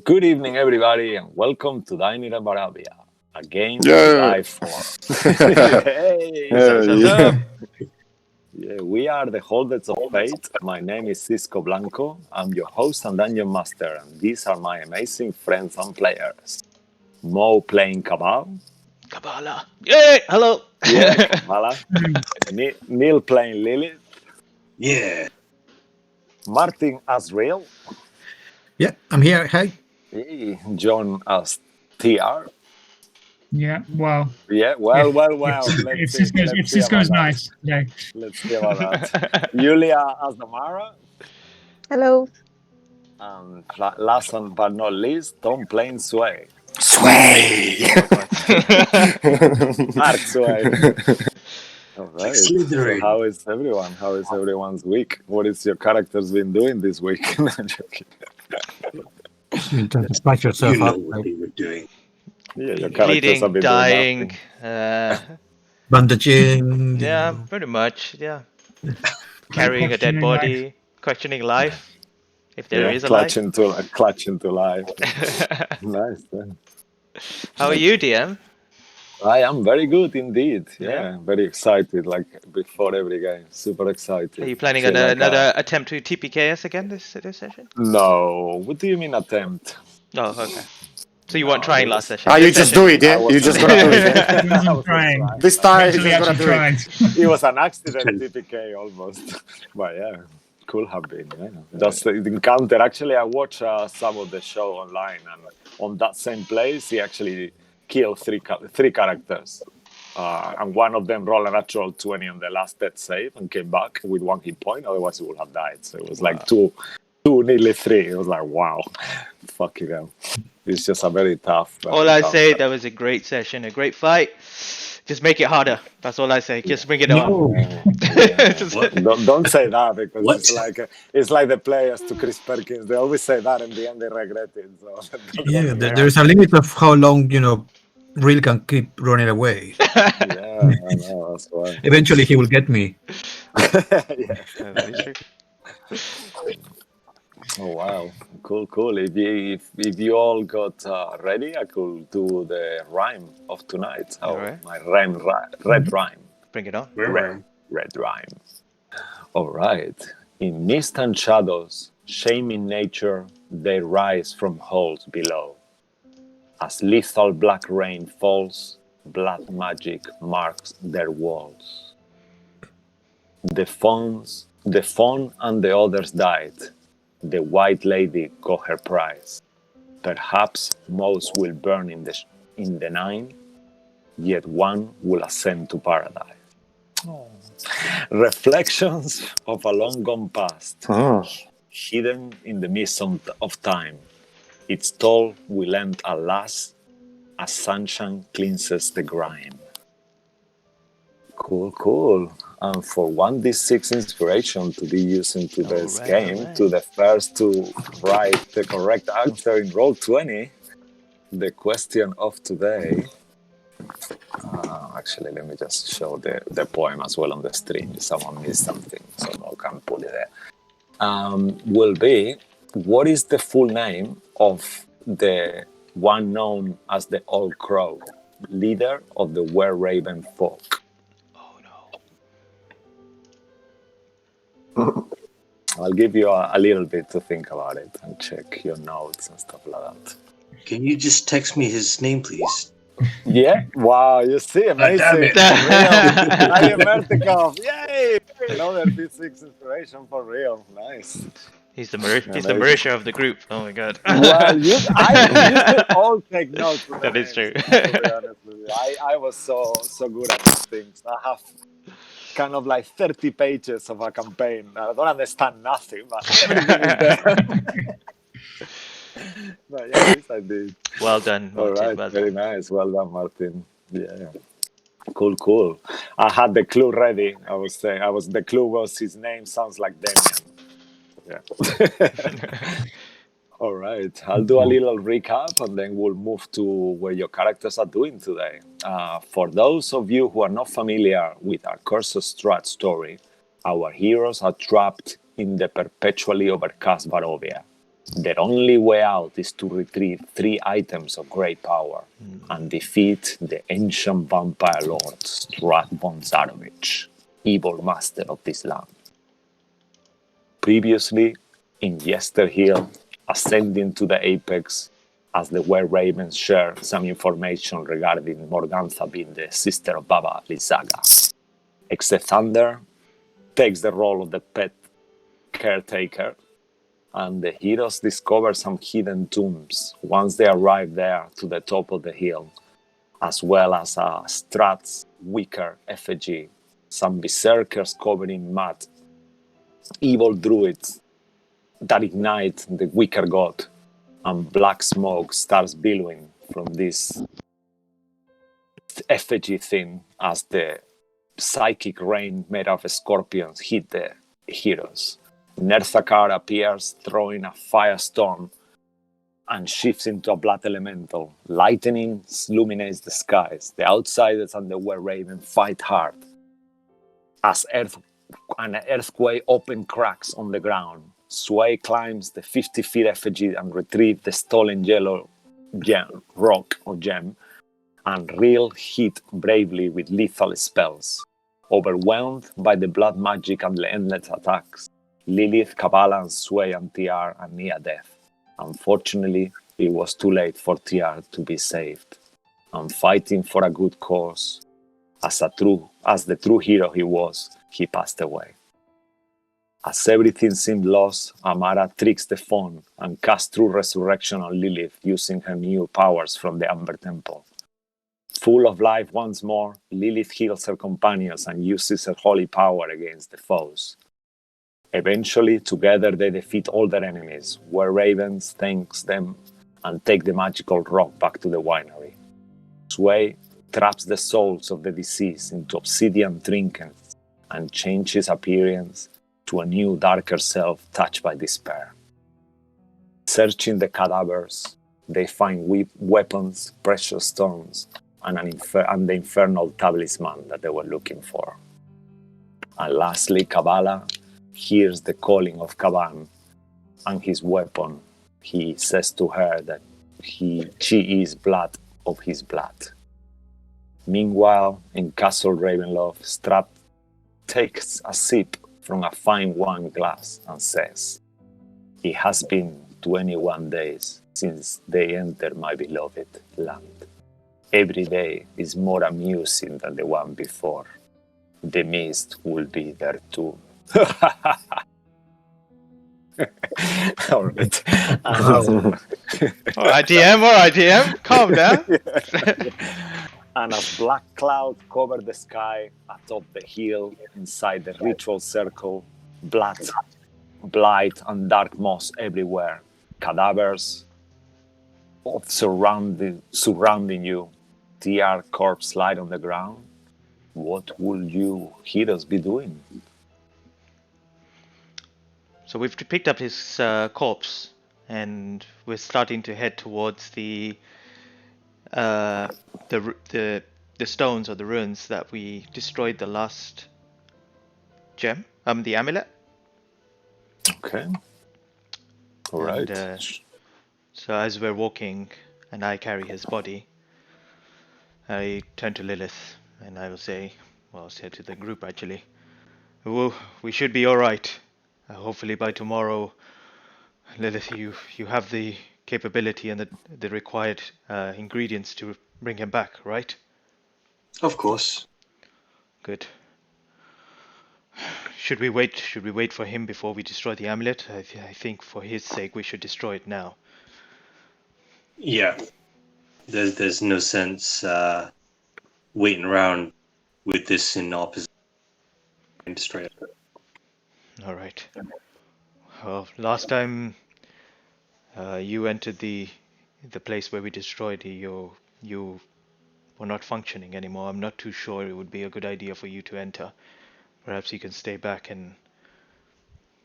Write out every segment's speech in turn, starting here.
Good evening, everybody, and welcome to Dining at Baravia, a game to Yeah. die for. Hey! Yeah. Yeah, we are the Holders of Fate. My name is Cisco Blanco. I'm your host and dungeon master, and these are my amazing friends and players. Mo playing Cabal. Kabbalah. Yay! Hello. Yeah, Kabbalah. Neil playing Lilith. Yeah. Martin as Real. Yeah, I'm here. Hi. John as TR. Yeah, well. Yeah, well. If Cisco's nice today. Let's see about that. Julia as Amara. Hello. And last but not least, Tom playing Sway. Sway. Mark Sway. All right. Slytherin. So how is everyone? How is everyone's week? What is your characters been doing this week? No, I'm joking. You don't spice yourself You know up. what we were doing. Yeah, your characters have Bleeding, been dying. Bandaging. Yeah, pretty much. Yeah. Carrying a dead Questioning body, questioning life. If there is a clutching to life. Nice. Man. How are you, DM? I am very good indeed. Yeah, Yeah. very excited. Like before every game, super excited. Are you planning Feel on like, another attempt to TPKS again this session? No. What do you mean attempt? Oh, okay. So you weren't trying last session? Ah, you This just session? do it, yeah? I was- You just gonna do it, yeah? He wasn't trying. This time he's Actually, just gonna actually do it. tried. It was an accident, TPK almost. But yeah, could have been. Yeah. Just the encounter. Actually, I watched some of the show online, and on that same place, he actually killed three characters. And one of them rolled a natural 20 on the last death save and came back with 1 hit point. Otherwise, he would have died. So it was like two, nearly 3. It was like, wow, fucking hell. It's just a very tough. All I say, that was a great session, a great fight. Just make it harder. That's all I say. Just bring it on. Don't say that because What? it's like the players to Chris Perkins. They always say that, and in the end they regret it. So Yeah, there's a limit of how long, Real can keep running away. yeah, I know that's why. Eventually he will get me. Yeah. That is true. Oh wow, cool. If you all got ready, I could do the rhyme of tonight. Oh, Alright. my red rhyme. Bring it on. Red rhyme. All right. In mist and shadows, shaming nature, they rise from holes below. As lethal black rain falls, blood magic marks their walls. The fawn and the others died. The white lady got her prize. Perhaps most will burn in the nine, yet one will ascend to paradise. Reflections of a long gone past, hidden in the mist of time. Its toll will end at last, as sunshine cleanses the grime. Cool. And for 1d6 inspiration to be used into this game, to the first to write the correct answer in Roll20, the question of today. Actually, let me just show the poem as well on the stream. If someone missed something, someone can pull it there. Will be, what is the full name of the one known as the Old Crow, leader of the Were Raven folk? Oh no. I'll give you a little bit to think about it and check your notes and stuff like that. Can you just text me his name, please? Yeah? Wow, you see, amazing. damn it. Real. Vertikov. Yay! Another D6 inspiration for real. Nice. He's the Marisha of the group. Oh my god. Well, you should all take notes. Of the That is names, true. to be honest with you. I was so good at these things. I have kind of like 30 pages of a campaign. I don't understand nothing, but everything is there. But yeah, at least I did. Well done. All Martin, right, well very done. nice. Well done, Martin. Yeah. Cool. I had the clue ready. The clue was his name sounds like Damien. Yeah. All right. I'll do a little recap and then we'll move to where your characters are doing today. For those of you who are not familiar with our Curse of Strahd story, our heroes are trapped in the perpetually overcast Barovia. Their only way out is to retrieve 3 items of great power and defeat the ancient vampire lord Strahd von Zarovich, evil master of this land. Previously, in Yester Hill, ascending to the apex, as the Were Ravens share some information regarding Morgantha being the sister of Baba Lysaga. Thunder takes the role of the pet caretaker, and the heroes discover some hidden tombs once they arrive there to the top of the hill, as well as a Strahd's wicker effigy, some berserkers covered in mud, evil druids that ignite the wicker god, and black smoke starts billowing from this effigy thing as the psychic rain made of scorpions hit the heroes. Nerzakar appears, throwing a firestorm and shifts into a blood elemental. Lightning illuminates the skies. The outsiders and the Were Raven fight hard as an earthquake open cracks on the ground. Sway climbs the 50-feet effigy and retrieves the stolen yellow rock or gem, and Reel hit bravely with lethal spells. Overwhelmed by the blood magic and the endless attacks, Lilith, Kabbalah, and Sway and TR are near death. Unfortunately, it was too late for TR to be saved. And fighting for a good cause, as the true hero he was, he passed away. As everything seemed lost, Amara tricks the phone and casts True Resurrection on Lilith using her new powers from the Amber Temple. Full of life once more, Lilith heals her companions and uses her holy power against the foes. Eventually, together they defeat all their enemies, Were Ravens thanks them and take the magical rock back to the winery. Sway traps the souls of the deceased into obsidian trinkets and changes appearance to a new, darker self touched by despair. Searching the cadavers, they find weapons, precious stones, and the infernal talisman that they were looking for. And lastly, Kabbalah hears the calling of Kaban and his weapon. He says to her that she is blood of his blood. Meanwhile, in Castle Ravenloft, Strahd takes a sip from a fine wine glass and says, "It has been 21 days since they entered my beloved land. Every day is more amusing than the one before. The mist will be there too." All right. All right, DM, calm down. And as black clouds cover the sky atop the hill inside the ritual circle, blood, blight, and dark moss everywhere, cadavers surrounding you, TR corpse lie on the ground. What will you heroes be doing? So we've picked up his corpse, and we're starting to head towards the stones or the ruins that we destroyed the last gem, the amulet. Okay. All right. And, so as we're walking, and I carry his body, I turn to Lilith, and I will say, well, I'll say to the group actually, we should be all right. Hopefully by tomorrow, Lilith, you have the capability and the required ingredients to bring him back, right? Of course. Good. Should we wait for him before we destroy the amulet? I think for his sake we should destroy it now. Yeah. There's no sense waiting around with this in opposition. Straight up. All right. Well, last time you entered the place where we destroyed you were not functioning anymore. I'm not too sure it would be a good idea for you to enter. Perhaps you can stay back and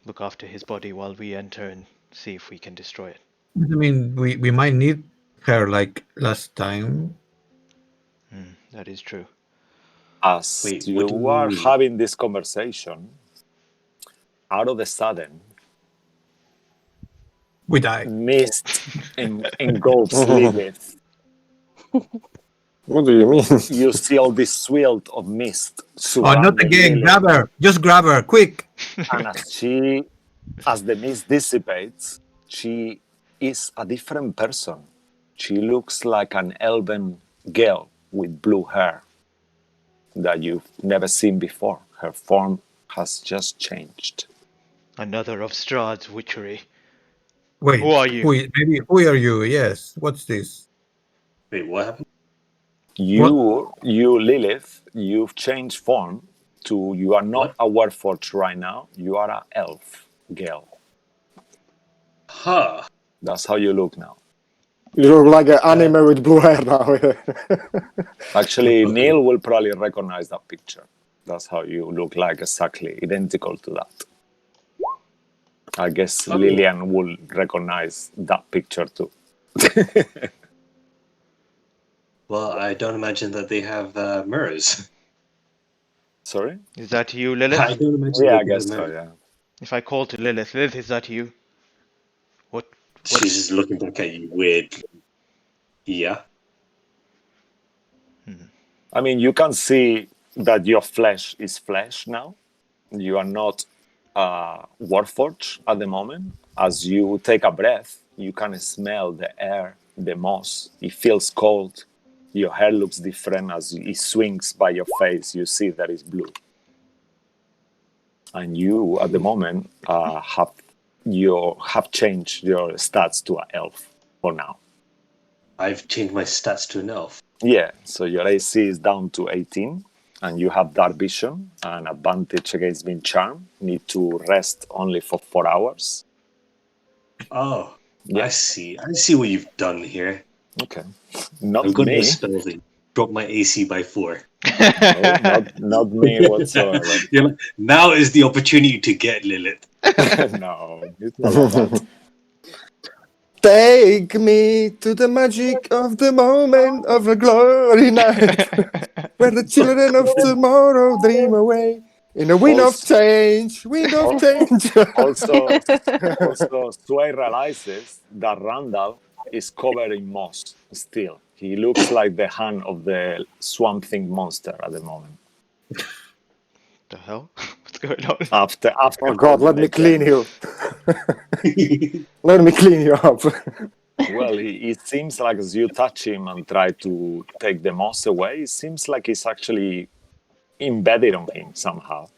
look after his body while we enter and see if we can destroy it. I mean, we might need her like last time. That is true. As Wait, what do you you are mean? having this conversation, out of the sudden, We die. Mist engulfs Lilith. What do you mean? You see all this swirl of mist Oh, surrounding not again. Lilith. Grab her. Just grab her. Quick. And as the mist dissipates, she is a different person. She looks like an elven girl with blue hair that you've never seen before. Her form has just changed. Another of Strahd's witchery. Wait. Who are you? Who are you? Yes. What's this? Wait, what happened? You Lilith, you've changed form to, you are not a Warforged right now. You are an elf girl. Huh. That's how you look now. You look like an anime with blue hair now. Actually, Neil will probably recognize that picture. That's how you look like, exactly identical to that. I guess Lillian will recognize that picture too. Well, I don't imagine that they have mirrors. Sorry? Is that you, I Lilith? don't imagine Yeah, that I they have guess so, mirrors. yeah. If I call to Lilith, Lilith, is that you? What? She's just looking back at you weird. Yeah. I mean, you can that your flesh is flesh now. You are not Warforged at the moment. As you take a breath, you can smell the air, the moss. It feels cold. Your hair looks different as it swings by your face. You see that it's blue. And you, at the moment, have changed your stats to an elf for now. I've changed my stats to an elf. Yeah, so your AC is down to 18, and you have dark vision and advantage against being charmed. Need to rest only for 4 hours. Oh, Yeah. I see. I see what you've done here. Okay. Not I'm going me. to spell thing. Drop my AC by 4. No, not me whatsoever. You're like, now is the opportunity to get Lilith. No, it's not like that. Take me to the magic of the moment of a glory night, where the children of tomorrow dream away in a wind of change. Wind of change. Also, Sway realizes that Randall is covered in moss still. He looks like the hand of the Swamp Thing monster at the moment. The hell? What's going on? After Oh God, let me clean you. you. Let me clean you up. Well, it seems like as you touch him and try to take the moss away, it seems like it's actually embedded on him somehow.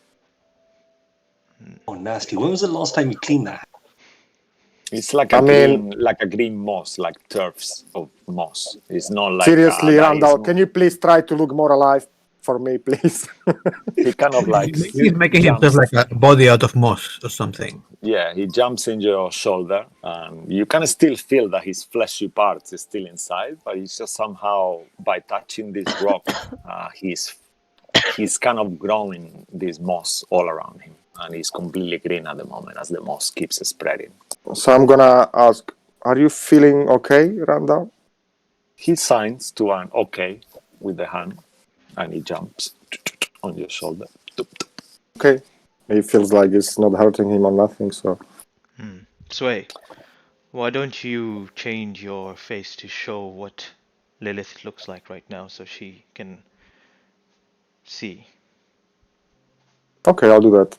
Oh, nasty. When was the last time you cleaned that? It's like a green moss, like turfs of moss. It's not like seriously, Randall. Can you please try to look more alive for me, please? He kind of like He's making himself like a body out of moss or something. Yeah, he jumps in your shoulder, and you can still feel that his fleshy parts is still inside, but it's just somehow by touching this rock, he's kind of growing this moss all around him, and he's completely green at the moment as the moss keeps spreading. So I'm gonna ask, are you feeling okay, Randall? He signs to an okay with the hand, and he jumps on your shoulder. Okay. He feels like it's not hurting him or nothing, so... Sway, why don't you change your face to show what Lilith looks like right now so she can see? Okay, I'll do that.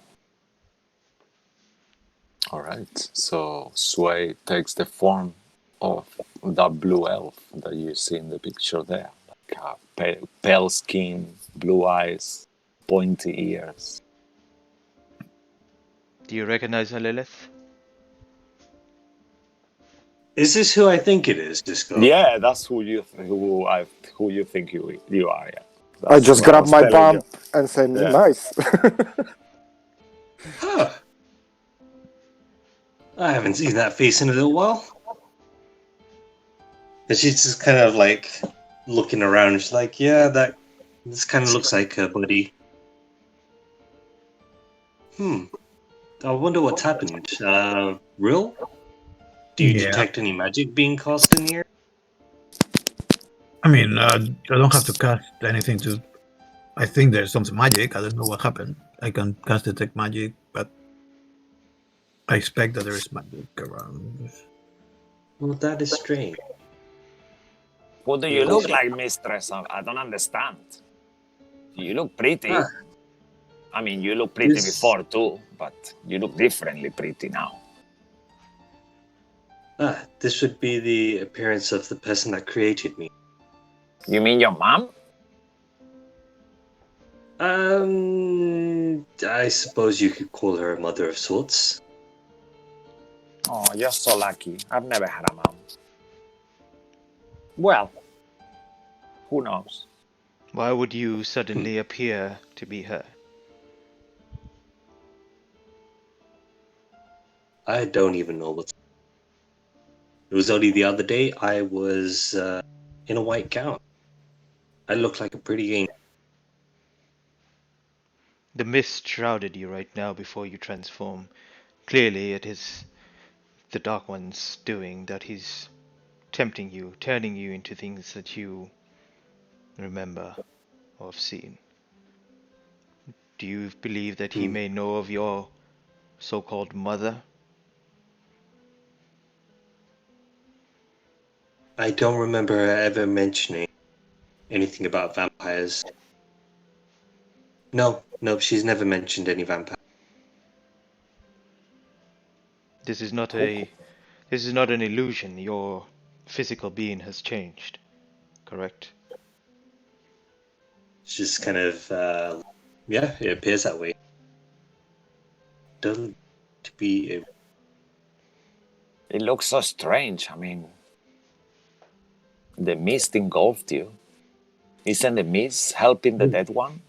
All right, so Sway takes the form of that blue elf that you see in the picture there. Like pale skin, blue eyes, pointy ears. Do you recognize her, Lilith? Is this who I think it is, Disco? Yeah, that's who you think you are. Yeah, I just what grab was my telling bump and say, Yeah. nice. Huh. I haven't seen that face in a little while. And she's just kind of like looking around. She's like, yeah, this kind of looks like her buddy. I wonder what's happened. Real? Do you detect any magic being cast in here? I mean, I don't have to cast anything to... I think there's some magic. I don't know what happened. I can cast detect magic, but I expect that there is magic around. Well, that is strange. What do you look like, mistress? I don't understand. You look pretty. Ah. I mean, you look pretty This- before too, but you look differently pretty now. This would be the appearance of the person that created me. You mean your mom? I suppose you could call her a mother of sorts. Oh, you're so lucky. I've never had a mom. Well, who knows? Why would you suddenly appear to be her? I don't even know what's. It was only the other day I was in a white gown. I look like a pretty angel. The mist shrouded you right now before you transform. Clearly it is the Dark One's doing, that he's tempting you, turning you into things that you remember or have seen. Do you believe that he may know of your so-called mother? I don't remember her ever mentioning anything about vampires. No, she's never mentioned any vampire. This is not an illusion. Your physical being has changed, correct? It's just kind of, yeah, it appears that way. Doesn't to be a It looks so strange. I mean, the mist engulfed you. Isn't the mist helping the dead one?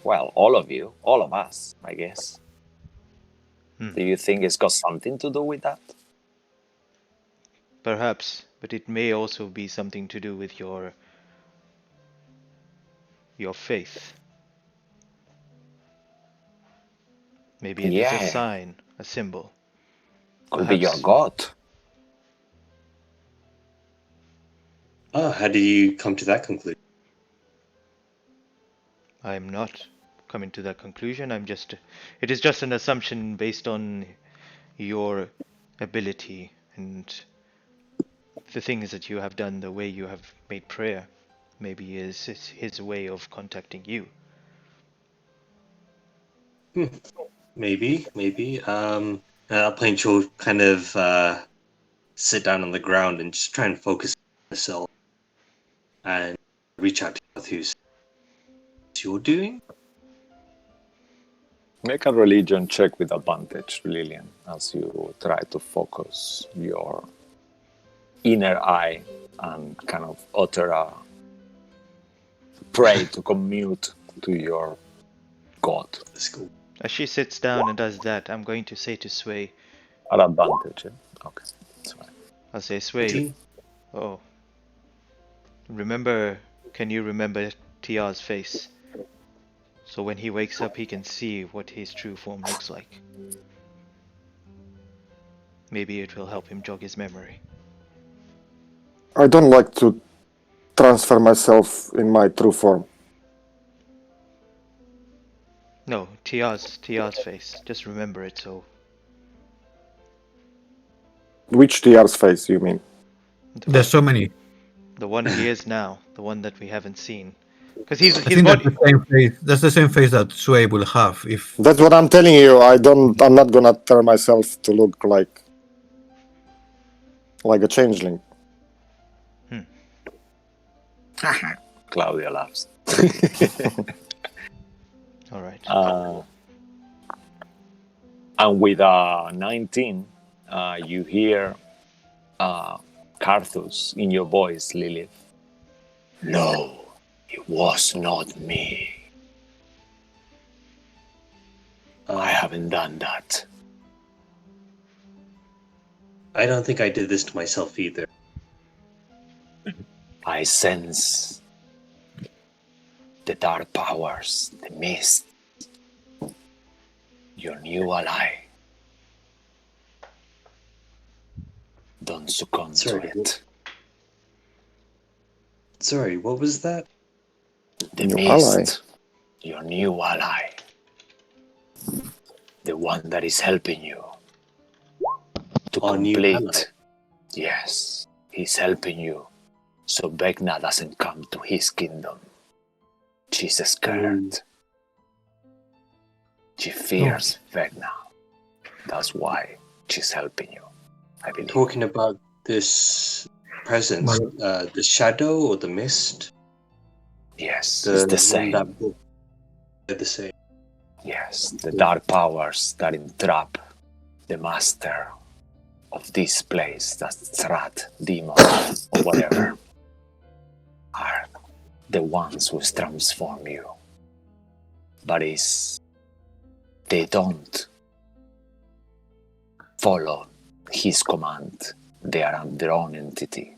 Well, all of you, all of us, I guess. Do you think it's got something to do with that? Perhaps, but it may also be something to do with your faith. Maybe it is a Yeah. sign, a symbol. Could be your Perhaps- god. how do you come to that conclusion? I am not coming to that conclusion. It is just an assumption based on your ability and the things that you have done, the way you have made prayer. Maybe is his way of contacting you. Maybe. Plain will kind of sit down on the ground and just try and focus on herself and reach out to who's you're doing. Make a religion check with advantage, Lillian, as you try to focus your inner eye and kind of utter a pray to commute to your god. Let's go. As she sits down and does that, I'm going to say to Sway, At advantage, yeah? Okay, that's fine. I'll say, Sway, 18. oh, can you remember Tia's face? So when he wakes up, he can see what his true form looks like. Maybe it will help him jog his memory. I don't like to transfer myself in my true form. No, Tia's face. Just remember it so. Which TR's face, you mean? There's so many. The one he is now, the one that we haven't seen. Because his I think body. that's the same face. That's the same face that Sway will have if. That's what I'm telling you. I'm not gonna turn myself to look like a changeling. Claudia laughs. All right. And with 19, you hear Carthus in your voice, Lilith. No, it was not me. I haven't done that. I don't think I did this to myself either. I sense the dark powers, the mist, your new ally. Don't succumb to Sorry. it. Sorry, what was that? The New mist, ally. your new ally. The one that is helping you to Our new ally. complete Yes, he's helping you, so Vecna doesn't come to his kingdom. She's scared. She fears Vecna. That's why she's helping you, I believe. Talking about this presence, the shadow or the mist? Yes, it's the same. They're the same. Yes, the dark powers that entrap the master of this place, that Strahd demon or whatever, are the ones who transform you. But they don't follow his command. They are their own entity.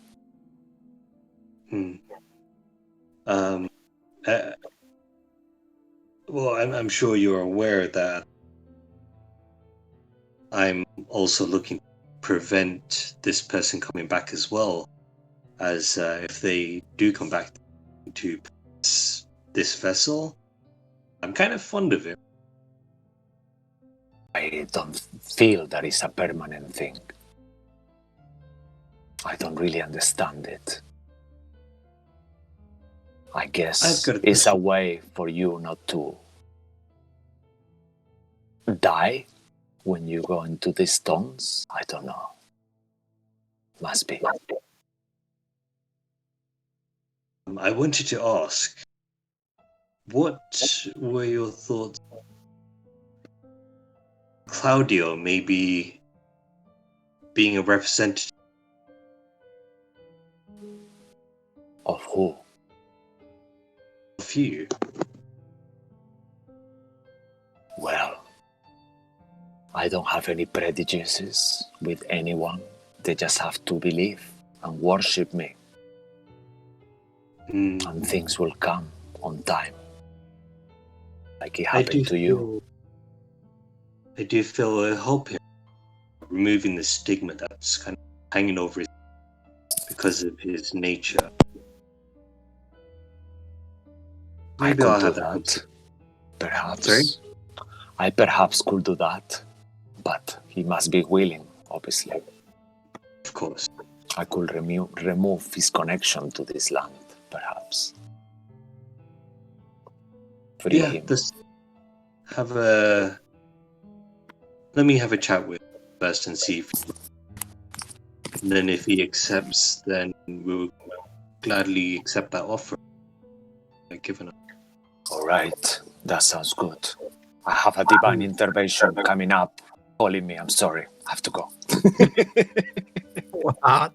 Well, I'm sure you're aware that I'm also looking to prevent this person coming back as well, as if they do come back to this vessel, I'm kind of fond of it. I don't feel that it's a permanent thing. I don't really understand it. I guess it's a way for you not to die when you go into the stones. I don't know. Must be. I wanted to ask, what were your thoughts? Claudio maybe being a representative of who? Of you. Well, I don't have any prejudices with anyone. They just have to believe and worship me. And things will come on time. Like it happened to you. I do feel a hope in removing the stigma that's kind of hanging over his because of his nature. Maybe I I'll could have do that. Perhaps. Sorry? I perhaps could do that, but he must be willing, obviously. Of course. I could remove his connection to this land, perhaps. Free him. Let me have a chat with him first and see and then if he accepts, then we'll gladly accept that offer. Given up. All right, that sounds good. I have a divine intervention coming up. Calling me, I'm sorry. I have to go. What?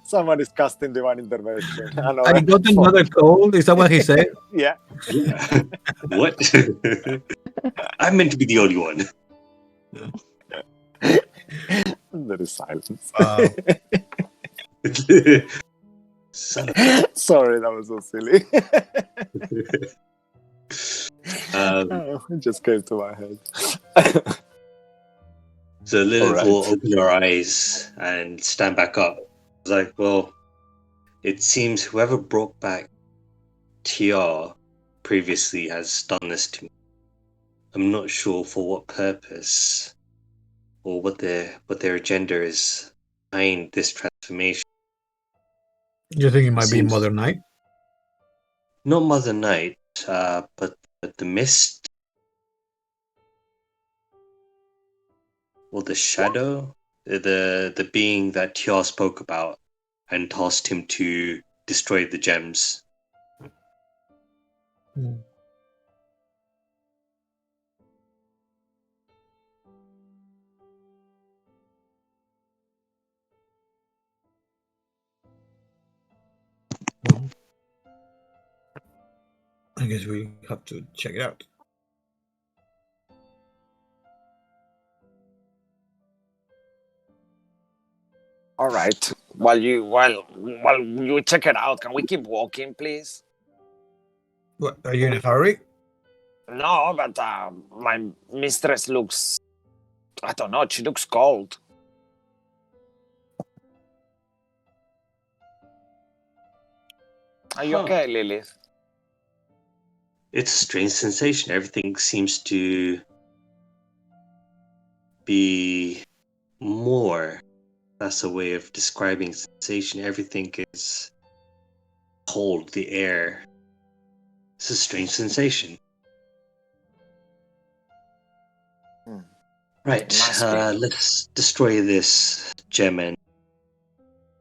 Someone is casting divine intervention. I got another call. Is that what he said? Yeah. What? I'm meant to be the only one. There is silence. Sorry, that was so silly. It just came to my head. So Lilith will open her eyes and stand back up. It's like, well, it seems whoever brought back TR previously has done this to me. I'm not sure for what purpose or what their agenda is behind this transformation. You think it might be Mother Night? Not Mother Night, but the mist or the shadow, the being that TR spoke about and tasked him to destroy the gems. Well, I guess we have to check it out. All right. While you check it out, can we keep walking, please? What, are you in a hurry? No, but my mistress looks... I don't know, she looks cold. Are you okay, Lilith? It's a strange sensation. Everything seems to be more. That's a way of describing sensation. Everything is cold, the air. It's a strange sensation. Right, Must be. let's destroy this gem and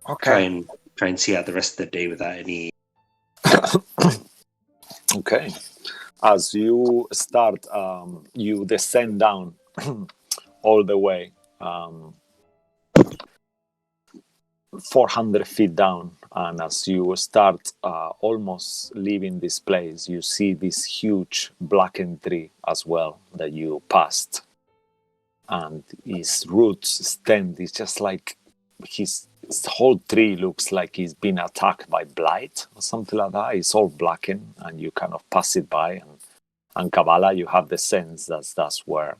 Okay. try and see out the rest of the day without any. Okay. As you start, you descend down all the way, 400 feet down. And as you start almost leaving this place, you see this huge blackened tree as well that you passed. And his roots extend. It's just like his whole tree looks like he's been attacked by blight or something like that. It's all blackened, and you kind of pass it by. And Kabbalah, you have the sense that that's where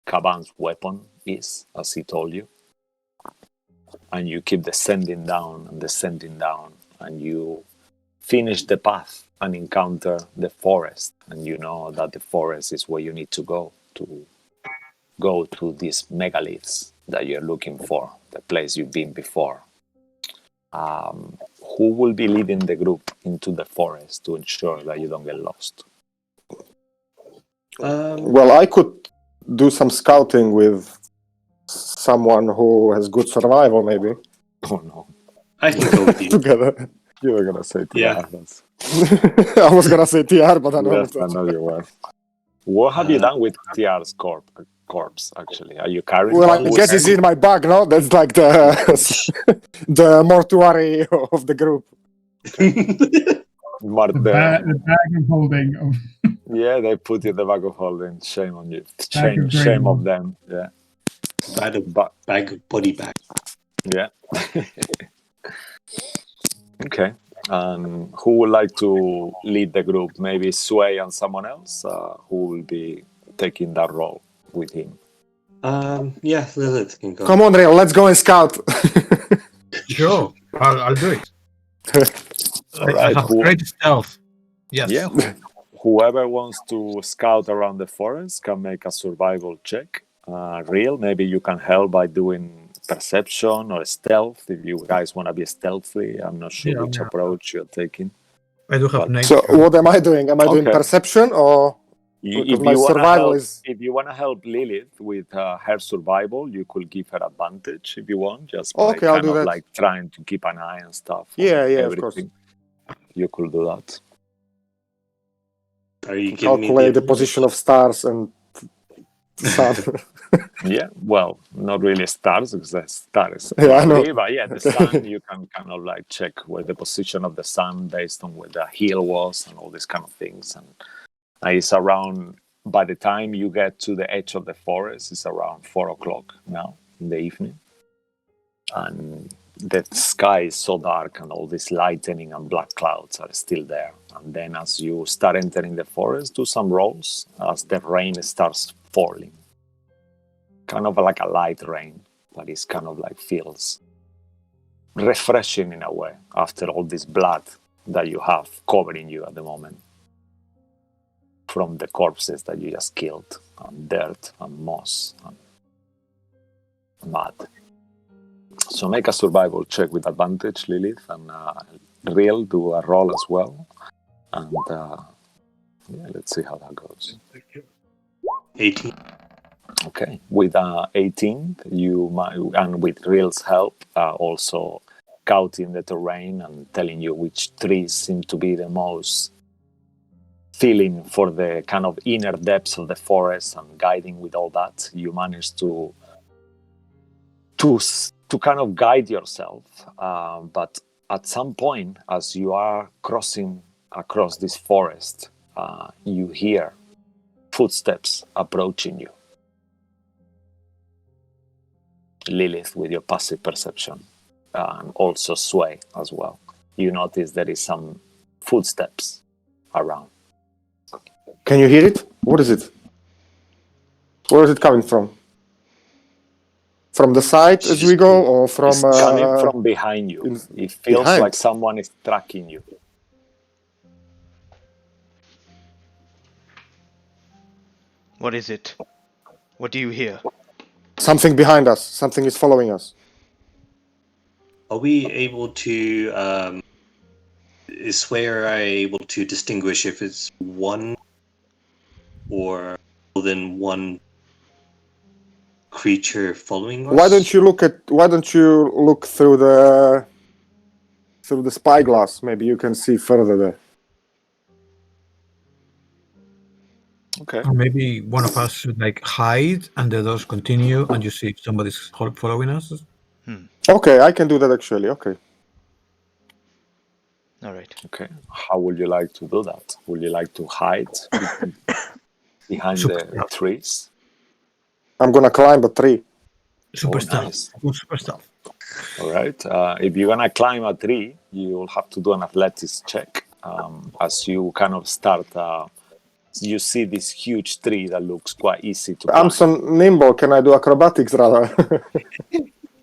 Kaban's weapon is, as he told you. And you keep descending down, and you finish the path and encounter the forest. And you know that the forest is where you need to go to these megaliths that you're looking for, the place you've been before. Who will be leading the group into the forest to ensure that you don't get lost? Well, I could do some scouting with someone who has good survival, maybe. Oh no, I can go with you. Together. you were gonna say Yeah. that's I was gonna say TR, but I know yes, I know you were. What have you done with TR's corpse? Actually, are you carrying? Well, I it? guess it's in my bag, no? That's like the mortuary of the group. The bag of holding of Yeah, they put you in the bag of holding. Shame on you. Bag of Shame grain. of them. Yeah. Bag of body bag. Yeah. Okay. Who would like to lead the group? Maybe Sway and someone else who will be taking that role with him. Yeah, Lilith can go. Come on, Real, let's go and scout. Sure, I'll do it. All I right. have great stealth. Yes. Yeah. Whoever wants to scout around the forest can make a survival check. Real, maybe you can help by doing perception or stealth if you guys want to be stealthy. I'm not sure which approach you're taking. I do have But- nature. So what am I doing? Am I doing Okay. perception or because my survival is... If you want to help Lilith with her survival, you could give her advantage if you want, just by Okay, I'll kind do of that. like trying to keep an eye and stuff. on Yeah, of everything. You could do that. Are you giving me calculate the position of stars and sun. Yeah, well, not really stars because the star is Yeah, I know. cloudy, but yeah, the sun, you can kind of like check where the position of the sun based on where the hill was and all these kind of things. And it's around, by the time you get to the edge of the forest, it's around 4 o'clock now in the evening. And the sky is so dark and all this lightning and black clouds are still there. And then as you start entering the forest, do some rolls as the rain starts falling. Kind of like a light rain, but it's kind of like feels refreshing in a way after all this blood that you have covering you at the moment from the corpses that you just killed, and dirt and moss and mud. So make a survival check with advantage, Lilith, and Real do a roll as well. And yeah, let's see how that goes. 18. Okay, with 18, you might, and with Real's help, also scouting the terrain and telling you which trees seem to be the most feeling for the kind of inner depths of the forest and guiding with all that, you manage to kind of guide yourself. But at some point, as you are crossing across this forest, you hear footsteps approaching you. Lilith, with your passive perception, and also Sway as well. You notice there is some footsteps around. Can you hear it? What is it? Where is it coming from? From the side as we go, or from... It's coming from behind you. It feels behind. like someone is tracking you. What is it? What do you hear? Something behind us. Something is following us. Are we able to? Is Sway or I able to distinguish if it's one or more than one creature following us? Why don't you look through the spyglass? Maybe you can see further there. Okay. Or maybe one of us should like hide and the others continue, and you see if somebody's following us. Okay, I can do that actually. Okay. All right. Okay. How would you like to do that? Would you like to hide behind Super the stealth. trees? I'm gonna climb a tree. Super Oh, stealth. nice. Good super stealth. All right. If you're gonna climb a tree, you'll have to do an athletics check. As you kind of start, you see this huge tree that looks quite easy to climb. I'm so nimble. Can I do acrobatics rather?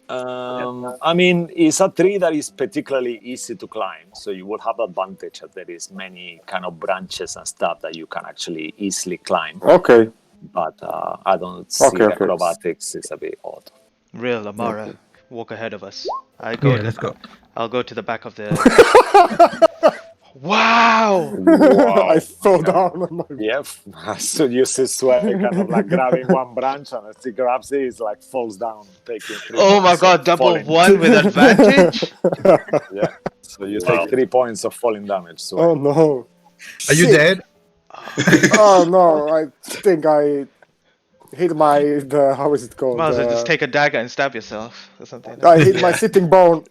I mean, it's a tree that is particularly easy to climb, so you would have advantage that there is many kind of branches and stuff that you can actually easily climb. Okay. But I don't see Okay. acrobatics is a bit odd. Real Amara, walk ahead of us. Yeah, let's go. I'll go to the back of the. Wow! Wow. I fall down on my. Yep. So you see Sway kind of like grabbing one branch, and as he grabs it, it's like falls down, taking 3 Oh my points god, of double falling. one with advantage? Yeah. So you Wow. take 3 points of falling damage. Sway. Oh no. Are you Shit. dead? Oh no, I think I hit how is it called? Might as well just take a dagger and stab yourself or something. I hit my sitting bone.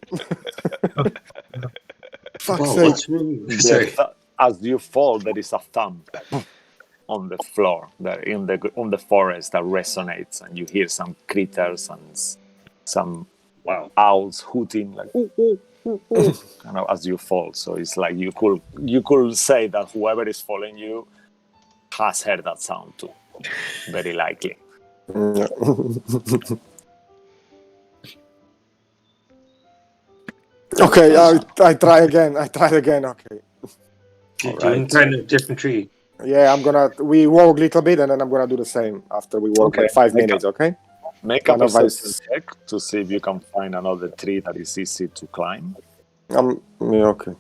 Fuck's Oh, sake. what's wrong? Yeah, Sorry. as you fall, there is a thump on the floor, that on the forest that resonates, and you hear some critters and some Wow. owls hooting like ooh, ooh, ooh, ooh, kind of as you fall. So it's like you could say that whoever is following you has heard that sound too, very likely. Okay, I try again. Okay. Doing kind of different tree. Yeah, we walk a little bit and then I'm gonna do the same after we walk Okay, like 5 make minutes, okay? Make a Kind of perception ice. check to see if you can find another tree that is easy to climb. Yeah, okay.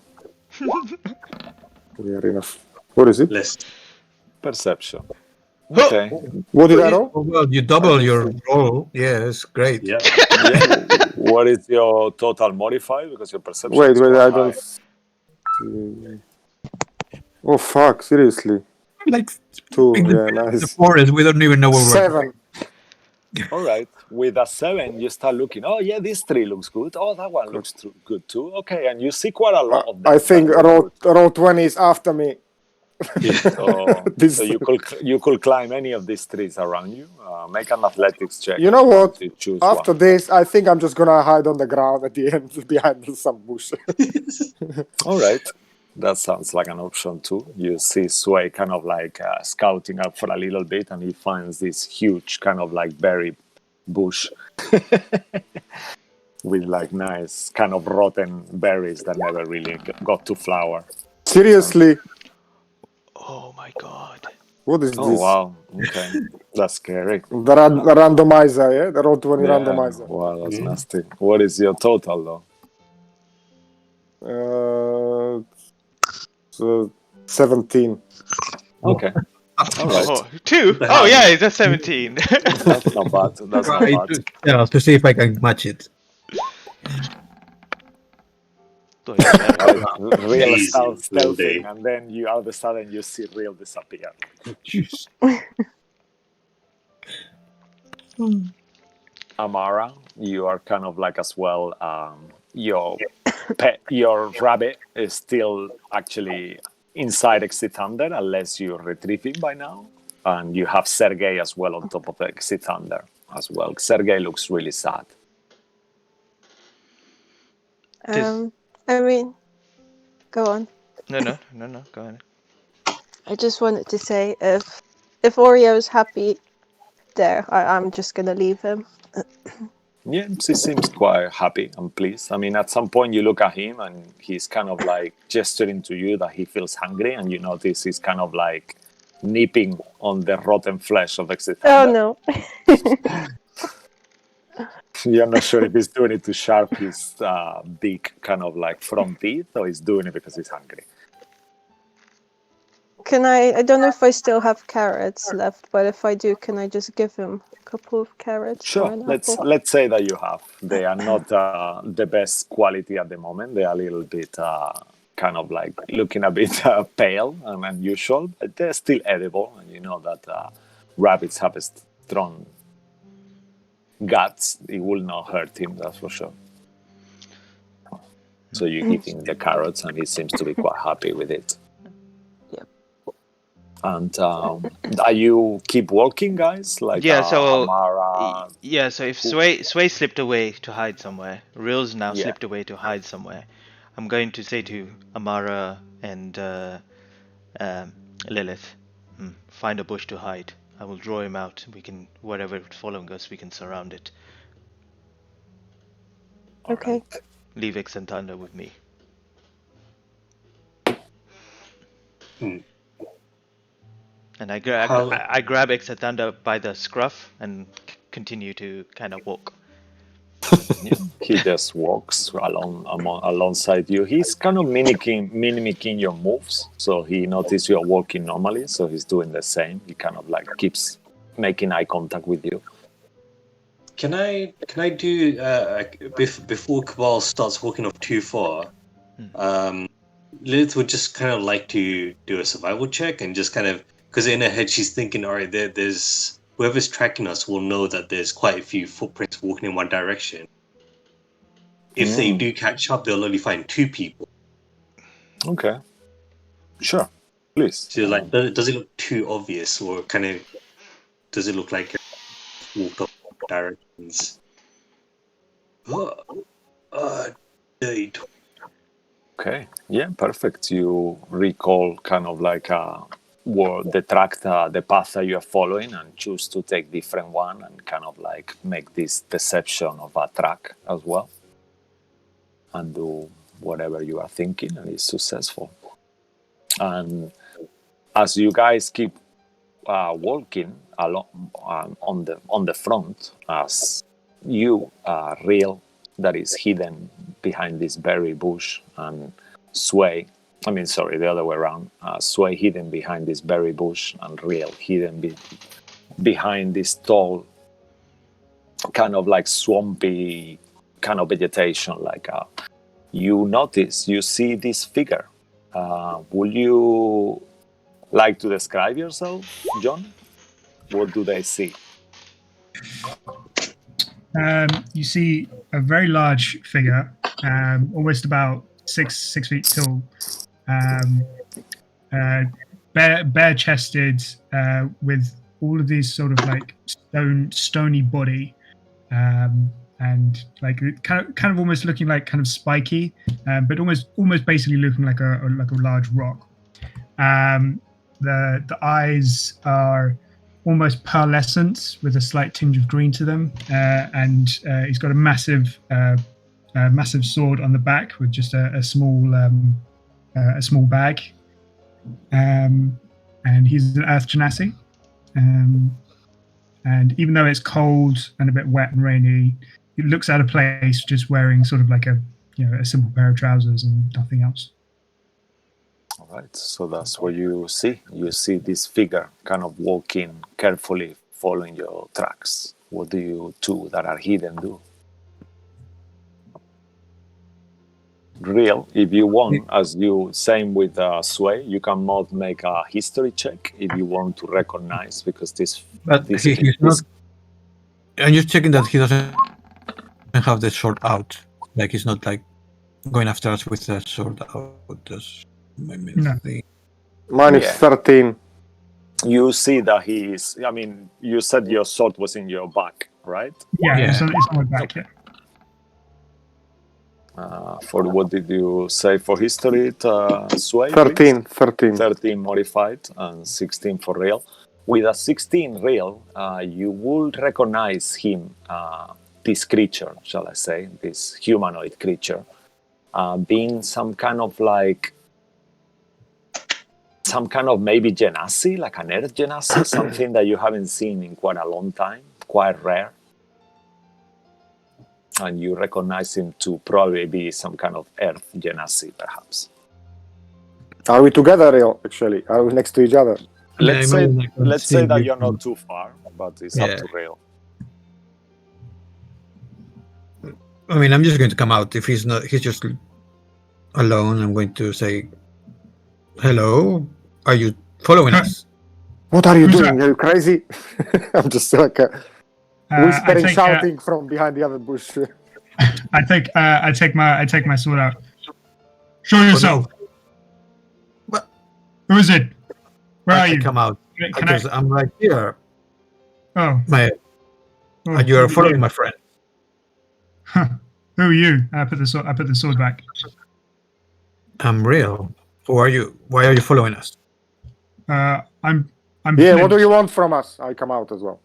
We are enough. What is it? Less. Perception. Okay. What did I roll? Oh, well, you double your roll. Yes, great. Yeah. Yeah. What is your total modifier? Because your perception Wait, is quite I high. don't see. Oh fuck, seriously. Like 2, in yeah, the nice. forest, we don't even know where we're 7. All right. With a 7, you start looking. Oh, yeah, this tree looks good. Oh, that one looks good too. Okay, and you see quite a lot of them. I think that look roll 20 is after me. good. So, This- so you could climb any of these trees around you. Make an athletics check. You know what? To choose After one. this, I think I'm just gonna hide on the ground at the end behind some bush. All right. That sounds like an option too. You see Sway kind of like scouting up for a little bit, and he finds this huge kind of like berry bush with like nice kind of rotten berries that never really got to flower. Seriously, Oh my god. what is Oh this? wow! Okay, that's scary. The randomizer, yeah? The roll 20 randomizer. Wow, that's nasty. What is your total though? So 17. Okay, all right. Oh, 2? Oh yeah, it's a 17. That's not bad. That's not Try bad. to see if I can match it. Real Easy, stealth, real stealthing, day. and then you all of a sudden you see real disappear. Amara, you are kind of like as well. Your your rabbit is still actually inside Exit Thunder, unless you retrieve him by now. And you have Sergei as well on top of Exit Thunder as well. Sergei looks really sad. I mean, go on. No, go on. I just wanted to say if Oreo's happy there, I'm just gonna leave him. Yeah, he seems quite happy and pleased. I mean, at some point you look at him and he's kind of like gesturing to you that he feels hungry, and you notice he's kind of like nipping on the rotten flesh of Exit Oh Thunder. no. You're not sure if he's doing it to sharp his big kind of like front teeth, or he's doing it because he's hungry. Can I don't know if I still have carrots left, but if I do, can I just give him a couple of carrots or Sure. an Let's apple? let's say that you have. They are not the best quality at the moment. They are a little bit kind of like looking a bit pale and unusual, but they're still edible. And you know that rabbits have a strong guts. It will not hurt him, that's for sure. So you give him the carrots, and he seems to be quite happy with it. Yep. And are you keep walking, guys? Like Yeah, so Amara. yeah, so if Sway slipped away to hide somewhere, Real's now Yeah. slipped away to hide somewhere. I'm going to say to Amara and Lilith, find a bush to hide. I will draw him out. We can, wherever it's following us, we can surround it. Okay. Leave X and Thunder with me. And I grab X and Thunder by the scruff and continue to kind of walk. Yeah, he just walks alongside you. He's kind of mimicking your moves. So he noticed you're walking normally, so he's doing the same. He kind of like keeps making eye contact with you. Can I do before Cabal starts walking off too far? Lilith would just kind of like to do a survival check and just kind of, because in her head she's thinking, all right, there's whoever's tracking us will know that there's quite a few footprints walking in one direction. If they do catch up, they'll only find 2 people. Okay, sure, please. So like, does it look too obvious, or kind of does it look like walked up directions? Okay, yeah, perfect. You recall kind of like the path that you are following, and choose to take different one, and kind of like make this deception of a track as well, and do whatever you are thinking, and it's successful. And as you guys keep walking along on the front, as you Real, that is hidden behind this berry bush, and Sway, the other way around, Sway hidden behind this berry bush, and Real hidden behind this tall kind of like swampy kind of vegetation. Like you see this figure. Would you like to describe yourself, John? What do they see? You see a very large figure, almost about six feet tall, bare-chested, with all of these sort of like stony body, and like kind of almost looking like kind of spiky, but almost basically looking like a large rock. The eyes are almost pearlescent with a slight tinge of green to them, and he's got a massive sword on the back with just a small bag, and he's an Earth Genasi, and even though it's cold and a bit wet and rainy, he looks out of place just wearing sort of like a simple pair of trousers and nothing else. All right, so that's what you see. You see this figure kind of walking carefully, following your tracks. What do you two that are hidden do? Real, if you want, as you same with Sway, you can both make a history check if you want to recognize, because this. But he's not. I'm just checking that he doesn't have the sword out. Like he's not like going after us with the sword out. Just No. Mine is 13. You see that he is. I mean, you said your sword was in your back, right? Yeah. It's on my back. Yeah. For what did you say for history, Sway? 13. 13 modified and 16 for Real. With a 16 Real, you would recognize him, this creature, shall I say, this humanoid creature, being some kind of maybe genasi, like an Earth genasi, something that you haven't seen in quite a long time, quite rare. And you recognize him to probably be some kind of earth genasi, perhaps. Are we together, actually? Are we next to each other? Let's say imagine I can let's see say that you you're from- not too far, but it's Yeah. up to real. I mean, I'm just going to come out. If he's not, he's just alone. I'm going to say, "Hello, are you following us?" What are you Who's doing? Are you crazy? I'm just like whispering, shouting from behind the other bush. I take my sword out. Show yourself. What? Who is it? Where are I you? come out Can because I'm right here. Oh, And you are following my friend. Huh. Who are you? And I put the sword back. I'm real. Who are you? Why are you following us? I'm Yeah, Flint. what do you want from us? I come out as well.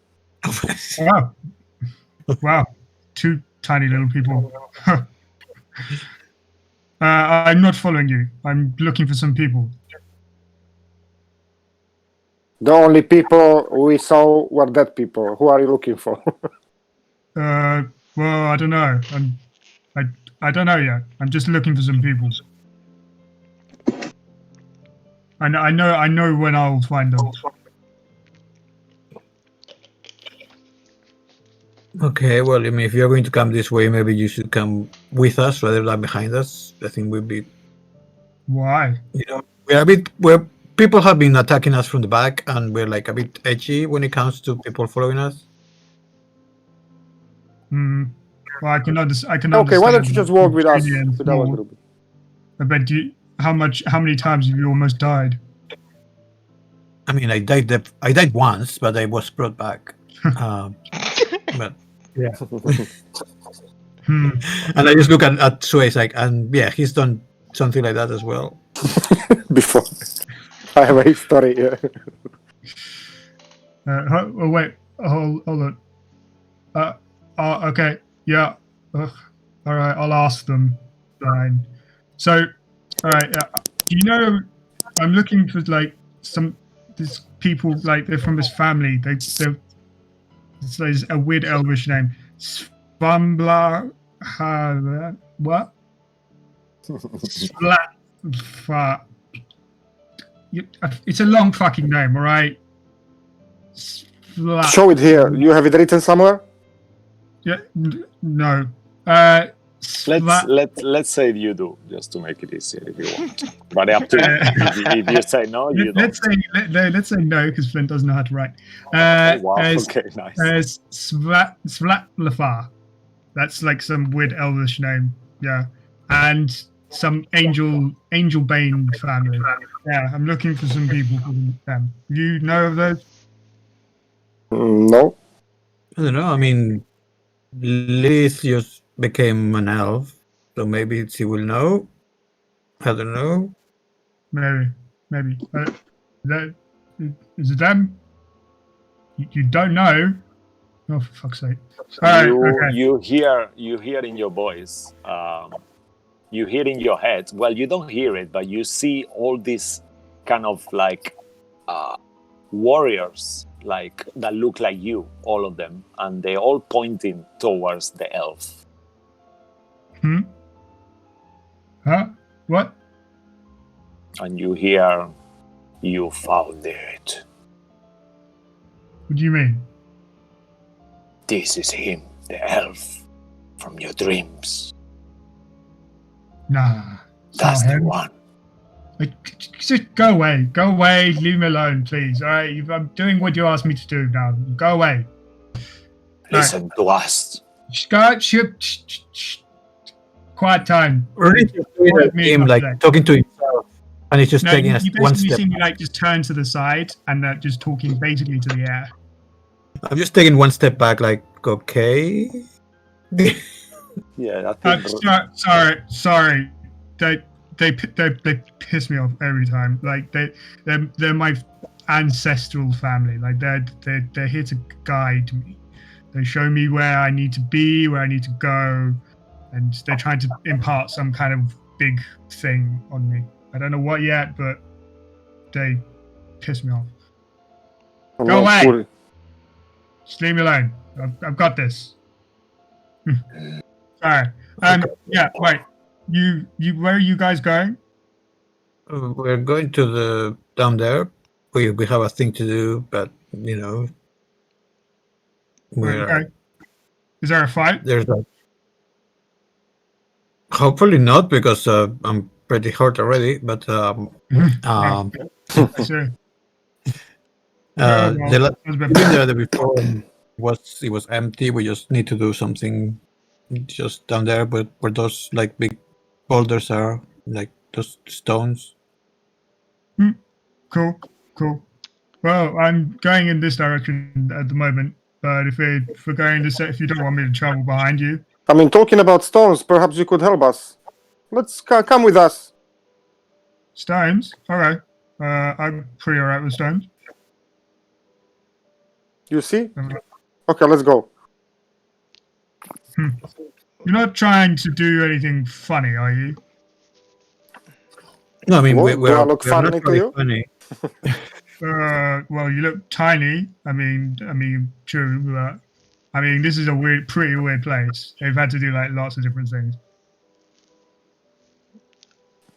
Wow. Wow. Two tiny little people. I'm not following you. I'm looking for some people. The only people we saw were dead people. Who are you looking for? Well, I don't know. I don't know yet. I'm just looking for some people. I know when I'll find them. Okay, well, I mean, if you're going to come this way, maybe you should come with us rather than behind us. I think we'd be, Why? you know, we're a bit, where people have been attacking us from the back, and we're like a bit edgy when it comes to people following us. Well, I can understand. Okay, why don't you just walk with us, Junior and with our small. group? But how many times have you almost died? I mean, I died once, but I was brought back. But yeah, and I just look at Sway's like, and yeah, he's done something like that as well. Before. I have a history. Yeah. Oh wait, hold on. Okay, yeah. All right, I'll ask them. Fine. So, all right. Do you know? I'm looking for like these people. Like they're from this family. There's a weird Elvish name. Svambla. What? Splatfa. It's a long fucking name, all right? Show it here. You have it written somewhere? Yeah, no. Let's say you do, just to make it easier if you want. But up to you. If you say no, you don't. Let's say no, because Flint doesn't know how to write. Oh, wow. Okay, nice. Svlatlafar. That's like some weird Elvish name. Yeah. And some angel bane family. Yeah, I'm looking for some people from them. You know of those? No. I don't know. I mean, Lilith just became an elf, so maybe she will know. I don't know. Maybe. Is it them? You don't know? Oh, for fuck's sake! You hear in your voice. You hear in your head. Well, you don't hear it, but you see all these kind of like warriors, like that look like you, all of them, and they all pointing towards the elf. Huh? What? And you hear, "You found it. What do you mean? This is him, the elf, from your dreams. Nah. That's the one." Just go away, leave me alone, please. All right, I'm doing what you asked me to do now. Go away. Listen to us. Shh. Quiet time. Really, him like talking to himself, and he's just taking one step. You see me like just turn to the side and just talking basically to the air. I'm just taking one step back, like, okay. Yeah, I think. Sorry. They piss me off every time. Like they're my ancestral family. Like they're here to guide me. They show me where I need to be, where I need to go, and they're trying to impart some kind of big thing on me. I don't know what yet, but they piss me off. Go away. Cool. Just leave me alone. I've got this. Sorry. Yeah. Wait. You. Where are you guys going? We're going to the down there. We have a thing to do, but Okay. Is there a fight? there's a. Hopefully not, because I'm pretty hurt already. But I see. Well, the last that was a been bit- there before it was empty. We just need to do something just down there, but where those like big boulders are, like those stones. Cool. Well, I'm going in this direction at the moment, but if we're going to if you don't want me to travel behind you, I mean, talking about stones, perhaps you could help us. Let's come with us. stones. All right. I'm pretty alright with stones. You see? Okay, let's go. You're not trying to do anything funny, are you? No, I mean What? Do I look we're funny not to really you? funny. Well, you look tiny. I mean, true, but I mean, this is a pretty weird place. They've had to do like lots of different things.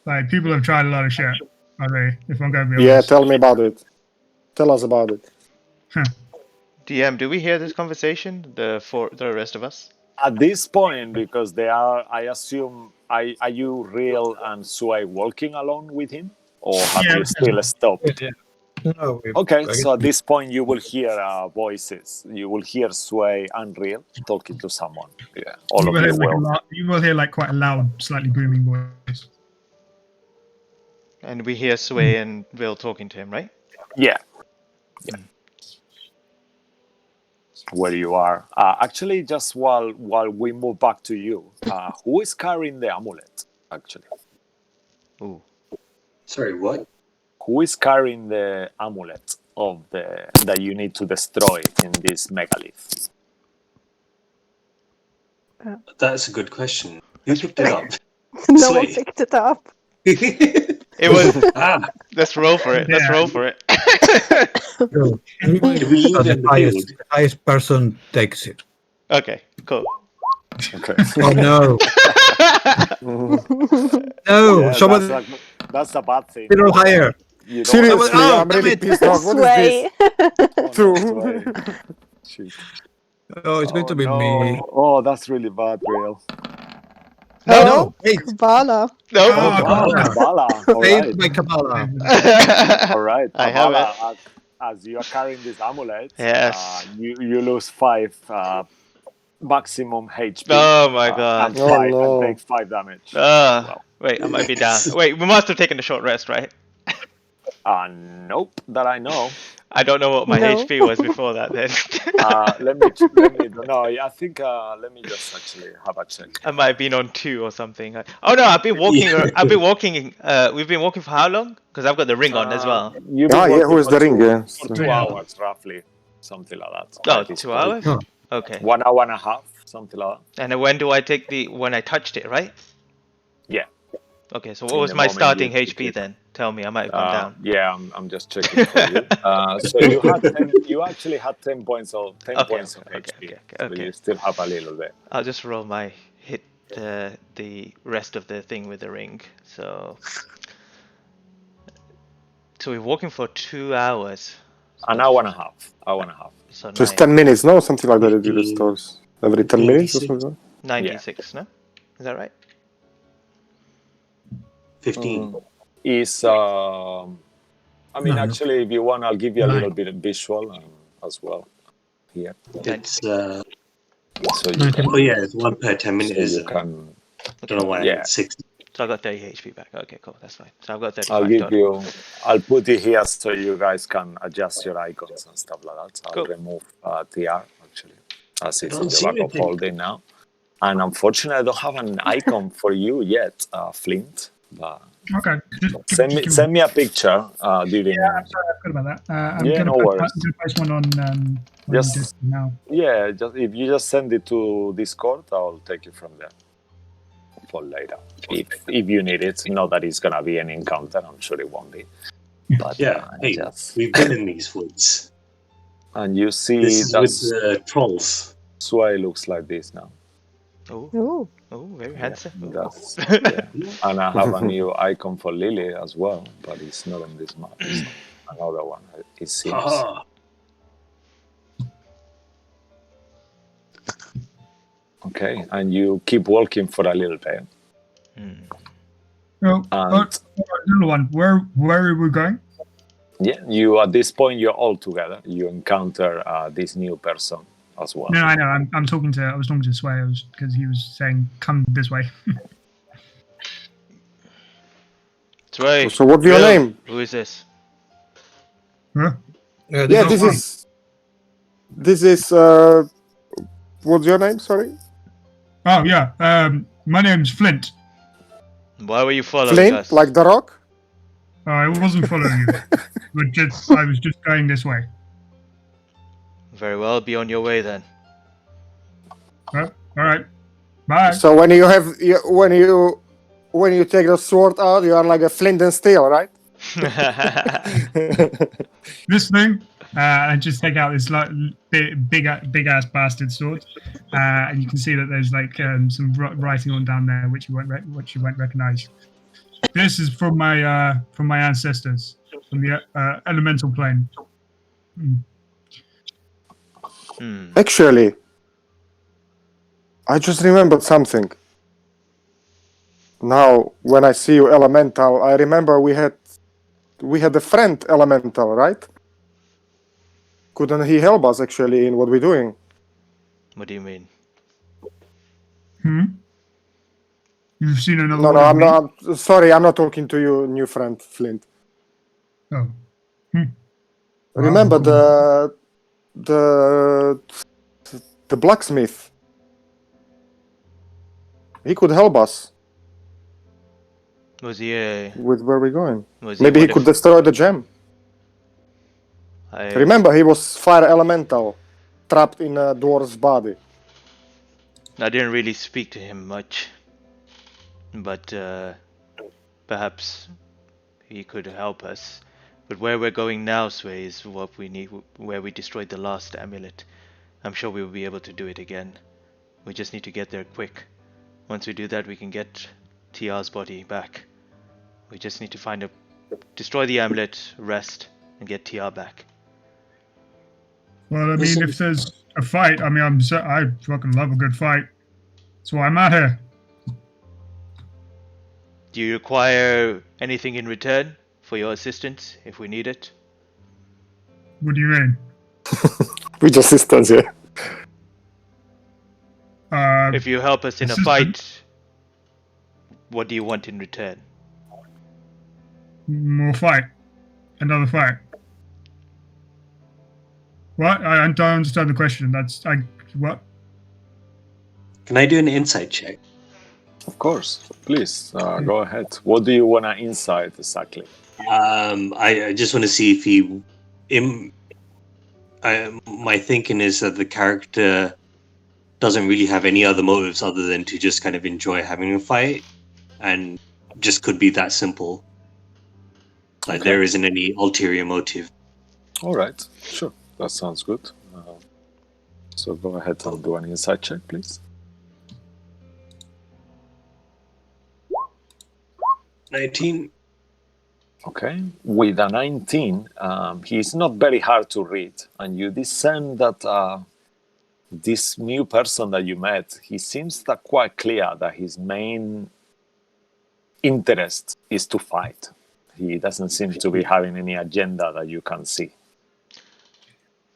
Like people have tried a lot of shit. Are they? If I'm going to be Yeah, honest. tell me about it. Tell us about it. DM, do we hear this conversation? The rest of us? At this point, because they are, I assume, are you Real and Sui walking along with him? Or have Yeah, you still stopped? Yeah. No, Okay, I guess so at this point you will hear voices. You will hear Sway and Real talking to someone. Yeah, all of you will. You will hear like quite a loud, slightly booming voice. And we hear Sway and Will talking to him, right? Yeah. Where you are. Actually, just while we move back to you, who is carrying the amulet, actually? Ooh. Sorry, what? Who is carrying the amulet of that you need to destroy in this megalith? That's a good question. Who picked it up? No one Slay. picked it up. It was. Ah, Let's roll for it. Let's Yeah. roll for it. So, did we leave it in the field? the highest person takes it. Okay, cool. Okay. Oh no! No, Yeah, somebody that's a bad thing. roll higher. You don't Seriously, Oh, I'm really damn it. pissed off. What is Sway. this? True. Shit. Oh, it's going to be me. Oh, that's really bad, Real. No, wait. Kabbalah. No. Oh, Wow, God. Kabbalah. All Failed right. by Kabbalah. All right. I have Kabbalah, as you are carrying this amulet, Yes. you lose 5 maximum HP. Oh my god. Oh, no. And take 5 damage. Wait, I might be down. Wait, we must have taken a short rest, right? Nope, that I know. I don't know what my No. HP was before that then. Let me no, I think let me just actually have a check. I might have been on 2 or something. Oh no, I've been walking. Yeah. I've been walking. We've been walking for how long? Because I've got the ring on as well. You've been Ah, yeah, working who is for the ring? Yeah. For 2 hours, roughly. Something like that. Oh, At this 2 point. hours? Oh. Okay. 1 hour and a half, something like that. And then when do I take when I touched it, right? Yeah. Okay, so what In was the my moment starting you HP took it. then? Tell me, I might have gone down. Yeah, I'm just checking for you. So you actually had 10 points of HP. So okay. you still have a little bit. I'll just roll my hit the rest of the thing with the ring. So we're walking for 2 hours. An hour and a half. Hour and a half. So So it's 10 minutes, no? Something like that. It 15, restores every 10 minutes or something. 96, no? Is that right? 15. Is I mean, No. actually, if you want, I'll give you a Nine. little bit of visual as well here. It's So you, Nineteen. oh yeah, it's 1 per 10 so minutes. you Isn't it? can. Don't know why Yeah. it's 60. So I got 30 HP back. Okay, cool. That's fine. So I've got 35 I'll give total. you. I'll put it here so you guys can adjust your icons and stuff like that. So I'll Cool. remove TR actually, as it's don't in the see back of anything. holding now. And unfortunately, I don't have an icon for you yet, Flint. But Okay. send me a picture during. Yeah, I'm sorry, I forgot about that. I'm Yeah, gonna no worries. post one on Just- Discord now. Yeah, just if you just send it to Discord, I'll take it from there for later. If you need it, not that it's gonna be an encounter. I'm sure it won't be. But Yeah, hey, just, we've been in these woods. and you see This is with that's the trolls. why it looks like this now. Oh, Ooh. oh, very Yeah, handsome. Ooh. that's yeah. And I have a new icon for Lily as well, but it's not on this map. It's another one. It seems. Haha. Okay, and you keep walking for a little bit, Oh, and little one. Where are we going? yeah, you at this point you're all together. You encounter this new person as well. No, I know. I'm talking to. I was talking to Sway. Because he was saying, "Come this way." That's right. So what's your Real, name? who is this? Huh? Yeah, Yeah, this is this is what's your name? Sorry, Oh yeah. My name's Flint. Why were you following Flint, us? like the rock. I wasn't following you, but I was just going this way. Very well, be on your way then. All right. Bye. So when you take the sword out, you are like a flint and steel, right? This thing. And just take out this like big ass bastard sword, and you can see that there's like some writing on down there which you won't recognize. This is from my ancestors from the elemental plane. Actually, I just remembered something. Now, when I see you, elemental, I remember we had a friend, elemental, right? Couldn't he help us actually in what we're doing? What do you mean? You've seen another No, one of me? I'm sorry. I'm not talking to you, new friend Flint. Oh. Remember Cool. the blacksmith? He could help us Was he a... with where we're going. Was Maybe he what could if... destroy the gem. I... Remember, he was fire elemental, trapped in a dwarf's body. I didn't really speak to him much. But, perhaps he could help us. But where we're going now, Sway, is what we need, where we destroyed the last amulet. I'm sure we will be able to do it again. We just need to get there quick. Once we do that, we can get TR's body back. We just need to destroy the amulet, rest, and get TR back. Well, I mean, if there's a fight, I mean, I fucking love a good fight. That's why I'm out here. Do you require anything in return for your assistance if we need it? What do you mean? Which assistance, yeah? If you help us in a fight, what do you want in return? More fight. Another fight. What? I don't understand the question. What? Can I do an insight check? Of course, please go ahead. What do you want to insight exactly? I just want to see if he. My thinking is that the character doesn't really have any other motives other than to just kind of enjoy having a fight, and just could be that simple. Like there isn't any ulterior motive. All right, sure, that sounds good. So go ahead and do an insight check, please. 19. Okay, with a 19, he's not very hard to read, and you discern that this new person that you met, he seems that quite clear that his main interest is to fight. He doesn't seem to be having any agenda that you can see.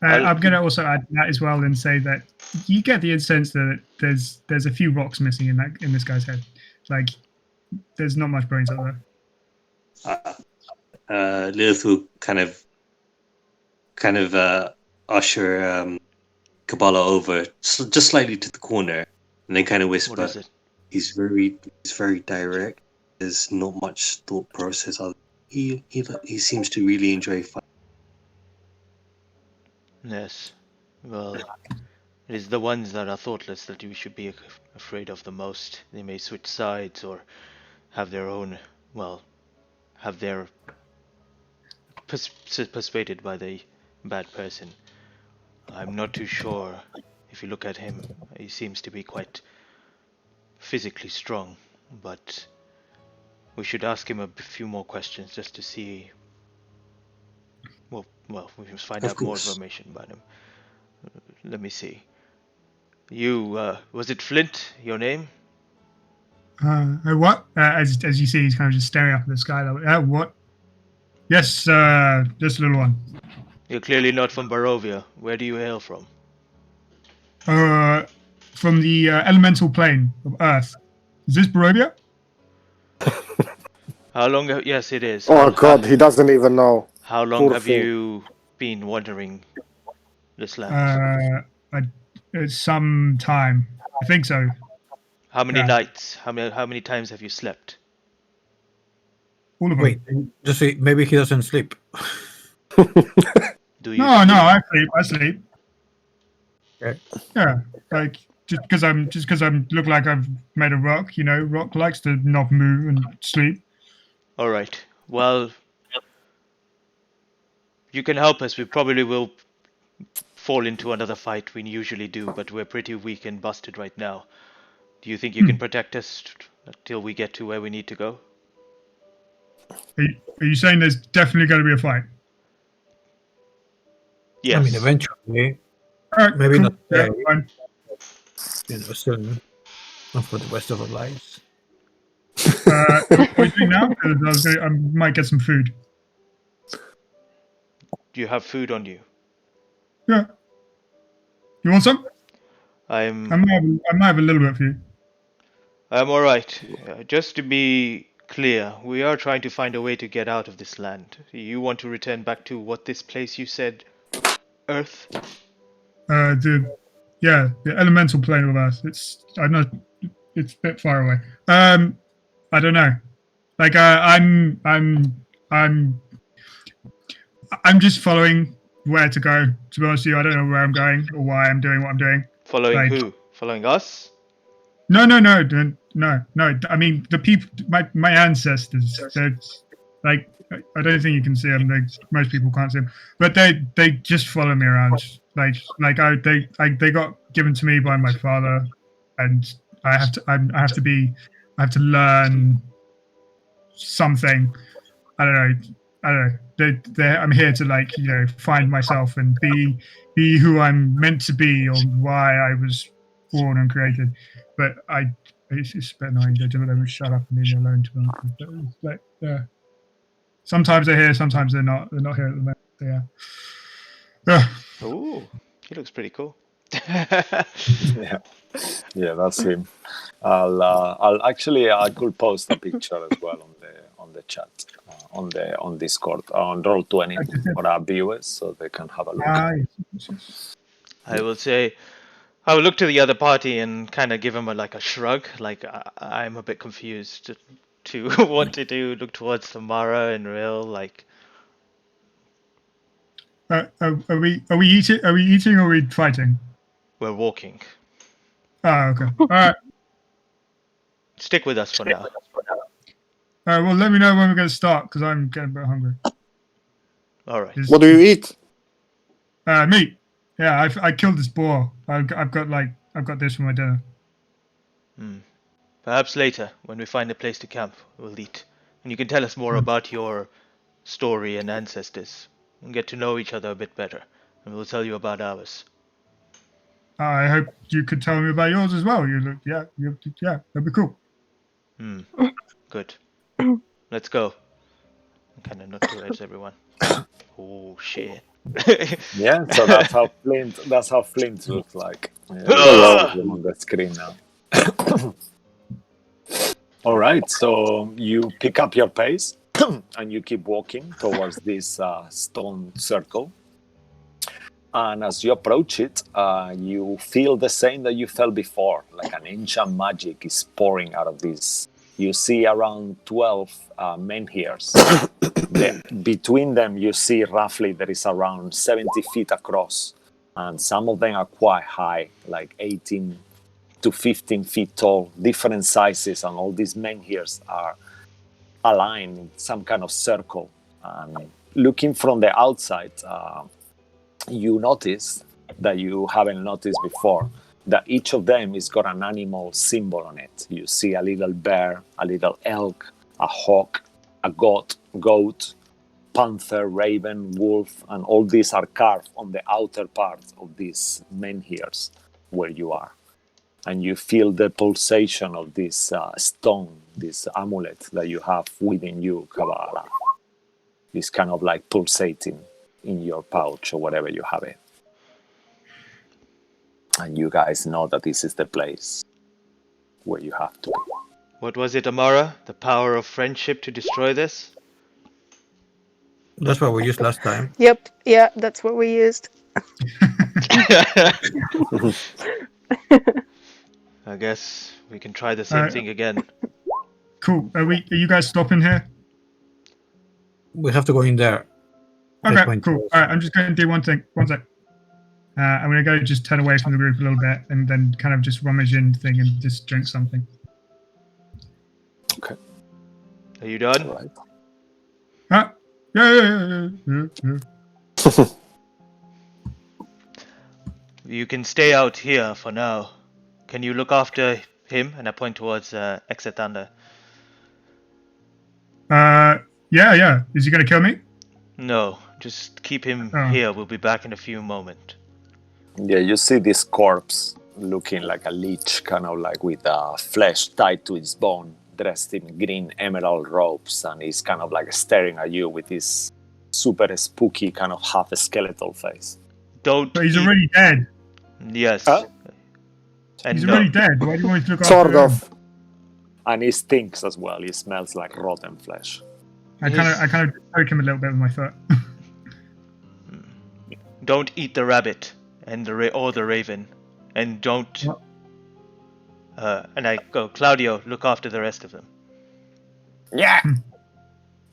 I'm going to also add that as well and say that you get the sense that there's a few rocks missing in this guy's head. Like, there's not much brains out there. Lilith will kind of usher Kabbalah over just slightly to the corner, and then kind of whisper. What is it? He's very direct. There's not much thought process. He seems to really enjoy fighting. Yes. Well, it is the ones that are thoughtless that you should be afraid of the most. They may switch sides or have their own, persuaded by the bad person. I'm not too sure. If you look at him, he seems to be quite physically strong, but we should ask him a few more questions just to see. Well, we must find Of out more course. information about him. Let me see. You, was it Flint, your name? What? As you see, he's kind of just staring up at the sky. What? Yes, just a little one. You're clearly not from Barovia. Where do you hail from? From the elemental plane of Earth. Is this Barovia? How long? Yes, it is. Oh God, he doesn't even know. How long Poor have thing. you been wandering this land? It's some time. I think so. How many yeah. nights? How many times have you slept? All of them. Wait, just say maybe he doesn't sleep. Do you? No, I sleep. Okay. Yeah, like just because I'm look like I've made a rock. You know, rock likes to not move and sleep. All right. Well, you can help us. We probably will fall into another fight. We usually do, but we're pretty weak and busted right now. Do you think you can protect us until we get to where we need to go? Are you saying there's definitely going to be a fight? Yes. I mean, eventually, All right, maybe cool. not Yeah, today, fine. soon, not for the rest of our lives. What are you doing now? 'Cause I might get some food. Do you have food on you? Yeah. You want some? I I'm might have a little bit for you. all right. Just to be clear, we are trying to find a way to get out of this land. You want to return back to what this place you said, Earth? The elemental plane of Earth. I know it's a bit far away. I don't know. Like I'm just following where to go. To be honest with you, I don't know where I'm going or why I'm doing what I'm doing. Following Like- who? Following us? No. I mean the people, my ancestors. They're like I don't think you can see them. Most people can't see them, but they just follow me around. They got given to me by my father, and I have to learn something. I don't know. I'm here to find myself and be who I'm meant to be, or why I was born and created. But it's a bit annoying. They don't shut up and leave me alone. To be honest, but yeah. Sometimes they're here, sometimes they're not. They're not here at the moment. So, yeah. Ooh, he looks pretty cool. Yeah, that's him. I could post a picture as well on the chat, on Discord, on Roll20 for our viewers, so they can have a look. Yes. I will say, I will look to the other party and kind of give him a shrug. Like I'm a bit confused to what to do. Look towards Amara and Real. Like, Are we eating? Are we eating or are we fighting? we're walking. Oh, okay. All right. Stick with us for now. All right. Well, let me know when we're going to start because I'm getting a bit hungry. All right. What do you eat? Meat. Yeah, I killed this boar. I've got this for my dinner. Perhaps later, when we find a place to camp, we'll eat, and you can tell us more about your story and ancestors, and get to know each other a bit better, and we'll tell you about ours. I hope you could tell me about yours as well. That'd be cool. Good. Let's go. Kind of not towards everyone. Oh shit. Yeah, so that's how Flint looks like. Yeah, him on the screen now. All right, so you pick up your pace and you keep walking towards this stone circle. And as you approach it, you feel the same that you felt before, like an ancient magic is pouring out of this. You see around 12 menhirs. Between them, you see roughly there is around 70 feet across, and some of them are quite high, like 18 to 15 feet tall, different sizes, and all these menhirs are aligned in some kind of circle. And looking from the outside, you notice that you haven't noticed before. that each of them has got an animal symbol on it. You see a little bear, a little elk, a hawk, a goat, panther, raven, wolf, and all these are carved on the outer part of these menhirs where you are. And you feel the pulsation of this stone, this amulet that you have within you, Kabbalah. It's kind of like pulsating in your pouch or whatever you have it. And you guys know that this is the place where you have to be. What was it, Amara? The power of friendship to destroy this? That's what we used last time. Yep, yeah, that's what we used. I guess we can try the same thing again. Cool. Are you guys stopping here? We have to go in there. Okay, Point cool. was- All right, I'm just going to do one thing. One sec. I'm going to go just turn away from the group a little bit and then kind of just rummage in the thing and just drink something. Okay. Are you done? All right. Ah, yeah. You can stay out here for now. Can you look after him? And I point towards Exetanda. Yeah. Is he going to kill me? No, just keep him Oh. here. We'll be back in a few moments. Yeah, you see this corpse looking like a leech, kind of like with flesh tied to its bone, dressed in green emerald robes, and he's kind of like staring at you with his super spooky kind of half skeletal face. Don't. But he's eat- already dead. Yes. Huh? And He's no. already dead. Why do you want to look after Sort him? of. And he stinks as well. He smells like rotten flesh. I kind of poke him a little bit with my foot. Don't eat the rabbit and or the raven, and don't. What? And I go, Claudio, look after the rest of them. Yeah.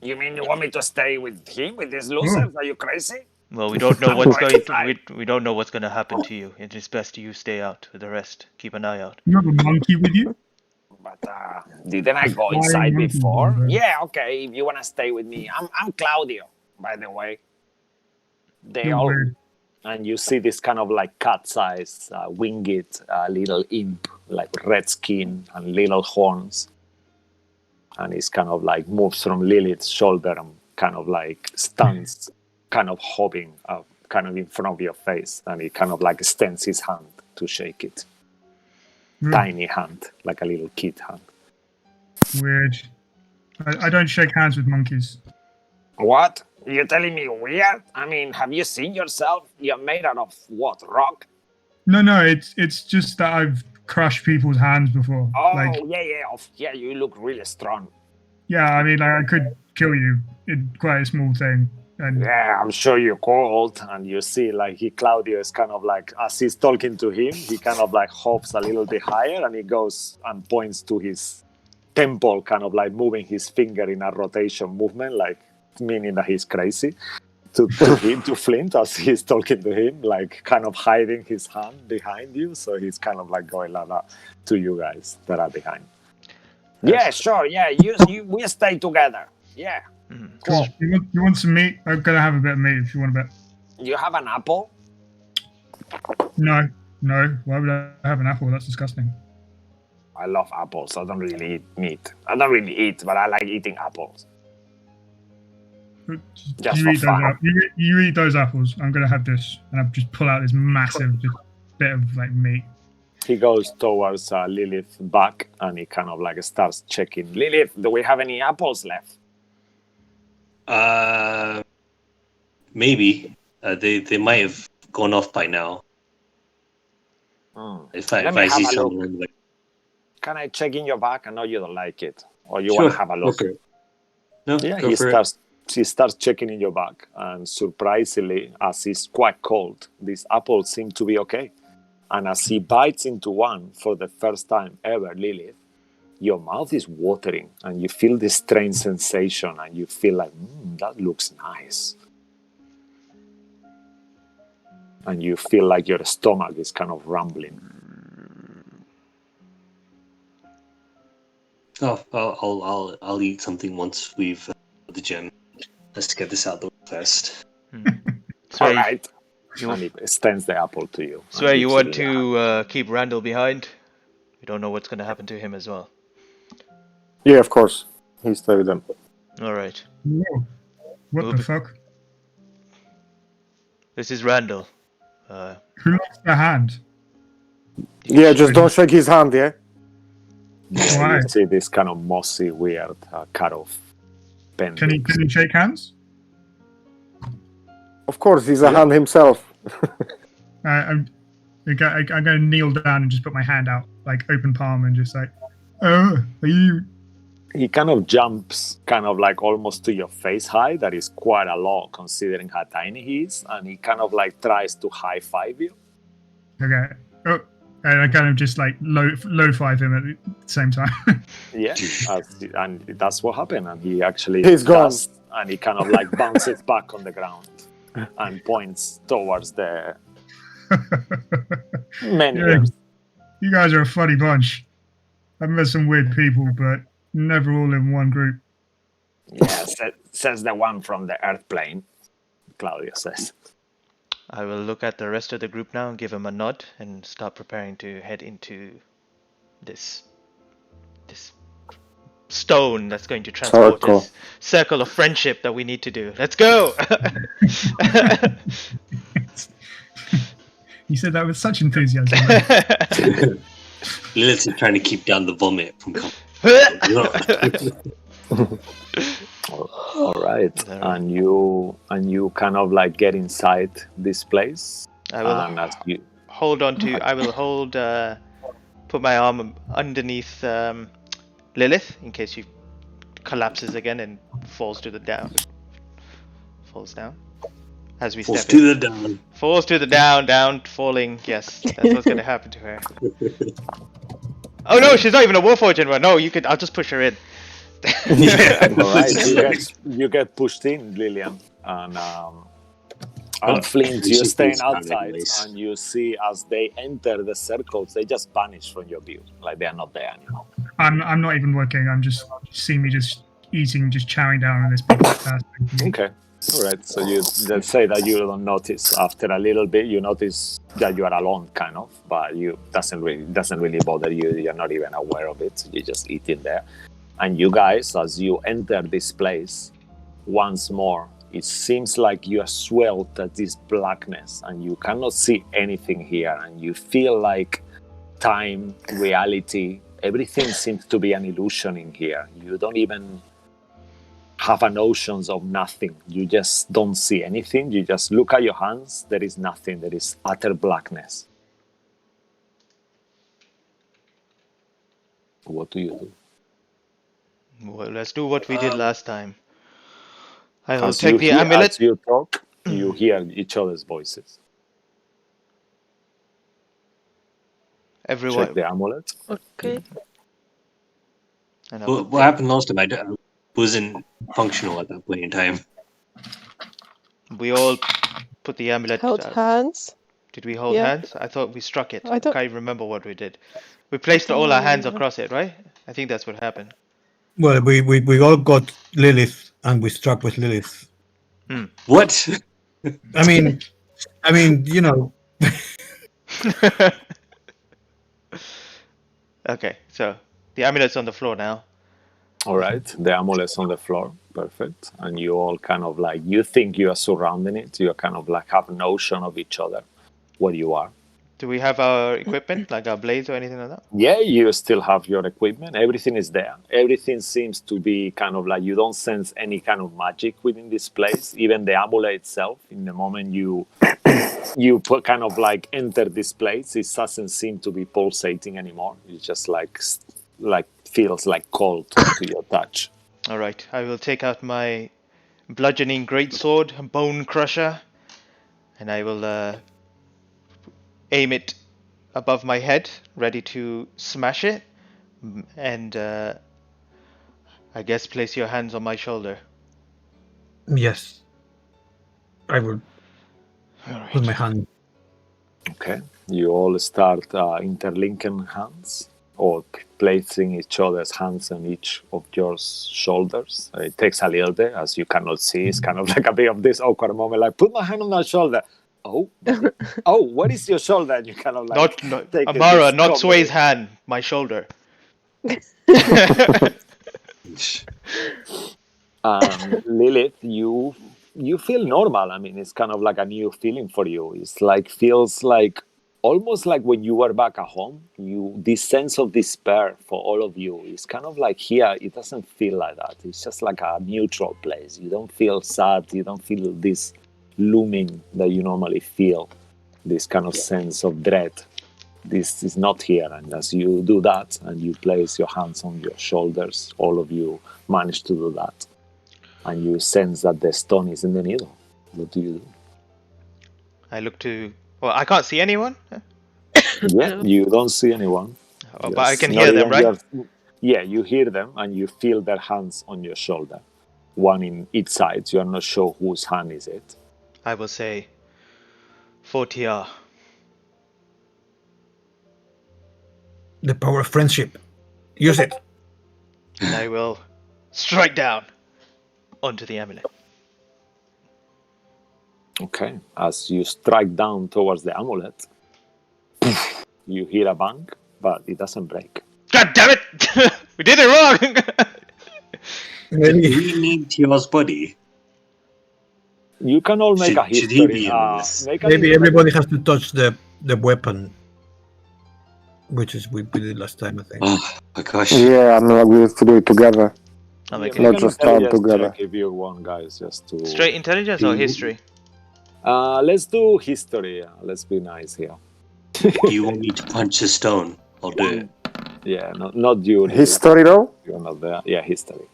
You mean you want me to stay with him, with these losers? Are you crazy? Well, we don't know I'm what's going going. to die. We don't know what's going to happen to you. It is best you stay out with the rest. Keep an eye out. You have a monkey with you? But didn't I go Flying inside monkey before? over. Yeah, okay. If you want to stay with me, I'm Claudio, by the way. They You're all weird. and you see this kind of like cat-sized winged little imp, like red skin and little horns, and he's kind of like moves from Lilith's shoulder and kind of like stands, kind of hopping kind of in front of your face, and he kind of like extends his hand to shake it. Tiny hand, like a little kid hand. Weird. I don't shake hands with monkeys. What? You're telling me weird? I mean, have you seen yourself? You're made out of what, rock? No, it's just that I've crushed people's hands before. Oh, yeah, you look really strong. Yeah, I mean, like, I could kill you in quite a small thing. And Yeah, I'm sure you're cold. And you see, like, Claudio is kind of like, as he's talking to him, he kind of like hops a little bit higher and he goes and points to his temple, kind of like moving his finger in a rotation movement, like meaning that he's crazy. To him, to Flint, as he's talking to him, like kind of hiding his hand behind you. So he's kind of like going like that to you guys that are behind. Yeah, sure. Yeah, we stay together. Yeah. cool. You want some meat? I'm gonna have a bit of meat if you want a bit. You have an apple? No. Why would I have an apple? That's disgusting. I love apples. I don't really eat meat. I don't really eat, but I like eating apples. Just You for eat, those fun. you eat those apples. I'm gonna have this, and I just pull out this massive just bit of like meat. He goes towards Lilith's back and he kind of like starts checking. Lilith, do we have any apples left? Maybe they might have gone off by now. If Let I me see have a look. someone like Can I check in your back? I know you don't like it. Or you Sure, want to have a look? go for it. No, Yeah, go for it. he starts checking in your bag, and surprisingly, as it's quite cold, these apples seem to be okay. And as he bites into one for the first time ever, Lilith, your mouth is watering, and you feel this strange sensation, and you feel like, that looks nice. And you feel like your stomach is kind of rumbling. Oh, I'll eat something once we've the gym. Let's get this out the way first. So All right. And he extends the apple to you. Swear and you gives want you the to keep Randall behind? You don't know what's going to happen to him as well. Yeah, of course. He's stay with them. All right. Whoa. What the fuck? This is Randall. Who lost their hand? Yeah, just don't shake his hand, yeah? Yeah, Why? you see this kind of mossy, weird cut off pen. Can he shake hands? Of course, he's a hand himself. I'm going to kneel down and just put my hand out, like open palm, and just like, oh, are you? He kind of jumps kind of like almost to your face high. That is quite a lot considering how tiny he is. And he kind of like tries to high five you. Okay. Oh, and I kind of just like low five him at the same time. Yeah, and that's what happened. And he actually He's gone. does, and he kind of like bounces back on the ground and points towards the menhirs. You guys are a funny bunch. I've met some weird people, but never all in one group. Yeah, says the one from the earth plane. Claudia says. I will look at the rest of the group now and give him a nod and start preparing to head into this stone that's going to transport Circle. this circle of friendship that we need to do. Let's go! You said that with such enthusiasm. Lilith is trying to keep down the vomit from coming. All right, and you kind of like get inside this place. I will and as you I will hold, put my arm underneath Lilith in case she collapses again and falls down. As we Falls step to in. the down. Falls to the down, falling. Yes, that's what's going to happen to her. Oh no, she's not even a Warforged anymore. No, I'll just push her in. all right, you get pushed in, Lillian, and Flint, you're staying outside, and you see as they enter the circles, they just vanish from your view, like they are not there anymore. I'm not even looking. I'm just see me just eating, just chowing down on this big fast. Okay. All right. So let's say that you don't notice. After a little bit, you notice that you are alone, kind of, but you doesn't really bother you. You're not even aware of it. You're just eating there. And you guys, as you enter this place, once more, it seems like you are swelled at this blackness, and you cannot see anything here, and you feel like time, reality, everything seems to be an illusion in here. You don't even have a notions of nothing. You just don't see anything. You just look at your hands. There is nothing. There is utter blackness. What do you do? Well, let's do what we did last time. I will As take the amulet. As you talk, you hear each other's voices. Everyone. Check the amulet. Okay. And I will What happened last time? I wasn't functional at that point in time. We all put the amulet. Held hands. Did we hold Yeah. hands? I thought we struck it. I don't- Can't remember what we did. We placed all our hands across it, right? I think that's what happened. Well, we all got Lilith and we struck with Lilith. What? I mean, you know. Okay, so the amulet's on the floor now. All right, the amulet's on the floor. Perfect. And you all kind of like, you think you are surrounding it. You kind of like have notion of each other, where you are. Do we have our equipment, like our blades or anything like that? Yeah, you still have your equipment. Everything is there. Everything seems to be kind of like, you don't sense any kind of magic within this place. Even the amulet itself, in the moment you kind of like enter this place, it doesn't seem to be pulsating anymore. It's just like feels like cold to your touch. All right, I will take out my bludgeoning greatsword, bone crusher, and I will aim it above my head, ready to smash it. And I guess place your hands on my shoulder. Yes. I will All right. put my hand. Okay. You all start interlinking hands or placing each other's hands on each of your shoulders. It takes a little bit, as you cannot see. It's kind of like a bit of this awkward moment, like, put my hand on my shoulder. Oh, oh, what is your shoulder? You kind of like Not take a Amara, not discovery. Sway's hand, my shoulder. Lilith, you feel normal. I mean, it's kind of like a new feeling for you. It's like feels like almost like when you were back at home. This sense of despair for all of you is kind of like here. It doesn't feel like that. It's just like a neutral place. You don't feel sad. You don't feel this looming that you normally feel. This kind of sense of dread. This is not here. And as you do that and you place your hands on your shoulders, all of you manage to do that. And you sense that the stone is in the needle. What do you do? I look to. Well, I can't see anyone. Yeah, you don't see anyone. Oh, but I Just can not hear them, even right? yeah, you hear them and you feel their hands on your shoulder. One in each side. You are not sure whose hand is it. I will say, Fortier. The power of friendship. Use it. And I will strike down onto the amulet. Okay. As you strike down towards the amulet, you hear a bang, but it doesn't break. God damn it! We did it wrong! Do Maybe, we need Tio's body? You can all make a Should he history. be in this? Make an maybe information- everybody has to touch the weapon, which is we did last time, I think. Oh my gosh. Yeah, I'm like, we have to do it together. I'll Yeah, make make Not an just stand intelligence together. check if you want, guys, just to... Straight intelligence or history? Let's do history. Let's be nice here. Do you want me to punch a stone? I'll do it. Yeah, not you. History though? You're not there. Yeah, history.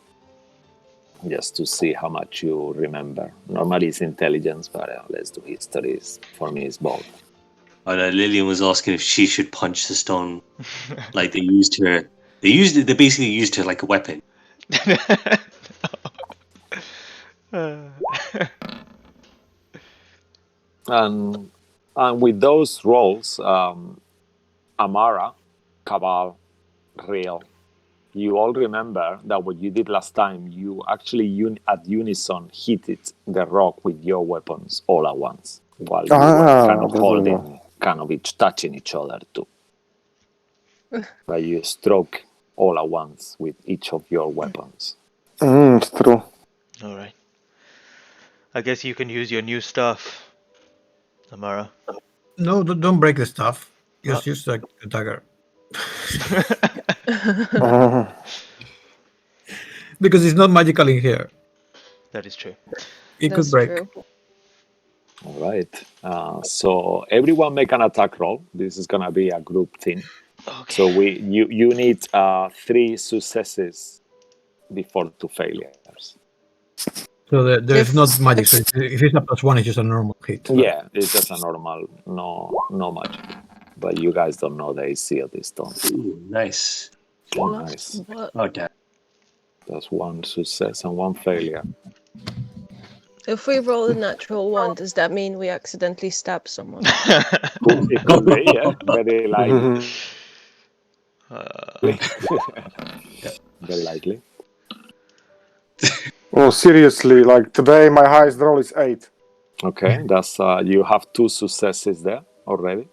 Just to see how much you remember. Normally it's intelligence, but let's do history. For me, it's both. Oh, no, Lillian was asking if she should punch the stone. Like they used her. They basically used her like a weapon. And with those roles, Amara, Cabal, Real, you all remember that what you did last time, you actually at unison hit the rock with your weapons all at once, while you were kind of that's holding, kind of touching each other too. But you struck all at once with each of your weapons. It's true. Alright. I guess you can use your new stuff, Amara. No, don't break the stuff. Just use the dagger. Because it's not magical in here. That is true. It That's could break. true. All right. So everyone make an attack roll. This is gonna be a group thing. Okay. So you need 3 successes before 2 failures. So there's If- not magic. So if it's a +1, it's just a normal hit. Yeah, it's just a normal, no magic. But you guys don't know the AC of this stone. Ooh, nice. Oh, nice. What? Oh, damn. That's 1 success and 1 failure. If we roll a natural 1, does that mean we accidentally stab someone? It could be, yeah, very likely. Very likely. Oh, seriously, like today my highest roll is 8. Okay, that's you have 2 successes there already,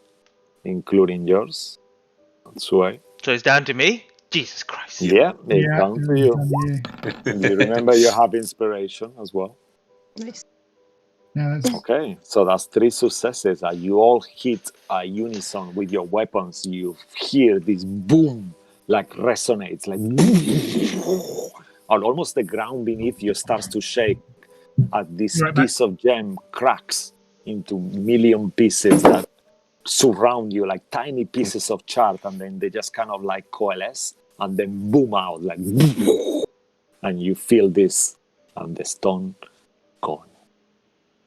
including yours. Sway. So it's down to me? Jesus Christ. Yeah, it's Yeah, down to you. And you remember you have inspiration as well. Nice. Yeah, that's Okay, so that's 3 successes. You all hit a unison with your weapons. You hear this boom, like resonates, like and almost the ground beneath you starts to shake as this Right back. piece of gem cracks into million pieces that surround you like tiny pieces of chart, and then they just kind of like coalesce and then boom out like and you feel this and the stone gone.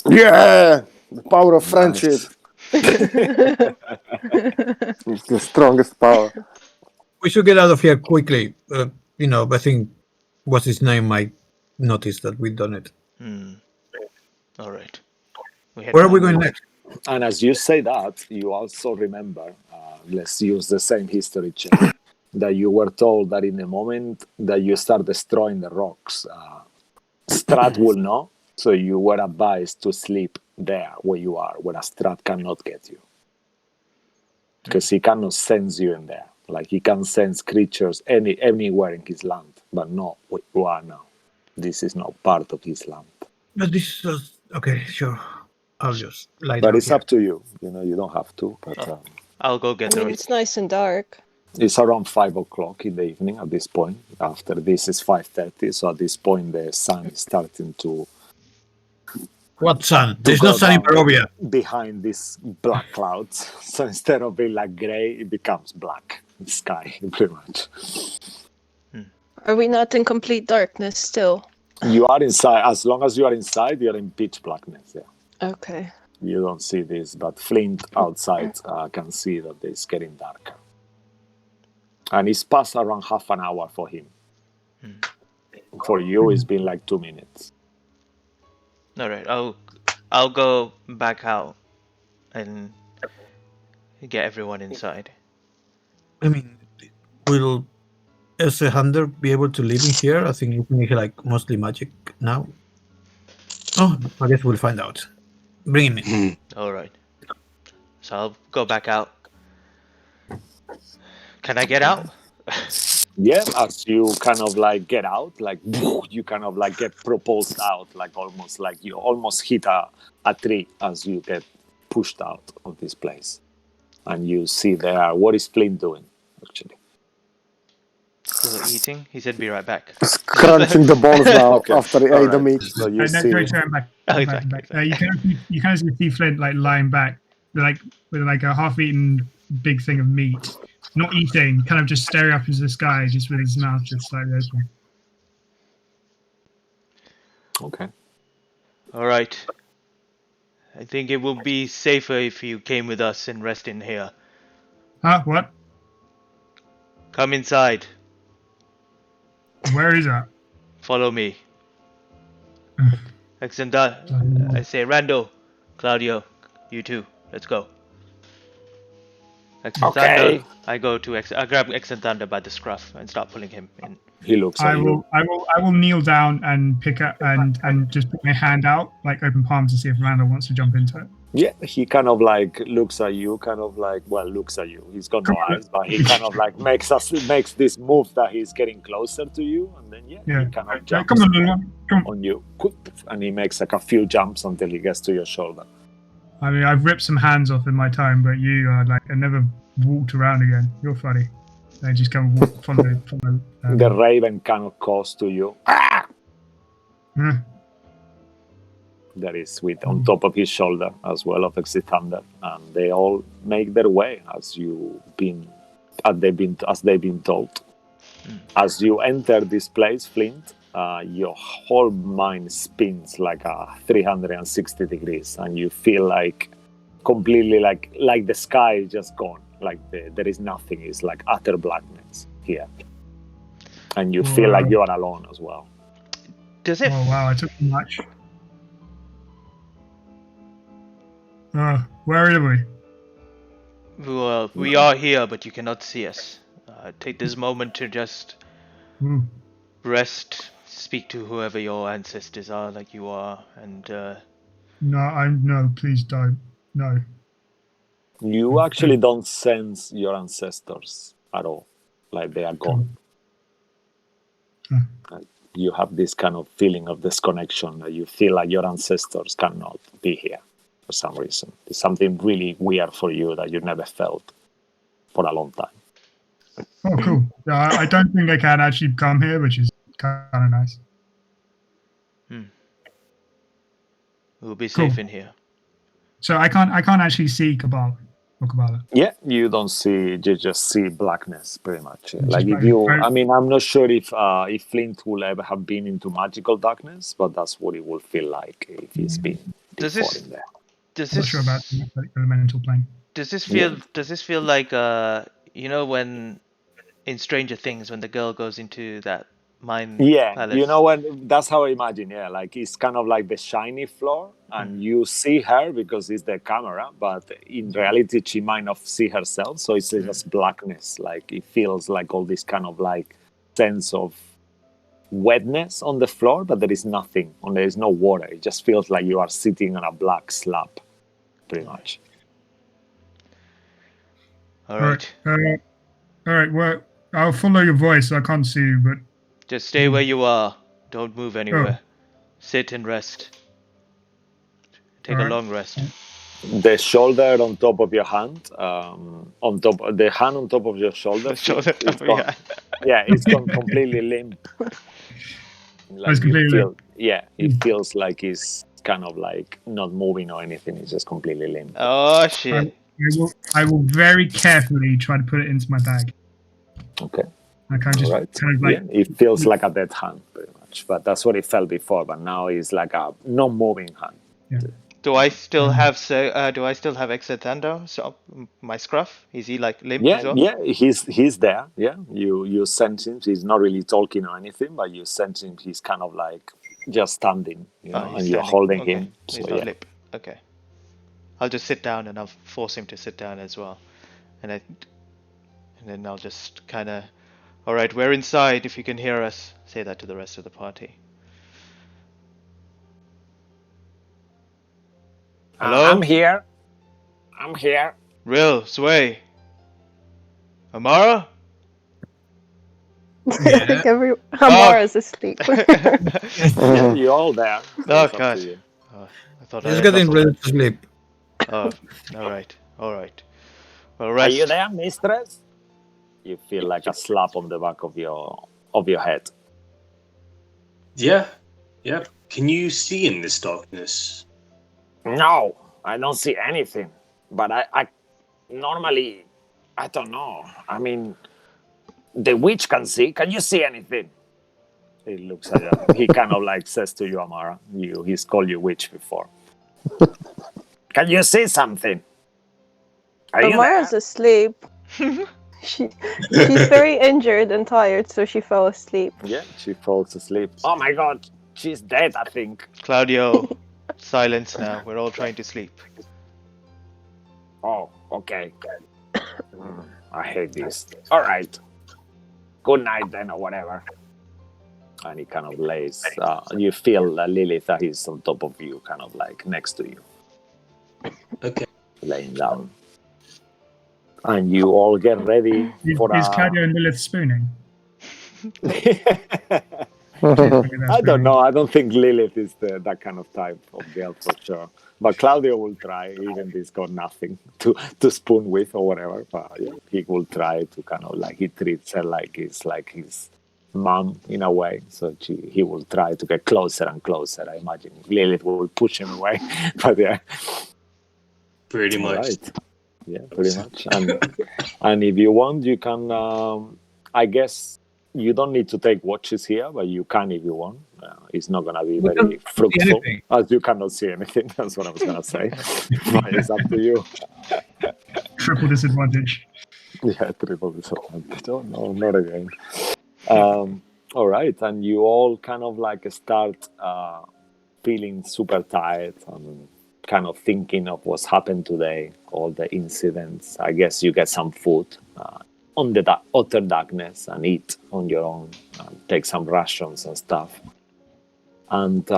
Yeah! The power of friendship. It's the strongest power. We should get out of here quickly. I think what's his name might notice that we've done it. Alright. Where are we going next? And as you say that, you also remember, let's use the same history check, that you were told that in the moment that you start destroying the rocks, Strahd will know, so you were advised to sleep there where you are, where a Strahd cannot get you. Because he cannot sense you in there. Like he can sense creatures anywhere in his land, but not where you are now. This is not part of his land. But this is okay. Sure, I'll just lie But down it's here. up to you. You know, you don't have to. But I'll go get I mean, the. it's nice and dark. it's around 5 o'clock in the evening at this point. After this is 5:30, so at this point the sun is starting to What sun? to There's go no sun in down Barovia. behind these black clouds. So instead of being like gray, it becomes black sky, pretty much. Are we not in complete darkness still? You are inside. As long as you are inside, you're in pitch blackness. Yeah, Okay. you don't see this, but Flint outside can see that it's getting darker. And it's past around half an hour for him. For you, it's been like 2 minutes. All right, I'll go back out and get everyone inside. I mean, will Hunter be able to live in here? I think it's like mostly magic now. Oh, I guess we'll find out. Bring him in. All right. So I'll go back out. Can I get out? Yeah, as you kind of like get out, like you kind of like get propulsed out, like you almost hit a tree as you get pushed out of this place. And you see there, what is Flint doing, actually? Still eating? He said be right back. Crunching the balls now Okay. after he All ate the right. meat. So you No, see, sorry, I'm back. Oh, I'm back, I'm back. You can actually see Flint like lying back, like with like a half-eaten big thing of meat, not eating, kind of just staring up into the sky, just with his mouth just slightly open. okay. All right. I think it will be safer if you came with us and rest in here. Huh? What? Come inside. Where is that? Follow me. Exenda, I say Randall, Claudio, you two, let's go. Okay. I grab Exenthander by the scruff and start pulling him in. He looks at you. I will kneel down and pick up and just put my hand out, like open palm, to see if Randall wants to jump into it. Yeah, he kind of like looks at you, looks at you. He's got no eyes, but he kind of like makes this move that he's getting closer to you, and then he kind of jumps Come on, little one. Come on. on you, and he makes like a few jumps until he gets to your shoulder. I mean, I've ripped some hands off in my time, but you are like, I never walked around again. You're funny. I just kind of follow. The raven kind of calls to you. That is on top of his shoulder as well of Exithander, and they all make their way as they've been told. As you enter this place, Flint, your whole mind spins like a 360 degrees, and you feel like completely like the sky is just gone, like there is nothing. It's like utter blackness here, and you feel like you are alone as well. Does it? Oh wow! I took too much. Where are we? Well, we are here, but you cannot see us. Take this moment to just rest, speak to whoever your ancestors are, like you are, and No, please don't. No. You actually don't sense your ancestors at all, like they are gone. You have this kind of feeling of disconnection, that you feel like your ancestors cannot be here for some reason. It's something really weird for you that you never felt for a long time. Oh, cool. Yeah, I don't think I can actually come here, which is kind of nice. we'll be safe in here. So I can't actually see Kabbalah or Kabbalah. Yeah, you don't see, you just see blackness pretty much. Which Like is if you, very- I mean, I'm not sure if Flint will ever have been into magical darkness, but that's what it will feel like if he's been Does before this- in there. Does I'm not this sure about the elemental plane. does this feel like when in Stranger Things when the girl goes into that mine palace? You know when that's how I imagine. Yeah, like it's kind of like the shiny floor, and you see her because it's the camera, but in reality she might not see herself. So it's just blackness. Like it feels like all this kind of like sense of wetness on the floor, but there is nothing. There is no water. It just feels like you are sitting on a black slab, pretty much. All right. All right. Well, I'll follow your voice. I can't see you, but Just stay where you are. Don't move anywhere. Sit and rest. Take a Alright. long rest. The shoulder on top of your hand, the hand on top of your shoulder, Shoulder it's top, gone. Yeah, it's gone completely limp. Like it's completely you feel, limp. yeah, it feels like it's kind of like not moving or anything. It's just completely limp. Oh shit. I will very carefully try to put it into my bag. Okay. Like I just All right. kind of like Yeah, it feels like a dead hand, pretty much. But that's what it felt before. But now it's like a non-moving hand. Do I still have Exetando? So my scruff? Is he like limp as well? Yeah, he's there. Yeah, you sense him. He's not really talking or anything, but you sense him. He's kind of like just standing, He's and you're standing. holding Okay. him. He's So, not limp. Okay. I'll just sit down and I'll force him to sit down as well, and then I'll just kind of, all right, we're inside. If you can hear us, say that to the rest of the party. Hello? I'm here. Rill, Sway, Amara? I think Amara's asleep. Yeah, you're all there. So Oh it's up god. to you. I thought He's I getting lost- ready to sleep. Oh, all right. Well, Are rest. you there, mistress? You feel like a slap on the back of your head. Yeah. Can you see in this darkness? No, I don't see anything. But I normally, I don't know. I mean, the witch can see. Can you see anything? He looks at you. He kind of like says to you, Amara. He's called you witch before. Can you see something? Are you Amara's there? asleep. She's very injured and tired, so she fell asleep. Yeah, she falls asleep. Oh my god, she's dead, I think. Claudio, silence now. We're all trying to sleep. Oh, okay. I hate this. All right. Good night then, or whatever. And he kind of lays. You feel Lilith that he's on top of you, kind of like next to you, Okay. laying down. And you all get ready for is Claudio and Lilith spooning? I don't know. I don't think Lilith is that kind of type of girl for sure. But Claudio will try, even if he's got nothing to spoon with or whatever. But yeah, he will try to kind of like, he treats her like it's like his mom in a way. So he will try to get closer and closer. I imagine Lilith will push him away. But yeah. Pretty much. Right. Yeah, pretty much. And if you want, you can, I guess, you don't need to take watches here, but you can if you want. It's not going to be very fruitful, as you cannot see anything. That's what I was going to say. But it's up to you. Triple disadvantage. Yeah, triple disadvantage. Oh, no, not again. All right. And you all kind of like start feeling super tired and kind of thinking of what's happened today, all the incidents. I guess you get some food on the utter darkness and eat on your own, take some rations and stuff. And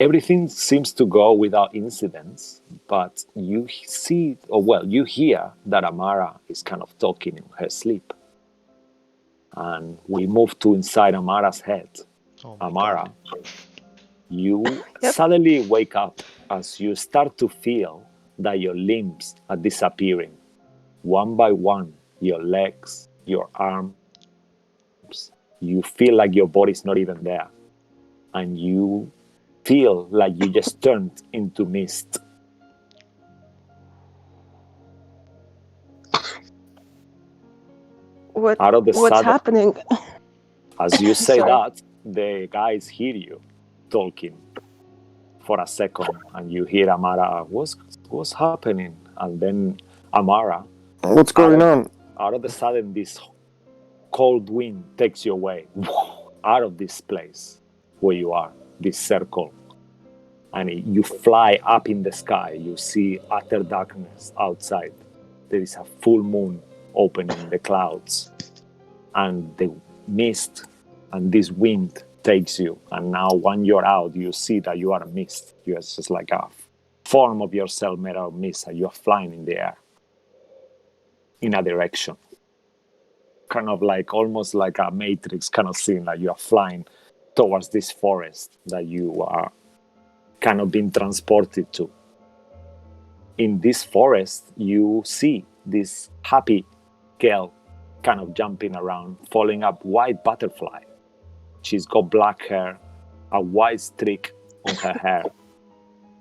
everything seems to go without incidents, but you see, you hear that Amara is kind of talking in her sleep. And we move to inside Amara's head. Oh my Amara, God. you suddenly wake up as you start to feel that your limbs are disappearing. One by one, your legs, your arms, you feel like your body's not even there. And you feel like you just turned into mist. What's happening? As you say Sorry. that, the guys hear you talking for a second, and you hear Amara, what's happening? And then Amara, What's going on? out of the sudden, this cold wind takes you away, out of this place where you are, this circle. And you fly up in the sky. You see utter darkness outside. There is a full moon opening the clouds. And the mist, and this wind takes you. And now when you're out, you see that you are a mist. You're just like a form of yourself made out of mist, and you're flying in the air in a direction. Kind of like almost like a Matrix kind of scene, like you are flying towards this forest that you are kind of being transported to. In this forest, you see this happy girl kind of jumping around, following up white butterfly. She's got black hair, a white streak on her hair,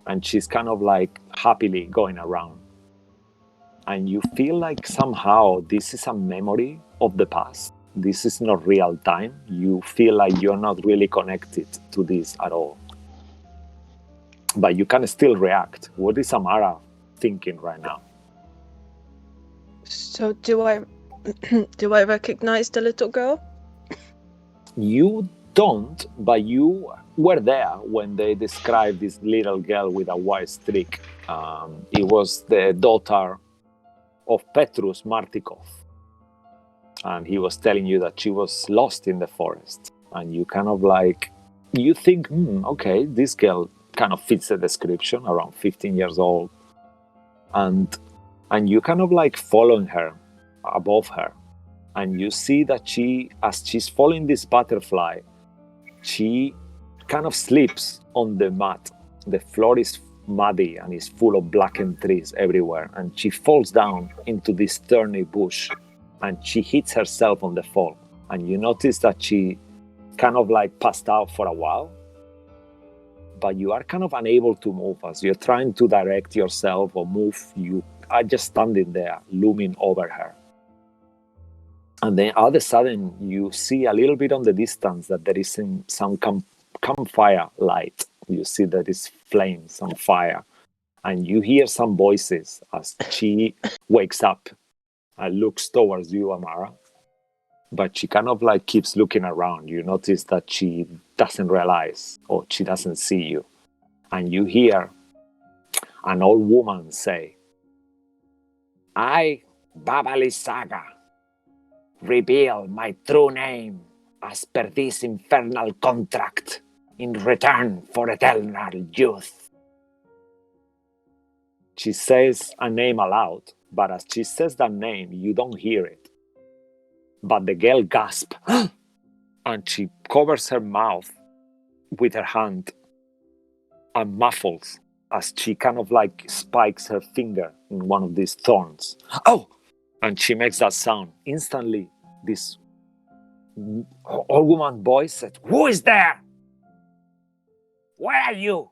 and she's kind of like happily going around. And you feel like somehow this is a memory of the past. This is not real time. You feel like you're not really connected to this at all. But you can still react. What is Amara thinking right now? So do I do I recognize the little girl? You don't, but you were there when they described this little girl with a white streak. It was the daughter of Petrus Martikov. And he was telling you that she was lost in the forest. And you kind of like, you think, okay, this girl kind of fits the description, around 15 years old. And you kind of like following her, above her. And you see that she, as she's following this butterfly, she kind of slips on the mat. The floor is muddy and is full of blackened trees everywhere. And she falls down into this thorny bush. And she hits herself on the fall. And you notice that she kind of like passed out for a while. But you are kind of unable to move. As you're trying to direct yourself or move, you are just standing there, looming over her. And then all of a sudden, you see a little bit on the distance that there is some campfire light. You see that it's flames on fire. And you hear some voices as she wakes up and looks towards you, Amara. But she kind of like keeps looking around. You notice that she doesn't realize or she doesn't see you. And you hear an old woman say, I, Babali Saga, reveal my true name as per this infernal contract in return for eternal youth. She says a name aloud, but as she says that name, you don't hear it. But the girl gasps, and she covers her mouth with her hand and muffles as she kind of like spikes her finger in one of these thorns. Oh! And she makes that sound. Instantly, this old woman voice said, who is there? Where are you?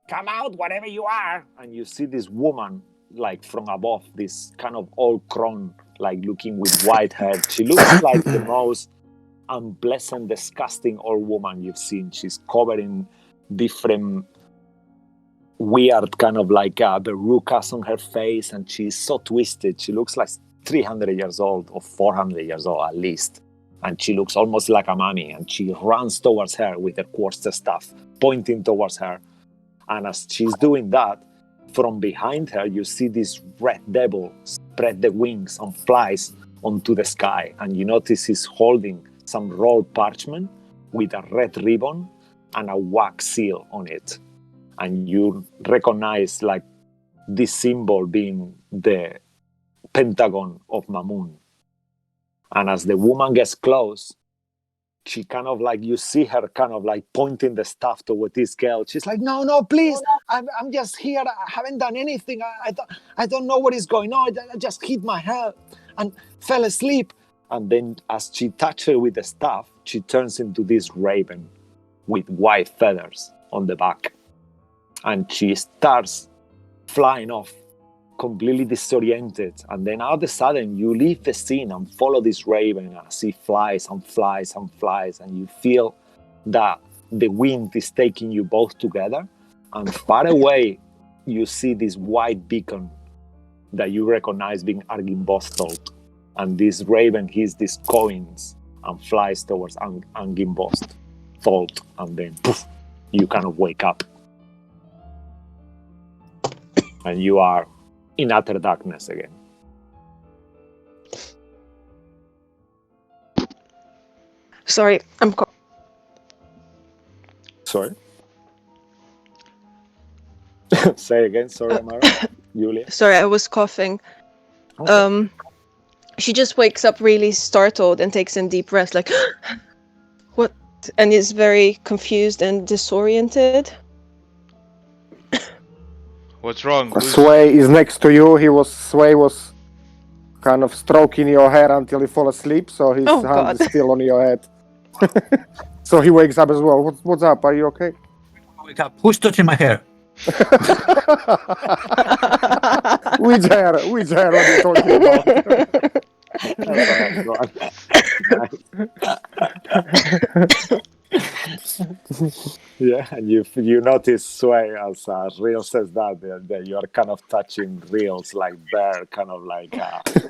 Come out, whatever you are. And you see this woman, like from above, this kind of old crone, like looking with white hair. She looks like the most unpleasant, disgusting old woman you've seen. She's covered in different weird kind of like verrucas on her face, and she's so twisted. She looks like 300 years old or 400 years old at least. And she looks almost like a mummy, and she runs towards her with her quarter staff, pointing towards her. And as she's doing that, from behind her, you see this red devil spread the wings and flies onto the sky. And you notice he's holding some rolled parchment with a red ribbon and a wax seal on it. And you recognize like this symbol being the pentagon of Mamun. And as the woman gets close, she kind of like, you see her kind of like pointing the staff toward this girl. She's like, no, please. I'm just here. I haven't done anything. I don't know what is going on. I just hit my head and fell asleep. And then as she touches her with the staff, she turns into this raven with white feathers on the back. And she starts flying off, completely disoriented. And then all of a sudden, you leave the scene and follow this raven as he flies and flies and flies. And you feel that the wind is taking you both together. And far away, you see this white beacon that you recognize being Argimbostold. And this raven hits these coins and flies towards Argimbostold. And then, poof, you kind of wake up. And you are in utter darkness again. Sorry, I'm. Sorry. Say again. Sorry, Amara. Julia. Sorry, I was coughing. Okay. She just wakes up really startled and takes in deep breaths, like, what? And is very confused and disoriented. What's wrong? Sway is next to you. Sway was kind of stroking your hair until you fall asleep, so his Oh, hand God. is still on your head. So he wakes up as well. What's up? Are you okay? Wake up. Who's touching my hair? Which hair? Which hair are you talking about? That's a nice one. Yeah, and you notice Sway as Real says that you are kind of touching Reels like bear, kind of like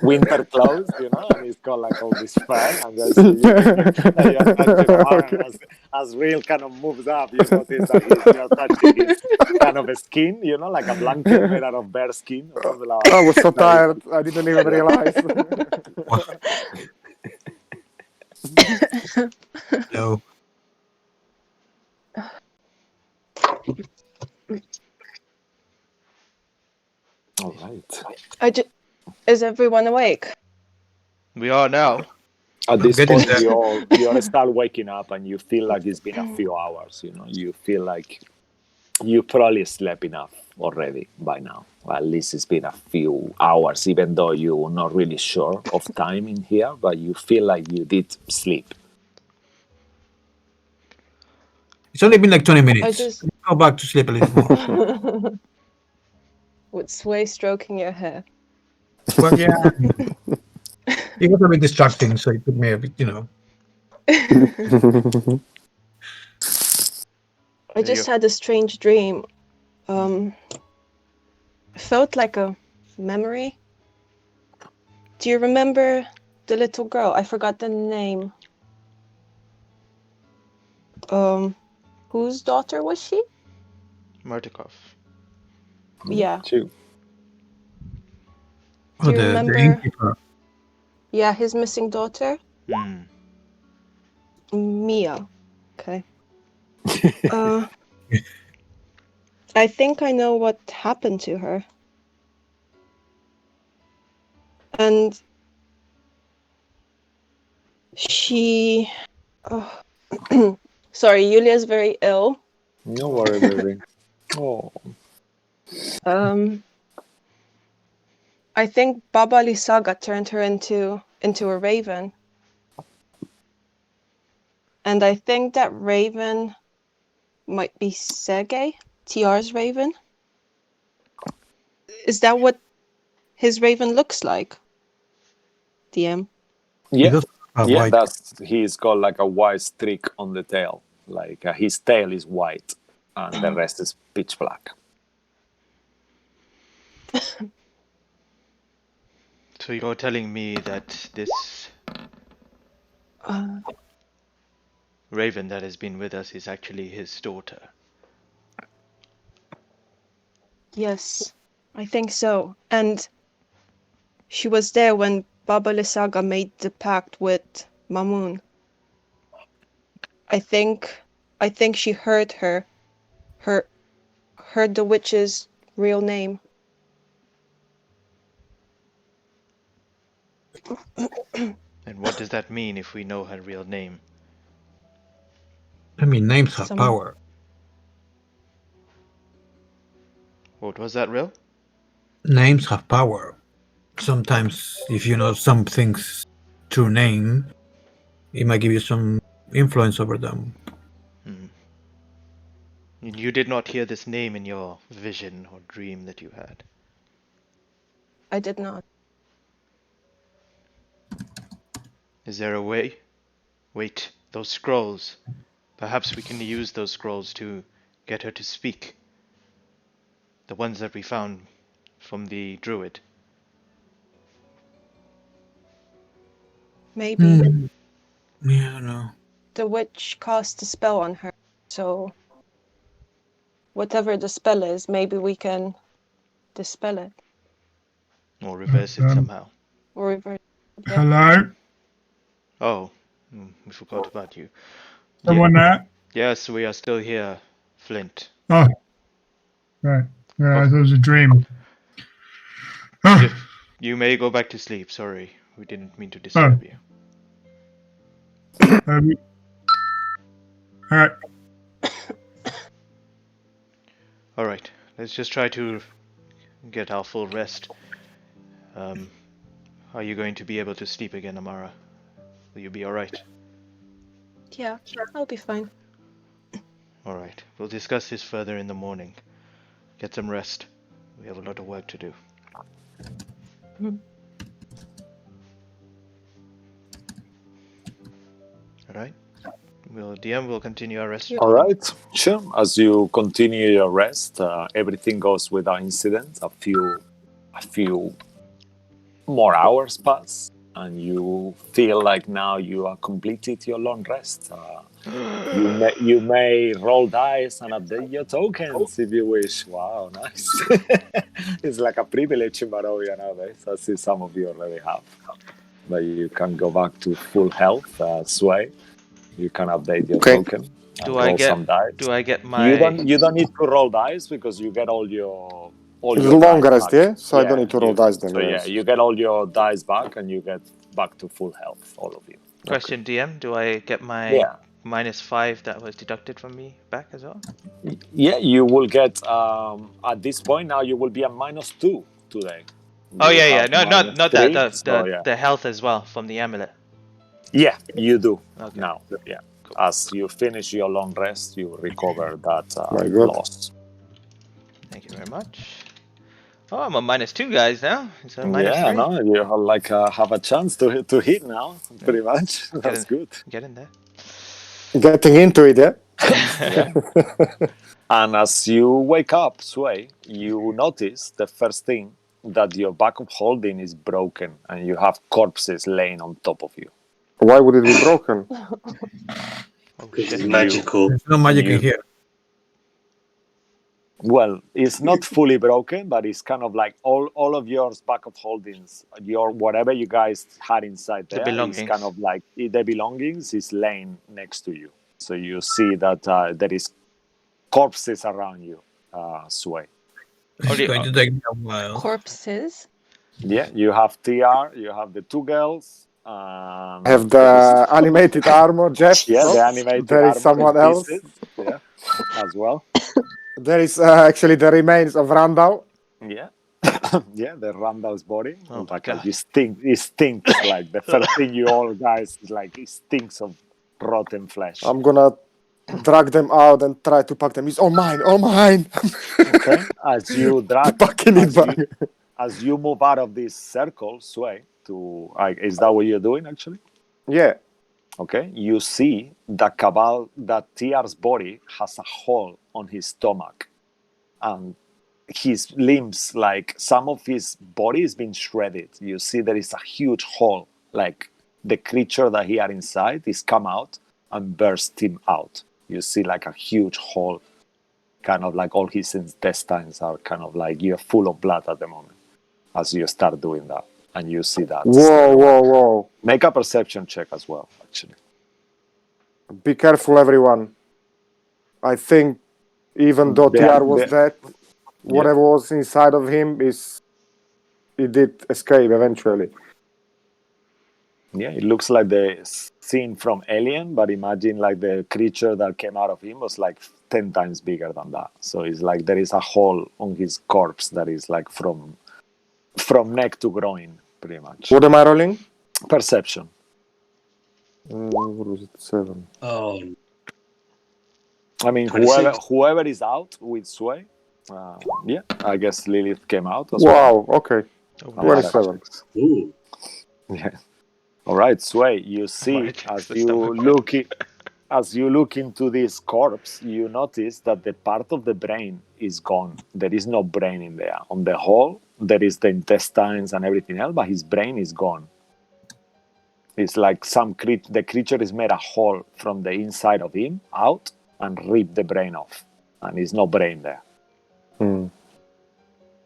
winter clothes, and he's got like all this fur, and then you are touching Amara, and as Real kind of moves up, you notice that you're touching his kind of a skin, like a blanket made out of bear skin or something like that. I was so tired, I didn't even realize. No. All right. Is everyone awake? We are now. At this Getting point, there. you all start waking up, and you feel like it's been a few hours. You feel like you probably slept enough already by now. Well, at least it's been a few hours, even though you're not really sure of time in here, but you feel like you did sleep. It's only been like 20 minutes. just- Go back to sleep a little more. With Sway stroking your hair. Well, yeah. It was a bit distracting, so it took me a bit, I just had a strange dream. Felt like a memory. Do you remember the little girl? I forgot the name. Whose daughter was she? Martikov. Yeah. Two. Do you the remember? innkeeper. Yeah, his missing daughter, Hmm. Mia. Okay. I think I know what happened to her. And she. Oh. Sorry, Yulia's very ill. No worry, baby. Oh. I think Baba Lysaga turned her into a raven. And I think that raven might be Sege, TR's raven. Is that what his raven looks like? DM. Yeah. White. He's got like a white streak on the tail. Like his tail is white, and the rest is pitch black. So you're telling me that this raven that has been with us is actually his daughter? Yes, I think so. And she was there when Baba Lysaga made the pact with Mamun. I think she heard heard the witch's real name. And what does that mean if we know her real name? I mean, names have Some- power. What was that, Real? Names have power. Sometimes, if you know something's true name, it might give you some influence over them. You did not hear this name in your vision or dream that you had. I did not. Is there a way? Wait, those scrolls. Perhaps we can use those scrolls to get her to speak. The ones that we found from the druid. Maybe Yeah, I don't know. the witch cast a spell on her, so whatever the spell is, maybe we can dispel it Or reverse it somehow. or reverse. Yeah. Hello? Oh, We forgot about you. Someone there? Yes, we are still here, Flint. Oh, right. Yeah, I thought it was a dream. Oh, You may go back to sleep. Sorry, we didn't mean to oh. disturb you. All right. All right, let's just try to get our full rest. Are you going to be able to sleep again, Amara? Will you be all right? Yeah, I'll be fine. All right, we'll discuss this further in the morning. Get some rest. We have a lot of work to do. Mhm. All right. DM will continue our rest. Yep. All right, sure. As you continue your rest, everything goes without incident. A few more hours pass, and you feel like now you have completed your long rest. You may roll dice and update your tokens if you wish. Wow, nice! It's like a privilege in Barovia nowadays. I see some of you already have, but you can go back to full health. Sway, you can update your Okay. token. Do I Roll get? some dice. Do I get my? You don't need to roll dice because you get all your It's dice long rest, back. yeah? So I don't need to roll dice then. So yeah, Yes. you get all your dice back and you get back to full health, all of you. Question, DM. Do I get my Yeah. -5 that was deducted from me back as well? Yeah, you will get at this point now you will be at -2 today. Oh You yeah. have No, not that. -3, so yeah. The health as well from the amulet. Yeah, you do Okay. now. Yeah. As you finish your long rest, you recover that My God. loss. Thank you very much. Oh, I'm a -2, guys. Now it's a -3. Yeah, no, you have a chance to hit now, pretty much. That's good. Get in there. Getting into it, yeah? Yeah. And as you wake up, Sway, you notice the first thing that your back of holding is broken and you have corpses laying on top of you. Why would it be broken? Oh This is shit. magical. There's no magic You- in here. Well, it's not fully broken, but it's kind of like all of your back of holdings, your whatever you guys had inside The there is belongings. kind of like the belongings is laying next to you. So you see that there is corpses around you, Sway. It's going to take me a while. Corpses. Yeah, you have TR, you have the two girls. Have the animated armor, Jeff? Yeah, no? the animated There is armor someone in else. pieces, yeah, as well. There is actually the remains of Randall. Yeah, yeah, the Randall's body. Oh my Like God. it stinks. Like the first thing you all guys is like it stinks of rotten flesh. I'm gonna drag them out and try to pack them. It's all mine, all mine. Okay, as you drag, Packing it back. as you move out of this circle, Sway, is that what you're doing actually? Yeah. Okay, you see that TR's body has a hole on his stomach, and his limbs, like some of his body, is being shredded. You see there is a huge hole, like the creature that he had inside is come out and burst him out. You see like a huge hole, kind of like all his intestines are kind of like you're full of blood at the moment as you start doing that. And you see that. Whoa. Make a perception check as well, actually. Be careful, everyone. I think even though TR was dead, whatever was inside of him he did escape eventually. Yeah, it looks like the scene from Alien, but imagine like the creature that came out of him was like 10 times bigger than that. So it's like there is a hole on his corpse that is like from neck to groin, pretty much. What am I rolling? Perception. What was it? 7. Oh, I mean, 26. whoever is out with Sway, yeah, I guess Lilith came out as Wow, okay. Oh, 27. Ooh. Yeah. All right, Sway. You see, Alright, as the you stomach look into this corpse, you notice that the part of the brain is gone. There is no brain in there. On the whole, there is the intestines and everything else, but his brain is gone. It's like the creature is made a hole from the inside of him out and ripped the brain off, and there's no brain there.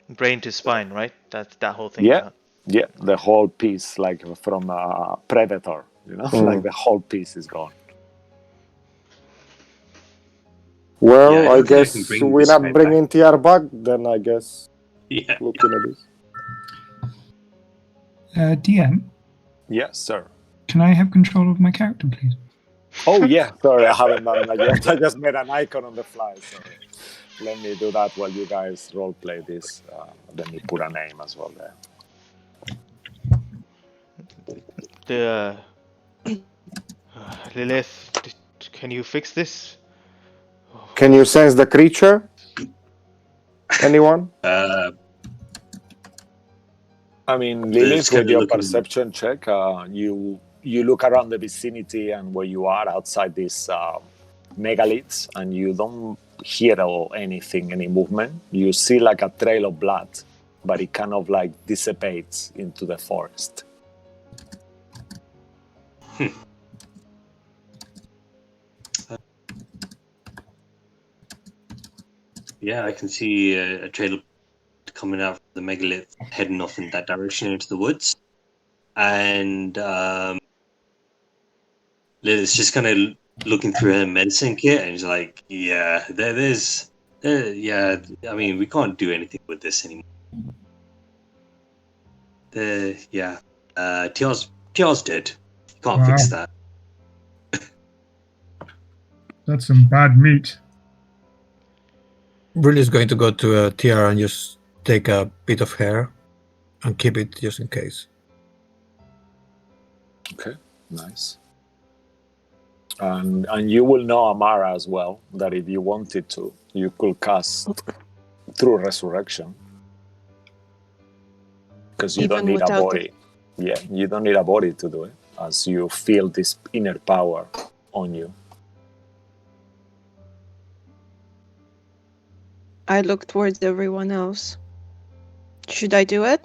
Brain to spine, right? That whole thing. Yeah, yeah, the whole piece, like from a predator, You know, like the whole piece is gone. Well, Yeah, I I don't think I can guess bring we're this not guy bringing TR back. Then I guess Yeah. looking at this. DM, Yes, sir. can I have control of my character, please? Oh yeah, sorry, I haven't done that yet. I just made an icon on the fly. Sorry. Let me do that while you guys role play this. Let me put a name as well there. The Lilith, can you fix this? Can you sense the creature? Anyone? I mean, It's Lilith, with kind of your looking. perception check, you look around the vicinity and where you are outside these megaliths, and you don't hear anything, any movement. You see like a trail of blood, but it kind of like dissipates into the forest. Yeah, I can see a trail coming out of the megalith, heading off in that direction into the woods, and Lilith's just kind of looking through her medicine kit, and she's like, "Yeah, yeah. I mean, we can't do anything with this anymore. Yeah, TR's dead. You can't fix that." That's some bad meat. Really is going to go to a TR and just take a bit of hair and keep it just in case. Okay, nice. And you will know, Amara, as well, that if you wanted to, you could cast through resurrection. Because you don't Even need a without body. Yeah, you don't need a body to do it, as you feel this inner power on you. I look towards everyone else. Should I do it?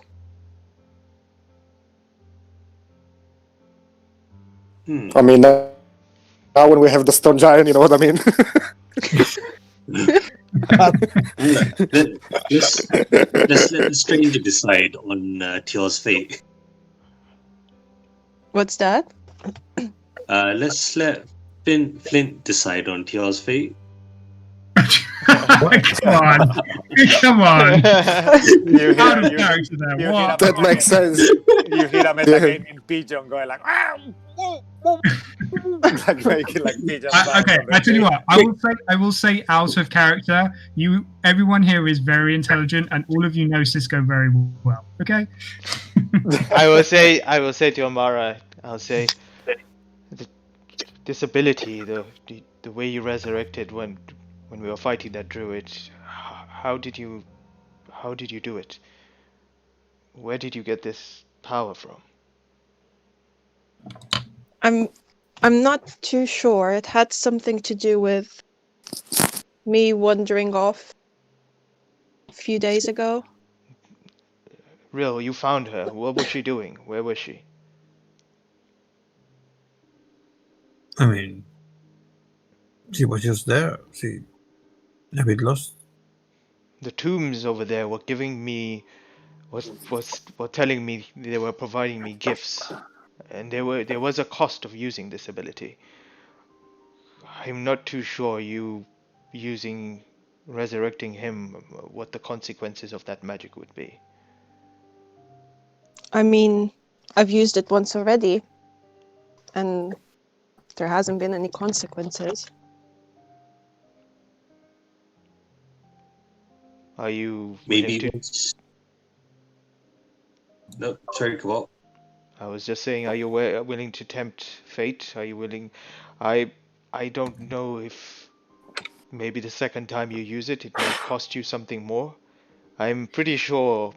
I mean, now when we have the stone giant, you know what I mean? Let's let the stranger decide on TR's fate. What's that? Let's let Flint decide on TR's fate. Come on. Come on. You Out of hear, character there. you What? That makes sense. you hear a metagaming pigeon going like, like making like pigeon sounds. Okay, on the I tell you tree. what. I will say out of character. Everyone here is very intelligent, and all of you know Cisco very well. Okay. I will say to Amara, I'll say, this ability, the way you resurrected when we were fighting that druid, how did you do it? Where did you get this power from? I'm not too sure. It had something to do with me wandering off a few days ago. Real, you found her. What was she doing? Where was she? I mean, she was just there. She a bit lost. The tombs over there were giving me were telling me they were providing me gifts, and there was a cost of using this ability. I'm not too sure you using resurrecting him, what the consequences of that magic would be. I mean, I've used it once already, and there hasn't been any consequences. Are you Maybe willing to? once. No, sorry, come on. I was just saying, are you willing to tempt fate? Are you willing? I don't know if maybe the second time you use it, it may cost you something more. I'm pretty sure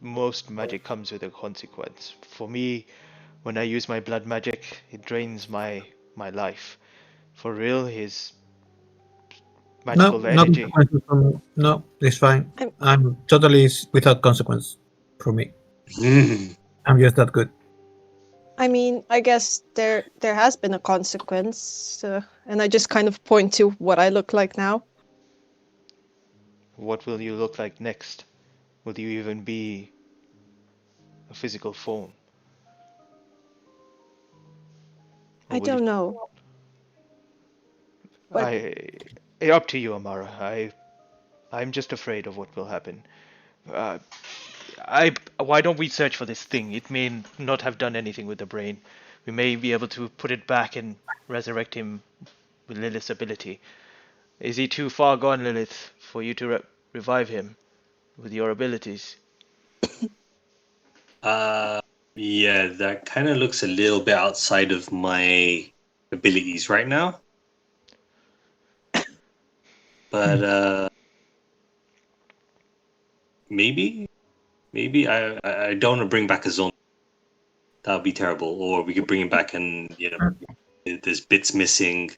most magic comes with a consequence. For me, when I use my blood magic, it drains my life. For real, his No, magical no energy. consequences from. No, it's fine. I'm- I'm totally without consequence for me. I'm just that good. I mean, I guess there has been a consequence, and I just kind of point to what I look like now. What will you look like next? Will you even be a physical form? I don't know. But Up to you, Amara. I'm just afraid of what will happen. Uh, why don't we search for this thing? It may not have done anything with the brain. We may be able to put it back and resurrect him with Lilith's ability. Is he too far gone, Lilith, for you to revive him with your abilities? Yeah, that kind of looks a little bit outside of my abilities right now. But maybe I don't want to bring back a zombie. That would be terrible. Or we could bring him back and there's bits missing.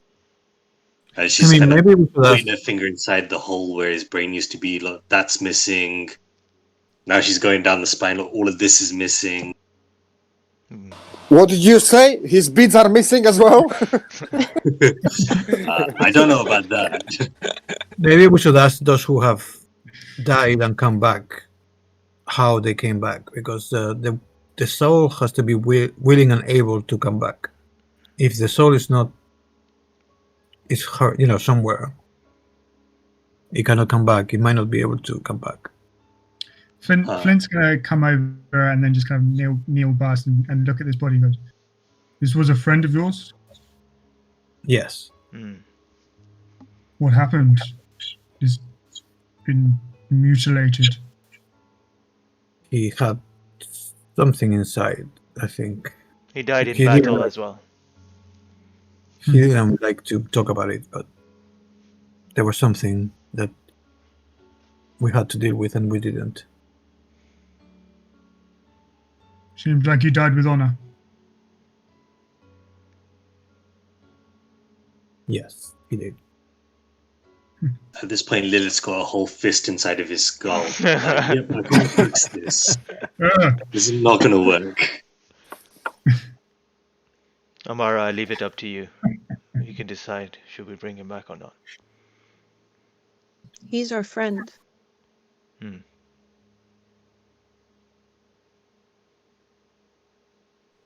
She's kind of maybe we should putting her ask. finger inside the hole where his brain used to be. Like, that's missing. Now she's going down the spine. All of this is missing. What did you say? His beads are missing as well? I don't know about that. Maybe we should ask those who have died and come back how they came back, because the soul has to be willing and able to come back. If the soul is not, is hurt, somewhere, it cannot come back. It might not be able to come back. Flint's gonna come over and then just kind of kneel past and look at this body and goes, "This was a friend of yours? Yes. What happened? He's been mutilated." He had something inside, I think. He died in battle as well. He didn't like to talk about it, but there was something that we had to deal with and we didn't. Seems like he died with honor. Yes, he did. At this point, Lilith's got a whole fist inside of his skull. Like, yep, I can fix this. This is not going to work. Amara, I leave it up to you. You can decide, should we bring him back or not? he's our friend.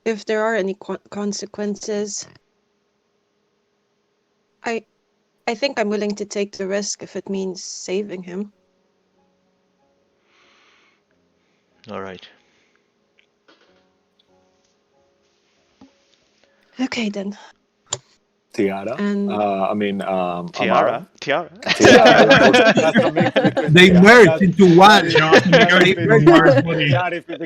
If there are any consequences, I think I'm willing to take the risk if it means saving him. All right. Okay then. Tiara. And Tiara. Amara. Tiara. They merged into one.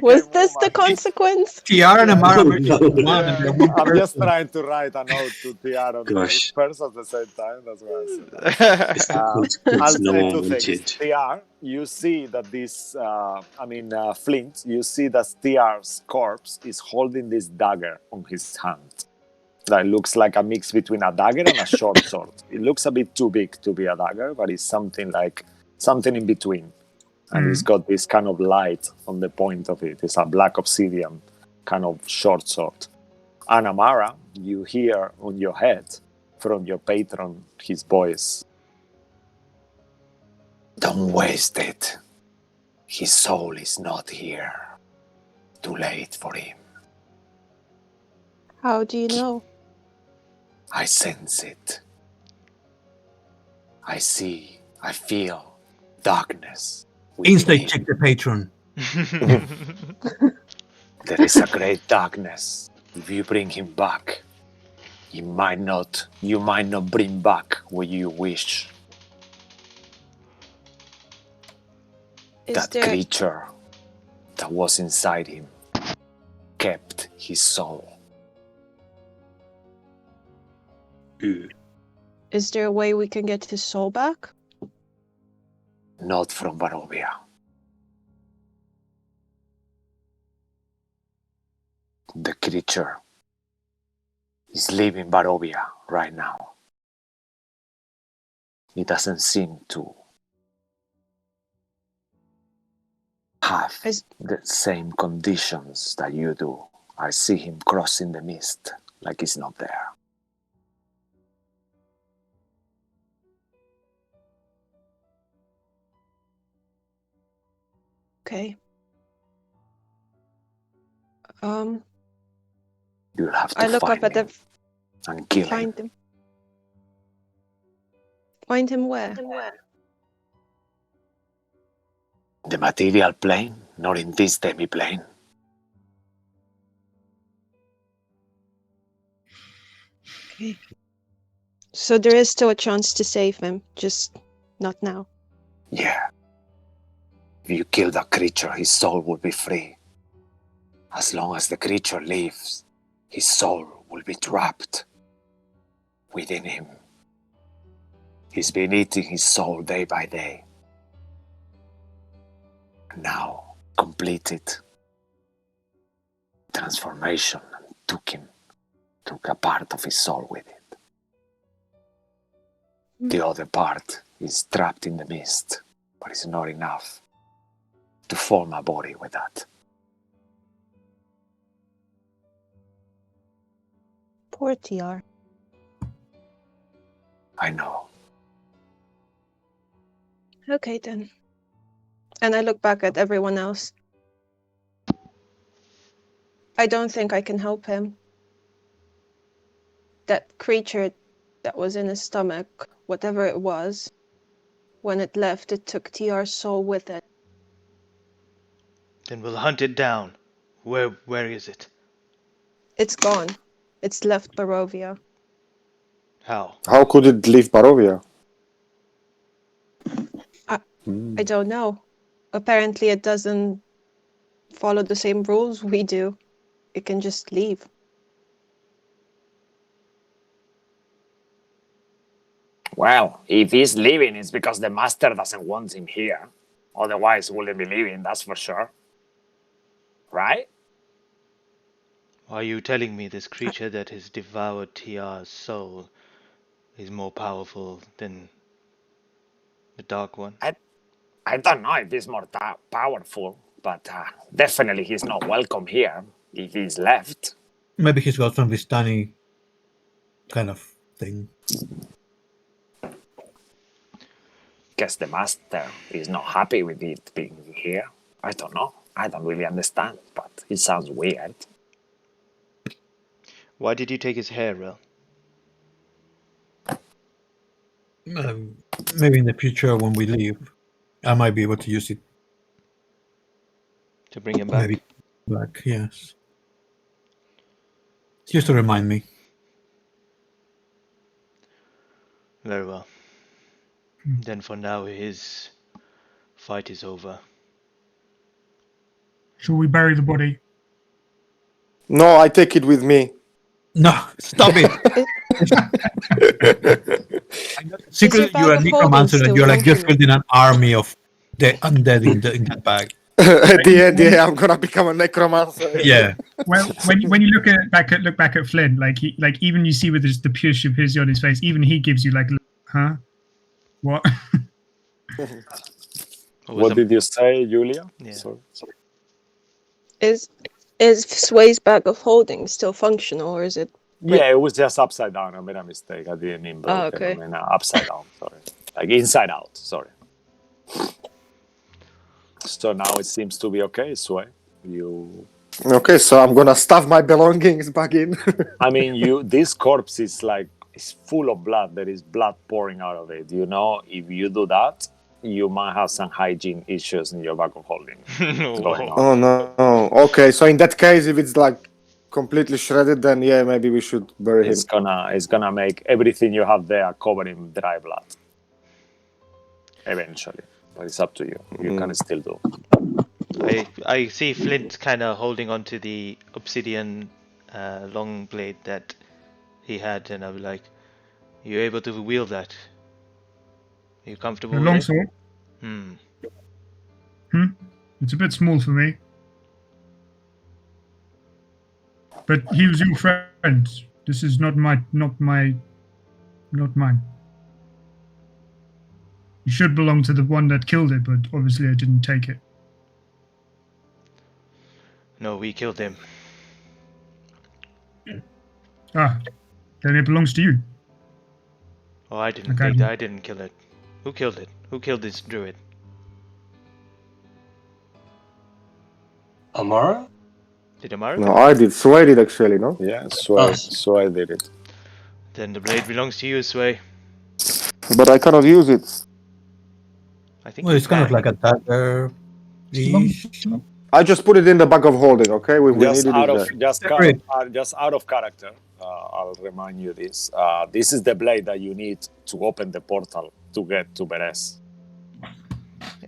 was this the consequence? Tiara and Amara merged into one. And they're one I'm just person. trying to write a note to Tiara. Gosh. First at the same time. That's why I said It's that. the consequence I'll no say one two things. wanted. Tiara, you see that this, Flint, you see that Tiara's corpse is holding this dagger on his hand. That looks like a mix between a dagger and a short sword. It looks a bit too big to be a dagger, but it's something in between. And it's got this kind of light on the point of it. It's a black obsidian kind of short sword. And Amara, you hear on your head from your patron his voice. Don't waste it. His soul is not here. Too late for him. How do you know? I sense it. I see, I feel darkness. Insta check the patron. There is a great darkness. If you bring him back, you might not bring back what you wish. That creature that was inside him kept his soul. Is there a way we can get his soul back? Not from Barovia. The creature is leaving Barovia right now. He doesn't seem to have the same conditions that you do. I see him crossing the mist like he's not there. Okay. You'll have to I look find up at him. and kill him. Find him. Find him where? The material plane, not in this demi-plane. Okay. So there is still a chance to save him, just not now. Yeah. If you kill that creature, his soul will be free. As long as the creature lives, his soul will be trapped within him. He's been eating his soul day by day. Now, completed transformation and took a part of his soul with it. The other part is trapped in the mist, but it's not enough to form a body with that. Poor TR. I know. Okay then. And I look back at everyone else. I don't think I can help him. That creature that was in his stomach, whatever it was, when it left, it took TR's soul with it. Then we'll hunt it down. Where is it? It's gone. It's left Barovia. How? How could it leave Barovia? I don't know. Apparently it doesn't follow the same rules we do. It can just leave. Well, if he's leaving, it's because the master doesn't want him here. Otherwise, he wouldn't be leaving, that's for sure. Right? Are you telling me this creature that has devoured TR's soul is more powerful than the Dark One? I don't know if he's more powerful, but definitely he's not welcome here if he's left. Maybe he's got some Vistani kind of thing. Guess the master is not happy with it being here. I don't know. I don't really understand, but it sounds weird. Why did you take his hair, Rel? Maybe in the future when we leave, I might be able to use it. To bring him back? Maybe back, yes. Just to remind me. Very well. Then for now his fight is over. Shall we bury the body? No, I take it with me. No, stop it! Secretly, bag you're a of holding necromancer and still you're like just functional? building an army of the undead in that bag. At the end, yeah, I'm gonna become a necromancer. Yeah. Well, when you look back at Flynn, like even you see with the pure stupidity on his face, even he gives you like, huh? What? What did you say, Julia? Yeah. Sorry. Is Sway's bag of holding still functional, or is it? Yeah, it was just upside down. I made a mistake. I didn't mean broken. okay. I mean upside down. Sorry. Like inside out. Sorry. So now it seems to be okay, Sway. You. Okay, so I'm gonna stuff my belongings back in. I mean, this corpse is like it's full of blood. There is blood pouring out of it. You know, if you do that, you might have some hygiene issues in your bag of holding going on. Oh no. Okay, so in that case, if it's like completely shredded, then yeah, maybe we should bury him. It's gonna make everything you have there covered in dry blood. Eventually, but it's up to you. You can still do. I see Flint kind of holding on to the obsidian long blade that he had, and I'm like, "You able to wield that? Are you comfortable A with long it?" sword. It's a bit small for me. But he was your friend. This is not mine. You should belong to the one that killed it, but obviously I didn't take it. No, we killed him. Ah, then it belongs to you. Oh, I didn't Okay. think that. I didn't kill it. Who killed it? Who killed this druid? Amara? Did Amara? No, I did. Sway did actually, no? Yeah, so I did it. Then the blade belongs to you, Sway. But I cannot use it. I think Well, you it's kind of can. like a dagger. I just put it in the bag of holding, okay? We Just need it out is of there. just out of character, I'll remind you this. This is the blade that you need to open the portal to get to Beres.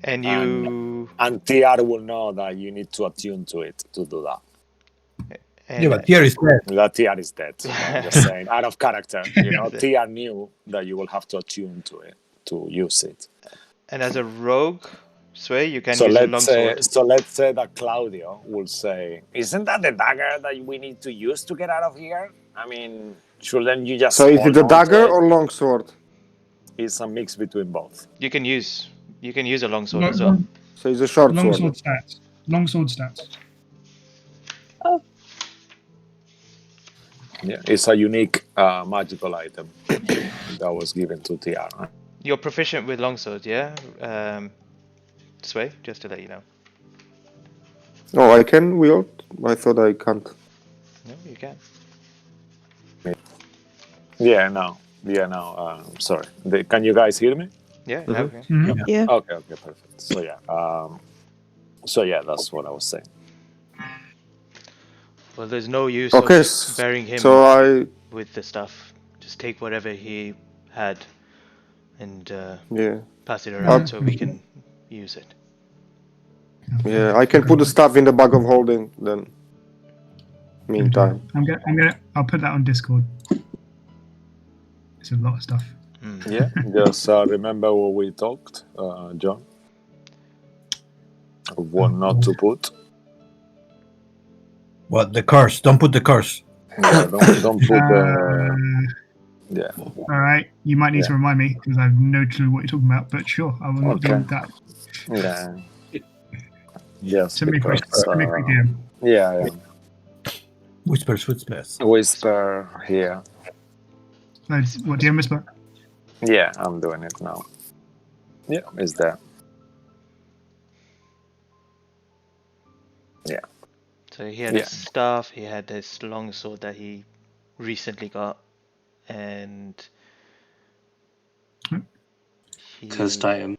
And you. And TR will know that you need to attune to it to do that. And Yeah, but here is dead. That TR is dead. I'm just saying, out of character. You know, TR knew that you will have to attune to it to use it. And as a rogue, Sway, you can So use a let's say that Claudio will say, "Isn't that the dagger that we need to use to get out of here? I mean, shouldn't you just?" So is it hold a on to dagger it?" or longsword? It's a mix between both. You can use a longsword as well. So it's a short sword. Longsword stats. Longsword stats. Oh, Yeah, it's a unique magical item that was given to TR. You're proficient with longswords, yeah? Sway, just to let you know. Oh, I can wield? I thought I can't. No, you can. Yeah, no. Sorry. Can you guys hear me? Yeah, Mhm. okay. yeah. Okay, perfect. So yeah, that's what I was saying. Well, there's no use Okay, of burying him so I with the stuff. Just take whatever he had and yeah pass it around so we can use it. I can put the stuff in the bag of holding then. Meantime, I'll put that on Discord. It's a lot of stuff. Yeah, just remember what we talked, John. What not to put. What, the curse? Don't put the curse. Yeah, don't put the. Yeah. All right, you might need to remind me because I have no clue what you're talking about. But sure, I will not deal with that. Yeah. Yes, Send me a quick DM. Yeah. Whispers. Whisper here. What DM whisper? Yeah, I'm doing it now. Yeah, it's there. Yeah. So he had his staff, he had this longsword that he recently got, and Cursed item.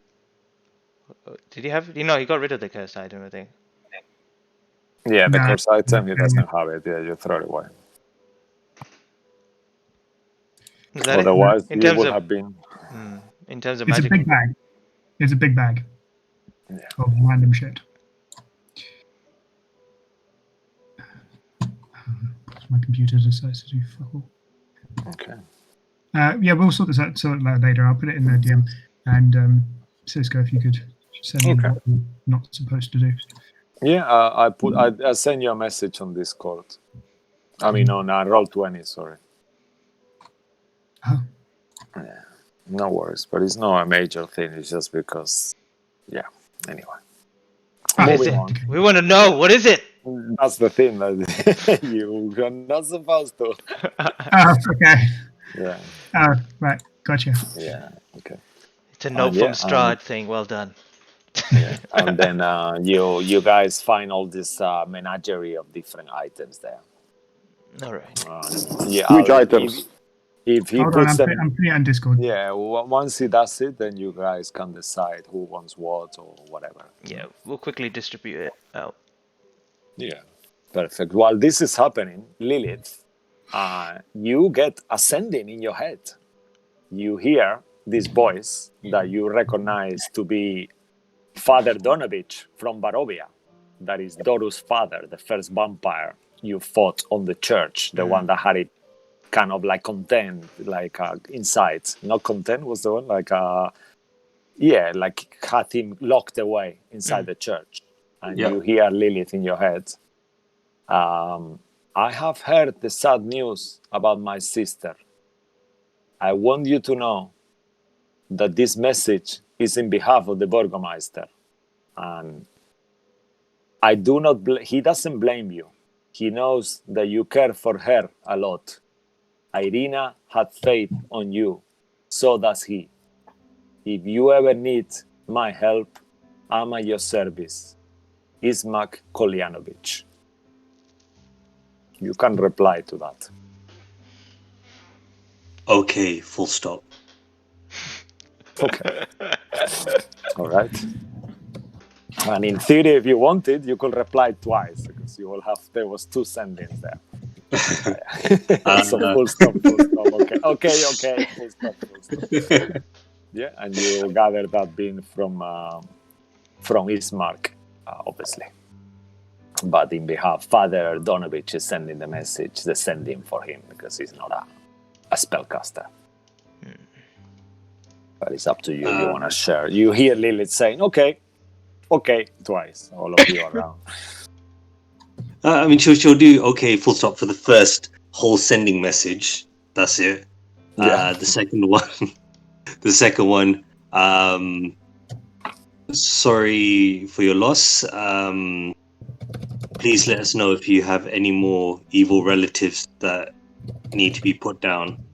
Did he have? No, he got rid of the cursed item, I think. Yeah, the curse item, he doesn't have it. Yeah, you throw it away. Is that Otherwise, it? you would have been. In terms of It's magic. a big bag. It's a big bag of random shit. My computer decides to do fuck all. Okay. Yeah, we'll sort this out later. I'll put it in the DM. And Cisco, if you could send me what you're not supposed to do. Yeah, I send you a message on Discord. I mean, on Roll20, sorry. Oh. Yeah, no worries, but it's not a major thing. It's just because, anyway. Moving on. We want to know, what is it? That's the thing that you're not supposed to. Oh, okay. Yeah. Oh, right. Gotcha. Yeah, okay. It's a note from Strahd saying, well done. Yeah. And then you guys find all this menagerie of different items there. All right. Which items? If he Hold puts on, them, I'm putting it on Discord. yeah, once he does it, then you guys can decide who wants what or whatever. Yeah, we'll quickly distribute it out. Yeah, perfect. While this is happening, Lilith, you get ascending in your head. You hear this voice that you recognize to be Father Donovich from Barovia. That is Doru's father, the first vampire you fought on the church, the one that had it kind of like contained, like inside. Not contained was the one, like like had him locked away inside the church. And you hear Lilith in your head. I have heard the sad news about my sister. I want you to know that this message is in behalf of the Burgomeister. And I do not. He doesn't blame you. He knows that you care for her a lot. Irina had faith on you. So does he. If you ever need my help, I'm at your service. Ismak Kolyanovich. You can reply to that. Okay, full stop. Okay. All right. And in theory, if you wanted, you could reply twice because you will have. There was 2 sendings there. So full stop, full stop. Okay, okay. Full stop, full stop. Yeah, and you gather that being from Ismark, obviously. But in behalf, Father Donovich is sending the message, the sending for him because he's not a spellcaster. But it's up to you. You want to share? You hear Lilith saying, "Okay, twice. All of you around. I mean, she'll do okay, full stop for the first whole sending message. That's it. Yeah. The second one. Sorry for your loss. Please let us know if you have any more evil relatives that need to be put down.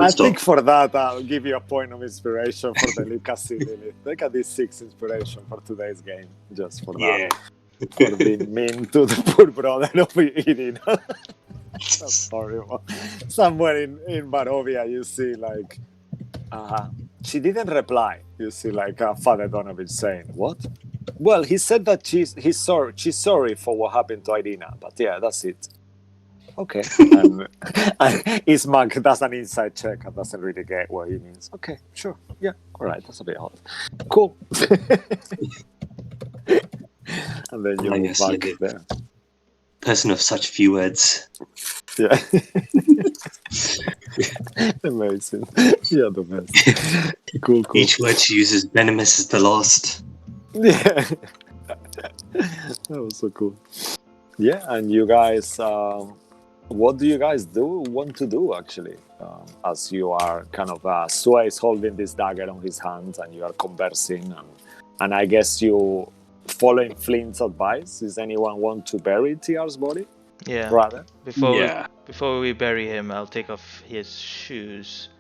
I think for that, I'll give you a point of inspiration for the Lucas Lilith. Look at this 6 inspiration for today's game, just for that. For being mean to the poor brother of Irina. That's horrible. Somewhere in Barovia, you see, like, she didn't reply. You see, like, Father Donovich saying, "What?" Well, he said that she's sorry for what happened to Irina, but yeah, that's it. Okay. And Ismark does an inside check and doesn't really get what he means. Okay, sure. Yeah, all right. That's a bit odd. Cool. And then you move back there. Person of such few words. Yeah. Amazing. Yeah, the best. Cool. Each word she uses, venomous is the last. Yeah. That was so cool. Yeah, and you guys, what do you guys want to do, actually? As you are kind of, Sua is holding this dagger on his hand and you are conversing. And I guess you following Flint's advice. Does anyone want to bury TR's body? Yeah. Rather? Before we bury him, I'll take off his shoes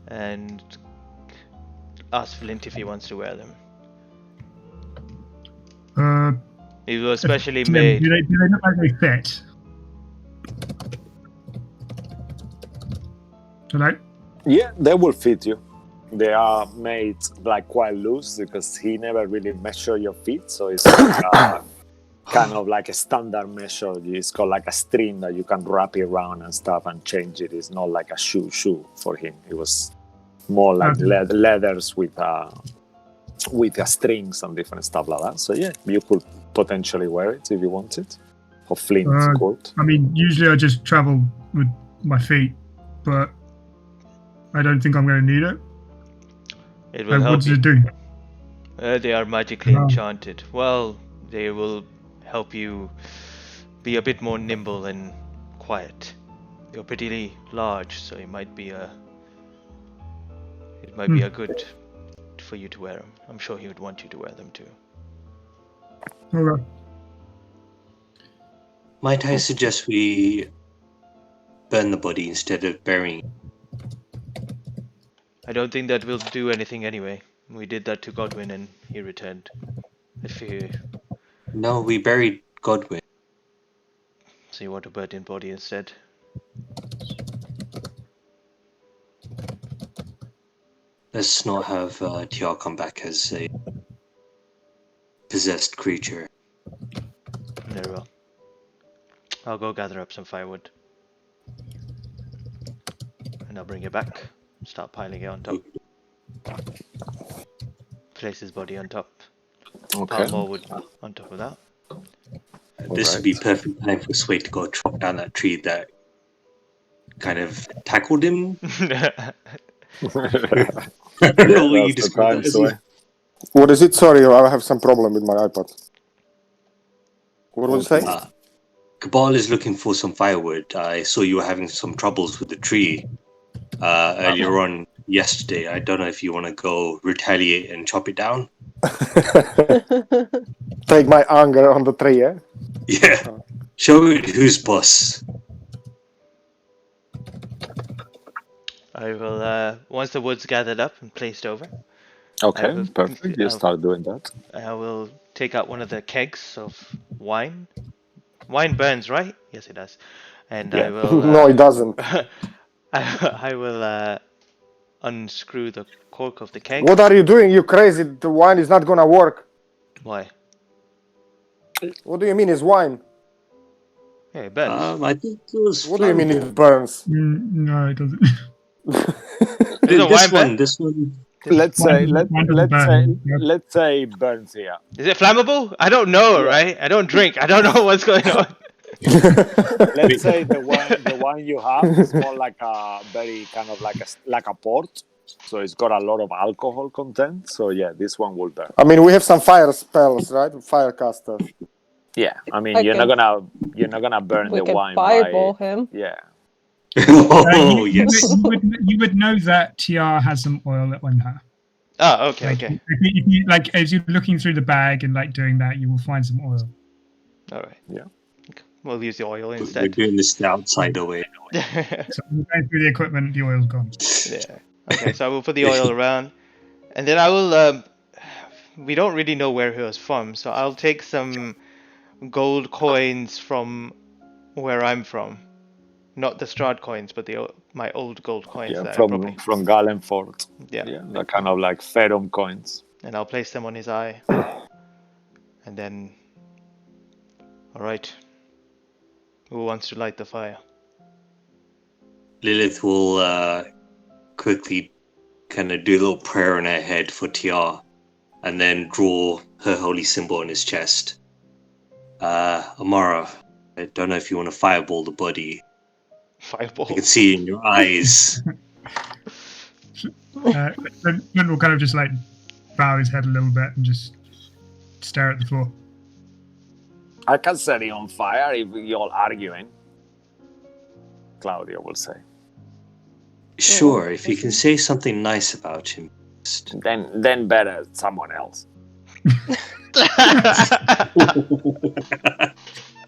and ask Flint if he wants to wear them. He was specially made. Do they look like they fit? Hello? Yeah, they will fit you. They are made like quite loose because he never really measured your feet, so it's like kind of like a standard measure. It's got like a string that you can wrap it around and stuff and change it. It's not like a shoe for him. It was more like leathers with strings and different stuff like that. So yeah, you could potentially wear it if you wanted. Or Flint's coat. I mean, usually I just travel with my feet, but I don't think I'm going to need it. It will help what does you. it do? They are magically enchanted. Well, they will help you be a bit more nimble and quiet. You're pretty large, so it might be a good for you to wear them. I'm sure he would want you to wear them too. Alright. Might I suggest we burn the body instead of burying it? I don't think that will do anything anyway. We did that to Godwin and he returned. No, we buried Godwin. So you want a burnt body instead? Let's not have TR come back as a possessed creature. Very well. I'll go gather up some firewood. And I'll bring it back. Start piling it on top. Place his body on top. Okay. Pile more wood on top of that. This would be perfect time for Sway to go chop down that tree that kind of tackled him. I don't know what you described that as. What is it? Sorry, I have some problem with my iPad. What was it saying? Cabal is looking for some firewood. I saw you were having some troubles with the tree earlier on yesterday. I don't know if you want to go retaliate and chop it down. Take my anger on the tree, eh? Yeah. Show it who's boss. I will, once the wood's gathered up and placed over. Okay, perfect. You start doing that. I will take out one of the kegs of wine. Wine burns, right? Yes, it does. And Yeah. I will. No, it doesn't. I will unscrew the cork of the keg. What are you doing? You crazy? The wine is not gonna work. Why? What do you mean it's wine? Yeah, it burns. I think it was What do you mean flammable. it burns? No, it doesn't. Is it wine burn? This one. Let's say Wine doesn't burn. let's say it burns here. Is it flammable? I don't know, Yeah. right? I don't drink. I don't know what's going on. Let's say the one you have is more like a very kind of like a port, so it's got a lot of alcohol content. So yeah, this one will burn. I mean, we have some fire spells, right? Fire casters. Yeah, I mean I you're can- not gonna burn We the can wine Uh, fireball him. yeah. Oh yes. You would know that TR has some oil on her. Oh, okay, Like, okay. if you, like, as you're looking through the bag and like doing that, you will find some oil. All right. Yeah. We'll use the oil We're instead. doing this the outside way. So you're going through the equipment, the oil's gone. Yeah. Okay, so I will put the oil around, and then I will. We don't really know where he was from, so I'll take some gold coins from where I'm from, not the Strahd coins, but my old gold coins. Yeah, that I from probably, Galenford. yeah. Yeah, they're kind of like Ferrum coins. And I'll place them on his eye, and then. All right. Who wants to light the fire? Lilith will quickly kind of do a little prayer in her head for TR, and then draw her holy symbol on his chest. Amara, I don't know if you want to fireball the body. Fireball. I can see in your eyes. Then will kind of just like bow his head a little bit and just stare at the floor. I can set it on fire if you're arguing. Claudia will say. Sure, if you can say something nice about him. Then better someone else.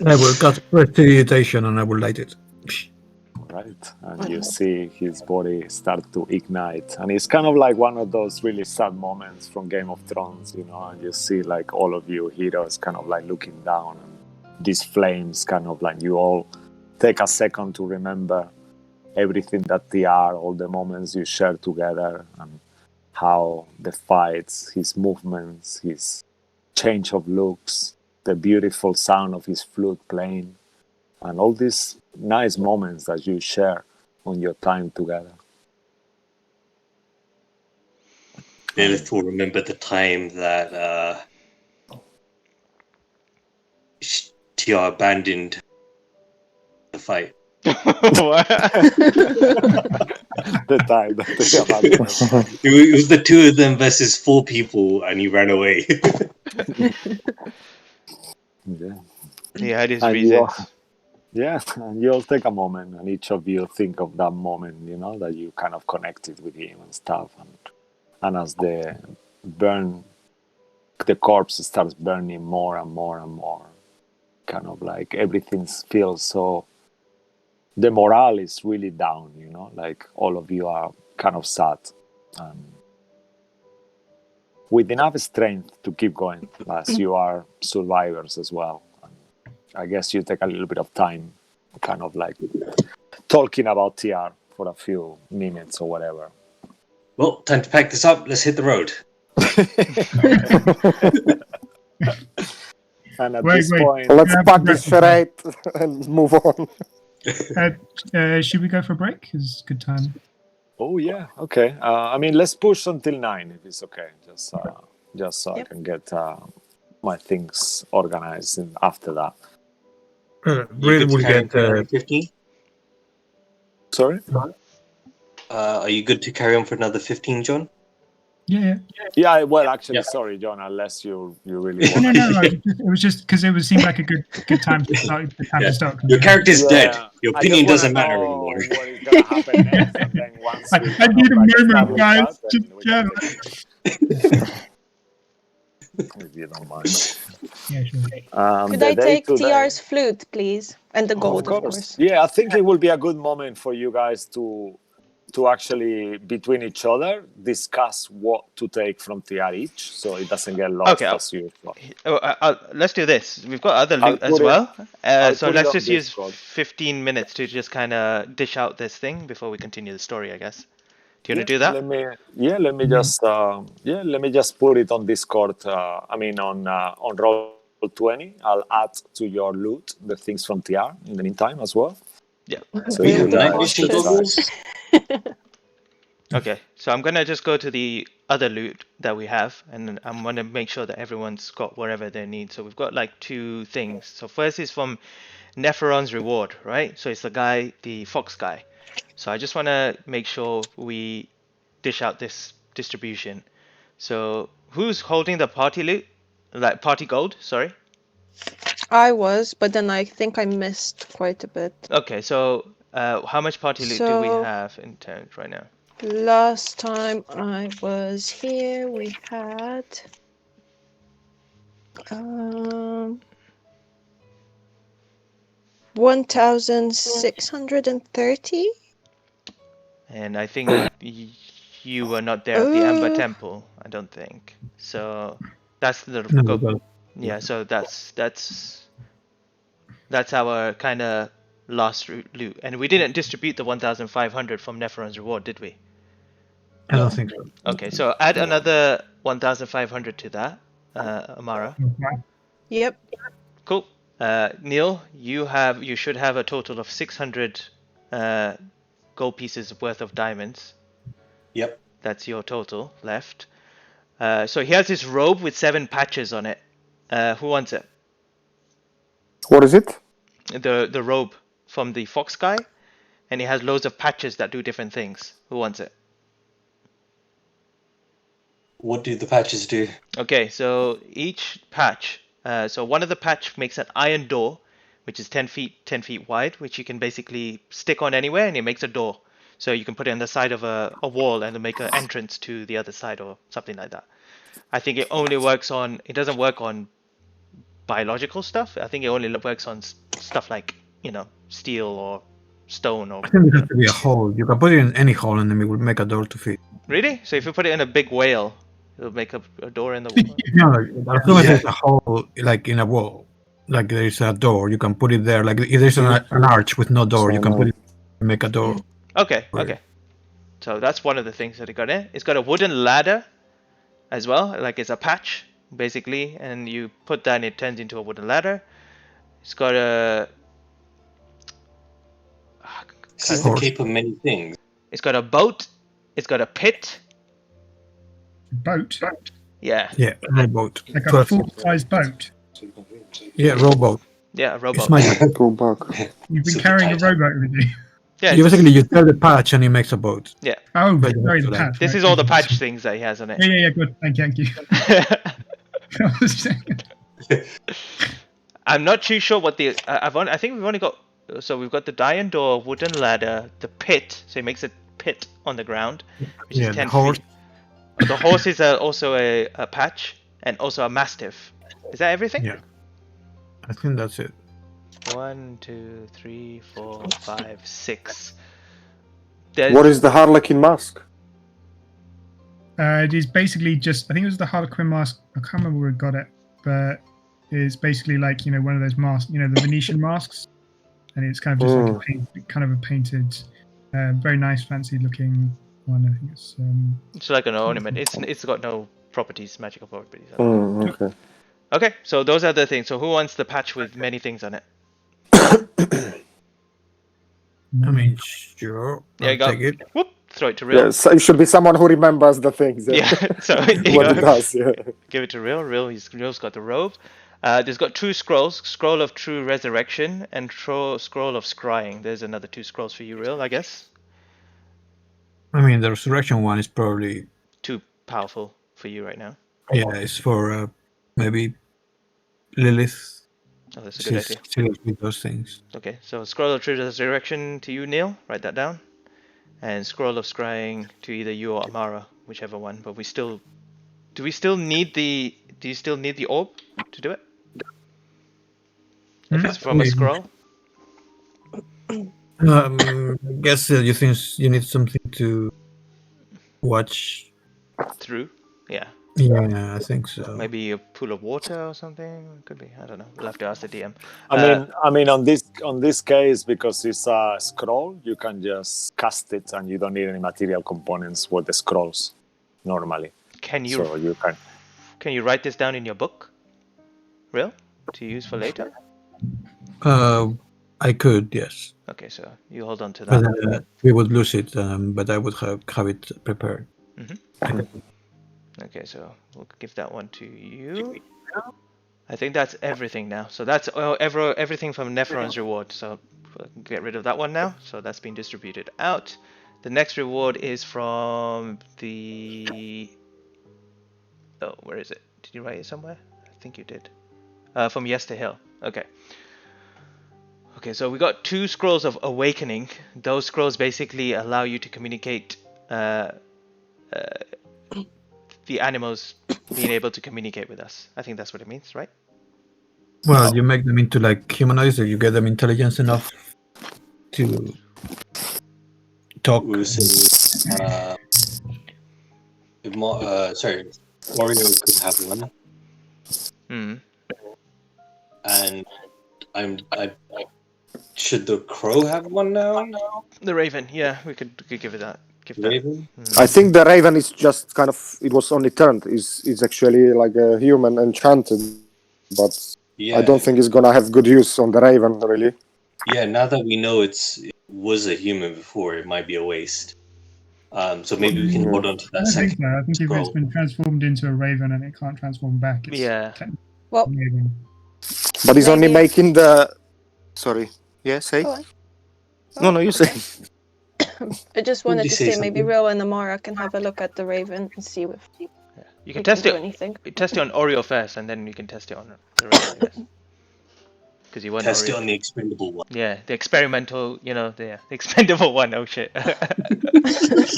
I will cast prestidigitation and I will light it. Right, and you see his body start to ignite, and it's kind of like one of those really sad moments from Game of Thrones, you know, and you see like all of you heroes kind of like looking down, and these flames kind of like you all take a second to remember everything that they are, all the moments you share together, and how the fights, his movements, his change of looks, the beautiful sound of his flute playing, and all these nice moments that you share on your time together. Lilith will remember the time that TR abandoned the fight. What? The time that they abandoned. It was the two of them versus 4 people, and he ran away. Yeah. He had his And reasons. Yeah, and you'll take a moment, and each of you think of that moment, you know, that you kind of connected with him and stuff. And as the corpse starts burning more and more and more, kind of like everything feels so. The morale is really down, you know, like all of you are kind of sad. With enough strength to keep going, as you are survivors as well. I guess you take a little bit of time, kind of like talking about TR for a few minutes or whatever. Well, time to pack this up. Let's hit the road. And at Wait, this wait. point, Let's pack this charade and move on. Should we go for a break? It's good time. oh yeah, okay. I mean, let's push until 9 if it's okay. Just so I Yep. can get my things organized after that. Reed will get. 15? Sorry? Are you good to carry on for another 15, John? Yeah. Yeah, well, actually, Yeah. sorry, John, unless you really No, want no. It was just because it seemed like a good time to start. Yeah. To start. Your character's Yeah, dead. Your I opinion just doesn't wanna matter know anymore. what is going to happen next, and then once we I kind of, need a like, moment, establish guys. that, Just then we can yeah. take it, if you don't mind. Yeah, sure. Could The I day take today- TR's flute, please? And the gold, of course. Yeah, I think it will be a good moment for you guys to to actually, between each other, discuss what to take from TR each, so it doesn't get lost Okay, as usual. let's do this. We've got other I'll loot as put it- well. I'll So put it let's on just use Discord. 15 minutes to just kind of dish out this thing before we continue the story, I guess. Do you want to do that? Let me just put it on Discord. On Roll20. I'll add to your loot the things from TR in the meantime as well. Yeah. So We'll you be guys cautious. decide. Okay, so I'm gonna just go to the other loot that we have, and I'm gonna make sure that everyone's got whatever they need. So we've got like 2 things. So first is from Nepheron's reward, right? So it's the fox guy. So I just wanna make sure we dish out this distribution. So who's holding the party loot? Like party gold, sorry. I was, but then I think I missed quite a bit. Okay, so how much party loot do we So- have in terms right now? Last time I was here, we had 1,630. And I think you were not there at the Amber Temple, I don't think. So that's the No, go. because- Yeah, so that's our kind of last loot, and we didn't distribute the 1,500 from Nepheron's reward, did we? I don't think so. Okay, so add another 1,500 to that, Amara. Okay. Yep. Cool. Neil, you should have a total of 600 gold pieces worth of diamonds. Yep. That's your total left. So he has this robe with 7 patches on it. Who wants it? What is it? The robe from the fox guy, and he has loads of patches that do different things. Who wants it? What do the patches do? Okay, so each patch. So one of the patch makes an iron door, which is 10 feet wide, which you can basically stick on anywhere, and it makes a door. So you can put it on the side of a wall and then make an entrance to the other side or something like that. I think it only works on. It doesn't work on biological stuff. I think it only works on stuff like steel or stone or. I think it has to be a hole. You can put it in any hole and then it will make a door to fit. Really? So if you put it in a big whale, it'll make a door in the wall. No, as long as there's a hole, like in a wall, like there's a door, you can put it there. Like if there's an arch with no door, you can put it, make a door. Okay, Right. okay. So that's one of the things that it got in. It's got a wooden ladder as well, like it's a patch basically, and you put that and it turns into a wooden ladder. It's got a. This is the cape of many things. It's got a boat. It's got a pit. Boat, Yeah. Yeah, rowboat. like a 12 full-sized boat. Yeah, rowboat. Yeah, a It's rowboat. magic. Go back. You've been Super carrying a tight. rowboat with you. Yeah. You basically you tell the patch and it makes a boat. Yeah. Oh, But you sorry, have the to, patch. This right, is all the okay. patch things that he has on it. Yeah, good. Thank you. I'm not too sure what the I think we've only got. So we've got the iron door, wooden ladder, the pit. So he makes a pit on the ground, which Yeah, is the 10 horse. feet. The horse is also a patch, and also a mastiff. Is that everything? Yeah. I think that's it. 1, 2, 3, 4, 5, 6. What is the Harlequin mask? It is basically just, I think it was the Harlequin mask. I can't remember where it got it, but it's basically like one of those masks, the Venetian masks, and it's kind of just like a painted, very nice, fancy looking one. I think it's. It's like an ornament. It's got no properties, magical properties. Okay. Okay, so those are the things. So who wants the patch with many things on it? I mean, sure. Yeah, you I'll go. take it. Whoop, throw it to Real. Yeah, so it should be someone who remembers the things. Yeah, so here you what go. it does. Yeah. Give it to Real. Real's got the robe. There's got 2 scrolls: Scroll of True Resurrection and Scroll of Scrying. There's another 2 scrolls for you, Real, I guess. I mean, the resurrection one is probably Too powerful for you right now. it's for maybe Lilith. Oh, that's a good idea. She's with those things. Okay, so Scroll of True Resurrection to you, Neil. Write that down. And Scroll of Scrying to either you or Amara, whichever one. But do you still need the orb to do it? If it's from a scroll? I guess you think you need something to watch. Through? Yeah. Yeah, I think so. Maybe a pool of water or something? Could be. I don't know. We'll have to ask the DM. I mean, on this case, because it's a scroll, you can just cast it, and you don't need any material components with the scrolls normally. Can you So you can. write this down in your book? Real? To use for later? I could, yes. Okay, so you hold on to But that. we would lose it, but I would have it prepared. Okay, so we'll give that one to you. I think that's everything now. So that's everything from Nephron's reward. So we'll get rid of that one now. So that's been distributed out. The next reward is from the... Oh, where is it? Did you write it somewhere? I think you did. From Yester Hill. Okay. Okay, so we got 2 scrolls of awakening. Those scrolls basically allow you to communicate the animals being able to communicate with us. I think that's what it means, right? Well, you make them into like humanoids, or you get them intelligence enough to talk. Sorry, Oreo could have one, and I should the crow have one now? The raven, yeah, we could give it that. Give that. Raven? I think the raven is just kind of, it was only turned. Is actually like a human enchanted, but Yeah. I don't think it's gonna have good use on the raven, really. Yeah, now that we know it was a human before, it might be a waste. So maybe we can hold on to I that don't think second so. I think if scroll. it's been transformed into a raven and it can't transform back, it's Yeah. Well, raven. But he's only Maybe- making the. Sorry. Yeah, say. Go on. No, you say. I just Would wanted you to say say maybe something? Ro and Amara can have a look at the raven and see if You we can can test do it. anything. Test it on Oreo first, and then you can test it on the raven, I guess. Because you want Test it Oreo. on the expendable one. Yeah, the experimental, the expendable one. Oh shit.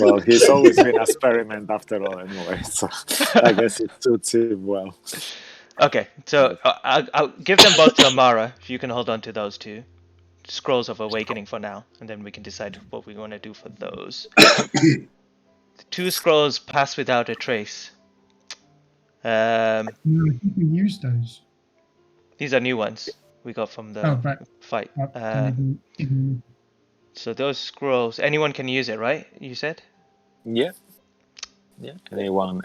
Well, he's always been an experiment after all, anyway. So I guess it suits him well. Okay, so I'll give them both to Amara. If you can hold on to those 2 scrolls of awakening for now, and then we can decide what we want to do for those. The 2 scrolls pass without a trace. No, I think we used those. These are new ones we got from the Oh, right. fight. Maybe- So those scrolls, anyone can use it, right? You said? Yeah. Yeah.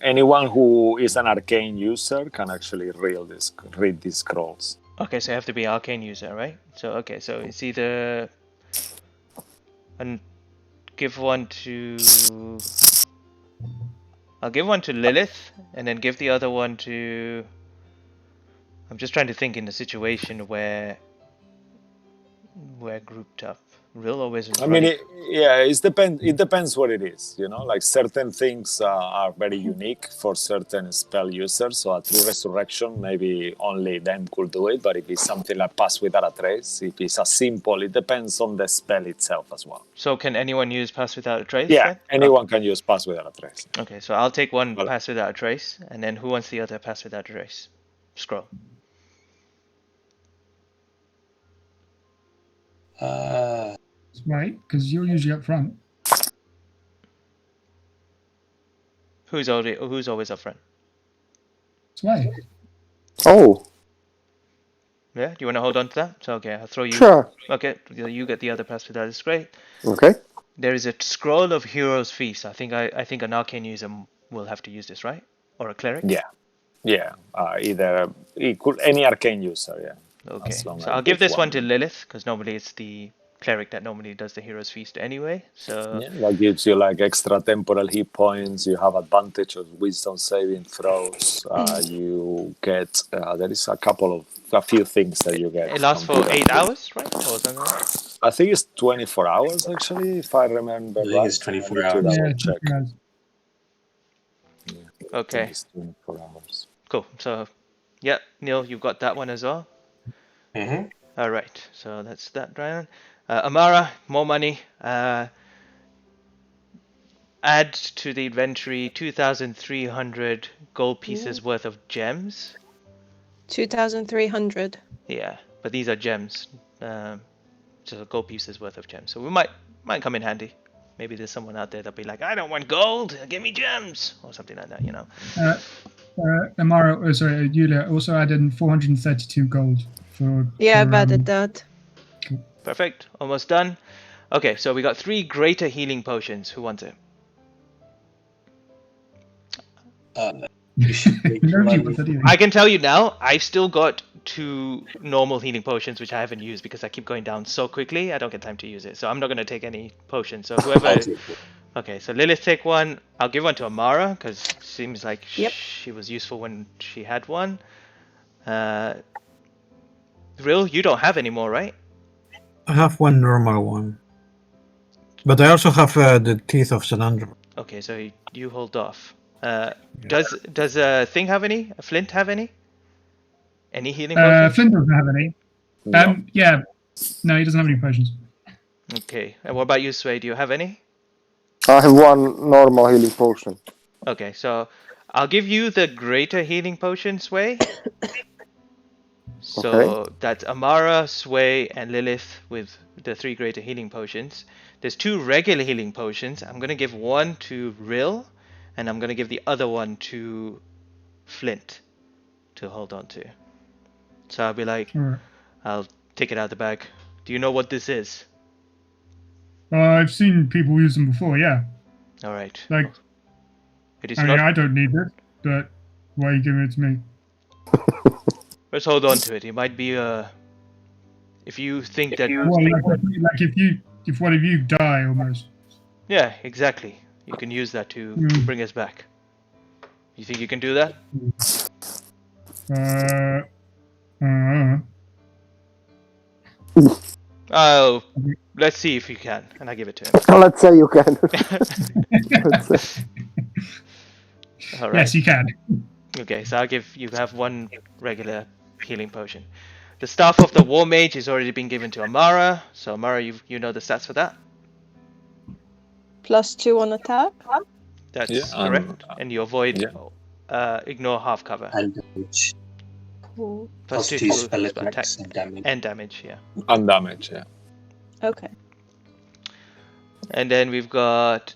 Anyone who is an arcane user can actually read these scrolls. Okay, so you have to be arcane user, right? So okay, so it's either and give one to I'll give one to Lilith and then give the other one to I'm just trying to think in a situation where we're grouped up. Real always is I mean, running. it depends what it is, like certain things are very unique for certain spell users. So a true resurrection, maybe only them could do it. But if it's something like pass without a trace, if it's a simple, it depends on the spell itself as well. So can anyone use pass without a trace? Yeah, then? anyone can use pass without a trace. Okay, so I'll take one Well- pass without a trace, and then who wants the other pass without a trace? Scroll. Right, because you're usually up front. Who's always up front? Sway. Oh, Yeah, do you want to hold on to that? So okay, I'll throw you. sure. Okay, you get the other pass without. It's great. Okay. There is a scroll of heroes' feast. I think an arcane user will have to use this, right? Or a cleric. Yeah. Either any arcane user. Yeah. Okay, As long so as I'll give there's this one to Lilith because normally it's the cleric that normally does the hero's feast anyway. So Yeah, that gives you like extra temporal hit points. You have advantage of wisdom saving throws. You get there is a few things that you get. it lasts from for the- 8 hours, right? Or something like that? I think it's 24 hours actually, if I remember I think right. it's 24 I need to hours. double Yeah, check. guys. I think Okay, it's 24 hours. cool. So, yeah, Neil, you've got that one as well. Mm-hmm. All right, so that's that, Ryan. Amara, more money. Add to the inventory 2,300 gold pieces worth of gems. 2,300. Yeah, but these are gems. just a gold pieces worth of gems. So we might come in handy. Maybe there's someone out there that'll be like, I don't want gold, give me gems, or something like that, you know. Amara, sorry, Yulia also added 432 gold for. Yeah, I've for, added that. Perfect. Almost done. Okay, so we got 3 greater healing potions. Who wants it? You should make Nobody one. wants anything. I can tell you now, I've still got 2 normal healing potions which I haven't used because I keep going down so quickly. I don't get time to use it, so I'm not going to take any potions. So whoever. I'll take it. Okay, so Lilith take one. I'll give one to Amara because seems like Yep. she was useful when she had one. Rill, you don't have any more, right? I have one normal one. But I also have the Teeth of Sanandra. Okay, so you hold off. Does a thing have any? A Flint have any? Any healing potions? Flint doesn't have any. No. Yeah. No, he doesn't have any potions. Okay, and what about you, Sway? Do you have any? I have one normal healing potion. Okay, so I'll give you the greater healing potion, Sway. So that's Amara, Sway, and Lilith with the 3 greater healing potions. There's 2 regular healing potions. I'm gonna give one to Rill, and I'm gonna give the other one to Flint to hold on to. So I'll be like, Alright. I'll take it out of the bag. Do you know what this is? I've seen people use them before, yeah. All right. Like, It is I mean, not. I don't need it, but why are you giving it to me? Let's hold on to it. It might be if you think that. Well, like if one of you die almost. Yeah, exactly. You can use that to bring us back. You think you can do that? Oh, let's see if you can, and I give it to him. Let's say you can. All right. Yes, you can. Okay, so I'll give you have one regular healing potion. The staff of the War Mage has already been given to Amara, so Amara, you know the stats for that. +2 on attack. That's Yeah, correct, and you avoid yeah. ignore half cover. And damage. Cool. Plus Plus 2 2 to spell attack attacks and damage. and damage, yeah. And damage, yeah. Okay. And then we've got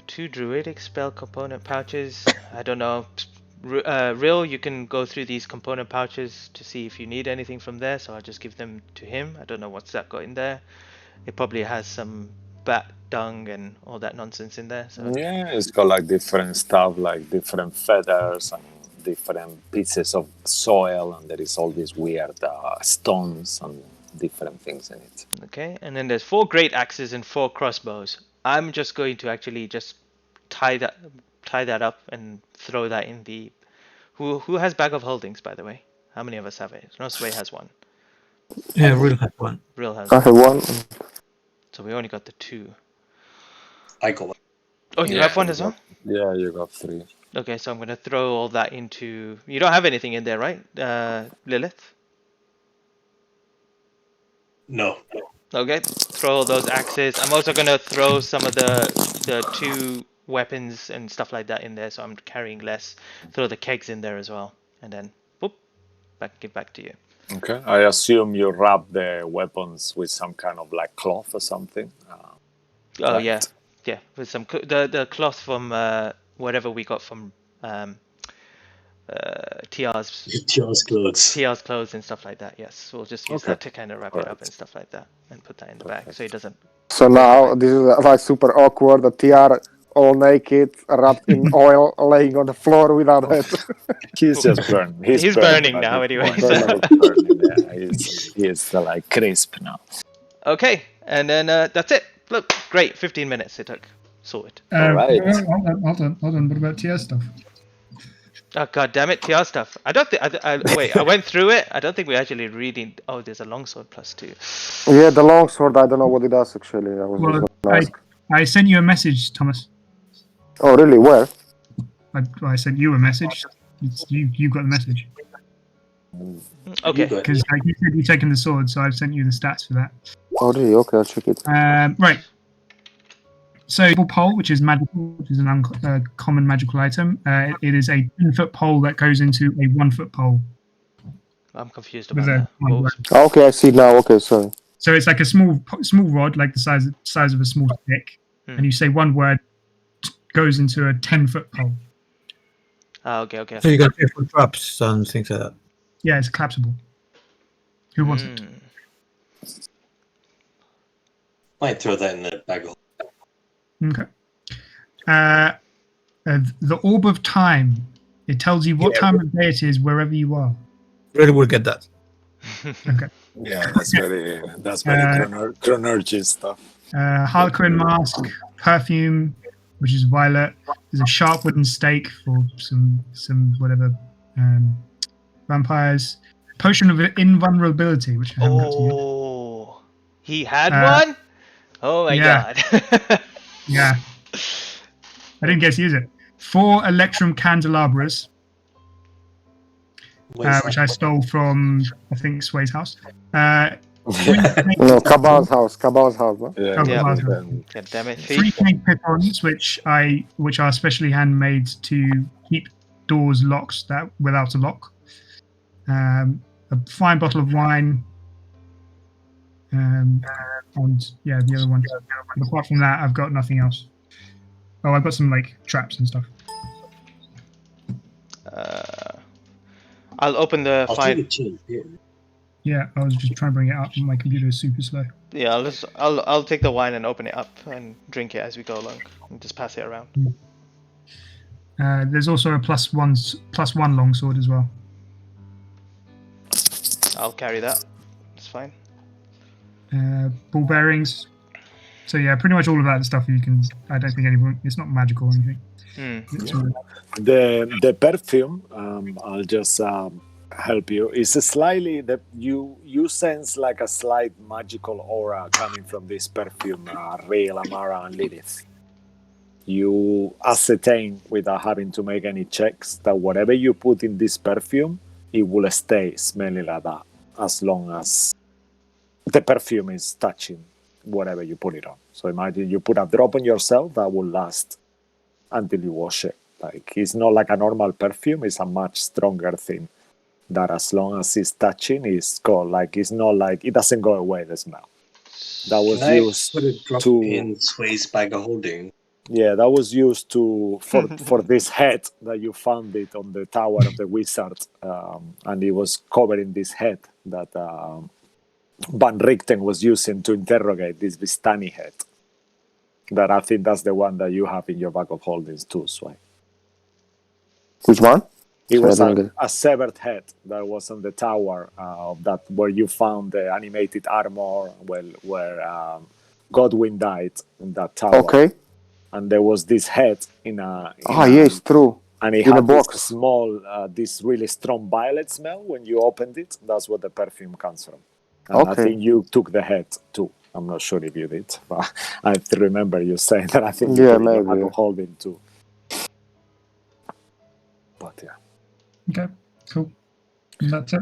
2 druidic spell component pouches. I don't know. Rill, you can go through these component pouches to see if you need anything from there, so I'll just give them to him. I don't know what's that got in there. It probably has some bat dung and all that nonsense in there. So Yeah, it's got like different stuff, like different feathers and different pieces of soil, and there is all these weird stones and different things in it. okay, and then there's 4 great axes and 4 crossbows. I'm just going to actually just tie that up and throw that in the. Who has bag of holdings, by the way? How many of us have it? No, Sway has one. Yeah, Real had one. Real has I one. have one. So we only got the 2. I got one. Oh, you have one as well? Yeah, you got 3. Okay, so I'm going to throw all that into. You don't have anything in there, right, Lilith? No. Okay, throw all those axes. I'm also going to throw some of the 2 weapons and stuff like that in there, so I'm carrying less. Throw the kegs in there as well, and then whoop, give back to you. Okay. I assume you wrap the weapons with some kind of like cloth or something. Oh Right. yeah, with some the cloth from whatever we got from Tia's clothes and stuff like that. Yes, we'll just use that to kind of wrap it up and stuff like that, and put that in the bag so it doesn't. So now this is like super awkward. The TR all naked, wrapped in oil, laying on the floor without it. He's just burned. He's burning now anyway. He's burning, yeah. He's like crisp now. Okay, and then that's it. Look, great. 15 minutes it took. Sorted. Alright. Hold on. What about TS stuff? Oh god damn it, TR stuff. I don't think. Wait, I went through it. I don't think we actually reading. Oh, there's a longsword +2. Yeah, the longsword, I don't know what it does actually. I was just gonna ask. I sent you a message, Thomas. Oh, really? Where? I sent you a message. You got the message. Okay. Because you said you're taking the sword, so I've sent you the stats for that. Oh, really? Okay, I'll check it. Right. So, pole, which is magical, which is an uncommon magical item. It is a 10-foot pole that goes into a 1-foot pole. I'm confused With about a that. What was- Okay, I see now. Okay, sorry. So it's like a small rod, like the size of a small stick, and you say one word, goes into a 10-foot pole. Okay. So you can pay for traps and things like that. Yeah, it's collapsible. Who wants it? Might throw that in the bag of Okay. The Orb of Time. It tells you what time of day it is wherever you are. Really will get that. Okay. Yeah, that's very chronology stuff. Harlequin mask, perfume, which is violet. There's a sharp wooden stake for some whatever vampires. Potion of invulnerability, which I haven't got to yet. Oh, he had one? Oh my god. Yeah. I didn't get to use it. 4 Electrum candelabras, which I stole from, I think, Sway's house. No, Cabal's house. No? Yeah, Cabal's yeah. house. God damn it, 3 thief. cake pippons, which are specially handmade to keep doors locked without a lock. A fine bottle of wine. And yeah, the other one. But apart from that, I've got nothing else. Oh, I've got some like traps and stuff. I'll open the I'll fine. take a chill here. Yeah, I was just trying to bring it up. My computer is super slow. Yeah, I'll take the wine and open it up and drink it as we go along and just pass it around. There's also a +1 longsword as well. I'll carry that. It's fine. Ball bearings. So yeah, pretty much all of that stuff you can. I don't think anyone. It's not magical or anything. It's all- The perfume, I'll just help you. It's slightly that you sense like a slight magical aura coming from this perfume, Real, Amara, and Lilith. You ascertain without having to make any checks that whatever you put in this perfume, it will stay smelling like that as long as the perfume is touching whatever you put it on. So imagine you put a drop on yourself that will last until you wash it. Like it's not like a normal perfume; it's a much stronger thing. That as long as it's touching, it's got like it's not like it doesn't go away. The smell that was Can I used put a drop to in Sway's bag of holding? yeah, that was used to for this head that you found it on the tower of the wizard, and it was covering this head that Van Richten was using to interrogate this Vistani head. That I think that's the one that you have in your bag of holdings too, Sway. Which one? It Sorry, was I didn't get it. a severed head that was on the tower of that where you found the animated armor where Godwin died in that tower. Okay. And there was this head in a Yes, true. and it In a had box. this small this really strong violet smell when you opened it. That's where the perfume comes from. And I Okay. think you took the head too. I'm not sure if you did, but I remember you saying that I think you Yeah, put it in your maybe. bag of holding too. But yeah. Okay, cool. And that's it.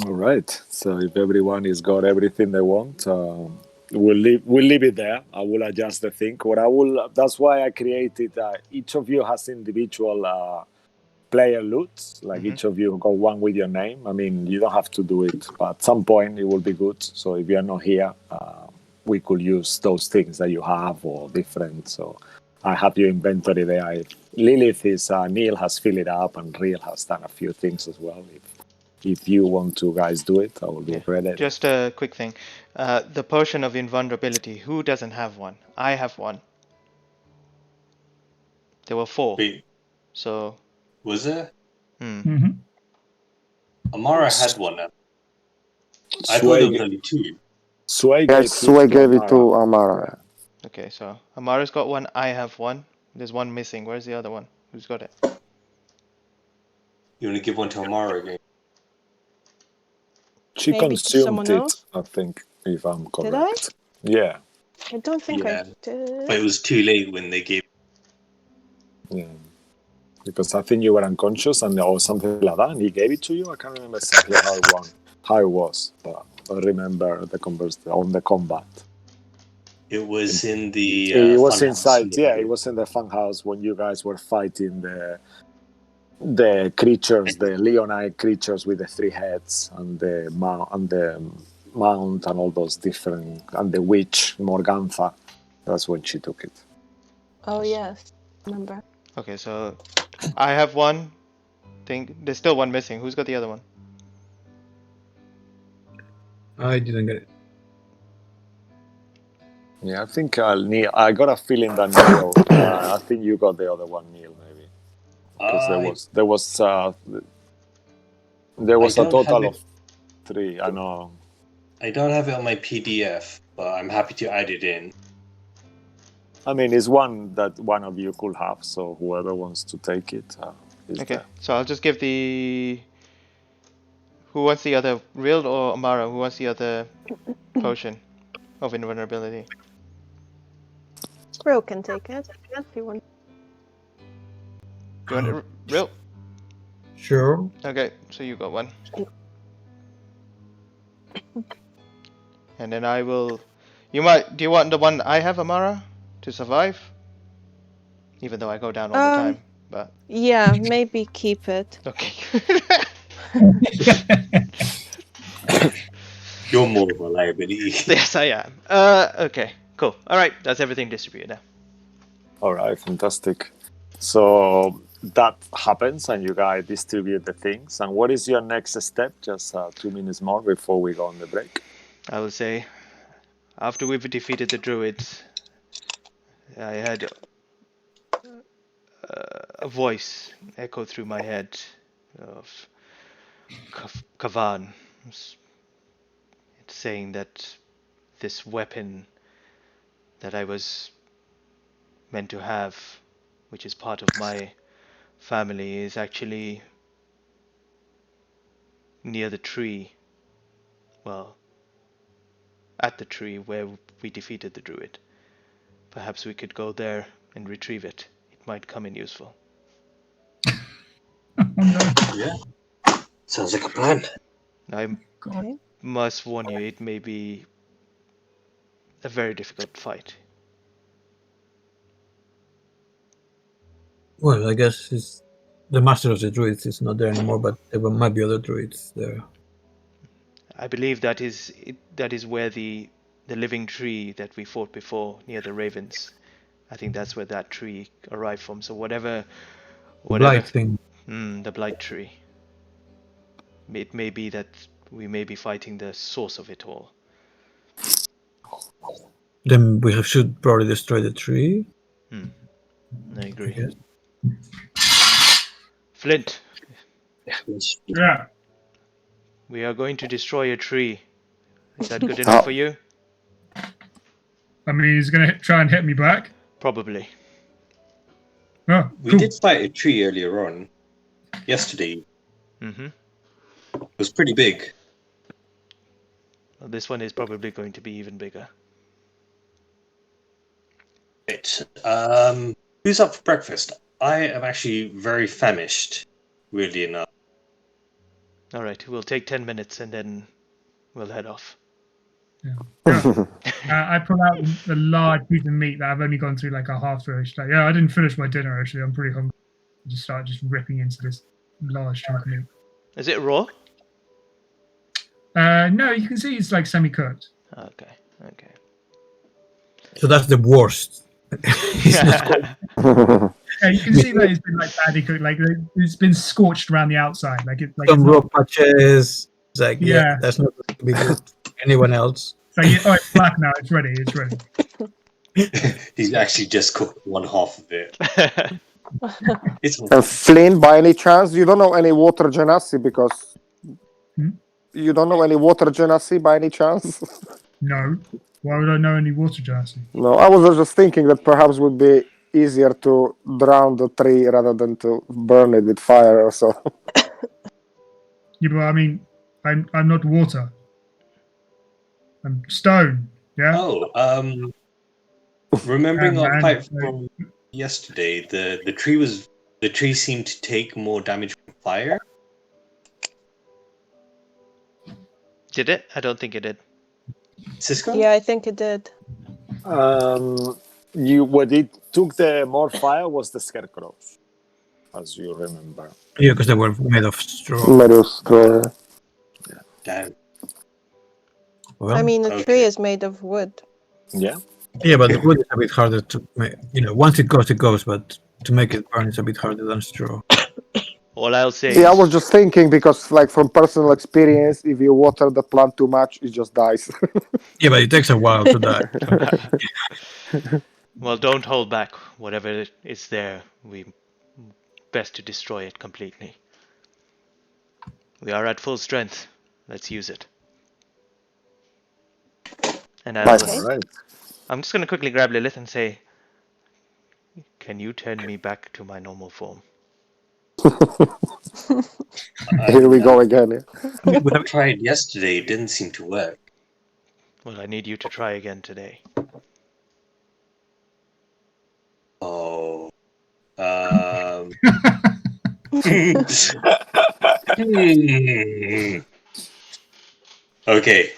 All right. So if everyone has got everything they want, we'll leave it there. I will adjust the thing. That's why I created. Each of you has individual player loot. Like each of you got one with your name. I mean, you don't have to do it, but at some point it will be good. So if you are not here, we could use those things that you have or different. So I have your inventory there. Lilith is Neil has filled it up, and Real has done a few things as well. If you want to guys do it, I will be ready. Just a quick thing. The potion of invulnerability. Who doesn't have one? I have one. There were 4. Wait, So. was there? Mm-hmm. Amara had one. I thought there was only 2. Sway Gave it to Amara. Okay, so Amara's got one. I have one. There's one missing. Where's the other one? Who's got it? You want to give one to Amara again? She Maybe to consumed someone it, else? I think, if I'm correct. Did I? Yeah. I don't think Yeah. I did. But it was too late when they gave. Yeah. Because I think you were unconscious or something like that, and he gave it to you. I can't remember exactly how it was, but I remember the conversation on the combat. It was in the. It was funhouse. inside. Yeah, it was in the funhouse when you guys were fighting the creatures, the Leonite creatures with the 3 heads and the Mount and all those different, and the witch Morgantha. That's when she took it. Oh yes, remember. Okay, so I have one thing. There's still one missing. Who's got the other one? I didn't get it. Yeah, I think Neil. I got a feeling that Neil. I think you got the other one, Neil, maybe, because there was a don't have total it. of 3. I know. I don't have it on my PDF, but I'm happy to add it in. I mean, it's one that one of you could have. So whoever wants to take it is Okay, there. so I'll just give the. Who wants the other? Real or Amara? Who wants the other potion of invulnerability? Real can take it if you want. You want it, Real? Sure. Okay, so you got one. And then I will. You might. Do you want the one I have, Amara, to survive? Even though I go down all the time, but Yeah, maybe keep it. okay. You're more of a liability. Yes, I am. Okay, cool. All right, that's everything distributed now. All right, fantastic. So that happens, and you guys distribute the things. And what is your next step? Just 2 minutes more before we go on the break. I will say, after we've defeated the druids, I had a voice echo through my head of Kavan. It's saying that this weapon that I was meant to have, which is part of my family, is actually near the tree. Well, at the tree where we defeated the druid. Perhaps we could go there and retrieve it. It might come in useful. Oh no. Yeah. Sounds like a plan. I Okay. must warn you, it may be a very difficult fight. Well, I guess it's the master of the druids is not there anymore, but there might be other druids there. I believe that is where the living tree that we fought before near the ravens. I think that's where that tree arrived from. So whatever Blight thing. the blight tree. It may be that we may be fighting the source of it all. Then should probably destroy the tree. I agree. guess. Flint, Yeah. we are going to destroy a tree. Is that good enough for you? I mean, he's going to try and hit me back. Probably. Oh, We cool. did fight a tree earlier on. Yesterday. Mm-hmm. It was pretty big. Well, this one is probably going to be even bigger. Right. Who's up for breakfast? I am actually very famished, weirdly enough. All right, we'll take 10 minutes and then we'll head off. Yeah. I pull out the large piece of meat that I've only gone through like a half through. Like, yeah, I didn't finish my dinner actually. I'm pretty hungry. I just start ripping into this large chunk of meat. Is it raw? No, you can see it's like semi-cooked. Okay. So that's the worst. Yeah, you can see that it's been like badly cooked. Like it's been scorched around the outside. Like it's like Some it's raw not, patches. It's like Yeah. that's not going to be good. Anyone else? it's like, oh, it's black now. It's ready. It's ready. He's actually just cooked one half of it. It's And Flynn, by any chance, you don't know any water genasi because you don't know any water genasi by any chance? No. Why would I know any water genasi? No, I was just thinking that perhaps would be easier to drown the tree rather than to burn it with fire or so. Yeah, but I mean, I'm not water. I'm stone. Yeah. Oh, remembering our man, fight so- from yesterday, the tree seemed to take more damage from fire. Did it? I don't think it did. Cisco? Yeah, I think it did. What it took the more fire was the scarecrows, as you remember. Yeah, because they were made of straw. Meadow straw. Damn. Well, I mean, a Okay. tree is made of wood. Yeah. yeah, but wood is a bit harder to make. Once it goes. But to make it burn is a bit harder than straw. All I'll say Yeah, I is, was just thinking because, like, from personal experience, if you water the plant too much, it just dies. Yeah, but it takes a while to die. well, don't hold back. Whatever is there, we best to destroy it completely. We are at full strength. Let's use it. And Nice. All right. I'm just gonna quickly grab Lilith and say, "Can you turn me back to my normal form?" Here we go again. I mean, we have, Tried yesterday, it didn't seem to work. Well, I need you to try again today. Oh. Okay.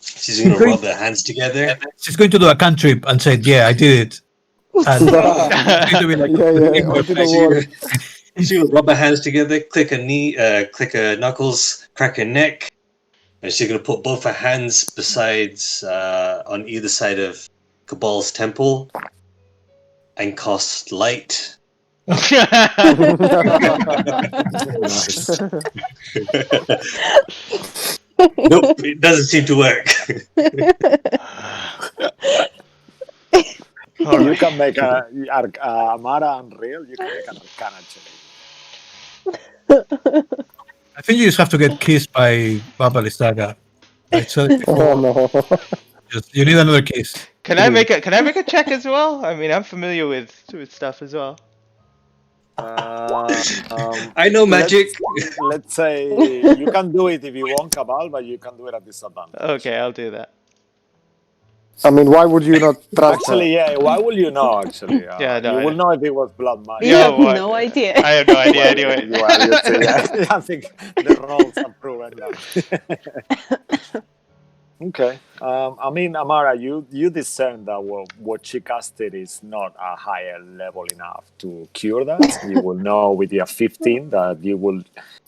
She's gonna rub her hands together. she's going to do a cantrip and say, "Yeah, I did it." And it's going to be like, Yeah, onto the wall. She's gonna rub her hands together, click her knee, click her knuckles, crack her neck, and she's gonna put both her hands besides on either side of Cabal's temple and cast light. Nice. Nope, it doesn't seem to work. All You right. can make a Amara unreal. You can make an Arcana check. I think you just have to get kissed by Baba Lisaga. I said it Oh before. no. Just you need another kiss. Can I make a check as well? I mean, I'm familiar with stuff as well. I know magic. Let's say you can do it if you want, Cabal, but you can do it at disadvantage. Okay, I'll do that. I mean, why would you not trust Actually, yeah. Why will you know? Actually, Yeah, no, you I will know. know if it was blood magic. You have what? no idea. I have no idea anyway. Well, you see, yeah, I think the rolls have proven that. Okay. I mean, Amara, you discern that what she casted is not a higher level enough to cure that. You will know with your 15 that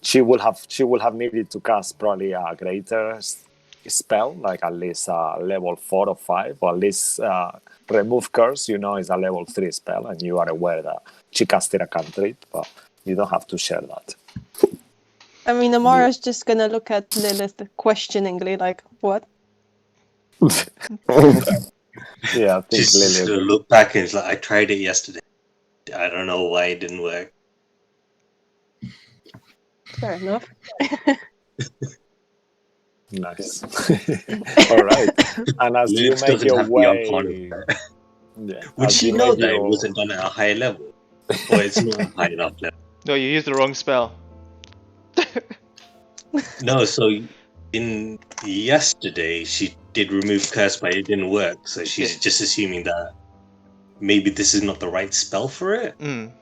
she will have needed to cast probably a greater spell, like at least level 4 or 5, or at least remove curse. Is a level 3 spell, and you are aware that she casted a cantrip, but you don't have to share that. I mean, Amara's just gonna look at Lilith questioningly, like, what? Yeah, I think She's just Lily. gonna look back and it's like, I tried it yesterday. I don't know why it didn't work. Fair enough. Nice. All right. And as you Lilith make doesn't your have the way, Arcana. yeah, Would as she you know make that it your- wasn't done at a higher level? Or it's not a high enough level? No, you used the wrong spell. No, so in yesterday she did remove curse, but it didn't work. So she's Yeah. just assuming that maybe this is not the right spell for it. Mm.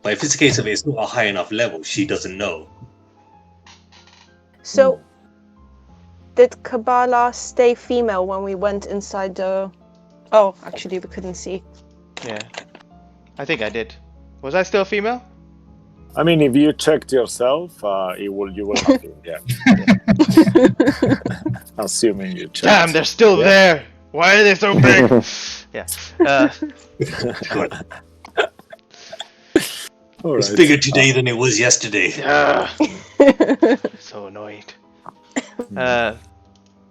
But if it's a case of it's not a high enough level, she doesn't know. So, did Kabbalah stay female when we went inside the... Oh, actually, we couldn't see. Yeah. I think I did. Was I still female? I mean, if you checked yourself, you will have been, yeah. Assuming you checked. Damn, they're still Yeah. there. Why are they so big? Yeah. All It's right. bigger today than it was yesterday. So annoyed. But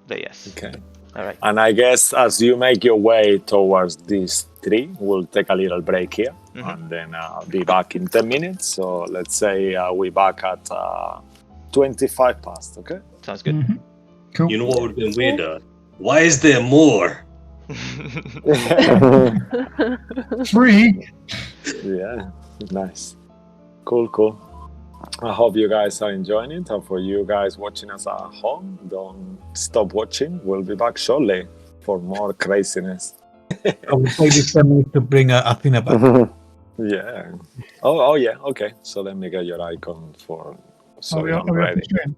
yes. Okay. All right. And I guess as you make your way towards this tree, we'll take a little break here, and then be back in 10 minutes. So let's say we're back at 25 past, okay? Sounds good. Mhm. Cool. You know what would have been weirder? Why is there more? Free. Yeah, nice. Cool. I hope you guys are enjoying it. And for you guys watching us at home, don't stop watching. We'll be back shortly for more craziness. I will take this 10 minutes to bring Athena back. Yeah. Oh, yeah. Okay. So let me get your icon for. So Are we I'm off the ready. stream?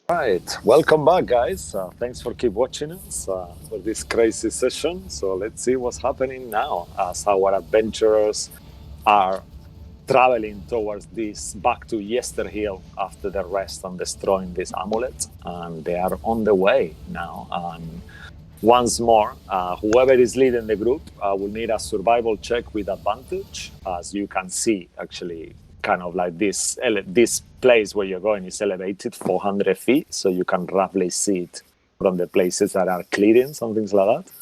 Right, welcome back, guys. Thanks for keep watching us for this crazy session. So let's see what's happening now as our adventurers are traveling towards this back to Yesterhill after the rest on destroying this amulet, and they are on the way now. And once more, whoever is leading the group will need a survival check with advantage, as you can see actually. Kind of like this place where you're going is elevated 400 feet, so you can roughly see it from the places that are clearings and things like that.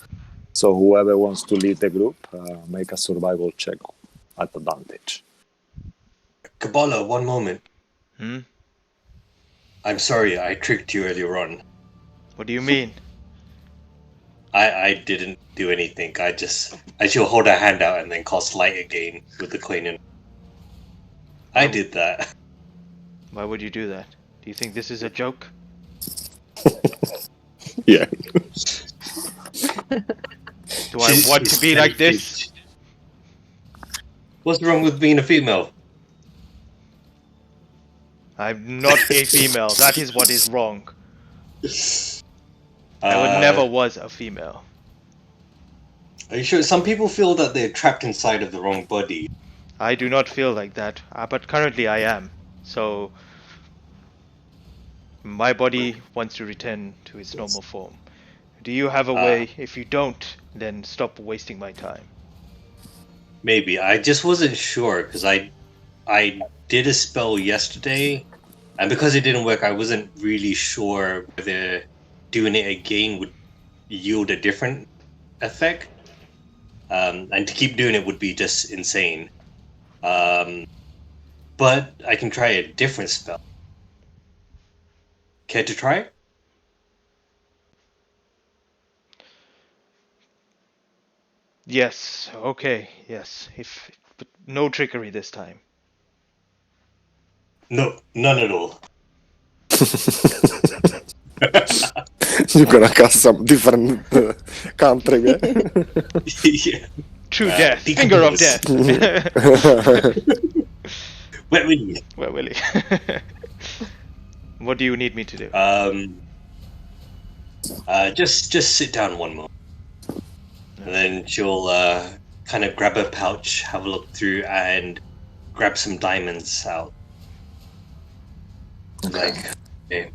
So whoever wants to lead the group, make a survival check at advantage. Kabbalah, one moment. Hmm? I'm sorry, I tricked you earlier on. What do you mean? I didn't do anything. I should hold a hand out and then cast light again with the coin in. I did that. Why would you do that? Do you think this is a joke? Yeah. Do I want to be like this? What's wrong with being a female? I'm not a female. That is what is wrong. I never was a female. Are you sure? Some people feel that they're trapped inside of the wrong body. I do not feel like that, but currently I am. So my body wants to return to its normal form. Do you have a way? If you don't, then stop wasting my time. Maybe. I just wasn't sure because I did a spell yesterday, and because it didn't work, I wasn't really sure whether doing it again would yield a different effect. And to keep doing it would be just insane. But I can try a different spell. Care to try it? Yes, okay, yes. But no trickery this time. No, none at all. You're gonna cast some different country, yeah? Yeah. True death, finger of death. Wet Willy. Where will he? What do you need me to do? Just sit down one moment. And then she'll kind of grab a pouch, have a look through, and grab some diamonds out. Okay. Like, okay.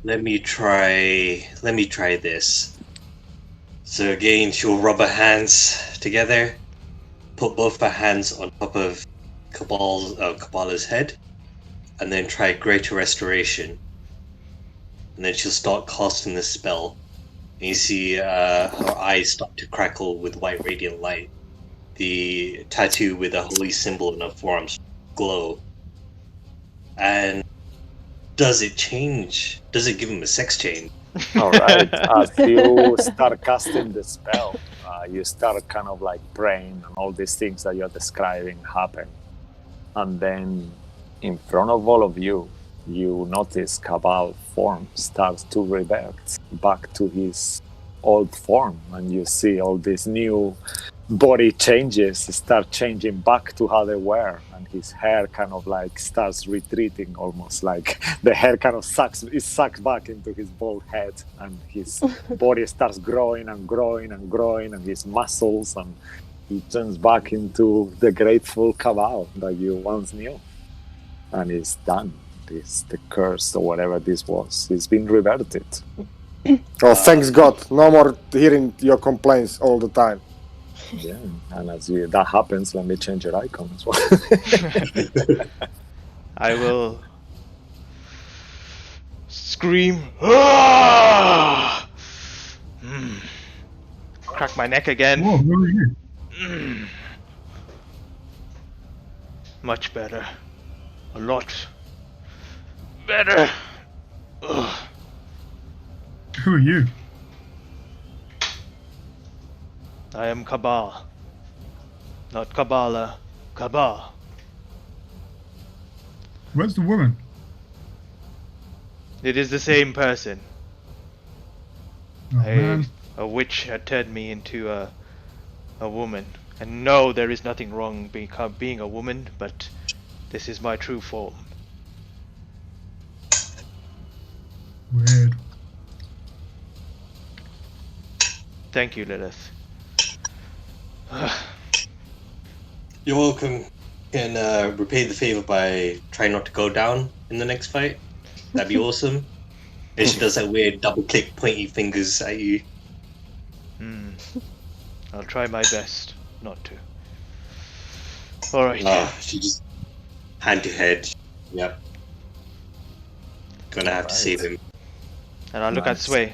Let me try this. So again, she'll rub her hands together, put both her hands on top of Kabbalah's head, and then try Greater Restoration. And then she'll start casting the spell. And you see her eyes start to crackle with white radiant light. The tattoo with a holy symbol in her forearms glow. And does it change? Does it give him a sex change? All right. As you start casting the spell, you start kind of like praying, and all these things that you're describing happen. And then in front of all of you, you notice Cabal form starts to revert back to his old form, and you see all these new body changes start changing back to how they were, and his hair kind of like starts retreating, almost like the hair kind of sucks back into his bald head, and his body starts growing and growing and growing, and his muscles, and he turns back into the grateful Cabal that you once knew, and it's done. The curse or whatever this was, it's been reverted. Oh, thanks God. No more hearing your complaints all the time. Yeah, and as that happens, let me change your icon as well. I will scream. "Ah!" Crack my neck again. Whoa, who are you? Much better. A lot better. Ugh. Who are you? I am Cabal. Not Kabbalah. Cabal. Where's the woman? It is the same person. Oh, man. A witch had turned me into a woman. And no, there is nothing wrong being a woman, but this is my true form. Weird. Thank you, Lilith. You're welcome. Can repay the favor by trying not to go down in the next fight. That'd be awesome. And she does that weird double click pointy fingers at you. I'll try my best not to. Alright. She just hand to head. Yep. Gonna have to save him. And I'll look at Sway.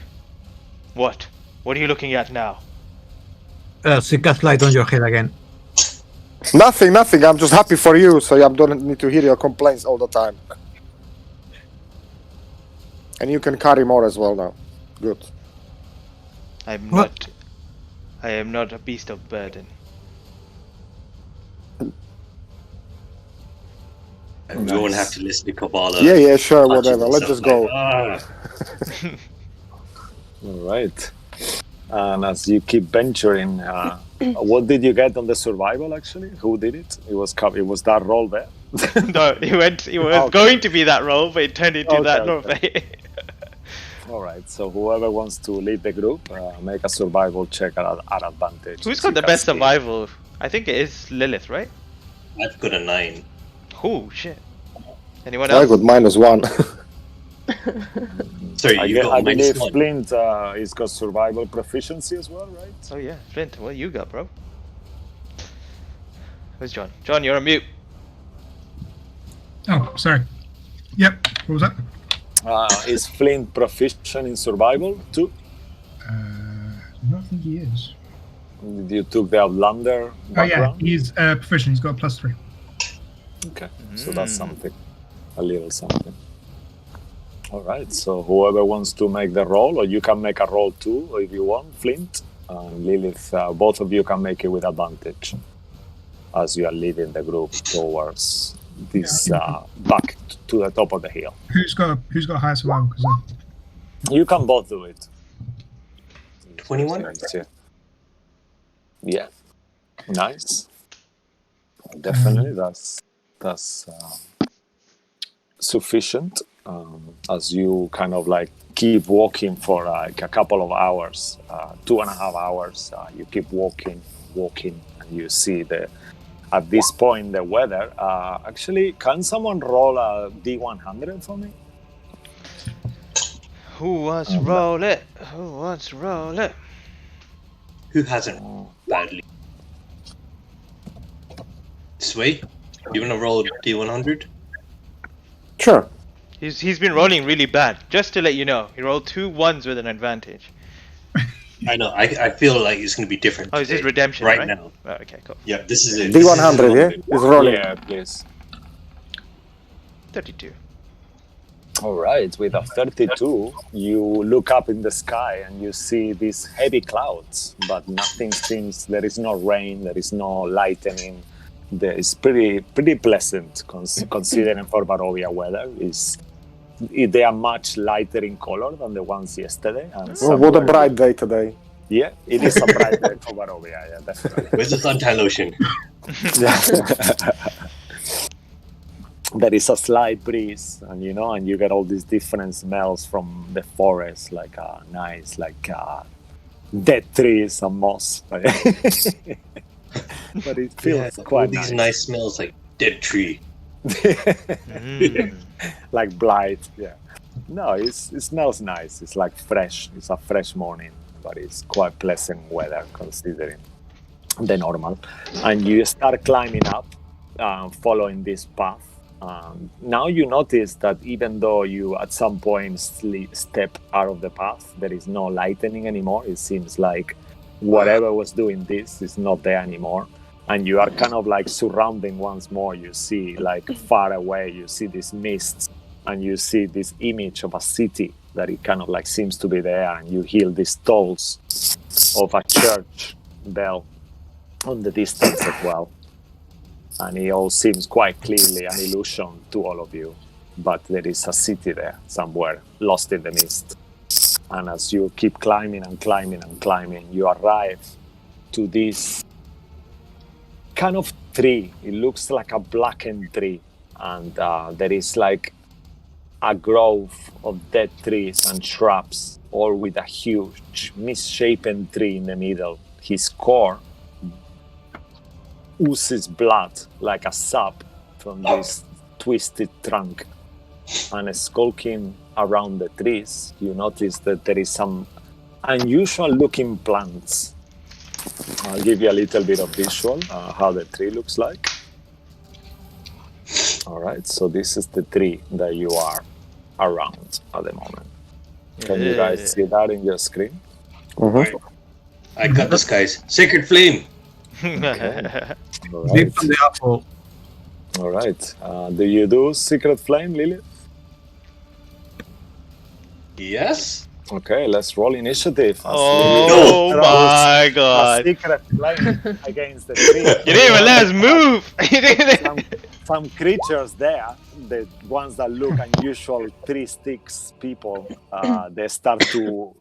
What? What are you looking at now? She casts light on your head again. Nothing. I'm just happy for you, so I don't need to hear your complaints all the time. And you can carry more as well now. Good. I am not a beast of burden. We won't have to listen to Kabbalah. Yeah, sure, whatever. Let's just go. All right. And as you keep venturing, what did you get on the survival? Actually, who did it? It was that roll there. No, it was going to be that roll, but it turned into that. Okay. All right. So whoever wants to lead the group, make a survival check at advantage. Who's got the best survival? I think it is Lilith, right? I've got a 9. Oh shit! Anyone else? I got -1. Sorry, I believe Flint is got survival proficiency as well, right? Oh yeah, Flint. What you got, bro? Where's John? John, you're on mute. Oh, sorry. Yep. What was that? Is Flint proficient in survival too? I don't think he is. You took the Outlander background? He's proficient. He's got a +3. Okay, so that's something. A little something. All right, so whoever wants to make the roll, or you can make a roll too, if you want, Flint and Lilith, both of you can make it with advantage as you are leading the group towards this back to the top of the hill. Who's got higher survival? You can both do it. 21? Yeah, nice. Definitely, that's sufficient. As you kind of like keep walking for like a couple of hours, 2.5 hours, you keep walking, and you see at this point the weather. Actually, can someone roll a D100 for me? Who wants to roll it? Who wants to roll it? Who hasn't badly? Sway, you wanna roll D100? Sure. He's been rolling really bad. Just to let you know, he rolled 2 1s with an advantage. I know. I feel like it's gonna be different. Oh, is this redemption right now? now? Oh, okay, cool. Yeah, this is it. D100, yeah? Is rolling. Yeah, please. 32. All right, with a 32, you look up in the sky and you see these heavy clouds, but nothing seems. There is no rain. There is no lightning. It's pretty pleasant considering for Barovia weather. They are much lighter in color than the ones yesterday. And What a bright day today. Yeah, it is a bright day for Barovia, yeah, definitely. Where's the suntan lotion? There is a slight breeze, and you get all these different smells from the forest, like nice, like dead trees and moss. But it feels quite all these nice smells like dead tree. Like blight, yeah. No, it smells nice. It's like fresh. It's a fresh morning, but it's quite pleasant weather considering the normal. And you start climbing up, following this path. Now you notice that even though you at some point step out of the path, there is no lightning anymore. It seems like whatever was doing this is not there anymore. And you are kind of like surrounding once more. You see like far away, you see this mist, and you see this image of a city that it kind of like seems to be there. And you hear these tolls of a church bell on the distance as well. And it all seems quite clearly an illusion to all of you. But there is a city there somewhere, lost in the mist. And as you keep climbing and climbing and climbing, you arrive to this kind of tree. It looks like a blackened tree. And there is like a grove of dead trees and shrubs, all with a huge, misshapen tree in the middle. His core oozes blood like a sap from this twisted trunk. And skulking around the trees, you notice that there is some unusual looking plants. I'll give you a little bit of visual how the tree looks like. All right, so this is the tree that you are around at the moment. Can you guys see that in your screen? Alright. I got this, guys. Sacred flame. Okay. All Deep right. from the apple. All right. Do you do Secret Flame, Lily? Yes. Okay, let's roll initiative. Oh my god. A secret flame against the tree. You didn't even let us move! You didn't- Some creatures there, the ones that look unusual, 3 sticks people, they start to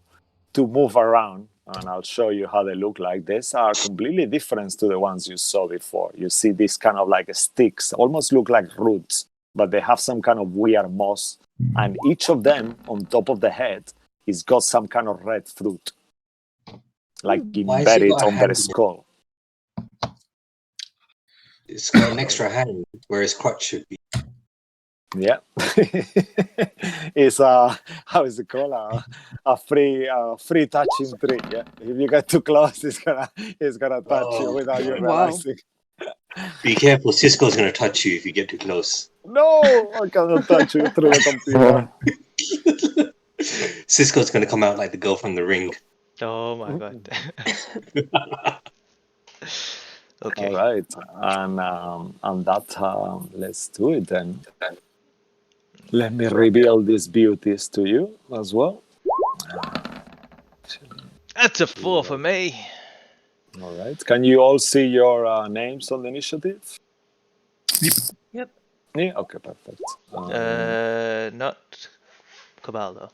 move around, and I'll show you how they look like. These are completely different to the ones you saw before. You see these kind of like sticks, almost look like roots, but they have some kind of weird moss, and each of them on top of the head is got some kind of red fruit, like Why has he embedded got a on their hand? skull. It's got an extra hand where his crotch should be. Yeah, it's how is it called? A free touching tree. Yeah, if you get too close, it's gonna touch you without you Wow. realizing. Be careful, Cisco's gonna touch you if you get too close. No, I cannot touch you through the computer. Cisco's gonna come out like the girl from The Ring. Oh my god. Okay. All right, and that let's do it then. Let me reveal these beauties to you as well. That's a 4 for me. All right, can you all see your names on the initiative? Yep. Yeah. Okay, perfect. Not Cabal though.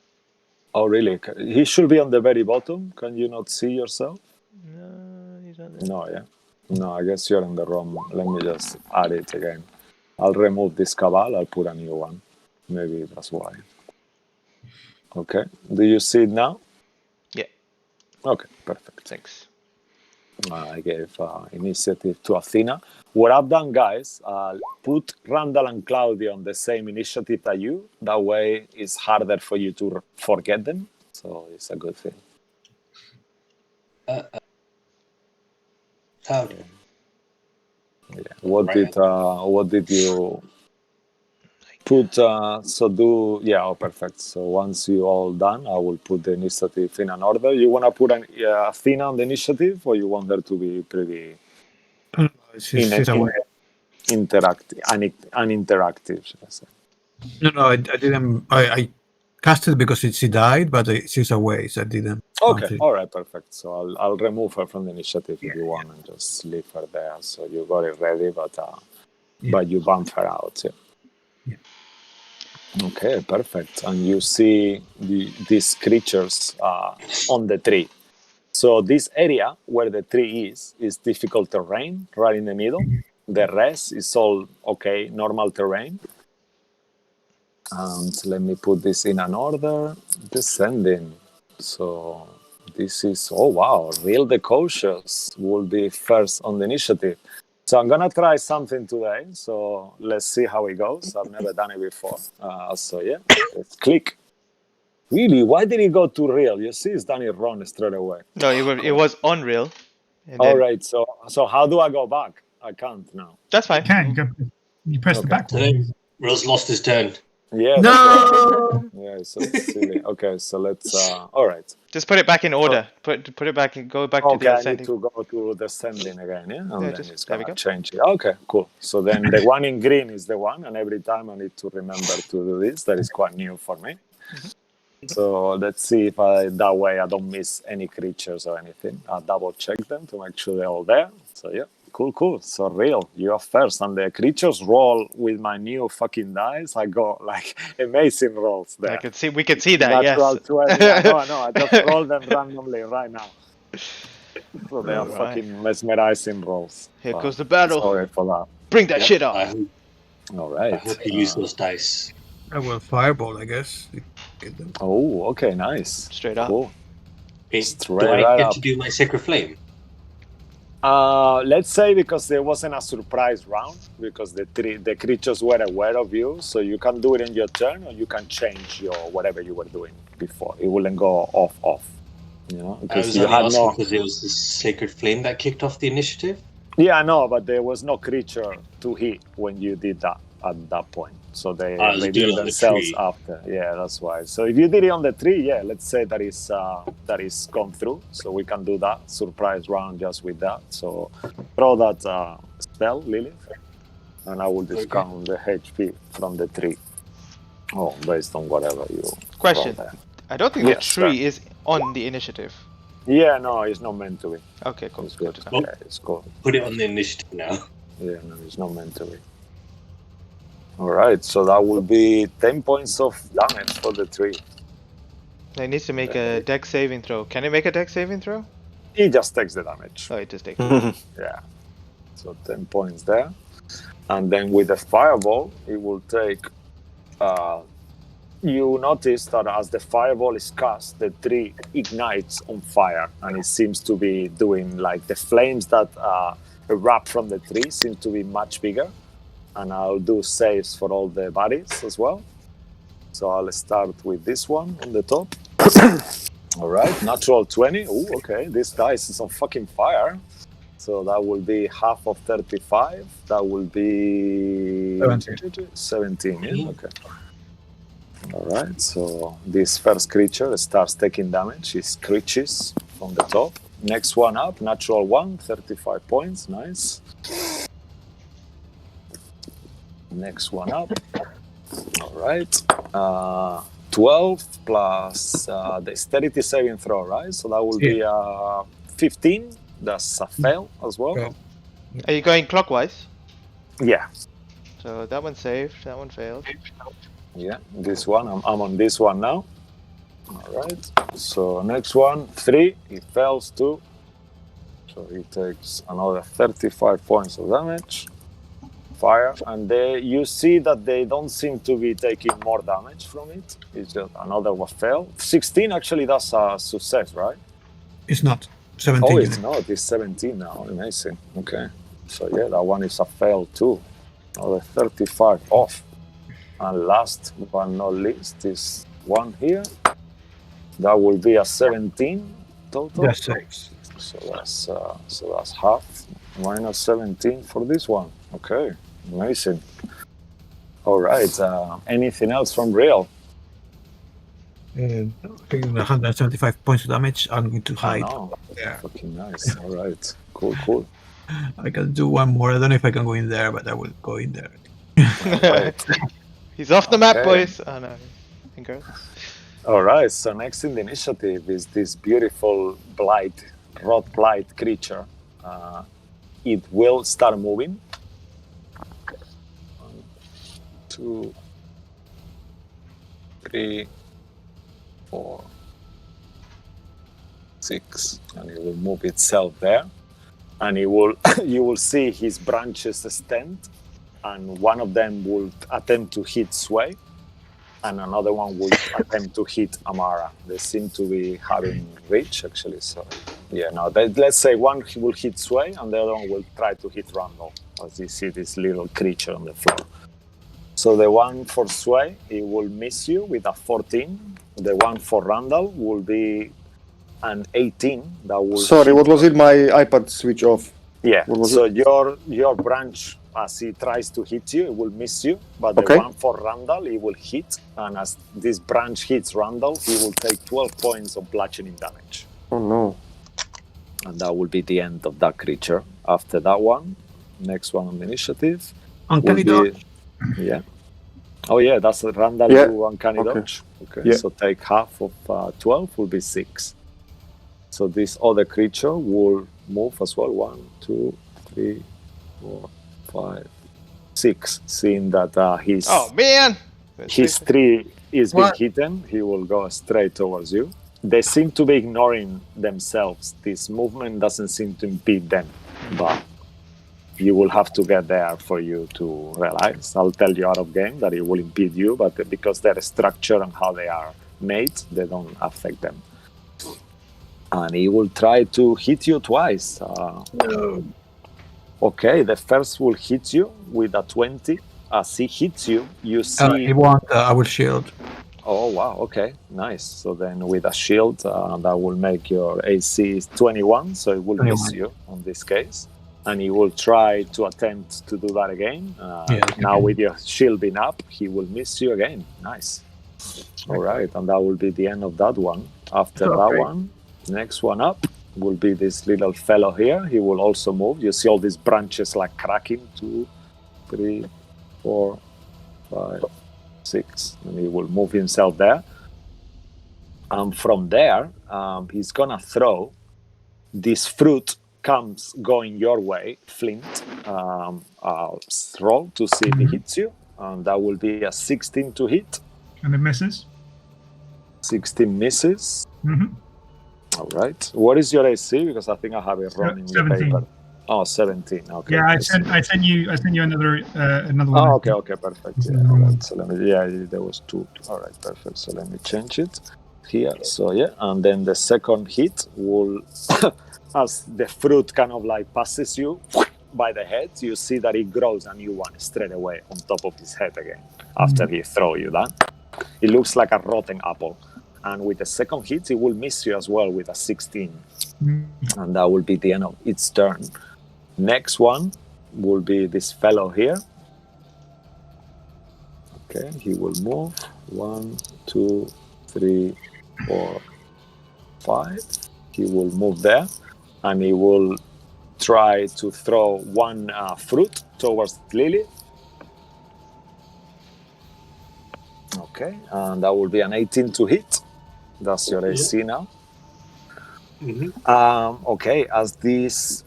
Oh, really? He should be on the very bottom. Can you not see yourself? No, he's not there. No, yeah. No, I guess you're in the wrong. Let me just add it again. I'll remove this cabal. I'll put a new one. Maybe that's why. Okay. Do you see it now? Yeah. Okay, perfect. Thanks. I gave initiative to Athena. What I've done, guys, put Randall and Claudia on the same initiative that you. That way, it's harder for you to forget them. So it's a good thing. Okay. Yeah. What did you put? Oh, perfect. So once you all done, I will put the initiative in an order. You want to put Athena on the initiative, or you want her to be pretty She's away. uninteractive, should I say? No, I didn't. I cast it because she died, but she's away, so I didn't. Okay, all right, perfect. So I'll remove her from the initiative if you want, and just leave her there. So you got it ready, but you bump her out. Yeah. Okay, perfect. And you see these creatures on the tree. So this area where the tree is difficult terrain, right in the middle. The rest is all okay, normal terrain. And let me put this in an order. Descending. So this is, oh wow, Real the Cautious will be first on the initiative. So I'm gonna try something today. So let's see how it goes. I've never done it before. So yeah, let's click. Really? Why did it go to Real? You see, it's done it wrong straight away. No, it was on Real. All right. So how do I go back? I can't now. That's fine. You press the back Today, button. Rose lost his turn. Yeah. No. Yeah, it's so silly. Okay, so let's. All right. Just put it back in order. Put it back and go back to the Okay, I need ascending. to go to descending again, yeah? And then it's there we gonna go. change it. Okay, cool. So then the one in green is the one, and every time I need to remember to do this. That is quite new for me. So let's see if that way I don't miss any creatures or anything. I'll double check them to make sure they're all there. So yeah, cool. So Real, you are first, and the creatures roll with my new fucking dice. I got like amazing rolls there. We can see that. Natural Yes. 20. I know. I just roll them randomly right now. So they are Alright. fucking mesmerizing rolls. Here goes the battle. Sorry for that. Bring that shit I up. hope, All right. I hope you use those dice. I will fireball, I guess. Get them. Oh, okay, nice. Straight up. Cool. Wait, Straight do I right get up. to do my Sacred Flame? Let's say because there wasn't a surprise round, because the creatures were aware of you, so you can do it in your turn, or you can change your whatever you were doing before. It wouldn't go off. You know, I because was you only had asking no. because it was the Sacred Flame that kicked off the initiative. Yeah, I know, but there was no creature to hit when you did that at that point. So they I was doing revealed it on the themselves tree. after. Yeah, that's why. So if you did it on the tree, yeah, let's say that is gone through. So we can do that surprise round just with that. So throw that spell, Lilith, and I will discount the HP from the tree. Oh, based on whatever you Question. roll there. I don't think Yes, the tree is on the initiative. Yeah, no, it's not meant to be. Okay, cool. It's Good good. to know. Yeah, it's cool. Put it on the initiative now. Yeah, no, it's not meant to be. All right, so that will be 10 points of damage for the tree. It needs to make a dex saving throw. Can it make a dex saving throw? He just takes the damage. Oh, it just takes it. Yeah. So 10 points there. And then with the fireball, it will take... you notice that as the fireball is cast, the tree ignites on fire. And it seems to be doing like the flames that erupt from the tree seem to be much bigger. And I'll do saves for all the bodies as well. So I'll start with this one on the top. All right, natural 20. Oh, okay. This dice is on fucking fire. So that will be half of 35. That will be 17. Yeah, okay. All right. So this first creature starts taking damage. He screeches from the top. Next one up, natural 1, 35 points. Nice. Next one up. All right. 12 plus the dexterity saving throw, right? So that will be 15. That's a fail as well. Fail. Are you going clockwise? Yeah. So that one saved, that one failed. Yeah, this one. I'm on this one now. All right. So next one, 3. He fails 2. So he takes another 35 points of damage. Fire, and you see that they don't seem to be taking more damage from it. It's just another was fail. 16 actually, that's a success, right? It's not. 17. Oh, it's not. It's 17 now. Amazing. Okay. So yeah, that one is a fail too. Another 35 off. And last but not least is one here. That will be a 17 total. That's 6. So that's half. Minus 17 for this one. Okay. Amazing. All right. Anything else from Real? I think 175 points of damage. I'm going to hide. Yeah. Fucking nice. All right. Cool. I can do one more. I don't know if I can go in there, but I will go in there. Right. He's off the map, boys. Oh no. And girls. All right. So next in the initiative is this beautiful rot blight creature. It will start moving. 1, 2, 3, 4, 6, and it will move itself there. And it will, you will see his branches extend, and one of them will attempt to hit Sway, and another one will attempt to hit Amara. They seem to be having reach, actually. So, yeah, no. Let's say one will hit Sway, and the other one will try to hit Randall, as you see this little creature on the floor. So the one for Sway, it will miss you with a 14. The one for Randall will be an 18. That will. Sorry, what was it? My iPad switch off. Yeah. So your branch, as he tries to hit you, it will miss you. But the one for Randall, it will hit. And as this branch hits Randall, he will take 12 points of bludgeoning damage. Oh no. And that will be the end of that creature. After that one, next one on the initiative. Uncanny dodge. Yeah. Oh yeah, that's a Randall do uncanny dodge. Okay. Yeah. So take half of 12 will be 6. So this other creature will move as well. 1, 2, 3, 4, 5, 6. Seeing that his his 3 is being hidden, he will go straight towards you. They seem to be ignoring themselves. This movement doesn't seem to impede them, but you will have to get there for you to realize. I'll tell you out of game that it will impede you, but because their structure and how they are made, they don't affect them. And he will try to hit you twice. Okay, the first will hit you with a 20. As he hits you, you see... He wants our shield. Oh, wow, okay, nice. So then with a shield, that will make your AC 21, so it will 21. miss you on this case. And he will try to attempt to do that again. Now with your shield being up, he will miss you again. Nice. All right, and that will be the end of that one. After that one, next one up will be this little fellow here. He will also move. You see all these branches like cracking. 2, 3, 4, 5, 6. And he will move himself there. And from there, he's going to throw this fruit comes going your way, Flint. I'll roll to see if he hits you. And that will be a 16 to hit. And it misses. 16 misses. Mm-hmm. All right. What is your AC? Because I think I have it wrong in your 17. paper. Oh, 17. Okay. Yeah, I sent you another one. Oh, okay, perfect. Yeah, all right. So let me. There was 2. All right, perfect. So let me change it here. So yeah, and then the second hit will, as the fruit kind of like passes you by the head, you see that it grows a new one straight away on top of his head again after he throw you that. It looks like a rotten apple. And with the second hit, it will miss you as well with a 16. And that will be the end of its turn. Next one will be this fellow here. Okay, he will move. 1, 2, 3, 4, 5. He will move there. And he will try to throw one fruit towards Lily. Okay, and that will be an 18 to hit. That's your AC now. Mm-hmm. Okay, as this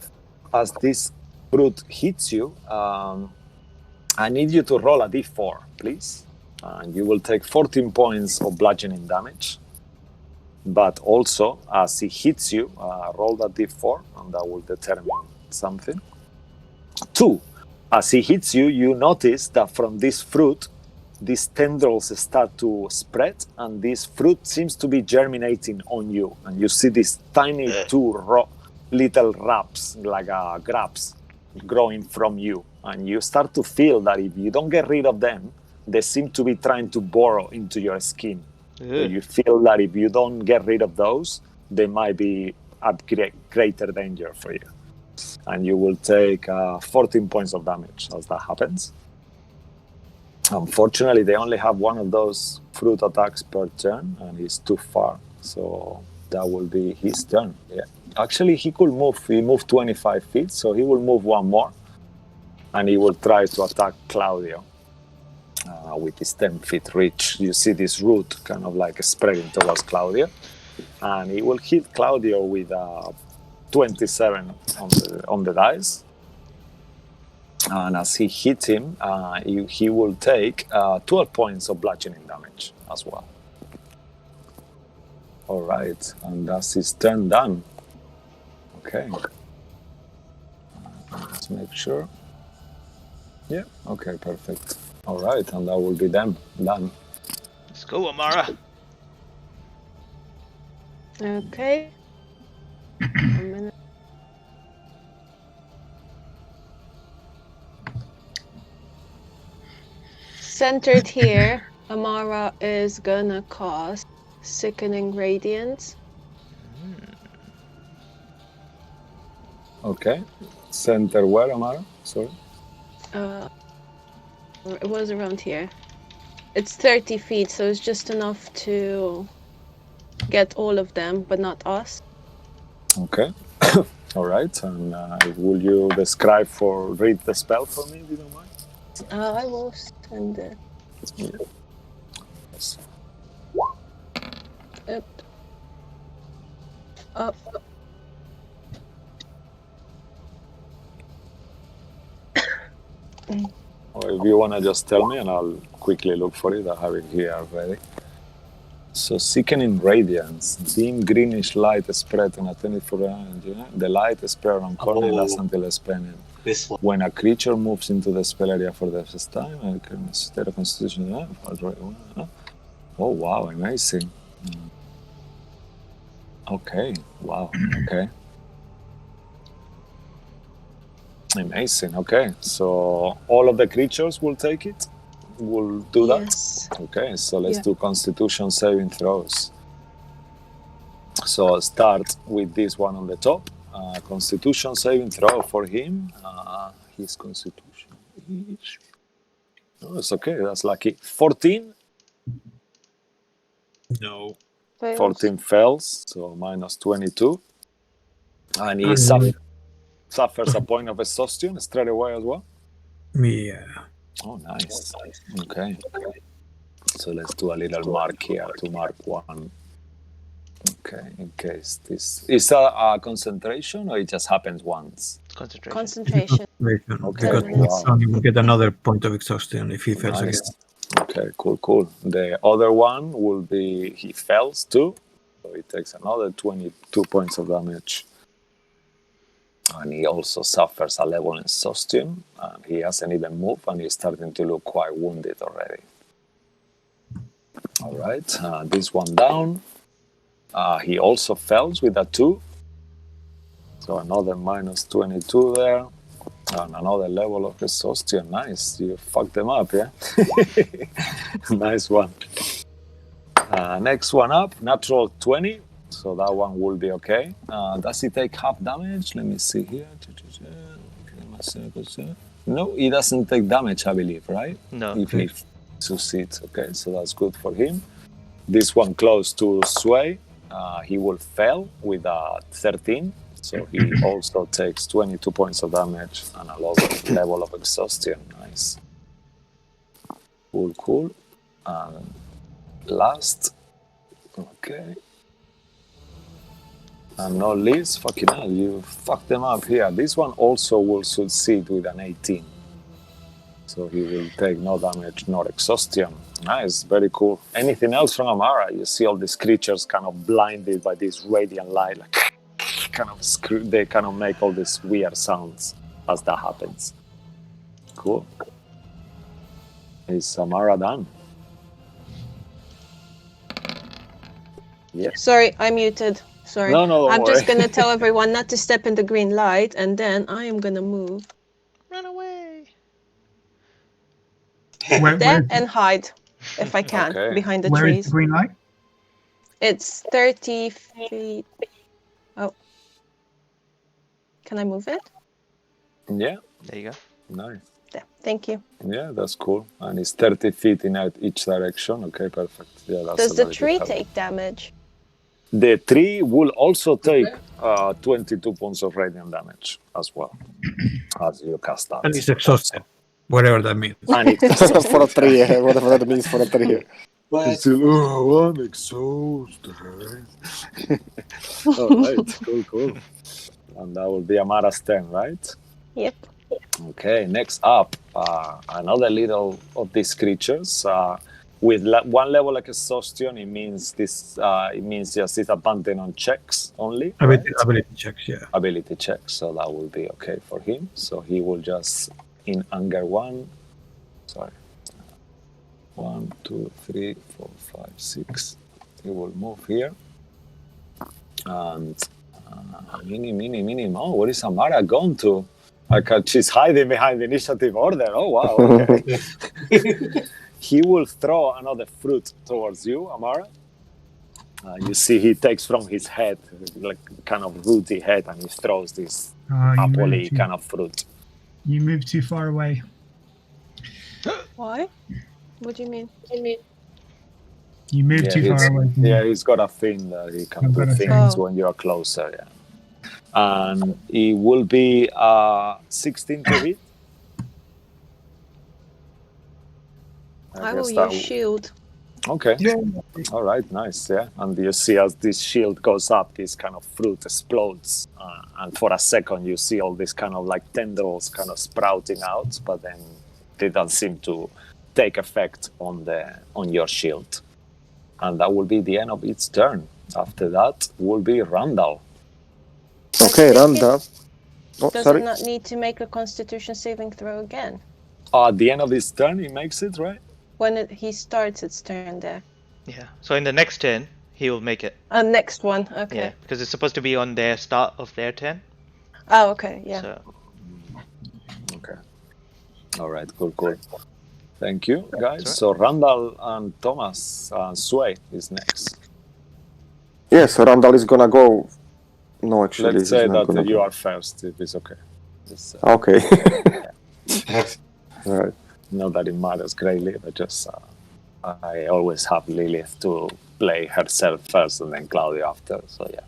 fruit hits you, I need you to roll a d4, please. And you will take 14 points of bludgeoning damage. But also, as he hits you, roll that d4, and that will determine something. 2, as he hits you, you notice that from this fruit, these tendrils start to spread, and this fruit seems to be germinating on you. And you see these tiny 2 little wraps, like grabs, growing from you. And you start to feel that if you don't get rid of them, they seem to be trying to burrow into your skin. So you feel that if you don't get rid of those, they might be a greater danger for you. And you will take 14 points of damage as that happens. Unfortunately, they only have one of those fruit attacks per turn, and he's too far. So that will be his turn. Yeah. Actually, he could move. He moved 25 feet, so he will move one more. And he will try to attack Claudio with his 10 feet reach. You see this root kind of like spreading towards Claudio. And he will hit Claudio with 27 on the dice. And as he hits him, he will take 12 points of bludgeoning damage as well. All right, and that's his turn done. Okay. Let's make sure. Yeah, okay, perfect. All right, and that will be them done. Let's go, Amara. Okay. 1 minute. Centered here, Amara is gonna cast Sickening Radiance. Okay. Center where, Amara? Sorry. It was around here. It's 30 feet, so it's just enough to get all of them, but not us. Okay. All right. And will you read the spell for me, if you don't mind? I will send it. Yeah. Yes. Up. Or if you want to just tell me, and I'll quickly look for it. I have it here ready. So sickening radiance, dim greenish light spread on a 24 hours. The light is spread on corner and lasts until expanded. This one. When a creature moves into the spell area for the first time, I can state a constitution. Oh wow, amazing. Okay, wow, okay. Amazing, okay. So all of the creatures will take it? Will do Yes. that? Okay, so let's Yeah. do Constitution saving throws. So I'll start with this one on the top. Constitution saving throw for him. His Constitution is... Oh, it's okay, that's lucky. 14. No. Fails. 14 fails, so minus 22. And he suffers a point of exhaustion straight away as well. Yeah. Oh, nice. Okay. So let's do a little mark here to mark one. Okay, in case this... Is a concentration or it just happens once? Concentration. Concentration. Okay, Because wow. Sonny will get another point of exhaustion if he fails again. Nice. Okay, cool. The other one will be... He fails too. So he takes another 22 points of damage. And he also suffers a level exhaustion. And he hasn't even moved and he's starting to look quite wounded already. All right, this one down. He also fails with a 2. So another minus 22 there. And another level of exhaustion. Nice. You fucked them up, yeah? Nice one. Next one up, natural 20. So that one will be okay. Does he take half damage? Let me see here. No, he doesn't take damage, I believe, right? No. If he succeeds. Okay, so that's good for him. This one close to Sway. He will fail with a 13. So he also takes 22 points of damage and a lower level of exhaustion. Nice. Cool. And last. Okay. And not least, fucking hell, you fucked them up here. This one also will succeed with an 18. So he will take no damage, nor exhaustion. Nice, very cool. Anything else from Amara? You see all these creatures kind of blinded by this radiant light, like they kind of make all these weird sounds as that happens. Cool. Is Amara done? Yes. Sorry, I muted. Sorry. No, don't I'm worry. just gonna tell everyone not to step in the green light, and then I am gonna move Run away. there and hide, if I can, Okay. behind the Where is trees. the green light? It's 30 feet. Oh. Can I move it? Yeah, There you go. nice. There. Thank you. Yeah, that's cool. And it's 30 feet in each direction. Okay, perfect. Yeah, that's Does a the very tree good help. take damage? The tree will also take 22 points of radiant damage as well as you cast that. And it's exhausted. Whatever that means. And it's For a 3, whatever that means for a 3. What? still, oh, I'm exhausted. All right, cool. And that will be Amara's turn, right? Yep. Okay, next up, another little of these creatures with one level of exhaustion. It means this. It means just disadvantage on checks only. Right? Ability checks, yeah. Ability checks, so that will be okay for him. So he will just in anger 1. Sorry, 1, 2, 3, 4, 5, 6. He will move here. And mini. Oh, where is Amara gone to? She's hiding behind the initiative order. Oh, wow. Okay. He will throw another fruit towards you, Amara. You see he takes from his head, like kind of rooty head, and he throws this apple-y kind of fruit. You moved too far away. Why? What do you mean? You moved too far away. From Yeah, he's got a thing that he can I've do got a things thing. when you are closer, yeah. And it will be 16 to hit. I will guess that use shield. Okay. All right, nice, yeah. And you see as this shield goes up, this kind of fruit explodes. And for a second, you see all these kind of like tendrils kind of sprouting out, but then they don't seem to take effect on your shield. And that will be the end of its turn. After that will be Randall. Okay, But Randa. Oh, Does sorry. it not need to make a Constitution saving throw again? At the end of his turn, he makes it, right? When he starts its turn there. Yeah. So in the next turn, he will make it. Next one, okay. Yeah, because it's supposed to be on their start of their turn. Oh, okay, yeah. So Okay. All right, cool. Thank you, guys. That's right. So Randall and Thomas, Sway is next. Yes, Randall is gonna go. No, actually, Let's he's say not that gonna you go. are first, if it's okay. It's, Okay. Right. not that it matters greatly, but just I always have Lilith to play herself first and then Claudia after. So yeah,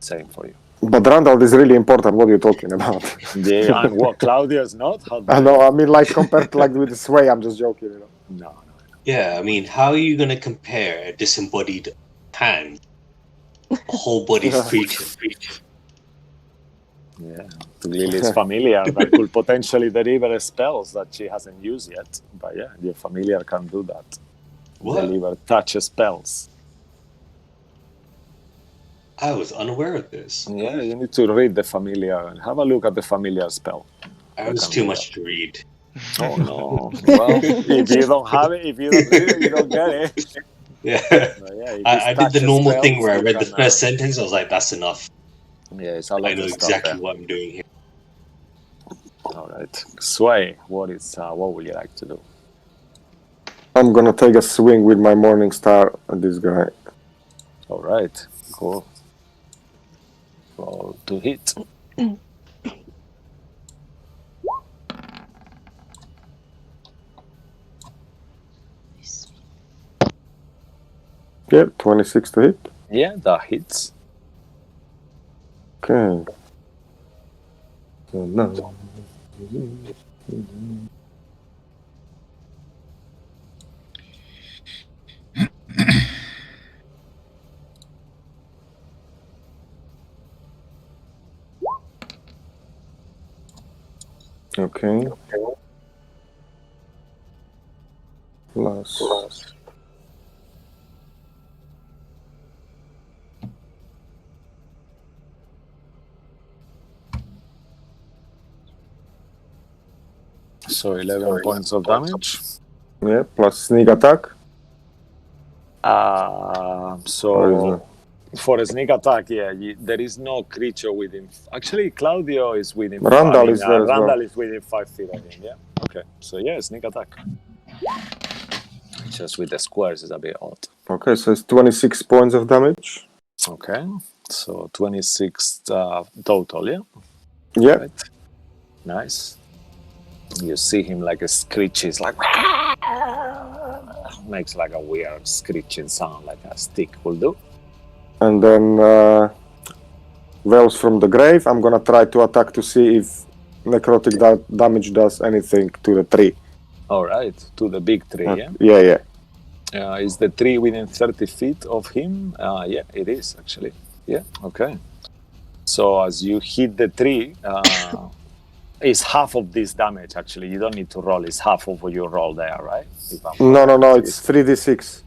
same for you. But Randall is really important. What are you talking about? Yeah, and what Claudia is not? How I know. I mean, like compared to like with the Sway, I'm just joking. You know. No. Yeah, I mean, how are you going to compare a disembodied hand, a whole-bodied creature? Yeah, to Lily's familiar that could potentially deliver spells that she hasn't used yet. But yeah, your familiar can do that. What? Deliver touch spells. I was unaware of this. Yeah, you need to read the familiar and have a look at the familiar spell. I was too much to read. Oh no! Well, if you don't have it, if you don't read it, you don't get it. Yeah. But yeah, if it's I did the touch normal spells, thing where I you read the can, first sentence. I was like, that's enough. Yeah, it's a lot I know of stuff exactly there. what I'm doing here. All right, Sway, what would you like to do? I'm gonna take a swing with my Morning Star at this guy. All right, cool. Roll to hit. Yeah, 26 to hit. Yeah, that hits. Okay. So now. Okay. Plus. So 11 points of damage. Yeah, plus sneak attack. So for a sneak attack, yeah, there is no creature within. Actually, Claudio is within. Randall is there as well. Randall is within 5 feet of him. Yeah. Okay. So yeah, sneak attack. Just with the squares is a bit odd. Okay, so it's 26 points of damage. Okay. So 26 total. Yeah. Yeah. Right. Nice. You see him like a screeches, like makes like a weird screeching sound, like a stick will do. And then Wells from the grave. I'm gonna try to attack to see if necrotic damage does anything to the tree. All right, to the big tree, yeah? Yeah. Is the tree within 30 feet of him? Yeah, it is actually. Yeah, okay. So as you hit the tree, it's half of this damage actually. You don't need to roll, it's half of what you roll there, right? No, it's 3d6.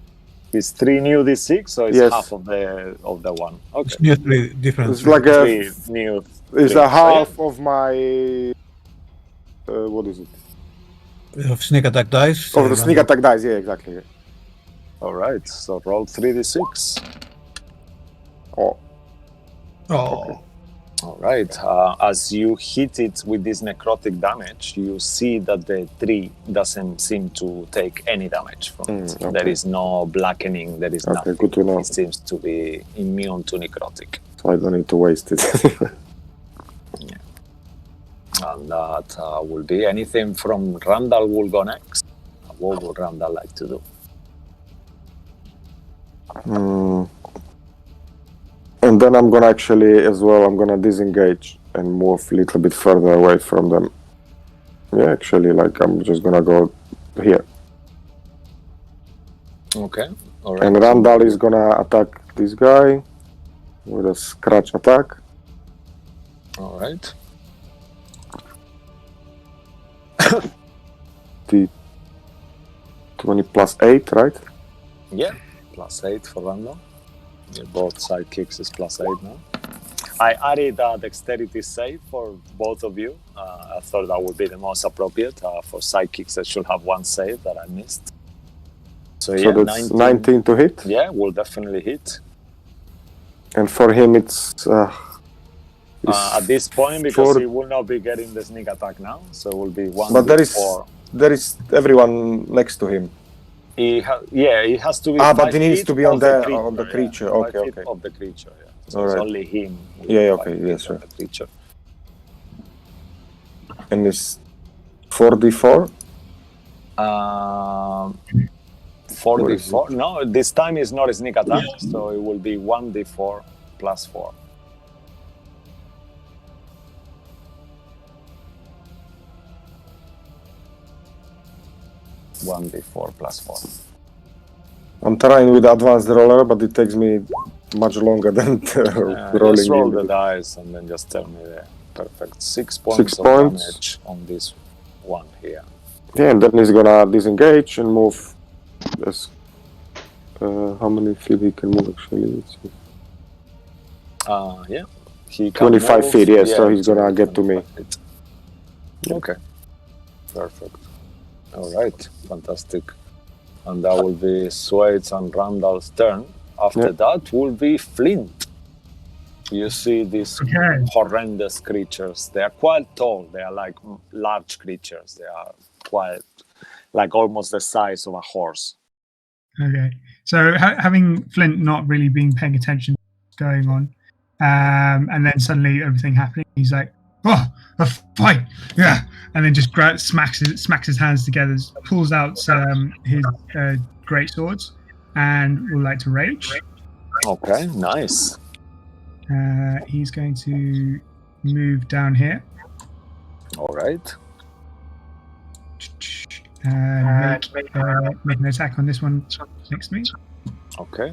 It's 3 new d6, so it's Yes. half of the one. Okay. It's new three different. It's like a. Three new. It's three. a half of my. What is it? Of sneak attack dice. Of the sneak attack dice, yeah, exactly. Yeah. All right, so roll 3d6. Oh. Oh. All right, as you hit it with this necrotic damage, you see that the tree doesn't seem to take any damage from it. Okay. There is no blackening, there is Okay, nothing. good to know. It seems to be immune to necrotic. So I don't need to waste it. And that will be anything from Randall will go next. What would Randall like to do? And then I'm gonna I'm gonna disengage and move a little bit further away from them. Yeah, actually, like I'm just gonna go here. Okay, all right. And Randall is gonna attack this guy with a scratch attack. All right. The 20 plus 8, right? Yeah. +8 for random. Yeah, both sidekicks is +8 now. I added a dexterity save for both of you. I thought that would be the most appropriate. For sidekicks, I should have one save that I missed. So yeah, that's 19 to hit? Yeah, will definitely hit. And for him, it's at this point, because he will not be getting the sneak attack now, so it will be 1. But there is everyone next to him. He has to be. But he needs to be on the creature. Yeah. Okay. Of the creature, yeah. So all it's right. only him. Okay, yes, sir. The creature. And it's 4d4. 4d4. No, this time is not a sneak attack, so it will be 1d4 plus 4. I'm trying with advanced roller, but it takes me much longer than rolling. Just roll the dice and then just tell me the perfect 6 points of damage on this one here. Yeah, and then he's gonna disengage and move. How many feet he can move actually? Yeah. He can 25 move. feet, yes, so he's gonna get to me. Feet. Okay. Perfect. Alright, fantastic. And that will be Swade's and Randall's turn. After that will be Flint. You see these horrendous creatures. They are quite tall. They are like large creatures. They are quite, like almost the size of a horse. Okay. So having Flint not really been paying attention to what's going on, and then suddenly everything happening, he's like, "Oh, a fight! Yeah!" And then just smacks his hands together, pulls out his great swords, and would like to rage. Okay, nice. He's going to move down here. All right. Make an attack on this one next to me. Okay.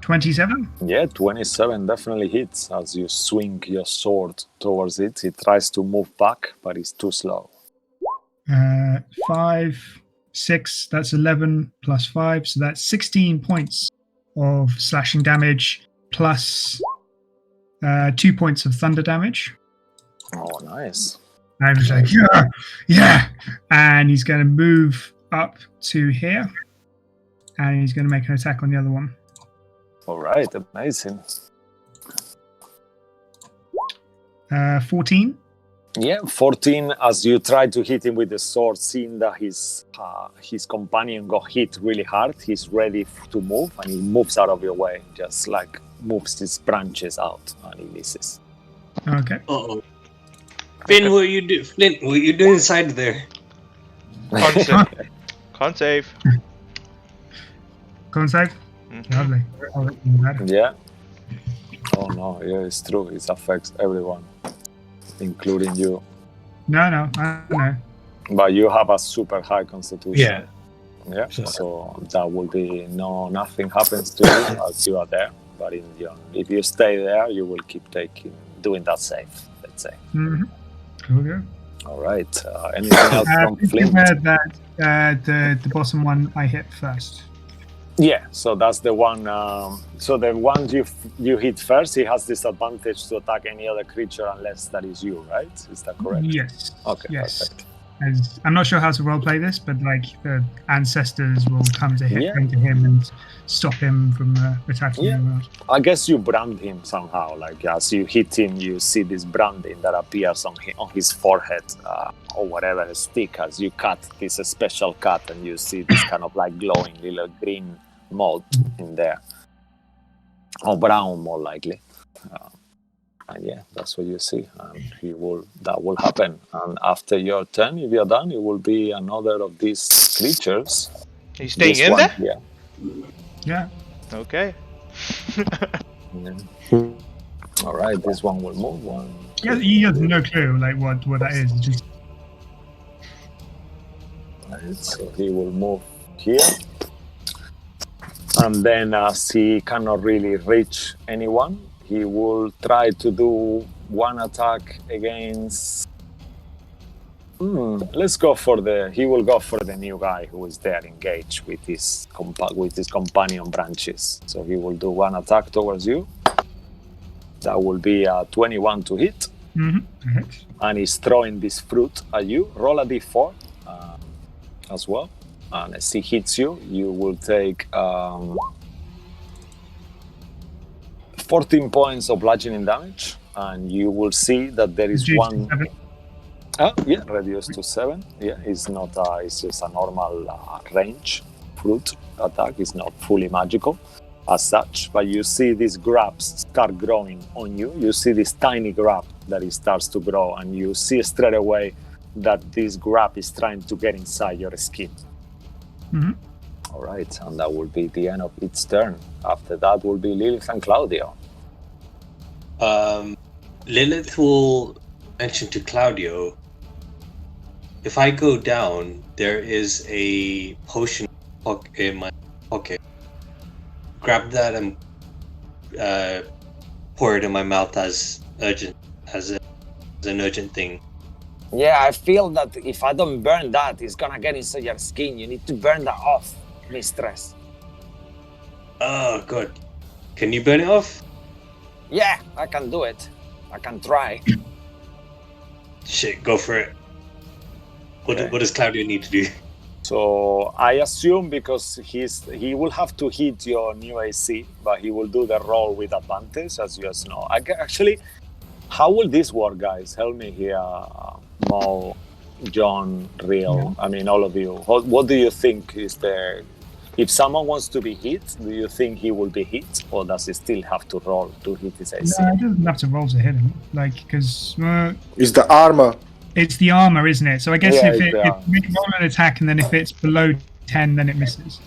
27? Yeah, 27 definitely hits. As you swing your sword towards it, it tries to move back, but it's too slow. 5, 6, that's 11 plus 5, so that's 16 points of slashing damage plus 2 points of thunder damage. Oh, nice. And he's like, yeah! And he's going to move up to here, and he's going to make an attack on the other one. All right, amazing. 14? Yeah, 14. As you try to hit him with the sword, seeing that his companion got hit really hard, he's ready to move, and he moves out of your way, just like moves his branches out, and he misses. Okay. Uh-oh. Flint, what you doing inside there? Can't save. Can't save? Lovely. Yeah. Oh no, yeah, it's true. It affects everyone, including you. No, I know. But you have a super high constitution. Yeah. So that will be nothing happens to you as you are there. But if you stay there, you will keep doing that save. Let's say. Mm-hmm. Cool. All right. Anything else from Flint? The bottom one I hit first. Yeah, so that's the one. So the one you hit first, he has disadvantage to attack any other creature unless that is you, right? Is that correct? Yes. Okay, yes. Perfect. I'm not sure how to roleplay this, but like the ancestors will come to him and stop him from attacking anyone else. I guess you brand him somehow. Like as you hit him, you see this branding that appears on his forehead or whatever, a stick. As you cut this special cut, and you see this kind of like glowing little green mold in there, or brown more likely. And yeah, that's what you see, and that will happen. And after your turn, if you're done, it will be another of these creatures. Are you staying in there? Yeah. Yeah. Okay. All right, this one will move. He has no clue like what that is. It's just... Right, so he will move here. And then as he cannot really reach anyone, he will try to do one attack against Let's go for the. He will go for the new guy who is there engaged with his companion branches. So he will do one attack towards you. That will be a 21 to hit, and he's throwing this fruit at you. Roll a d4 as well, and as he hits you, you will take 14 points of bludgeoning damage, and you will see that there is Reduced one. to 7. Yeah, reduced to 7. Yeah, it's not. It's just a normal range fruit attack. It's not fully magical as such. But you see these grabs start growing on you. You see this tiny grab that it starts to grow, and you see straight away that this grab is trying to get inside your skin. All right, and that will be the end of its turn. After that will be Lilith and Claudio. Lilith will mention to Claudio, if I go down, there is a potion in my pocket. Grab that and pour it in my mouth as an urgent thing. Yeah, I feel that if I don't burn that, it's gonna get inside your skin. You need to burn that off, mistress. Oh, good. Can you burn it off? Yeah, I can do it. I can try. Shit, go for it. Okay. What does Claudio need to do? So I assume because he will have to hit your new AC, but he will do the roll with advantage, as you guys know. Actually, how will this work, guys? Help me here, Mo, John, Real. I mean, all of you. What do you think is the? If someone wants to be hit, do you think he will be hit, or does he still have to roll to hit his AC? No, it doesn't have to roll to hit him. Like, because It's the armor. it's the armor, isn't it? So I guess Yeah, if it's we can roll an attack, and then if it's below 10, then it misses.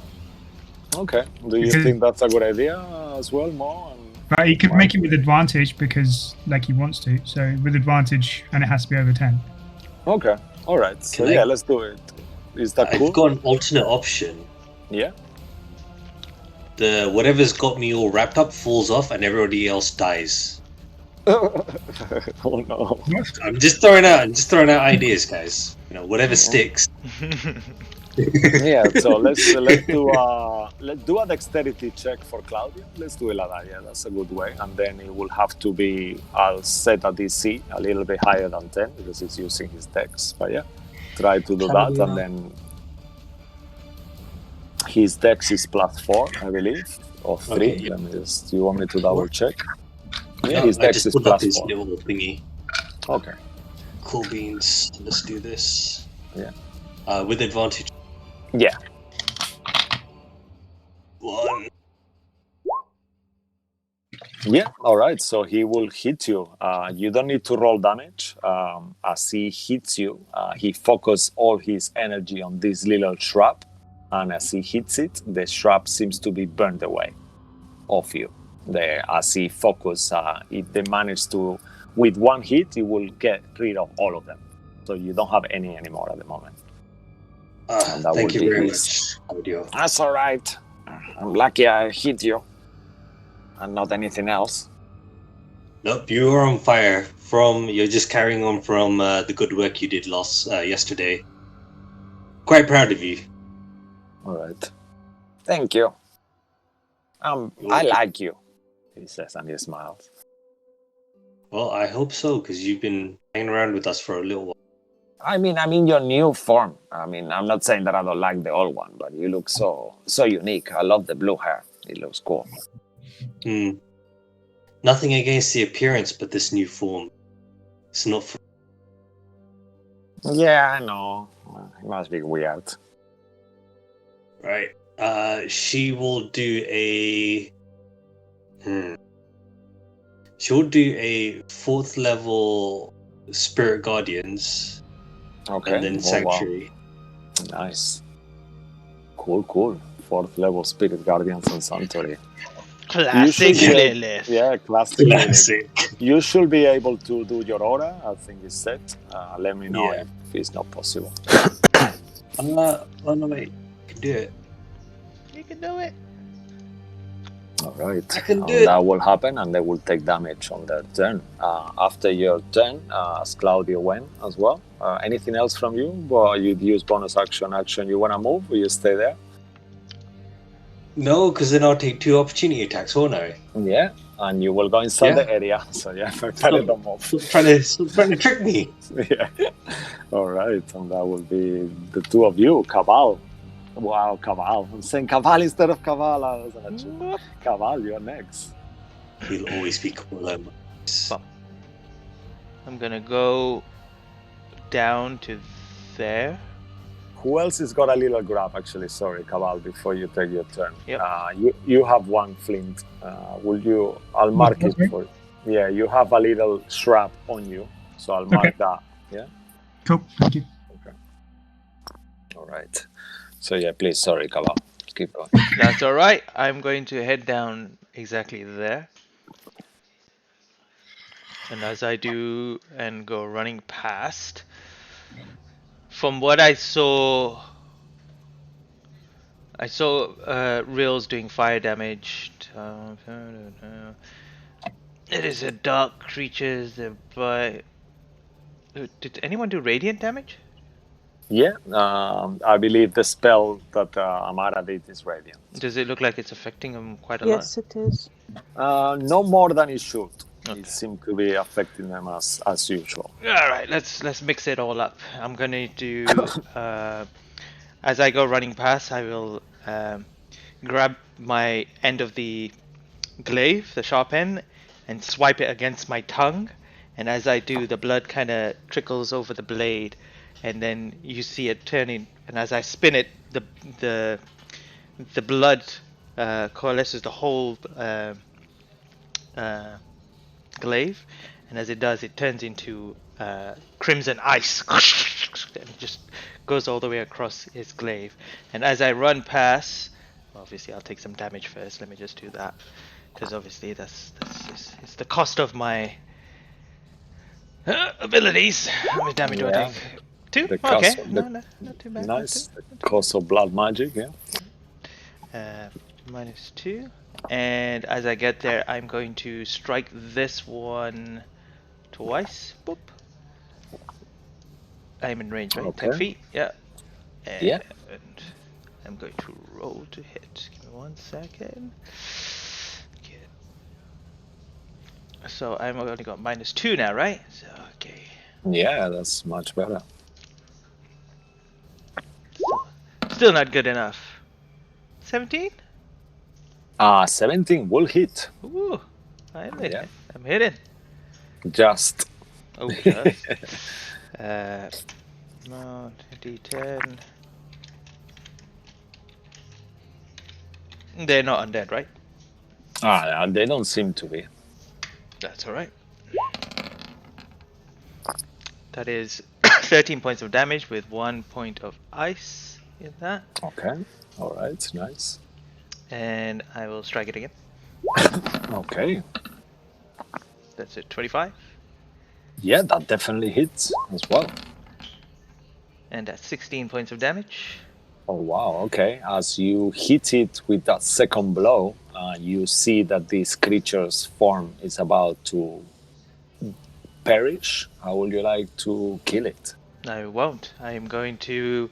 Okay. Do you Because- think that's a good idea as well, Mo? But he could make it with advantage because, like, he wants to. So with advantage, and it has to be over 10. Okay. All right. So Can I- let's do it. Is that cool? I've got an alternate option. Yeah. The whatever's got me all wrapped up falls off and everybody else dies. Oh no. I'm just throwing out ideas, guys. You know, whatever sticks. Yeah, so let's do a dexterity check for Claudio. Let's do it like that. Yeah, that's a good way. And then it will have to be, I'll set a DC a little bit higher than 10 because he's using his dex. But yeah, try to do that, and then his dex is +4, I believe, or 3. Okay, yeah. Let me just. Do you want me to double check? Yeah, No, his I dex just is pulled up his +4. little thingy. Okay. Cool beans. Let's do this. Yeah. With advantage. Yeah. 1. Yeah, all right. So he will hit you. You don't need to roll damage. As he hits you, he focuses all his energy on this little shrub. And as he hits it, the shrub seems to be burned away off you. As he focuses, if they manage to, with one hit, he will get rid of all of them. So you don't have any anymore at the moment. And that Thank would you be very his. much, Claudio. That's all right. I'm lucky I hit you. And not anything else. Nope, you are on fire. You're just carrying on from the good work you did yesterday. Quite proud of you. All right. Thank you. I like you, he says, and he smiles. Well, I hope so, because you've been hanging around with us for a little while. I mean your new form. I mean, I'm not saying that I don't like the old one, but you look so unique. I love the blue hair. It looks cool. Nothing against the appearance, but this new form. It's not for... Yeah, I know. It must be weird. Right. She will do a... She'll do a 4th level Spirit Guardians. Okay. And then Sanctuary. Wow. Nice. Cool. 4th level Spirit Guardians and Sanctuary. Classic Lilith. Yeah, classic. You should be able to do your aura. I think it's set. Let me know if it's not possible. Oh no, wait. You can do it. You can do it. All right. I can do it. That will happen, and they will take damage on their turn. After your turn, as Claudio went as well. Anything else from you? Well, you'd use bonus action. You want to move, or you stay there? No, because then I'll take 2 opportunity attacks, won't I? Yeah, and you will go inside the area. So yeah, better don't move. Stop trying to trick me. Yeah. All right, and that will be the two of you, Cabal. Wow, Cabal. I'm saying Cabal instead of Cabal. Cabal, you're next. He'll always be cooler. I'm gonna go down to there. Who else has got a little grab? Actually, sorry, Cabal. Before you take your turn, Yep. You have one flint. Will you? I'll mark it for. Yeah, you have a little shrap on you, so I'll mark that. Yeah. Cool. Thank you. Okay. All right. So yeah, please, sorry, Cabal. Keep going. That's all right. I'm going to head down exactly there. And as I do and go running past, from what I saw Reels doing fire damage. It is a dark creature, but did anyone do radiant damage? Yeah, I believe the spell that Amara did is radiant. Does it look like it's affecting him quite a Yes, it is. No more than it should. Okay. It seemed to be affecting them as usual. All right, let's mix it all up. I'm gonna do as I go running past, I will grab my end of the glaive, the sharp end, and swipe it against my tongue. And as I do, the blood kind of trickles over the blade, and then you see it turning. And as I spin it, the blood coalesces the whole glaive, and as it does, it turns into crimson ice, and just goes all the way across his glaive. And as I run past, obviously I'll take some damage first. Let me just do that, because obviously that's it's the cost of my abilities. How much damage do I take? 2? The Okay, cost- no, not too bad. Nice. The cost of blood magic, yeah. -2. And as I get there, I'm going to strike this one twice. Boop. I'm in range, right? Okay. 10 feet. Yeah. And Yeah. I'm going to roll to hit. Give me 1 second. Okay. So I've only got -2 now, right? So okay. Yeah, that's much better. Still not good enough. 17? 17 will hit. Ooh. Finally. Yeah. I'm hitting. Just. Oh, just. No, D10. They're not undead, right? They don't seem to be. That's alright. That is 13 points of damage with 1 point of ice in that. Okay. All right. Nice. And I will strike it again. Okay. That's it, 25. Yeah, that definitely hits as well. And that's 16 points of damage. Oh, wow. Okay. As you hit it with that second blow, you see that this creature's form is about to perish. How would you like to kill it? I won't. I am going to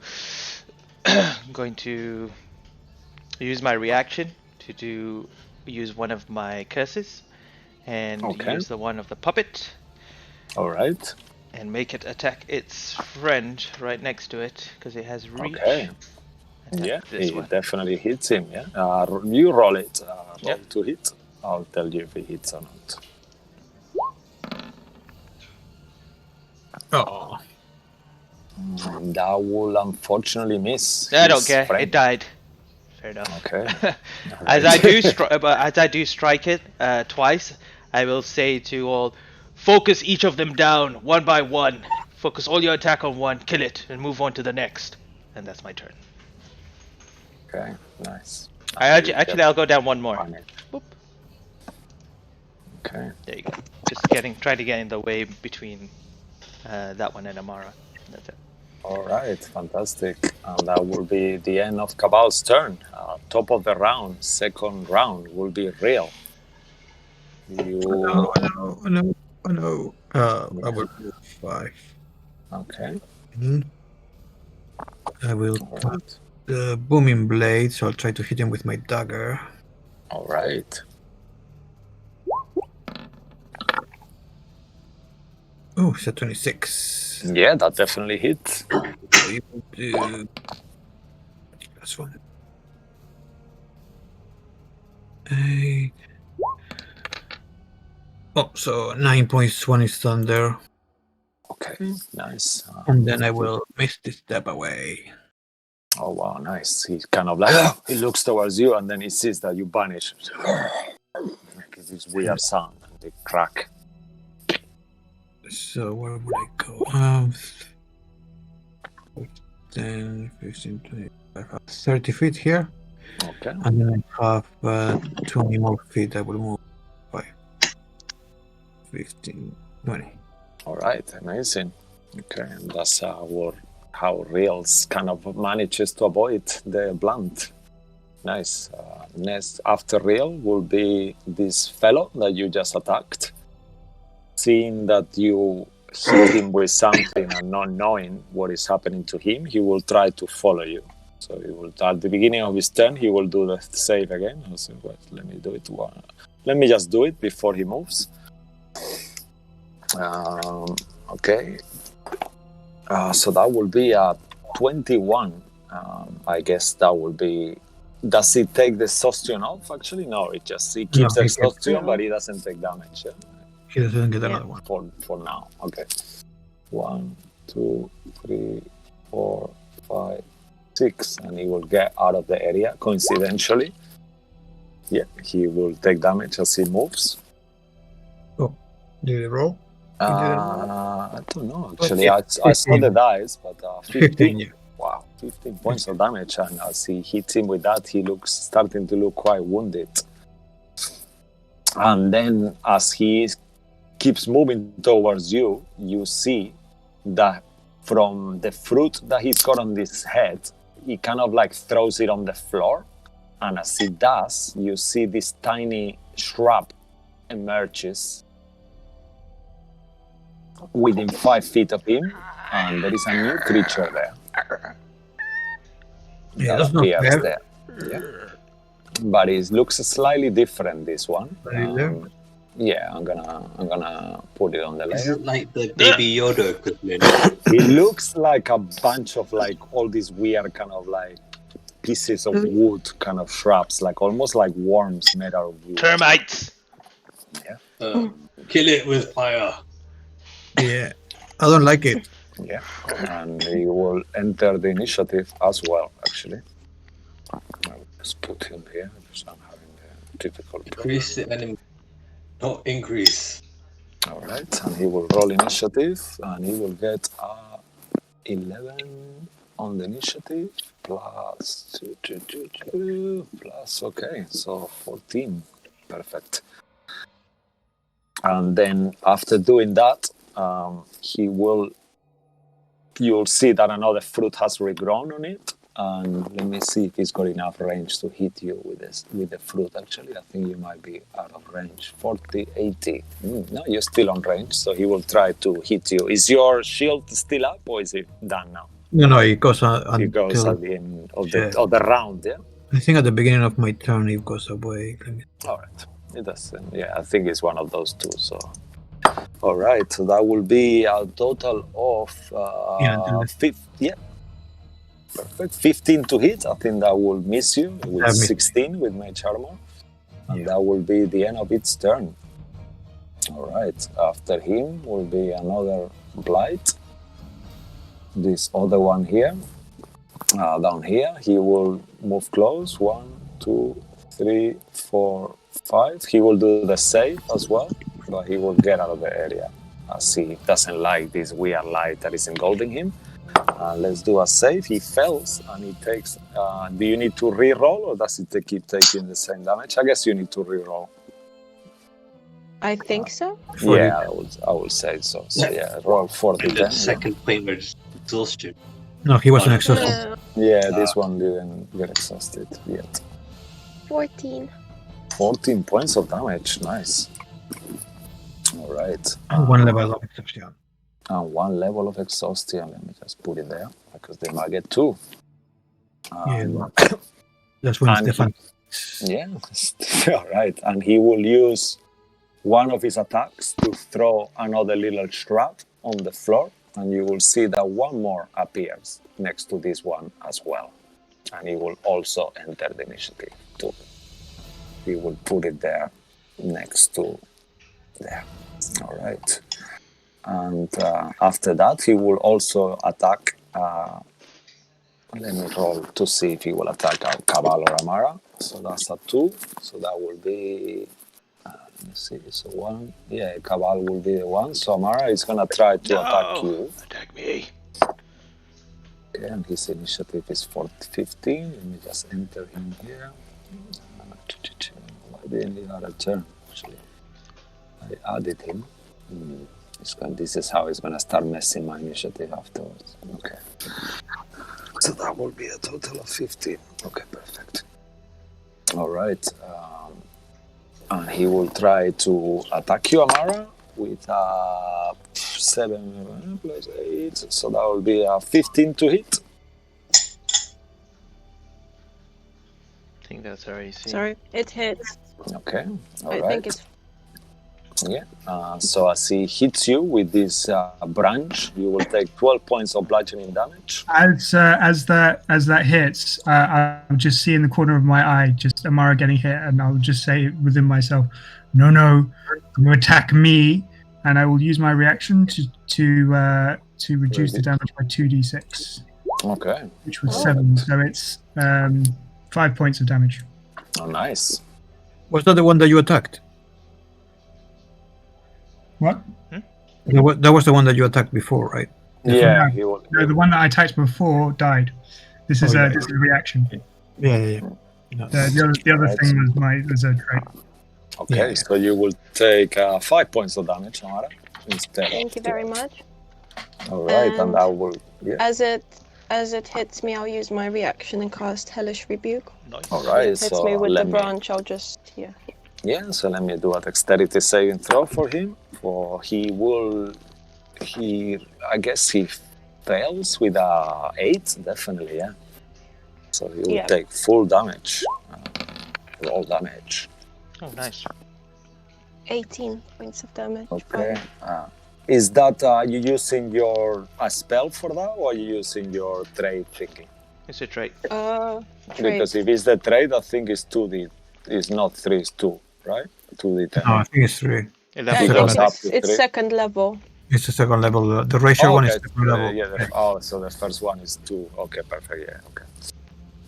use my reaction to use one of my curses and use the one of the puppet. All right. And make it attack its friend right next to it because it has reach. Okay. Yeah, this it one. definitely hits him. Yeah. You roll it. Roll Yep. to hit. I'll tell you if it hits or not. Oh, That will unfortunately miss. I don't his care. friend. It died. Fair enough. Okay. As I do strike it twice, I will say to all, focus each of them down one by one. Focus all your attack on one, kill it, and move on to the next. And that's my turn. Okay. Nice. Actually, I'll go down one more. Boop. Okay. There you go. Just trying to get in the way between that one and Amara. That's it. All right. Fantastic. And that will be the end of Cabal's turn. top of the round, second round, will be real. You no. I will move 5. okay? I will All cast right. the booming blade, so I'll try to hit him with my dagger. All right. Oh, it's a 26. Yeah, that definitely hits. So you will do +1. 8. Oh, so 9 points, 1 is thunder. Okay, nice. And then I will misty step away. Oh wow, nice. He's kind of like he looks towards you, and then he sees that you vanish. Like this weird sound, and they crack. So where would I go? 10, 15, 25, 30 feet here. Okay. And then I have 20 more feet. I will move 5, 15, 20. All right, amazing. Okay, and that's how Reels kind of manages to avoid the blunt. Nice. Next after Reel will be this fellow that you just attacked. Seeing that you hit him with something and not knowing what is happening to him, he will try to follow you. So he will, at the beginning of his turn, he will do the save again. I'll say, well, let me do it. Let me just do it before he moves. Okay. So that will be a 21. I guess that will be. Does he take the exhaustion off? Actually, no. He keeps the exhaustion, but he doesn't take damage. Yeah? He doesn't get another one. For now. Okay. 1, 2, 3, 4, 5, 6, and he will get out of the area. Coincidentally, yeah, he will take damage as he moves. Oh, did you roll? I don't know. Actually, I saw the dice, but 15. Yeah. Wow, 15 points of damage, and as he hits him with that, he starting to look quite wounded. And then, as he keeps moving towards you, you see that from the fruit that he's got on his head, he kind of like throws it on the floor, and as he does, you see this tiny shrub emerges within 5 feet of him, and there is a new creature there. Yeah, that that's not appears fair. there. Yeah. But it looks slightly different, this one. Yeah, I'm gonna put it on the Is layer. it like the Baby Yoda equivalent? It looks like a bunch of like all these weird kind of like pieces of wood, kind of shrubs, like almost like worms made out of wood. Termites! Kill it with fire. Yeah, I don't like it. Yeah, and he will enter the initiative as well, actually. I'll just put him here because I'm having the difficult problem. Increase the enemy, not increase. All right, and he will roll initiative, and he will get 11 on the initiative, plus 2, plus, okay, so 14. Perfect. And then after doing that, you'll see that another fruit has regrown on it. And let me see if he's got enough range to hit you with the fruit. Actually, I think you might be out of range. 40, 80. No, you're still on range, so he will try to hit you. Is your shield still up, or is it done now? No, it goes It goes at the end of the round, yeah? I think at the beginning of my turn it goes away. All right. It doesn't. Yeah, I think it's one of those two, so... All right, so that will be a total of... Perfect. 15 to hit. I think that will miss you with 16 with Mage Armor. And that will be the end of its turn. All right. After him will be another Blight. This other one here. Down here, he will move close. 1, 2, 3, 4, 5. He will do the save as well, but he will get out of the area as he doesn't like this weird light that is engulfing him. Let's do a save. He fails and he takes... do you need to re-roll, or does it keep taking the same damage? I guess you need to re-roll. I think so. Yeah, I would say so. So yeah, roll 40 And the then. second point was exhaustion. No, he wasn't exhausted. Yeah, this one didn't get exhausted yet. 14. 14 points of damage. Nice. All right. And 1 level of exhaustion. And 1 level of exhaustion. Let me just put it there because they might get 2. That's when and Stefan. Yeah. All right. And he will use one of his attacks to throw another little Strahd on the floor. And you will see that one more appears next to this one as well. And he will also enter the initiative too. He will put it there next to there. All right. And after that, he will also attack. Let me roll to see if he will attack Cabal or Amara. So that's a 2. So that will be. Let me see. So 1. Yeah, Cabal will be the 1. So Amara is going to try to attack you. Attack me. Okay, and his initiative is 15. Let me just enter him here. Why didn't he have a turn? Actually, I added him. This is how he's going to start messing my initiative afterwards. Okay. So that will be a total of 15. Okay, perfect. All right. And he will try to attack you, Amara, with 7 plus 8. So that will be a 15 to hit. I think that's our AC. Sorry, it hits. Okay. All I right. think it's. Yeah. So as he hits you with this branch, you will take 12 points of bludgeoning damage. As that hits, I'll just see in the corner of my eye just Amara getting hit, and I'll just say within myself, "No, you attack me," and I will use my reaction to reduce the damage by 2d6, Okay. which was 7. So it's 5 points of damage. Oh, nice. Was that the one that you attacked? What? That was the one that you attacked before, right? Yeah. No, He will. No, the one that I attacked before died. This is this is a reaction. Yeah. No. The other thing was a trait. Okay. Yeah. So you will take 5 points of damage, Amara, instead. Thank you very much. All right, and And I will. Yeah. As it hits me, I'll use my reaction and cast Hellish Rebuke. Nice. All right. If it hits So me with the let me. branch, I'll just Yeah. So let me do a dexterity saving throw for him. For he will. I guess he fails with a 8. Definitely, yeah. So he will take full damage. Roll damage. Oh, nice. 18 points of damage. Okay. Is that you using your spell for that, or are you using your trade thinking? It's a trait. Trait. Because if it's the trade, I think it's 2d. It's not 3, it's 2, right? 2d10. No, I think it's 3. 11 It goes damage. up to It's 3. second level. It's the second level. The ratio one is Okay. second level. Yeah. So the first one is 2. Okay, perfect. Yeah. Okay.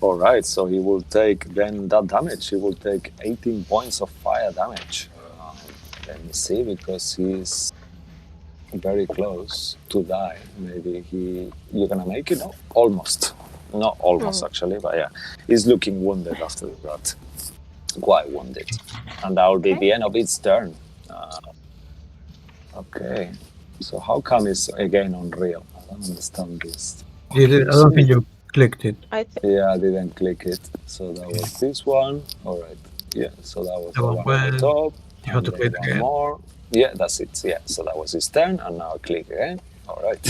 All right. So he will take then that damage. He will take 18 points of fire damage. Let me see, because he's very close to die. Maybe you're gonna make it? No, almost. Not almost actually, but yeah, he's looking wounded after that. Quite wounded, and that will be the end of its turn. Okay. So how come it's again unreal? I don't understand this. I don't think you clicked it. Yeah, I didn't click it. So that was this one. All right. Yeah. So that was the one on the top. You have to click one again. more. Yeah, that's it. Yeah. So that was his turn, and now click again. All right.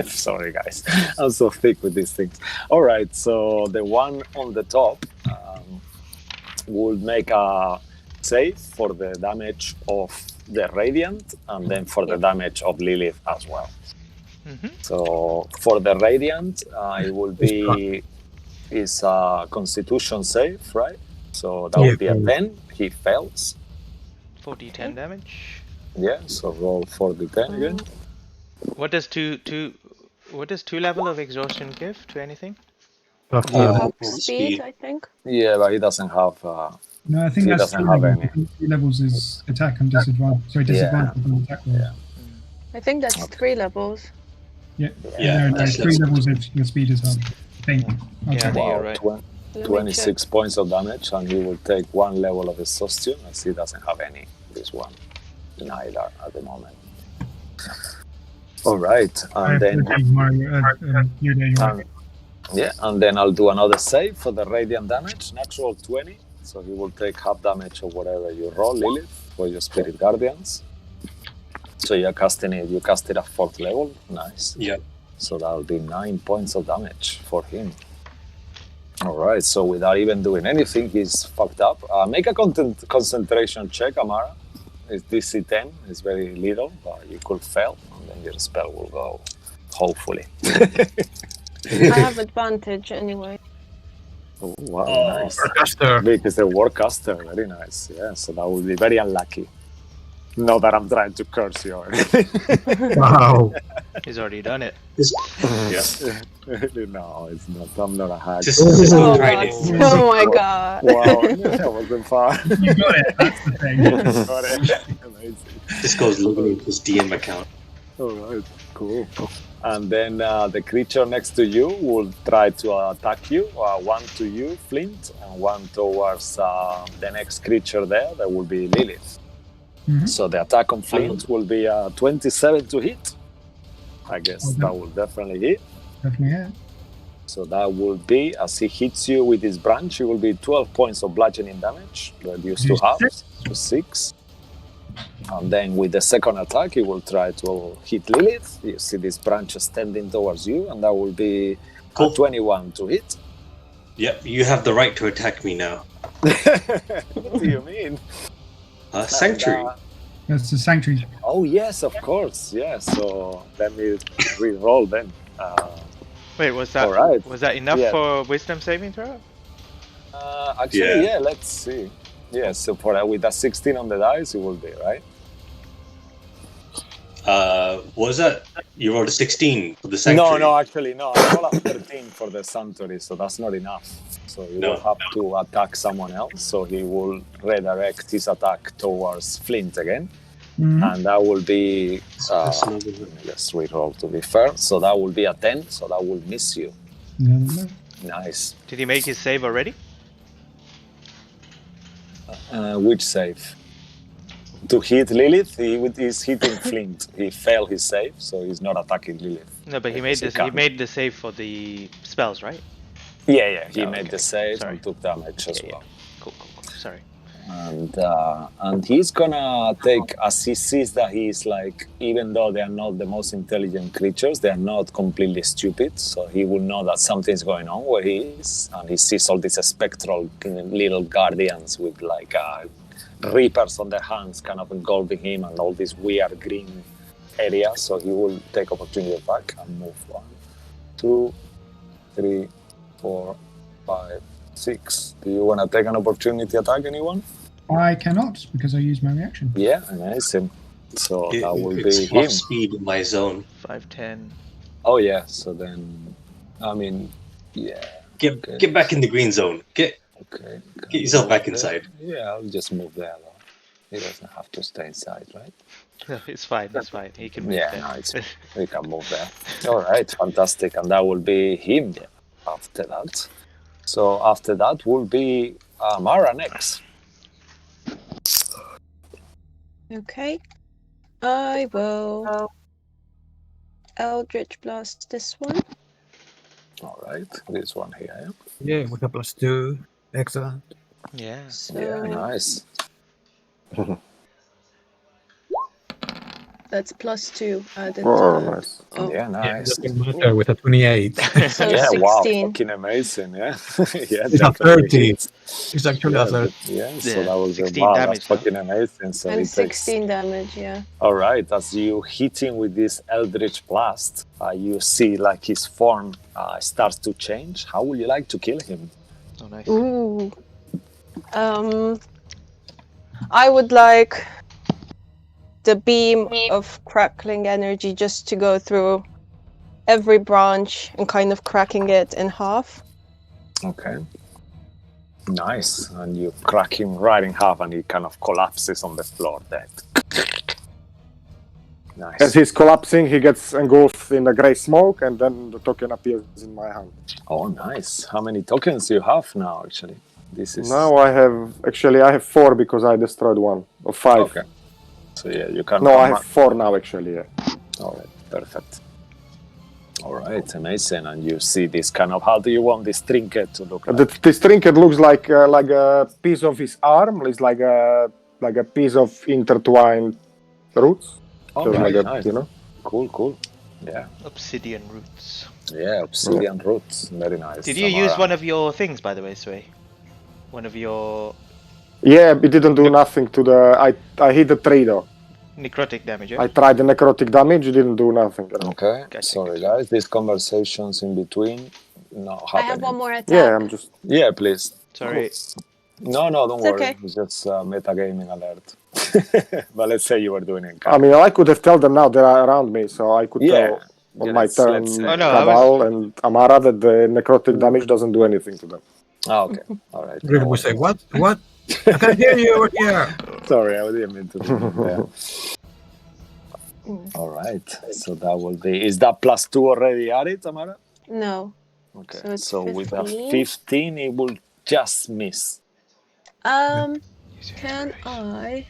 Sorry, guys. I'm so thick with these things. All right. So the one on the top will make a save for the damage of the Radiant, and then for the damage of Lilith as well. Mm-hmm. So for the Radiant, it will be is a Constitution save, right? So that will be a 10. He fails. 4d10 damage. Yeah. So roll 4d10 again. What does two level of exhaustion give to anything? Speed, I think. Yeah, but he doesn't have. No, I think He that's doesn't 3 have levels. any. 3 levels is attack and disadvantage. Sorry, disadvantage on attack rolls. Yeah. I think that's 3 levels. Yeah. Yeah, No, that's 3 levels if your speed is up. I think. Yeah, I think Wow, you're right. Let me 26 points of damage, and he will take 1 level of exhaustion, as he doesn't have any. This one, neither at the moment. All right, and then yeah, and then I'll do another save for the radiant damage. Natural 20. So he will take half damage or whatever you roll, Lilith, for your Spirit Guardians. So you're casting it. You cast it at 4th level. Nice. Yeah. So that'll be 9 points of damage for him. All right. So without even doing anything, he's fucked up. Make a concentration check, Amara. It's DC 10. It's very little, but you could fail, and then your spell will go. Hopefully. I have advantage anyway. Oh, wow, nice. Warcaster. Because the Warcaster, very nice. Yeah, so that would be very unlucky. Not that I'm trying to curse you or anything. Wow. He's already done it. No, it's not. I'm not a hack. Just Oh, trying God. to. Oh my god. Wow, that wasn't fun. You got it. That's the thing. Got it. Amazing. Just goes looking at his DM account. All right, cool. And then the creature next to you will try to attack you. One to you, Flint, and one towards the next creature there. That will be Lilith. Mhm. So the attack on Flint will be 27 to hit. I guess Okay. that will definitely hit. Definitely, yeah. So that will be, as he hits you with his branch, it will be 12 points of bludgeoning damage, reduced to half, to 6. And then with the second attack, he will try to hit Lilith. You see this branch extending towards you, and that will be Cool. 21 to hit. Yep, you have the right to attack me now. What do you mean? Sanctuary. And, That's the sanctuary. oh, yes, of course. Yes. So let me re-roll then. Wait, was that Alright. was that enough Yeah. for wisdom saving throw? Actually, Yeah. yeah, let's see. Yeah, so for with a 16 on the dice, it will be, right? What was that? You rolled a 16 for the sanctuary. No, actually, no. I roll a 13 for the sanctuary, so that's not enough. So you No. will have to attack someone else. So he will redirect his attack towards Flint again. Mhm. And that will be... That's another one. let's reroll to be fair. So that will be a 10, so that will miss you. No. Nice. Did he make his save already? Which save? To hit Lilith, he's hitting Flint. He failed his save, so he's not attacking Lilith. No, but he Because made he this. He can't. made the save for the spells, right? Yeah, he Oh, made okay. the save Sorry. and took damage as Yeah, well. Cool. Sorry. And he's gonna take, as he sees that he's like, even though they are not the most intelligent creatures, they are not completely stupid. So he will know that something's going on where he is, and he sees all these spectral little guardians with like reapers on their hands, kind of engulfing him, and all this weird green area. So he will take opportunity attack and move 1, 2, 3, 4, 5, 6. Do you want to take an opportunity attack, anyone? I cannot because I used my reaction. Yeah, amazing. So that will It's be half him. speed in my zone. 5'10". Oh yeah, so then, I mean, yeah, Get back in the green zone. Get okay. Get yourself back There. inside. Yeah, I'll just move there though. He doesn't have to stay inside, right? No, it's fine. He can move Yeah, there. no, we can move there. All right, fantastic. And that will be him after that. So after that will be Amara next. Okay. I will Eldritch Blast this one. All right, this one here. Yeah, we have +2. Excellent. Yeah. So Yeah, nice. that's +2 added Oh, to the... nice. Oh. Yeah, Yeah, it nice. doesn't matter with a 28. So Yeah, wow, 16. fucking amazing, yeah. Yeah, It's a definitely 30. hits. It's actually a 30. Yeah, so Yeah, that was 16 wow, damage that's now. fucking amazing. So And it takes 16 damage, yeah. all right. As you hit him with this Eldritch Blast, you see like his form starts to change. How would you like to kill him? Oh, nice. Ooh. I would like the beam of crackling energy just to go through every branch and kind of cracking it in half. Okay. Nice. And you crack him right in half, and he kind of collapses on the floor dead. Nice. As he's collapsing, he gets engulfed in the grey smoke, and then the token appears in my hand. Oh, nice. How many tokens do you have now, actually? This is... Now I have 4 because I destroyed 1 of 5. Okay. So yeah, you can... No, I have 4 now actually. Yeah. All right, perfect. All right, amazing. And you see this kind of, how do you want this trinket to look like? This trinket looks like a piece of his arm. It's like a piece of intertwined roots. Oh, So nice, like nice. you know. Cool. Yeah. Obsidian roots. Yeah, obsidian roots. Very nice. Did you use one of your things, by the way, Sway? One of your Yeah, it didn't do nothing to the. I hit the tree though. necrotic damage, yeah? I tried the necrotic damage. It didn't do nothing. Okay, Gotcha, sorry gotcha. guys, these conversations in between not I happening. have one more attack. Yeah, I'm just. Yeah, please. Sorry. No, don't It's worry. okay. It's just metagaming alert. But let's say you were doing it. I mean, I could have told them now they're around me, so I could tell on my turn let's say. Oh, no, I Cabal and Amara that the necrotic damage doesn't do anything to them. Oh, okay. All right. Really would say, what? What? I can hear you over here. Sorry, I didn't mean to do that. All right. So that will be. Is that +2 already added, Amara? No. Okay. So it's with a 15. 15, it will just miss. Can I?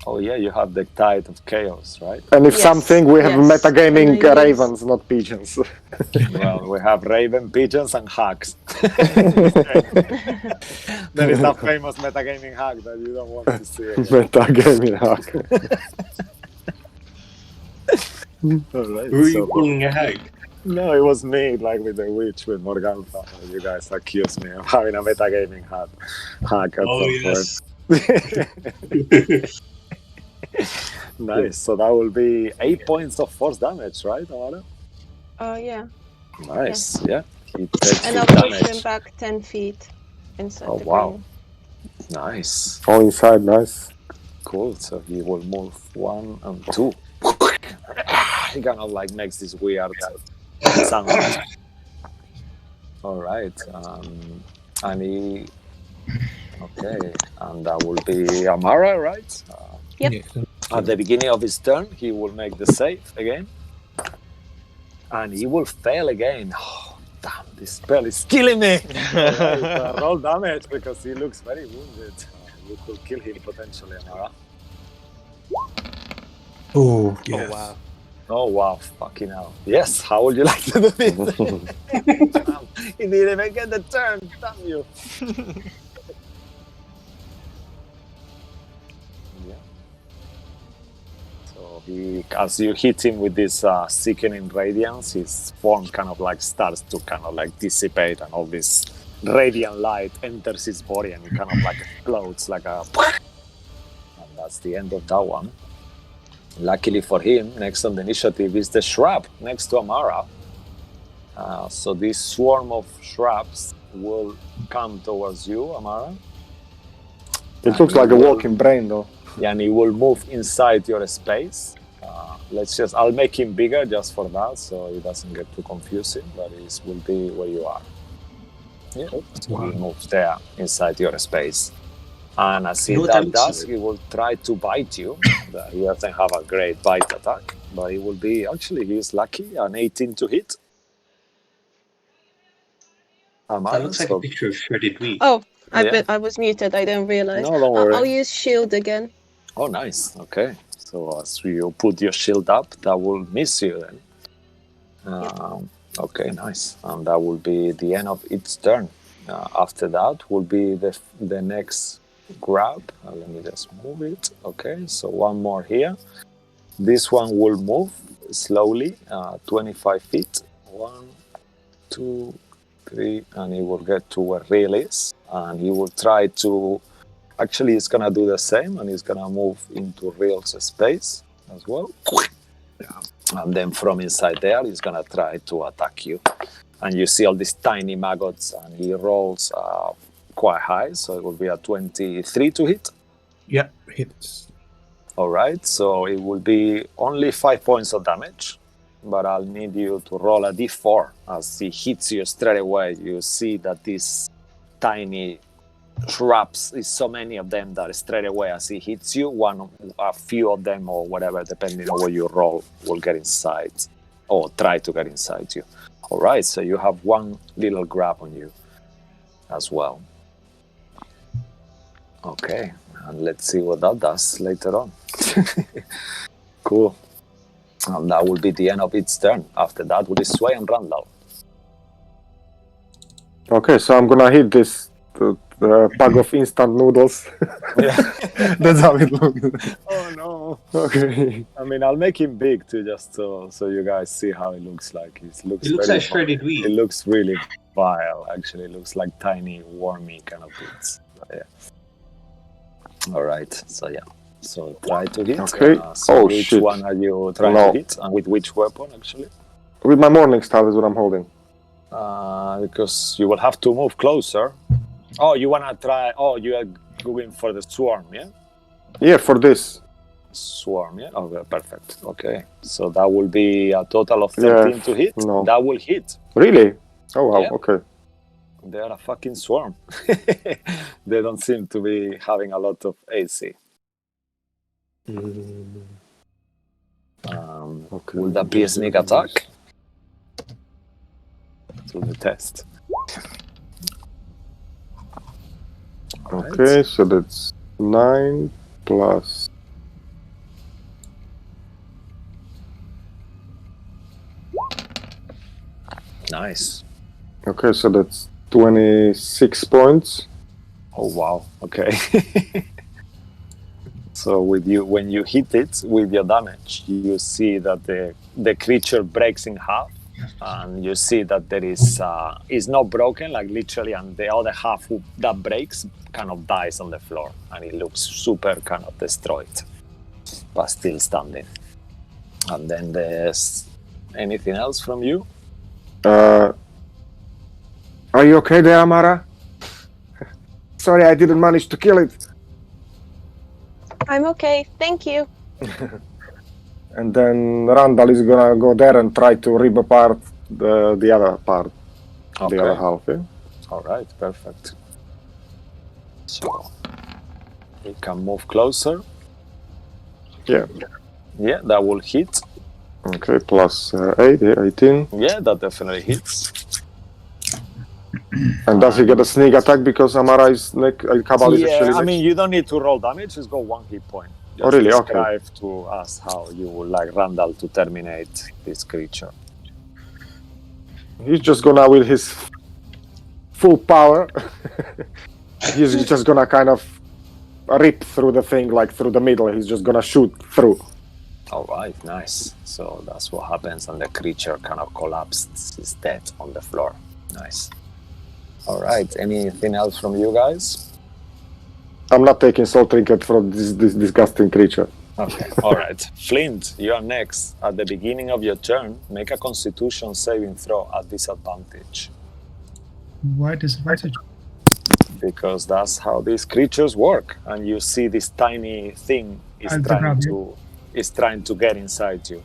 Oh yeah, you have the Tide of Chaos, right? And if Yes, something, we have yes. metagaming And I use- ravens, not pigeons. Well, we have raven, pigeons, and hags. There is that famous metagaming hag that you don't want to see again. Metagaming hack. All right, Who are you so- calling a hag? No, it was me, like with the witch, with Morgantha. You guys accused me of having a metagaming hack at Oh, some yes. point. Nice. So that will be 8 points of force damage, right, Amara? Yeah. Nice. Yeah. He takes And I'll the push him damage. back 10 feet inside Oh, the wow. ring. Nice. Oh, inside, nice. Cool. So he will move 1 and 2. He kind of like makes this weird sound. All right. And he. Okay. And that will be Amara, right? Yep. Yeah. At the beginning of his turn, he will make the save again. And he will fail again. Oh, damn, this spell is killing me. Alright, roll damage because he looks very wounded. We could kill him potentially, Amara. Oh, yes. Oh, wow. Oh, wow. Fucking hell. Yes, how would you like to do this? Damn, he didn't even get the turn. Damn you. Yeah. So he, as you hit him with this sickening radiance, his form kind of like starts to kind of like dissipate, and all this radiant light enters his body, and he kind of like explodes like a. And that's the end of that one. Luckily for him, next on the initiative is the shrub next to Amara. So this swarm of shrubs will come towards you, Amara. It looks like a walking brain, though. Yeah, and he will move inside your space. I'll make him bigger just for that, so he doesn't get too confusing, but it will be where you are. Yeah, so he moves there inside your space. And as he You know what that looks does, like? he will try to bite you. He doesn't have a great bite attack, but he will be, actually, he is lucky, an 18 to hit. That looks like a picture of shredded wheat. Oh, Yeah. I was muted. I didn't realize. No, don't worry. I'll use shield again. Oh, nice. Okay. So as you put your shield up, that will miss you then. Okay, nice. And that will be the end of its turn. After that will be the next grab. Let me just move it. Okay, so one more here. This one will move slowly, 25 feet. 1, 2, 3, and he will get to where Real is. And he will try to... Actually, he's going to do the same, and he's going to move into Real's space as well. And then from inside there, he's going to try to attack you. And you see all these tiny maggots, and he rolls quite high, so it will be a 23 to hit. Yeah, hits. All right, so it will be only 5 points of damage, but I'll need you to roll a d4. As he hits you straight away, you see that these tiny shrubs, is so many of them that straight away as he hits you, a few of them or whatever, depending on what you roll, will get inside or try to get inside you. All right, so you have one little grab on you as well. Okay, and let's see what that does later on. Cool. And that will be the end of its turn. After that, will be Sway and Randall. Okay, so I'm gonna hit this bag of instant noodles. Yeah. That's how it looks. Oh no. Okay. I mean, I'll make him big too, just so you guys see how it looks like. It looks It looks very like shredded wheat. It looks really vile. Actually, it looks like tiny, wormy kind of bits. But yeah. All right. So yeah. So try to hit. Okay. So Oh, which shit. one are you trying No. to hit, and with which weapon actually? With my morning star is what I'm holding. Because you will have to move closer. Oh, you wanna try? Oh, you are going for the swarm, yeah? Yeah, for this. Swarm, yeah. Okay, perfect. Okay, so that will be a total of 13 to hit. no. That will hit. Really? Oh wow. Yeah. Okay. They are a fucking swarm. They don't seem to be having a lot of AC. Okay. Will that be a sneak attack? To the test. Okay, so that's 9 plus. Nice. Okay, so that's 26 points. Oh wow. Okay. So when you hit it with your damage, you see that the creature breaks in half, and you see that there is not broken, like literally, and the other half that breaks kind of dies on the floor, and it looks super kind of destroyed, but still standing. And then there's anything else from you? Are you okay there, Amara? Sorry, I didn't manage to kill it. I'm okay, thank you. And then Randall is gonna go there and try to rip apart the other part, Okay. the other half. Yeah? All right, perfect. So we can move closer. Yeah. Yeah, that will hit. Okay, plus 8, yeah, 18. Yeah, that definitely hits. And does he get a sneak attack because Amara is Cabal is actually I next? mean, you don't need to roll damage. Just go 1 hit point. Just Oh, really? Okay. describe to us how you would like Randall to terminate this creature. He's just gonna, with his full power, he's just gonna kind of rip through the thing, like through the middle. He's just gonna shoot through. All right, nice. So that's what happens, and the creature kind of collapses, is dead on the floor. Nice. All right. Anything else from you guys? I'm not taking soul trinket from this disgusting creature. Okay. All right. Flint, you are next. At the beginning of your turn, make a Constitution saving throw at disadvantage, Why disadvantage? because that's how these creatures work. And you see this tiny thing is trying to get inside you.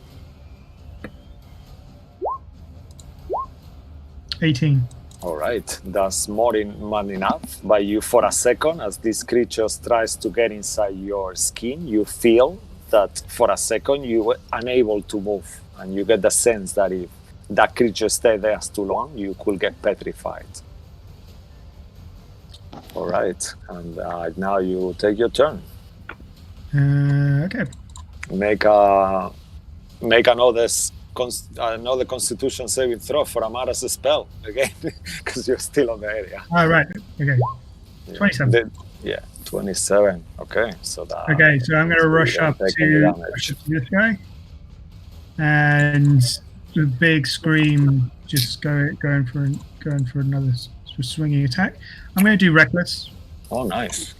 18. All right, that's more than enough. But you, for a second, as this creature tries to get inside your skin, you feel that for a second you were unable to move, and you get the sense that if that creature stays there too long, you could get petrified. All right, and now you take your turn. Okay. Make another Constitution saving throw for Amara's spell again, because you're still on the area. All right. Okay. 27. 27. Okay, so that. Okay, so I'm going to rush up to this guy, and with a big scream, just going for another swinging attack. I'm going to do reckless. Oh, nice.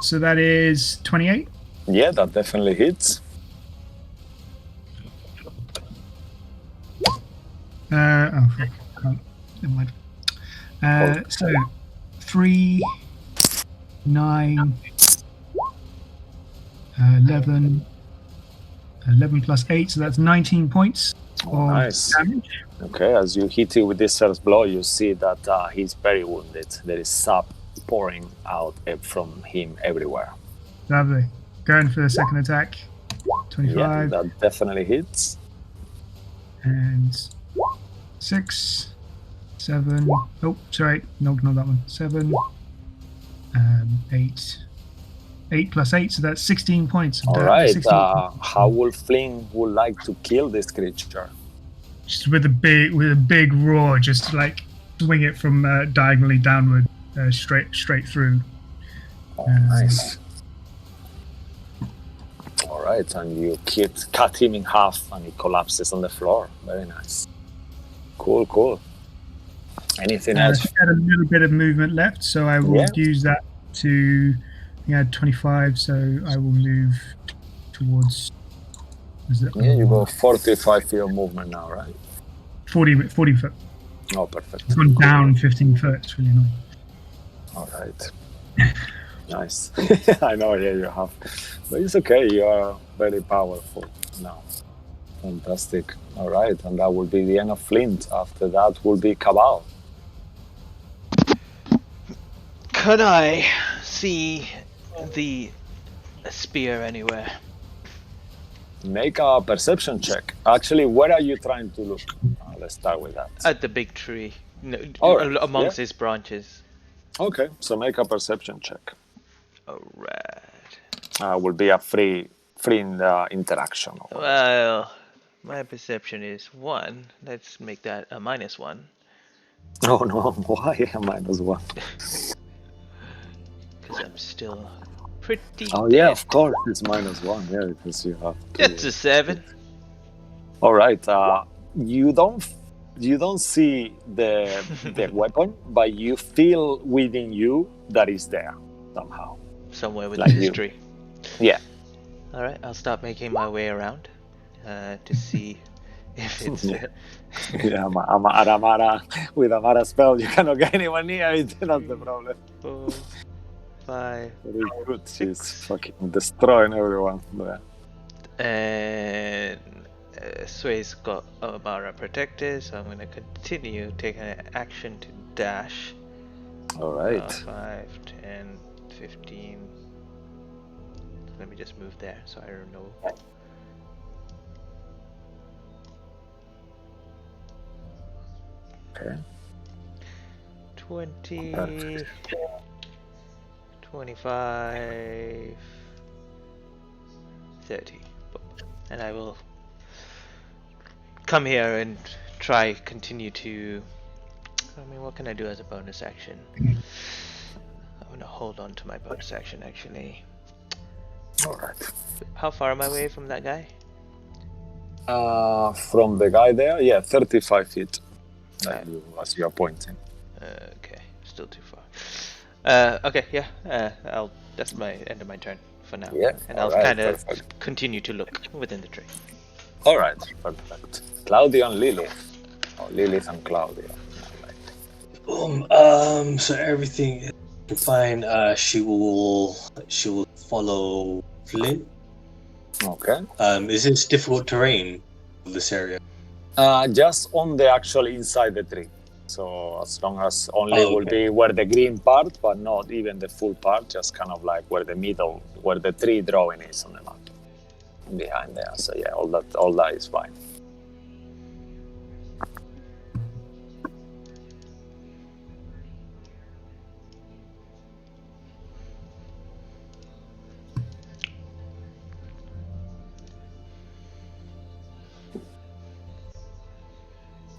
So that is 28. Yeah, that definitely hits. Fuck. Oh, never mind. So 3, 9, 11 plus 8, so that's 19 points of Nice. damage. Okay, as you hit it with this first blow, you see that he's very wounded. There is sap pouring out from him everywhere. Lovely. Going for the second attack. 25 Yeah, that definitely hits. and 6, 7. Oh, sorry, no, not that one. 7, 8, 8 plus 8, so that's 16 points. All right. How will Flynn would like to kill this creature? Just with a big roar, just like swing it from diagonally downward, straight through. Oh, nice. All right, and you cut him in half, and he collapses on the floor. Very nice. Cool. Anything else? I had a little bit of movement left, so I will use that to. I had 25, so I will move towards. You go 45 feet of movement now, right? 40 foot. Oh, perfect. It's gone down 15 foot. It's really annoying. All right. Nice. I know, you have. But it's okay. You are very powerful now. Fantastic. All right. And that will be the end of Flint. After that will be Cabal. Could I see the spear anywhere? Make a perception check. Actually, where are you trying to look? Let's start with that. At the big tree. No, amongst its branches. Okay, so make a perception check. Alright. Will be a free interaction. Well, my perception is 1. Let's make that a -1. Oh no, why a -1? Because I'm still pretty yeah, of course, it's -1. Yeah, because you have to... It's a 7. All right. You don't see the weapon, but you feel within you that is there somehow. Somewhere within this tree. Yeah. Alright, I'll start making my way around to see if it's there. Yeah, Amara, with Amara spell, you cannot get anyone near it. That's the problem. 4, 5, Very good. She's fucking destroying everyone. Yeah. And Sway's got Amara protected, so I'm going to continue taking an action to dash. All right. 5, 10, 15. Let me just move there so I don't know. Okay. 20, Perfect. 25, 30. And I will come here and continue to... I mean, what can I do as a bonus action? I'm going to hold on to my bonus action, actually. Alright. How far am I away from that guy? From the guy there, 35 feet. As you are pointing. Okay, still too far. Okay, that's my end of my turn for now. Yeah, and I'll kind of continue to look within the tree. Alright, perfect. Claudio and Lilith. Or Lilith and Claudio. So everything is fine. She will follow Flynn. Okay. Is this difficult terrain of this area? Just on the actual inside the tree. So as long as only will be where the green part, but not even the full part, just kind of like where the tree drawing is on the map. Behind there. So yeah, all that is fine.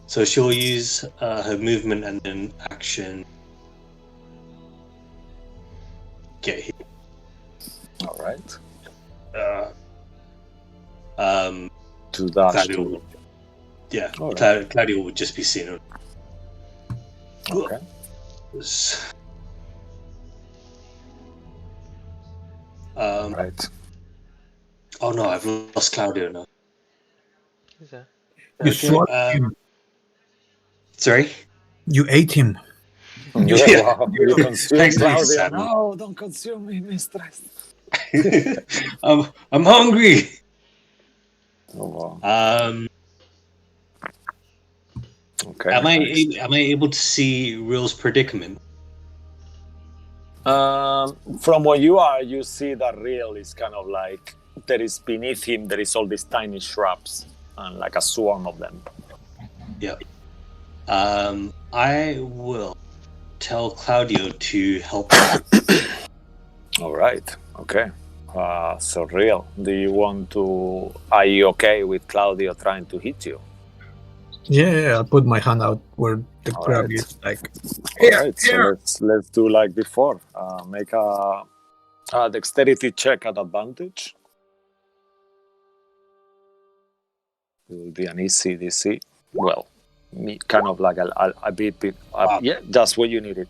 So she'll use her movement and then action. Get here. All right. To dash. Claudio, yeah, right. Claudio would just be seen. Okay. Right. Oh no, I've lost Claudio now. Who's that? You swallowed him. Sorry? You ate him. Yeah. Wow. You consume Thanks, Claudio. Sam. No, don't consume me, mistress. I'm hungry. Oh, wow. Okay. Am I able to see Real's predicament? From where you are, you see that Real is kind of like there is beneath him. There is all these tiny shrubs and like a swarm of them. Yeah. I will tell Claudio to help. All right. Okay. So real. Do you want to? Are you okay with Claudio trying to hit you? Yeah, I'll put my hand out where the All crab right. is. Like, All right. So let's do like before. Make a dexterity check at advantage. It will be an easy DC. Well, kind of like a bit. Yeah, just what you needed.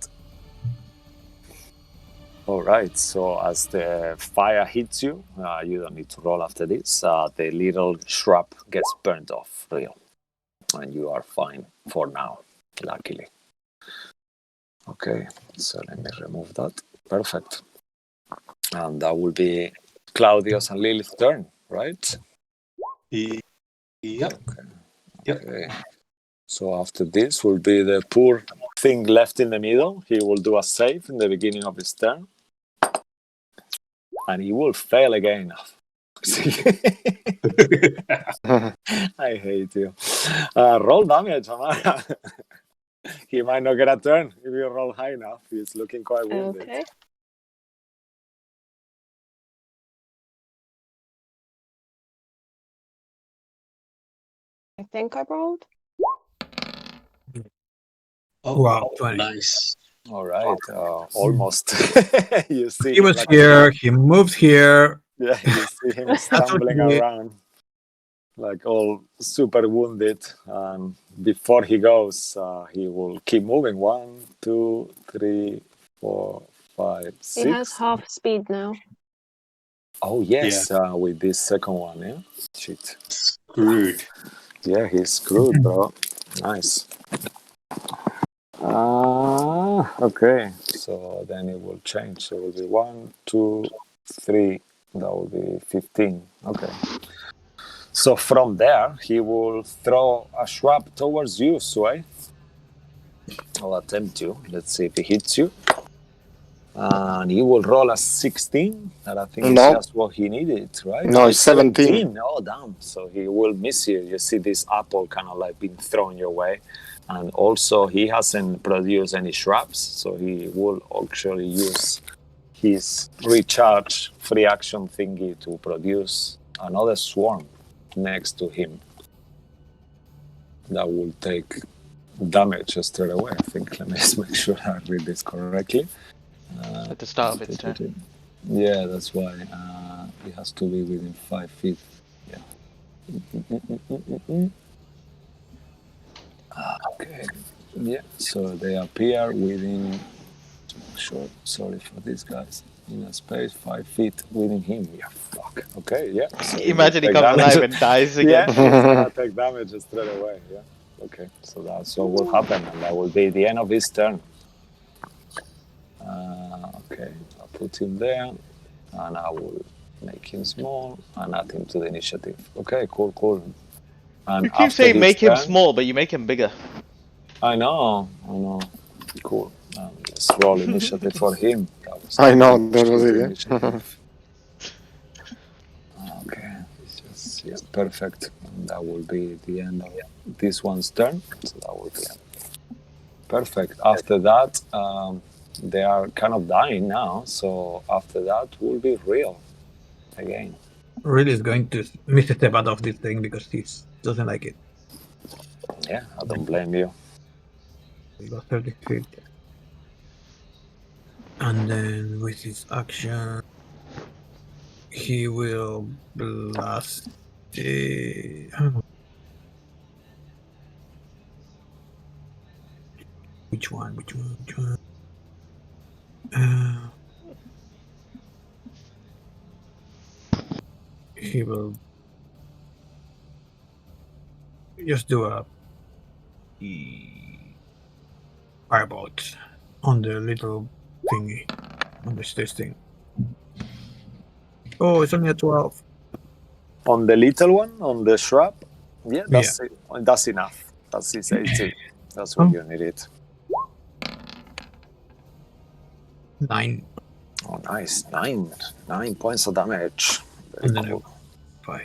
All right. So as the fire hits you, you don't need to roll after this. The little shrub gets burnt off, real, and you are fine for now. Luckily. Okay. So let me remove that. Perfect. And that will be Claudio's and Lilith's turn, right? Yep. Okay. Yep. Okay. So after this will be the poor thing left in the middle. He will do a save in the beginning of his turn. And he will fail again. I hate you. Roll damage, Amara. He might not get a turn if you roll high enough. He's looking quite wounded. Okay. I think I rolled. Oh, wow, 20. nice. All right, almost. You see He him was like here, he moved here. yeah, you see him stumbling around, like all super wounded. And before he goes, he will keep moving. 1, 2, 3, 4, 5, 6. He has half speed now. Oh yes, with this second one, yeah. Shit. Screwed. Yeah, he's screwed, bro. Nice. Okay. So then it will change. So it will be 1, 2, 3. That will be 15. Okay. So from there, he will throw a shrub towards you, Sway. I'll attempt to. Let's see if he hits you. And he will roll a 16. And I think it's just what he needed, right? No, it's 17. Oh, damn. So he will miss you. You see this apple kind of like being thrown your way. And also, he hasn't produced any shrubs. So he will actually use his recharge free action thingy to produce another swarm next to him. That will take damage straight away, I think. Let me just make sure I read this correctly. At the start of its turn. Yeah, that's why. It has to be within 5 feet. Yeah. Okay. Yeah, so they appear within... Sure, sorry for these guys. In a space 5 feet within him. Yeah, fuck. Okay, yeah. So Imagine he comes alive and dies again. Yeah, he's gonna take damage straight away. Yeah. Okay, so that's what will happen, and that will be the end of his turn. Okay, I'll put him there, and I will make him small and add him to the initiative. Okay, cool. And You keep saying make him small, but you make him bigger. I know. Cool. Let's roll initiative for him. I know, that was it, yeah. Okay, it's just perfect. And that will be the end of this one's turn. So that will be perfect. After that, they are kind of dying now. So after that will be real again. Really is going to miss a step out of this thing because he doesn't like it. Yeah, I don't blame you. He got 30 feet. And then with his action, he will blast the... I don't know. Which one? He will just do a firebolt on the little thingy, on the stairs thing. Oh, it's only a 12. On the little one, on the shrub, yeah, that's enough. That's his 18. That's what you needed. 9. Oh, nice. 9 points of damage. And then 5.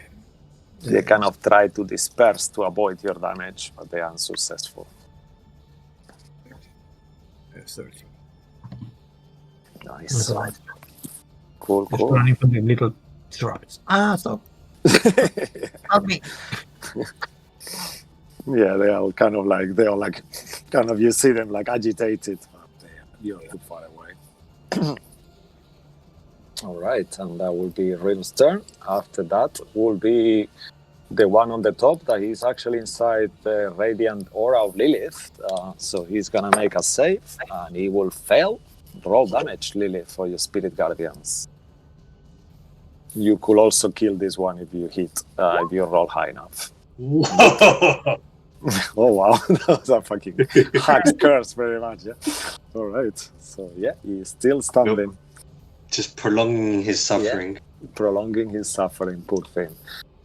They kind of try to disperse to avoid your damage, but they are unsuccessful. 13. Nice. Cool. Just running from the little traps. Stop. Help me. Yeah, they are kind of like, kind of, you see them like agitated. You're too far away. All right, and that will be Rim's turn. After that will be the one on the top that he's actually inside the radiant aura of Lilith. So he's gonna make a save, and he will fail. Roll damage, Lilith, for your spirit guardians. You could also kill this one if you hit, if you roll high enough. Whoa. Oh wow, that was a fucking hack's curse, very much. Yeah. All right, so yeah, he's still standing, Just prolonging his suffering. prolonging his suffering. Poor thing.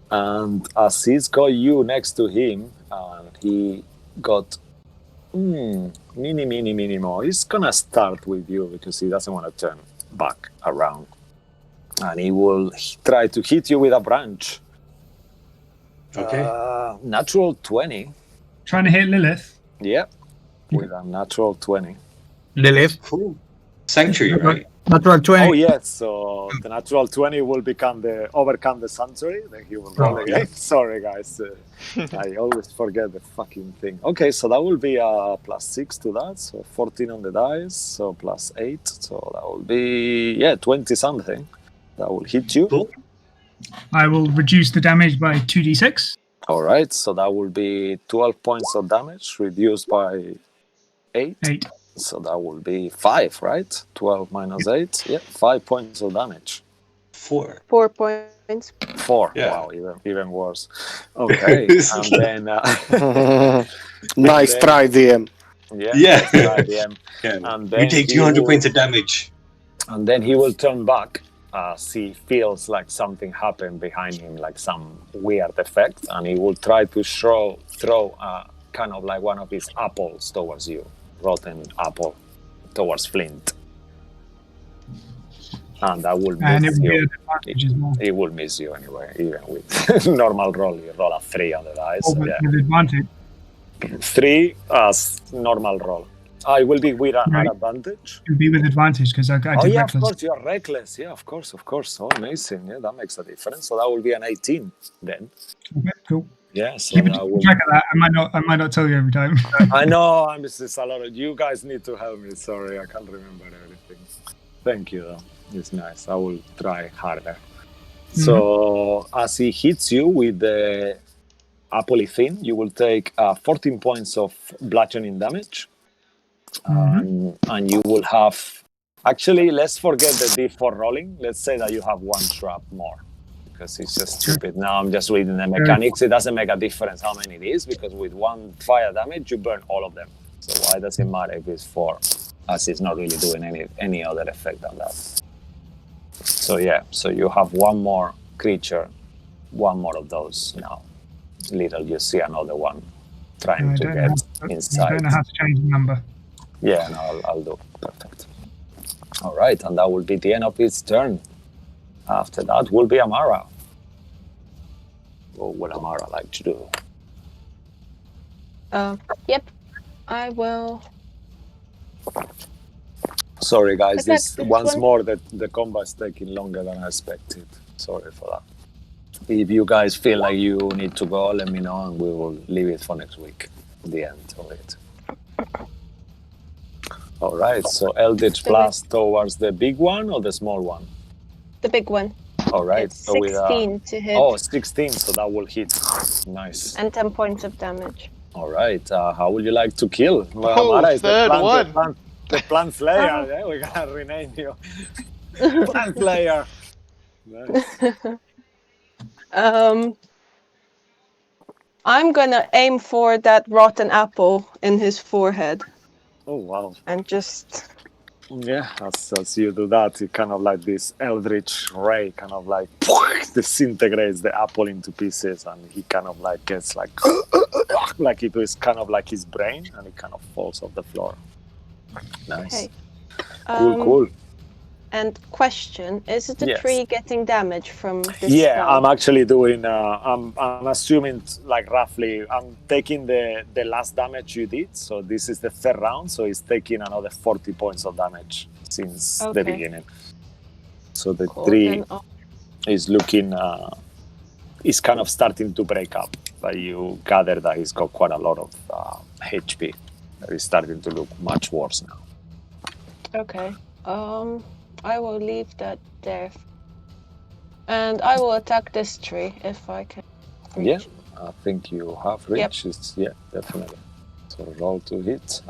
And as he's got you next to him, and he got mini more. He's gonna start with you because he doesn't want to turn back around, and he will try to hit you with a branch. Okay. Natural 20. Trying to hit Lilith. Yeah, with a natural 20. Lilith. Cool. Sanctuary, right? Natural 20. Oh yes, so the natural 20 will overcome the sanctuary. Then he will roll again. Sorry guys, I always forget the fucking thing. Okay, so that will be a +6 to that, so 14 on the dice, so +8, so that will be 20 something. That will hit you. Cool. I will reduce the damage by 2d6. All right, so that will be 12 points of damage reduced by 8. 8. So that will be 5, right? 12 minus 8. Yeah, 5 points of damage. 4. 4 points. 4. Yeah. Wow, even worse. Okay, and then Nice try, DM. yeah. Yeah. And You then take he 200 will- points of damage. And then he will turn back as he feels like something happened behind him, like some weird effect, and he will try to throw kind of like one of his apples towards you, rotten apple, towards Flint. And that will And it miss will be you. an advantage as well. It will miss you anyway, even with normal roll. You roll a 3 on the dice. Oh, but with advantage. 3 as normal roll. It will be with an Right. advantage. It will be with advantage because I Oh did yeah, reckless. of course, you're reckless. Yeah, of course. Oh, amazing. Yeah, that makes a difference. So that will be an 18 then. Okay, cool. Yeah, so Keep that will... track of that. I might not tell you every time. I know, I'm just a lot of... You guys need to help me. Sorry, I can't remember everything. Thank you, though. It's nice. I will try harder. So as he hits you with the apple thing, you will take 14 points of bludgeoning damage. And you will have... Actually, let's forget the D4 rolling. Let's say that you have 1 trap more. Because it's just stupid. Now I'm just reading the mechanics. It doesn't make a difference how many it is, because with 1 fire damage, you burn all of them. So why does it matter if it's 4? As it's not really doing any other effect than that. So yeah, so you have 1 more creature, 1 more of those now. Little, you see another one trying to get I inside. don't know how to change the number. Yeah, no, I'll do. Perfect. All right, and that will be the end of its turn. After that will be Amara. What would Amara like to do? Yep. I will. Sorry, guys. Attack This this once one. more the combat's taking longer than I expected. Sorry for that. If you guys feel like you need to go, let me know, and we will leave it for next week. The end of it. All right. So Eldritch Blast towards the big one or the small one? The big one. All right. It's So with 16 to hit. oh, 16. So that will hit. Nice. And 10 points of damage. All right. How would you like to kill? Well, Oh, Amara is third one. the plant slayer. Yeah, we gotta rename you. Plant slayer. Nice. I'm gonna aim for that rotten apple in his forehead Oh wow. and just Yeah, as you do that, it kind of like this eldritch ray kind of like disintegrates the apple into pieces, and he kind of like gets like it was kind of like his brain, and it kind of falls off the floor. Nice. okay. Cool. And question: is the Yes. tree getting damage from this Yeah, spell? I'm actually doing. I'm assuming like roughly. I'm taking the last damage you did. So this is the 3rd round. So he's taking another 40 points of damage since the Okay. beginning. So the Cool, tree then is looking, is kind of starting to break up. But you gather that he's got quite a lot of HP. He's starting to look much worse now. okay. I will leave that there. And I will attack this tree if I can reach. Yeah, I think you have Yep. reached. Yeah, definitely. So roll to hit.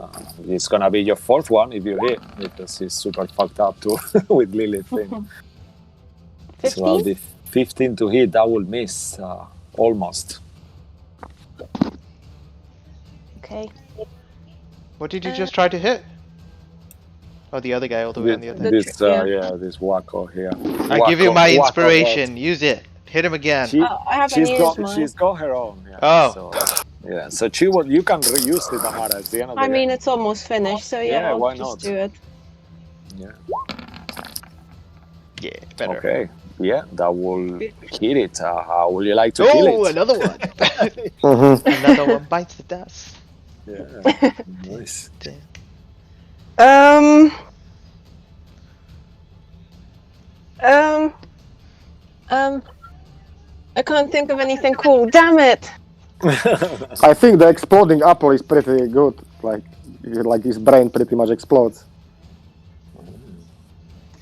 It's gonna be your fourth one if you hit, because he's super fucked up too with Lilith thing. So I'll 15? be 15 to hit. That will miss almost. Okay. What did you just try to hit? Oh, the other guy all the way on the other. This yeah. this wacko here. I give you my Wacko inspiration. Use it. Hit him again. I haven't used mine. She's got her own. Yeah, Oh. So, yeah. So she will. You can reuse it, Amara. At the end of the I mean, game. it's almost finished, so yeah, Yeah, I'll why just not? do it. Yeah. Yeah, better. Okay. Yeah, that will hit it. How will you like to kill Oh, it? another one. Mhm. Another one bites the dust. Yeah. Nice. Damn. I can't think of anything cool. Damn it! I think the exploding apple is pretty good. Like his brain pretty much explodes.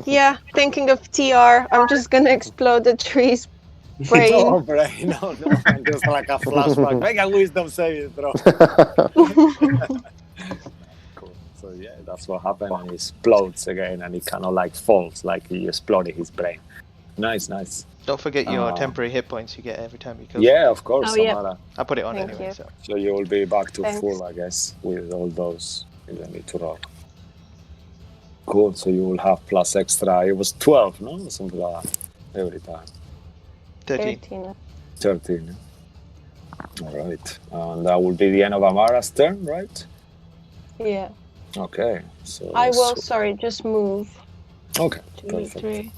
Yeah, thinking of TR, I'm just gonna explode the tree's brain. No, brain. No. Just like a flashback. Make a wisdom saving throw. Cool. So yeah, that's what happened, and he explodes again, and he kind of like falls, like he exploded his brain. Nice. Don't forget your temporary hit points you get every time you kill Yeah, someone. of course, Oh, yeah. Amara. I put it on Thank anyway, you. so. So you will be back to Thanks. full, I guess, with all those. You don't need to roll. Cool. So you will have plus extra. It was 12, no? Something like that every time. 13. 13. All right. And that will be the end of Amara's turn, right? Yeah. Okay. So I will, just move. Okay. 2, Perfect. 3.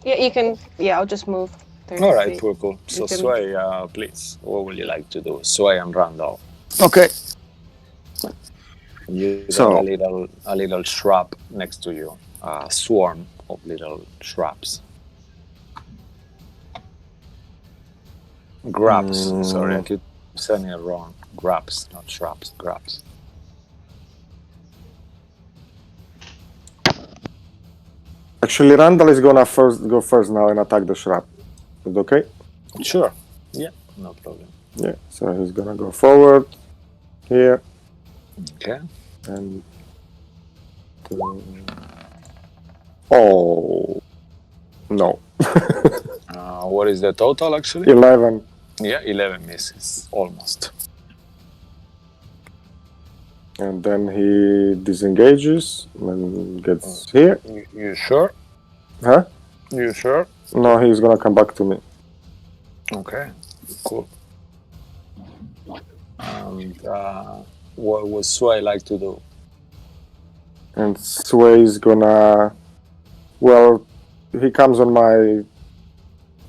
Yeah, you can. Yeah, I'll just move. 30 All right. feet. Cool. So You can- Sway, please. What would you like to do? Sway and Randall. Okay. You So- got a little shrub next to you. A swarm of little shrubs. Grubs. Sorry, I keep saying it wrong. Grubs, not shrubs. Grubs. Actually, Randall is gonna go first now and attack the shrub. Is it okay? Sure. Yeah, no problem. Yeah. So he's gonna go forward here Okay. and. Oh. No. What is the total actually? 11. Yeah, 11 misses. Almost. And then he disengages and gets here. You sure? Huh? You sure? No, he's gonna come back to me. Okay. Cool. And what would Sway like to do? And Sway's gonna. Well, he comes on my.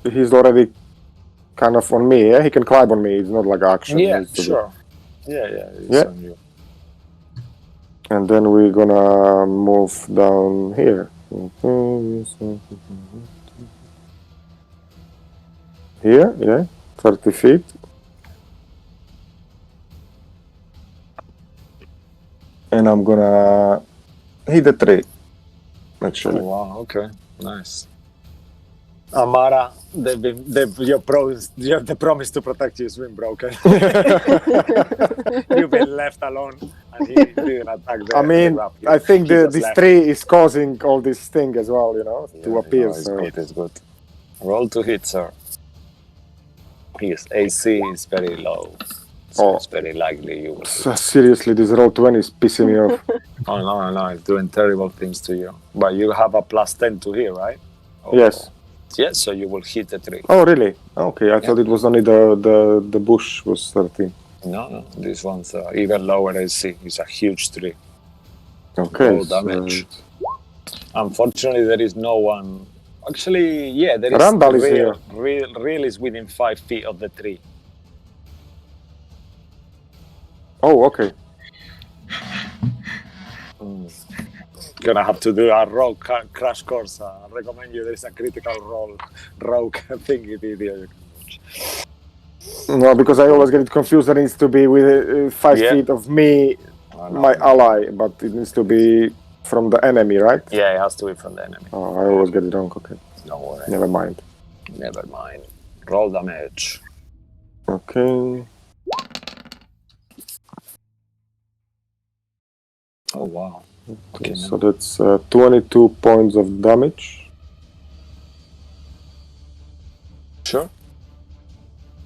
He's already kind of on me, yeah? He can climb on me. It's not like action. Yeah, It's sure. Yeah, it's Yeah. on you. And then we're gonna move down here. Here, yeah, 30 feet. And I'm gonna hit the tree, Oh, actually. wow, okay. Nice. Amara, you have the promise to protect you has been broken. You've been left alone, and he didn't attack the I mean, the I think He just this left. tree is causing all this thing as well, to appear. No, it's So. good, it's good. Roll to hit, sir. His AC is very low, so it's very likely you will. So seriously, this roll 20 is pissing me off. Oh, no, it's doing terrible things to you. But you have a plus 10 to hit, right? Oh, Yes. Yes, so you will hit the tree. Oh, really? Okay, I thought it was only the bush was 13. No, this one's even lower AC. It's a huge tree. Okay. Roll damage. Unfortunately, there is no one. Actually, yeah, there is. Randall is here. Real is within 5 feet of the tree. Oh, okay. Gonna have to do a rogue crash course. I recommend you. There's a critical role rogue thing you did here. No, because I always get it confused. That it needs to be with 5 feet of me, my ally, but it needs to be from the enemy, right? Yeah, it has to be from the enemy. Oh, I always get it wrong. Okay. Don't worry. Never mind. Never mind. Roll damage. Okay. Oh wow. Okay, so that's 22 points of damage. Sure.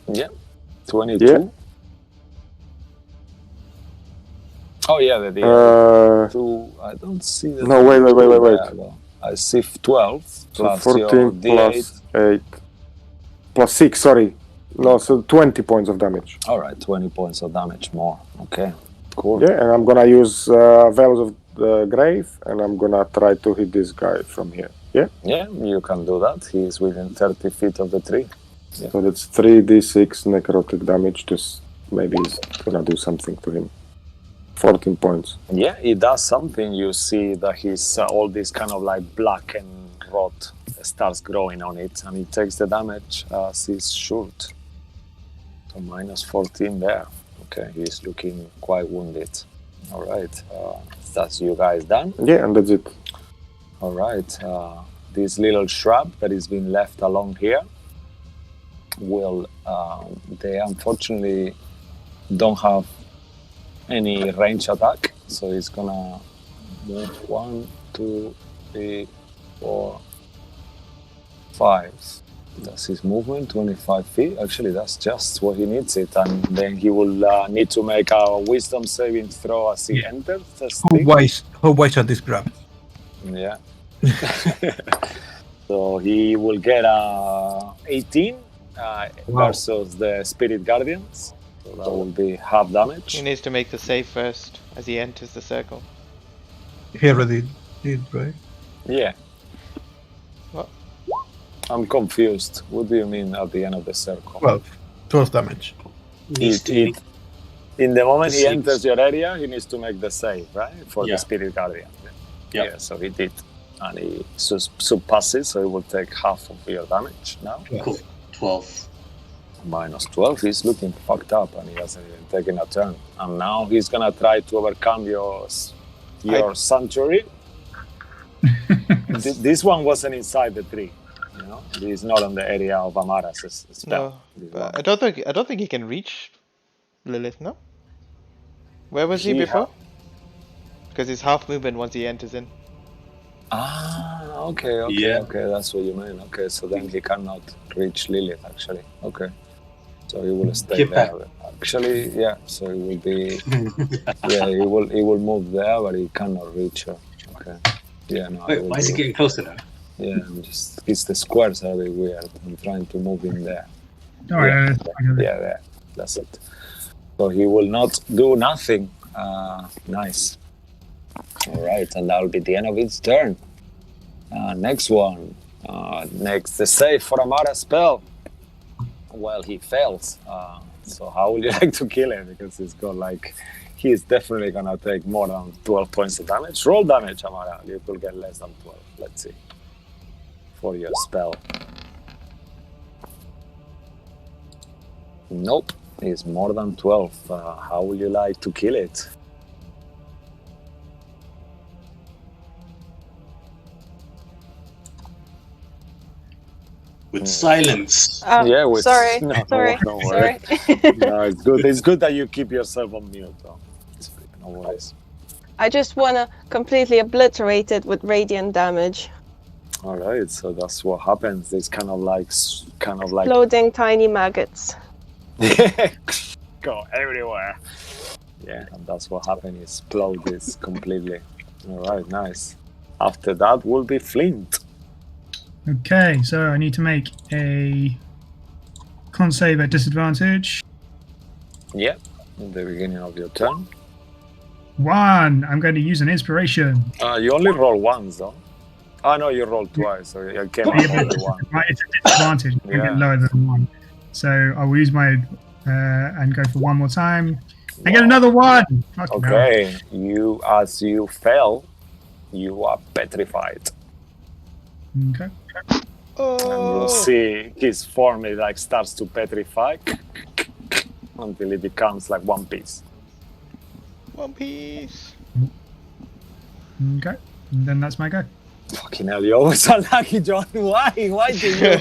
Yeah. 22. Yeah. Oh yeah, the two. I don't see the. No, wait. Well, I see 12 plus so 14 your plus D8. 8 plus 6. Sorry. No, so 20 points of damage. All right, 20 points of damage more. Okay, cool. Yeah, and I'm gonna use Veils of the Grave, and I'm gonna try to hit this guy from here. Yeah. Yeah, you can do that. He's within 30 feet of the tree. Yeah. So that's 3d6 necrotic damage. Just maybe it's gonna do something to him. 14 points. Yeah, it does something. You see that he's all this kind of like black and rot starts growing on it, and he takes the damage as he's short. So minus 14 there. Okay, he's looking quite wounded. All right, that's you guys done? Yeah, and that's it. All right, this little shrub that is being left along here will, they unfortunately don't have any range attack, so he's gonna move 1, 2, 3, 4, 5. That's his movement, 25 feet. Actually, that's just what he needs it, and then he will need to make a wisdom saving throw as he enters. How wise are these grabs? Yeah. So he will get 18 versus the Spirit Guardians. So that will be half damage. He needs to make the save first as he enters the circle. He already did, right? Yeah. What? I'm confused. What do you mean at the end of the circle? 12 damage. In the moment he enters your area, he needs to make the save, right? For the Spirit Guardian. Yeah, so he did. And he surpasses, so he will take half of your damage now. Cool. 12. Minus 12, he's looking fucked up and he hasn't even taken a turn. And now he's gonna try to overcome your sanctuary. This one wasn't inside the tree. You know, he's not on the area of Amara's spell. No, I don't think he can reach Lilith. No. Where was he before? Because it's half movement once he enters in. Okay, that's what you mean. Okay, so then he cannot reach Lilith actually. Okay, so he will stay there. Actually, yeah. So he will be. Yeah, he will move there, but he cannot reach her. Okay. Yeah, no. Wait, why is he getting closer now? Yeah, it's the squares are a bit weird. I'm trying to move him there. Yeah, there. That's it. So he will not do nothing. Nice. All right, and that will be the end of its turn. Next one. Next, the save for Amara's spell. Well, he fails. So how would you like to kill him? Because he's definitely gonna take more than 12 points of damage. Roll damage, Amara. You could get less than 12. Let's see. For your spell. Nope, it's more than 12. How would you like to kill it? With silence. Yeah, sorry. No, sorry. No worries. No, it's good. It's good that you keep yourself on mute, though. No worries. I just want to completely obliterate it with radiant damage. All right, so that's what happens. It's kind of like Exploding tiny maggots. go everywhere. Yeah, and that's what happened. Explode this completely. All right, nice. After that will be Flint. Okay, so I need to make a con save at disadvantage. Yeah, in the beginning of your turn. 1. I'm going to use an inspiration. You only roll once, though. No, you rolled twice, so you came out only one. It's a disadvantage. I get lower than 1. So I will use my and go for one more time. I get another 1. Okay, as you fell, you are petrified. Okay. And you see his form, it like starts to petrify until it becomes like one piece. One Piece. Okay. And then that's my go. Fucking hell, you always are lucky, John. Why? Why do you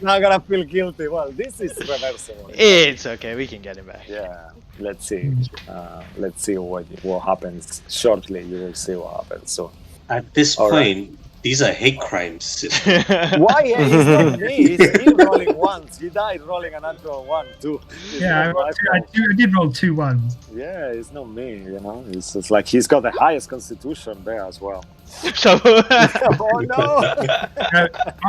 not gonna feel guilty? Well, this is reversible. It's okay. We can get him back. Yeah, let's see. Let's see what happens shortly. You will see what happens. So At this All right. point, these are hate crimes. why? It's not me. It's me rolling once. He died rolling a natural 1 too. It's Yeah, not my I fault. did roll 2 1s. Yeah, it's not me. You know, it's just like he's got the highest constitution there as well. So Oh no!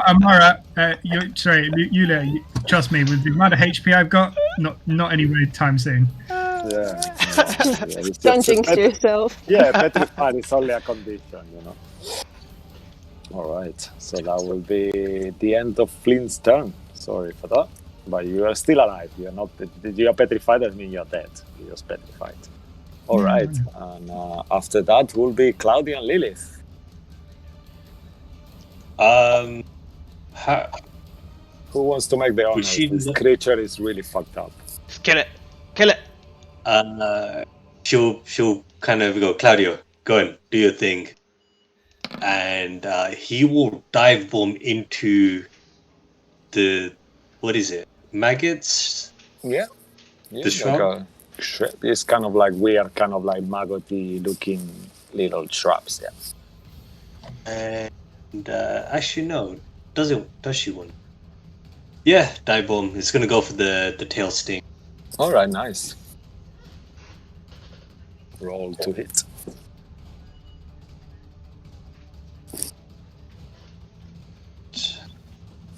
Amara, Yulia, trust me, with the amount of HP I've got, not anywhere time soon. Yeah. It's Don't just jinx yourself. Yeah, petrified is only a condition, you know. All right, so that will be the end of Flint's turn. Sorry for that, but you are still alive. You're not. You are petrified. That means you're dead. You're just petrified. All right, and after that will be Claudia and Lilith. Who wants to make the honors? This creature is really fucked up. just kill it. Kill it. She'll kind of go, Claudio, go and do your thing. And he will dive bomb into the, what is it, maggots? Yeah. The shrub? It's kind of like weird, kind of like maggoty looking little shrubs, yeah. And actually, no, does she want? Yeah, dive bomb. It's gonna go for the tail sting. All right, nice. Roll to hit.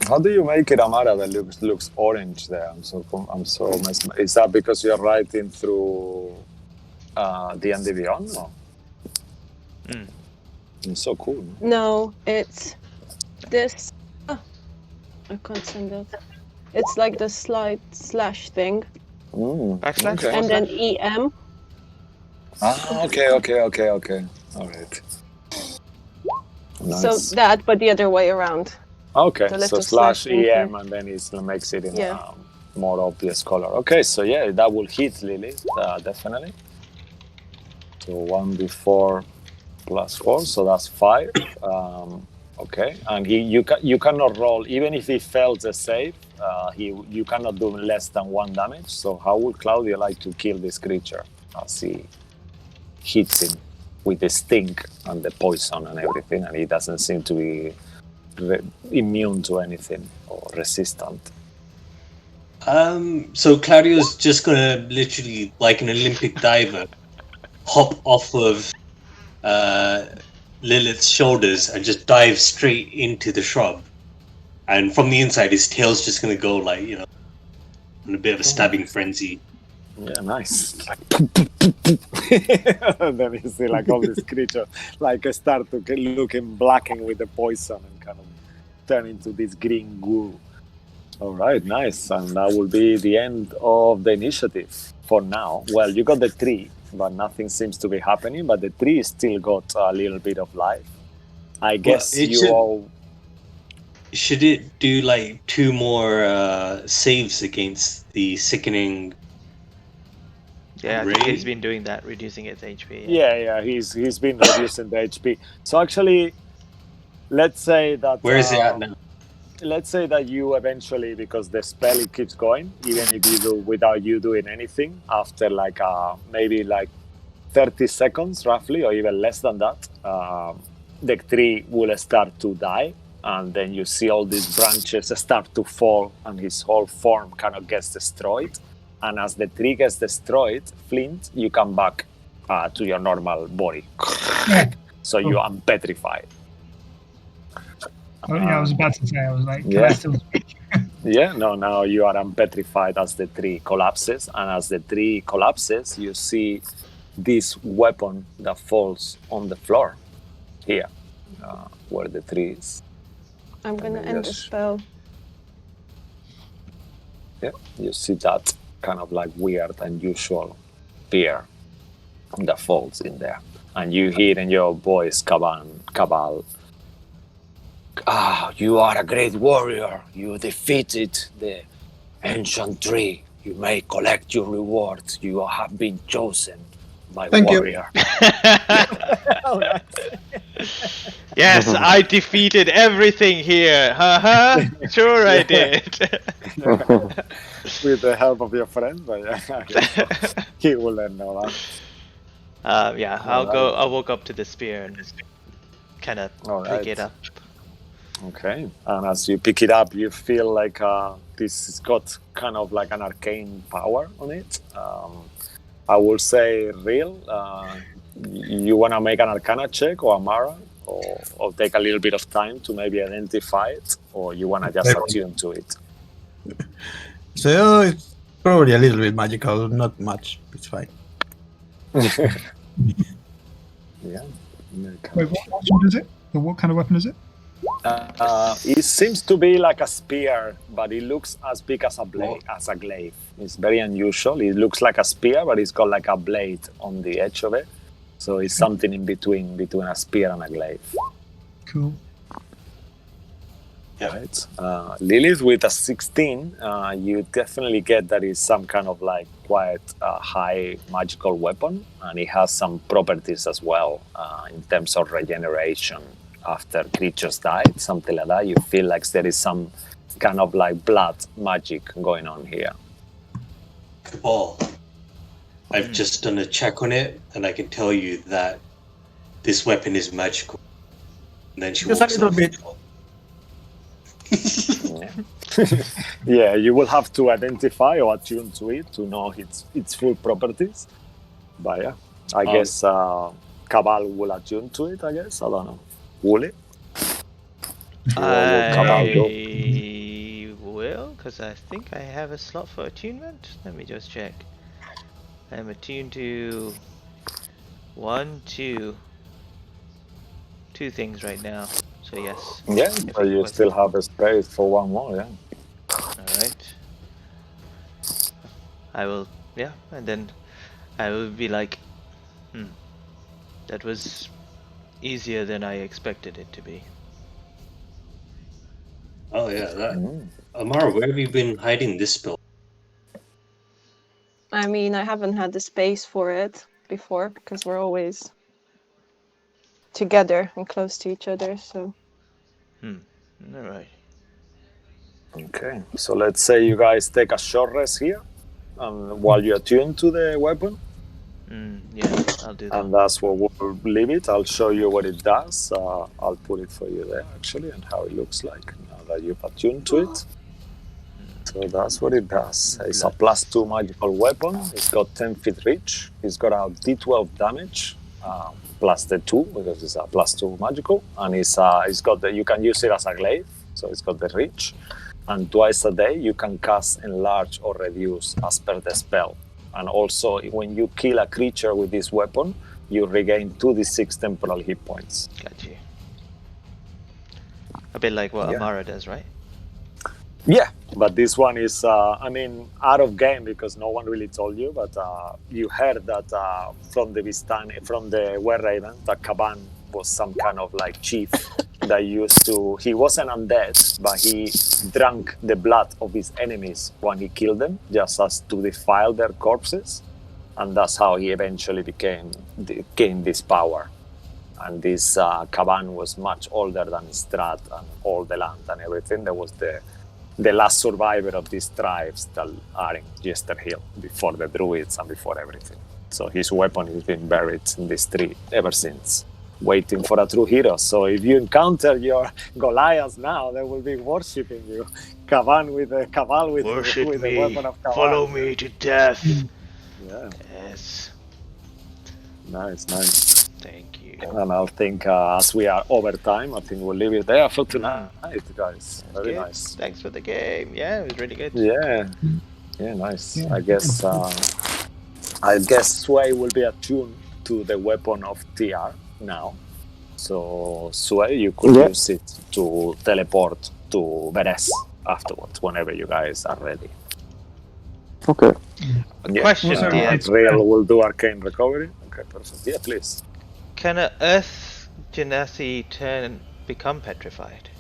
How do you make it, Amara? That looks orange there. I'm so mesmerized. Is that because you're writing through D&D Beyond? No. It's so cool. No, it's this. I can't send it. It's like the slide slash thing, Backslash. Okay. and then EM. Okay. All right. Nice. So that, but the other way around. Okay, the so little slash slash thing. EM and then it makes it in Yeah. a more obvious color. Okay, so yeah, that will hit Lily, definitely. So 1d4 plus 4, so that's 5. Okay, and you cannot roll, even if he fails a save, you cannot do less than 1 damage. So how would Claudia like to kill this creature as he hits him with the sting and the poison and everything, and he doesn't seem to be immune to anything or resistant? So Claudio's just gonna literally, like an Olympic diver, hop off of Lilith's shoulders and just dive straight into the shrub. And from the inside, his tail's just gonna go like, in a bit of a stabbing frenzy. Yeah, nice. Like, and then you see like all this creature like start to get looking blackened with the poison and kind of turn into this green goo. All right, nice. And that will be the end of the initiative for now. Well, you got the tree, but nothing seems to be happening. But the tree still got a little bit of life. I guess Should it do like 2 more saves against the sickening? Yeah, I think he's been doing that, reducing its HP. Yeah, he's been reducing the HP. So actually, let's say that. Where is it at now? Let's say that you eventually, because the spell it keeps going, even if you do without you doing anything, after like maybe like 30 seconds roughly, or even less than that, the tree will start to die, and then you see all these branches start to fall, and his whole form kind of gets destroyed. And as the tree gets destroyed, Flint, you come back to your normal body. So you unpetrified. Oh, yeah, I was about to say, I was like, can Yeah. I still speak? Yeah, no, now you are unpetrified as the tree collapses. And as the tree collapses, you see this weapon that falls on the floor here, where the tree is. I'm gonna end the spell. Yeah, you see that kind of like weird, unusual spear that falls in there. And you hear in your voice, Cabal, you are a great warrior. You defeated the ancient tree. You may collect your rewards. You have been chosen by Thank you. warrior. Oh, nice. Yes, I defeated everything here. Haha. Sure, I did. With the help of your friend, but he will let know that. Yeah, Alright. I'll walk up to the spear and kind of pick it up. Okay, and as you pick it up, you feel like this has got kind of like an arcane power on it. I will say, real. You want to make an Arcana check or Amara, or take a little bit of time to maybe identify it, or you want to just attune to it? So it's probably a little bit magical, not much. It's fine. Yeah. Wait, what sword is it? Or what kind of weapon is it? It seems to be like a spear, but it looks as big as a blade, as a glaive. It's very unusual. It looks like a spear, but it's got like a blade on the edge of it. So it's something in between a spear and a glaive. Cool. Right. Lilith with a 16, you definitely get that it's some kind of like quite high magical weapon, and it has some properties as well in terms of regeneration after creatures died, something like that. You feel like there is some kind of like blood magic going on here. Cabal, I've just done a check on it, and I can tell you that this weapon is magical. And then she Just a walks little off. bit. Yeah, you will have to identify or attune to it to know its full properties. But yeah, I guess Cabal will attune to it, I guess. I don't know. Will it? I will, because I think I have a slot for attunement. Let me just check. I'm attuned to two things right now. So yes. Yeah, but you still have a space for one more, yeah. Alright. I will, yeah, and then I will be like, that was easier than I expected it to be. Oh yeah, Amara, where have you been hiding this spell? I mean, I haven't had the space for it before because we're always together and close to each other, so. Alright. Okay, so let's say you guys take a short rest here while you attune to the weapon. Yeah, I'll do that. And that's where we'll leave it. I'll show you what it does. I'll put it for you there, actually, and how it looks like now that you've attuned to it. So that's what it does. It's a +2 magical weapon. It's got 10 feet reach. It's got a D12 damage, plus the 2, because it's a +2 magical. And it's got you can use it as a glaive, so it's got the reach. And twice a day, you can cast enlarge or reduce as per the spell. And also, when you kill a creature with this weapon, you regain 2d6 temporal hit points. Got you. A bit like what Amara does, right? Yeah, but this one is, out of game because no one really told you, but you heard that from the Vistani, from the Were-Raven, that Caban was some kind of like chief that used to, he wasn't undead, but he drank the blood of his enemies when he killed them, just as to defile their corpses. And that's how he eventually gained this power. And this Caban was much older than Strahd and all the land and everything. There was the last survivor of these tribes that are in Jester Hill before the Druids and before everything. So his weapon has been buried in this tree ever since, waiting for a true hero. So if you encounter your Goliaths now, they will be worshipping you. Cabal with the weapon of Caban. Follow me to death. Yeah. Yes. Nice. Thank you. And I think as we are over time, I think we'll leave it there for tonight, guys. Very nice. Thanks for the game. Yeah, it was really good. Yeah, nice. Yeah. I guess Sway will be attuned to the weapon of TR now. So Sway, you could use it to teleport to Veres afterwards, whenever you guys are ready. Okay. Question, Real will do arcane recovery. Okay, perfect. Yeah, please. Can a Earth genasi become petrified?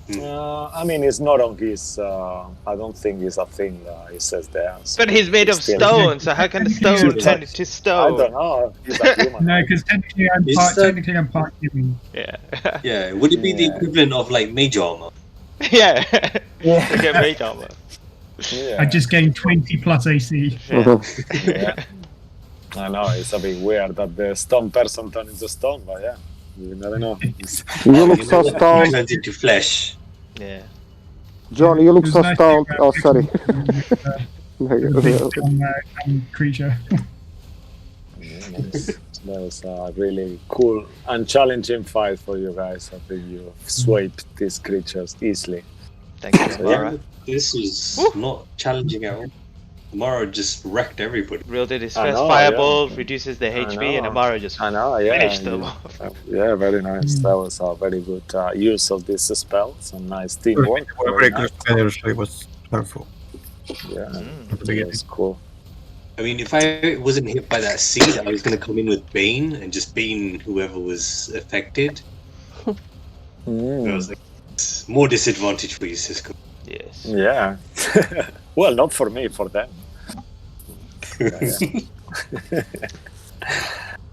I mean, it's not on his. I don't think it's a thing that he says there. So But he's made of still- stone, so how can the stone He's turn like- into I stone? don't know. He's a human. No, right? because technically I'm part human. Yeah. Yeah, would it be the Yeah. equivalent of like major armor? Yeah. Yeah. You get mage armor. Yeah. I just gained 20 plus AC. Yeah. Yeah. I know it's a bit weird that the stone person turned into stone, but yeah, you never know. You look so He stoned. turns into flesh. Yeah. John, you look It was so nice stoned. to, Oh, sorry. a big dumb creature. Yeah, nice. That was a really cool and challenging fight for you guys. I think you swept these creatures easily. Thank you, Amara. Yeah, this was not challenging at all. Amara just wrecked everybody. Wielded his I first know, fireball, yeah. reduces the I HP, and know. Amara just I know, yeah. finished them off. Yeah, very nice. That was a very good use of this spell. Some nice teamwork. We were very close together, so it was helpful. Yeah, Mm. At the it beginning. was cool. I mean, if I wasn't hit by that seed, I was going to come in with Bane and just Bane whoever was affected. It was like, it's more disadvantage for you, Cisco. Yes. Yeah. Well, not for me, for them.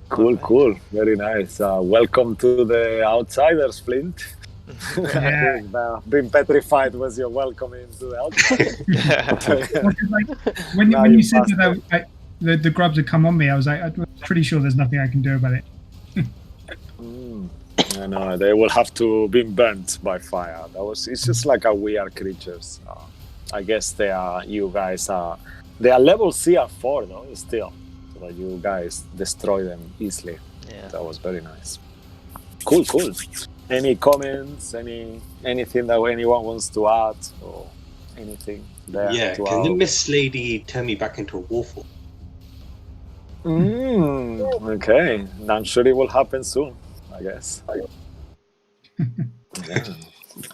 Cool, cool. Very nice. Welcome to the Outsiders, Flint. Yeah. Being petrified was your welcome into the Outsiders. When Now you you said passed that the grubs had come on me, I was pretty sure there's nothing I can do about it. I know they will have to be burnt by fire. It's just like a weird creatures. I guess they are. You guys are. They are level CR4 though. Still, so that you guys destroy them easily. Yeah. That was very nice. Cool. Any comments? Anything that anyone wants to add or anything there? Yeah, to can the add? Miss Lady turn me back into a wolf? Okay, I'm sure it will happen soon. I guess. Yeah.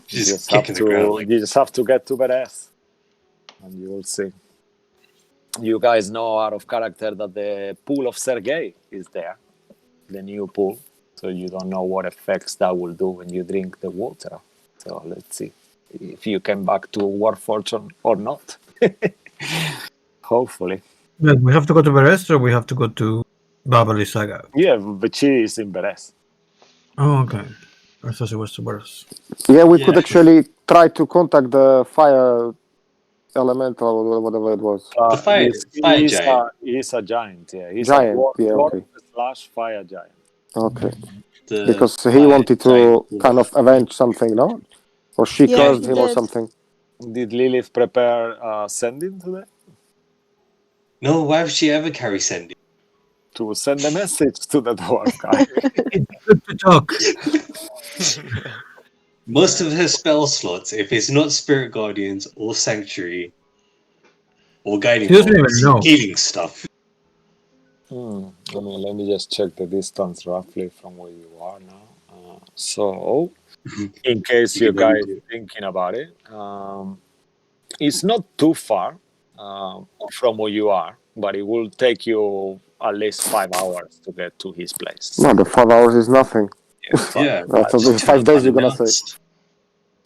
Just kicking the ground. Like, You just have to get to badass, and you will see. You guys know out of character that the pool of Sergei is there, the new pool. So you don't know what effects that will do when you drink the water. So let's see if you came back to Warforged or not. Hopefully. Well, we have to go to Berest or we have to go to Baba Lysaga? Yeah, but she is in Beres. Oh, okay. I thought it was to Berest. Yeah, we could actually try to contact the fire elemental or whatever it was. the fire giant. He's a giant, yeah. He's Giant, a yeah, dwarf okay. / fire giant. Okay. The Because he fire wanted to giant. kind of avenge something, no? Or she Yeah, cursed he him or did. something. Did Lilith prepare sending today? No, why would she ever carry sending? To send a message to the dwarf guy. It's good to talk. Most of her spell slots, if it's not Spirit Guardians or Sanctuary or Guiding She doesn't even Bolts, know. healing stuff. Let me just check the distance roughly from where you are now. So, in case you guys are thinking about it, it's not too far from where you are, but it will take you at least 5 hours to get to his place. No, the 5 hours is nothing. Yeah, That's the 5 days you're gonna say.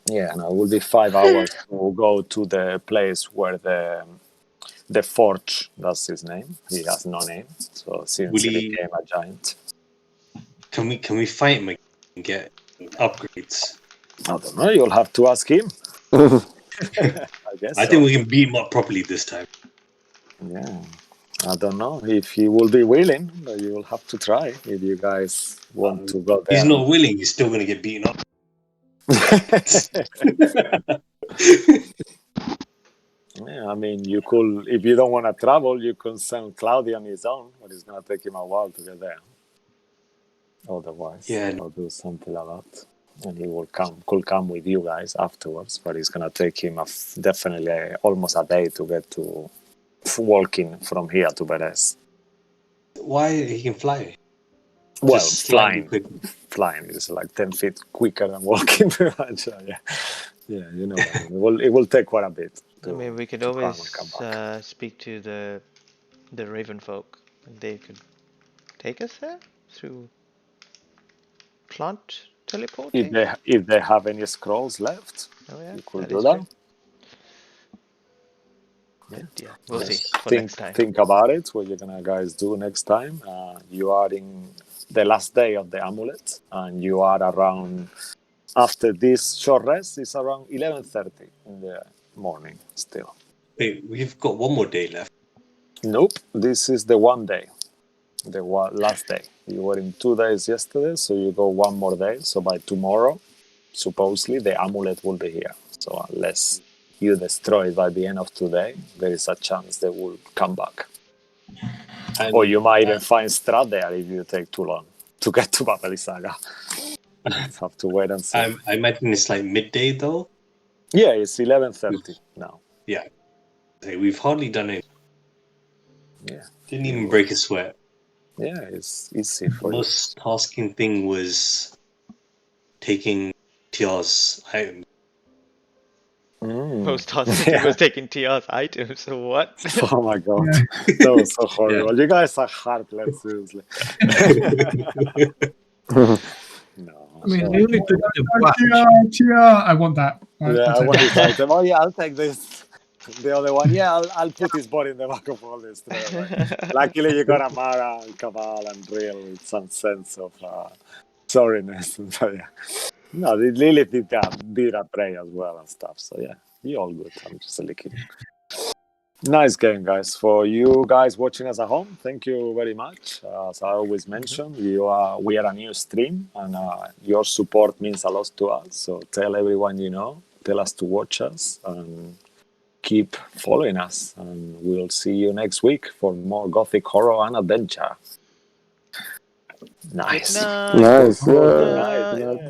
Yeah, no, it will be 5 hours to go to the place where the Forge, that's his name. He has no name, so since he became a giant. Can we fight him again and get upgrades? I don't know, you'll have to ask him. I guess I think we can beat him up properly this time. Yeah, I don't know if he will be willing, but you will have to try if you guys want to go there. He's not willing, he's still going to get beaten up. Yeah, I mean, you could, if you don't want to travel, you can send Claudia on his own, but it's going to take him a while to get there. Otherwise, I'll do something like that. And he could come with you guys afterwards, but it's going to take him definitely almost a day to get to walking from here to Beres. Why? He can fly. Well, Just flying is like 10 feet quicker than walking. Yeah, you know, it will take quite a bit. I mean, we could always speak to the Raven folk, and they could take us there. through plant teleporting? If they have any scrolls left, Oh yeah, you could that do is that. true. But yeah, we'll Yes. see for next time. Think about it. What you're gonna guys do next time? You are in the last day of the amulet, and you are around. After this short rest, it's around 11:30 in the morning. Still, Wait, we've got one more day left. nope. This is the one day, the last day. You were in 2 days yesterday, so you go one more day. So by tomorrow, supposedly the amulet will be here. So unless you destroy it by the end of today, there is a chance they will come back. And, Or you might even find Strahd there if you take too long to get to Baba Lysaga. Have to wait and see. I imagine it's like midday though. Yeah, it's 11:30 now. Yeah. Okay, we've hardly done it. Yeah, Didn't even break a sweat. yeah, it's easy The for you. most tasking thing was taking TR's items. Most tasking was taking TR's items. So what? Oh my god, Yeah. that was so horrible. You guys are heartless, seriously. No. I mean, you need to get the watch. TR, I want that. Yeah, I I'll want take this item. Oh yeah, I'll take this. The other one, yeah, I'll put his body in the back of all this. Luckily, you got Amara and Cabal and Real with some sense of sorriness. But yeah. No, Lilith did a prey as well and stuff. So yeah, you're all good. I'm just licking. Nice game, guys. For you guys watching us at home, thank you very much. As I always mention, we are a new stream, and your support means a lot to us. So tell everyone you know, tell us to watch us, and keep following us. And we'll see you next week for more Gothic horror and adventure. Nice. Good night. Nice. Good Yeah. night. Good night.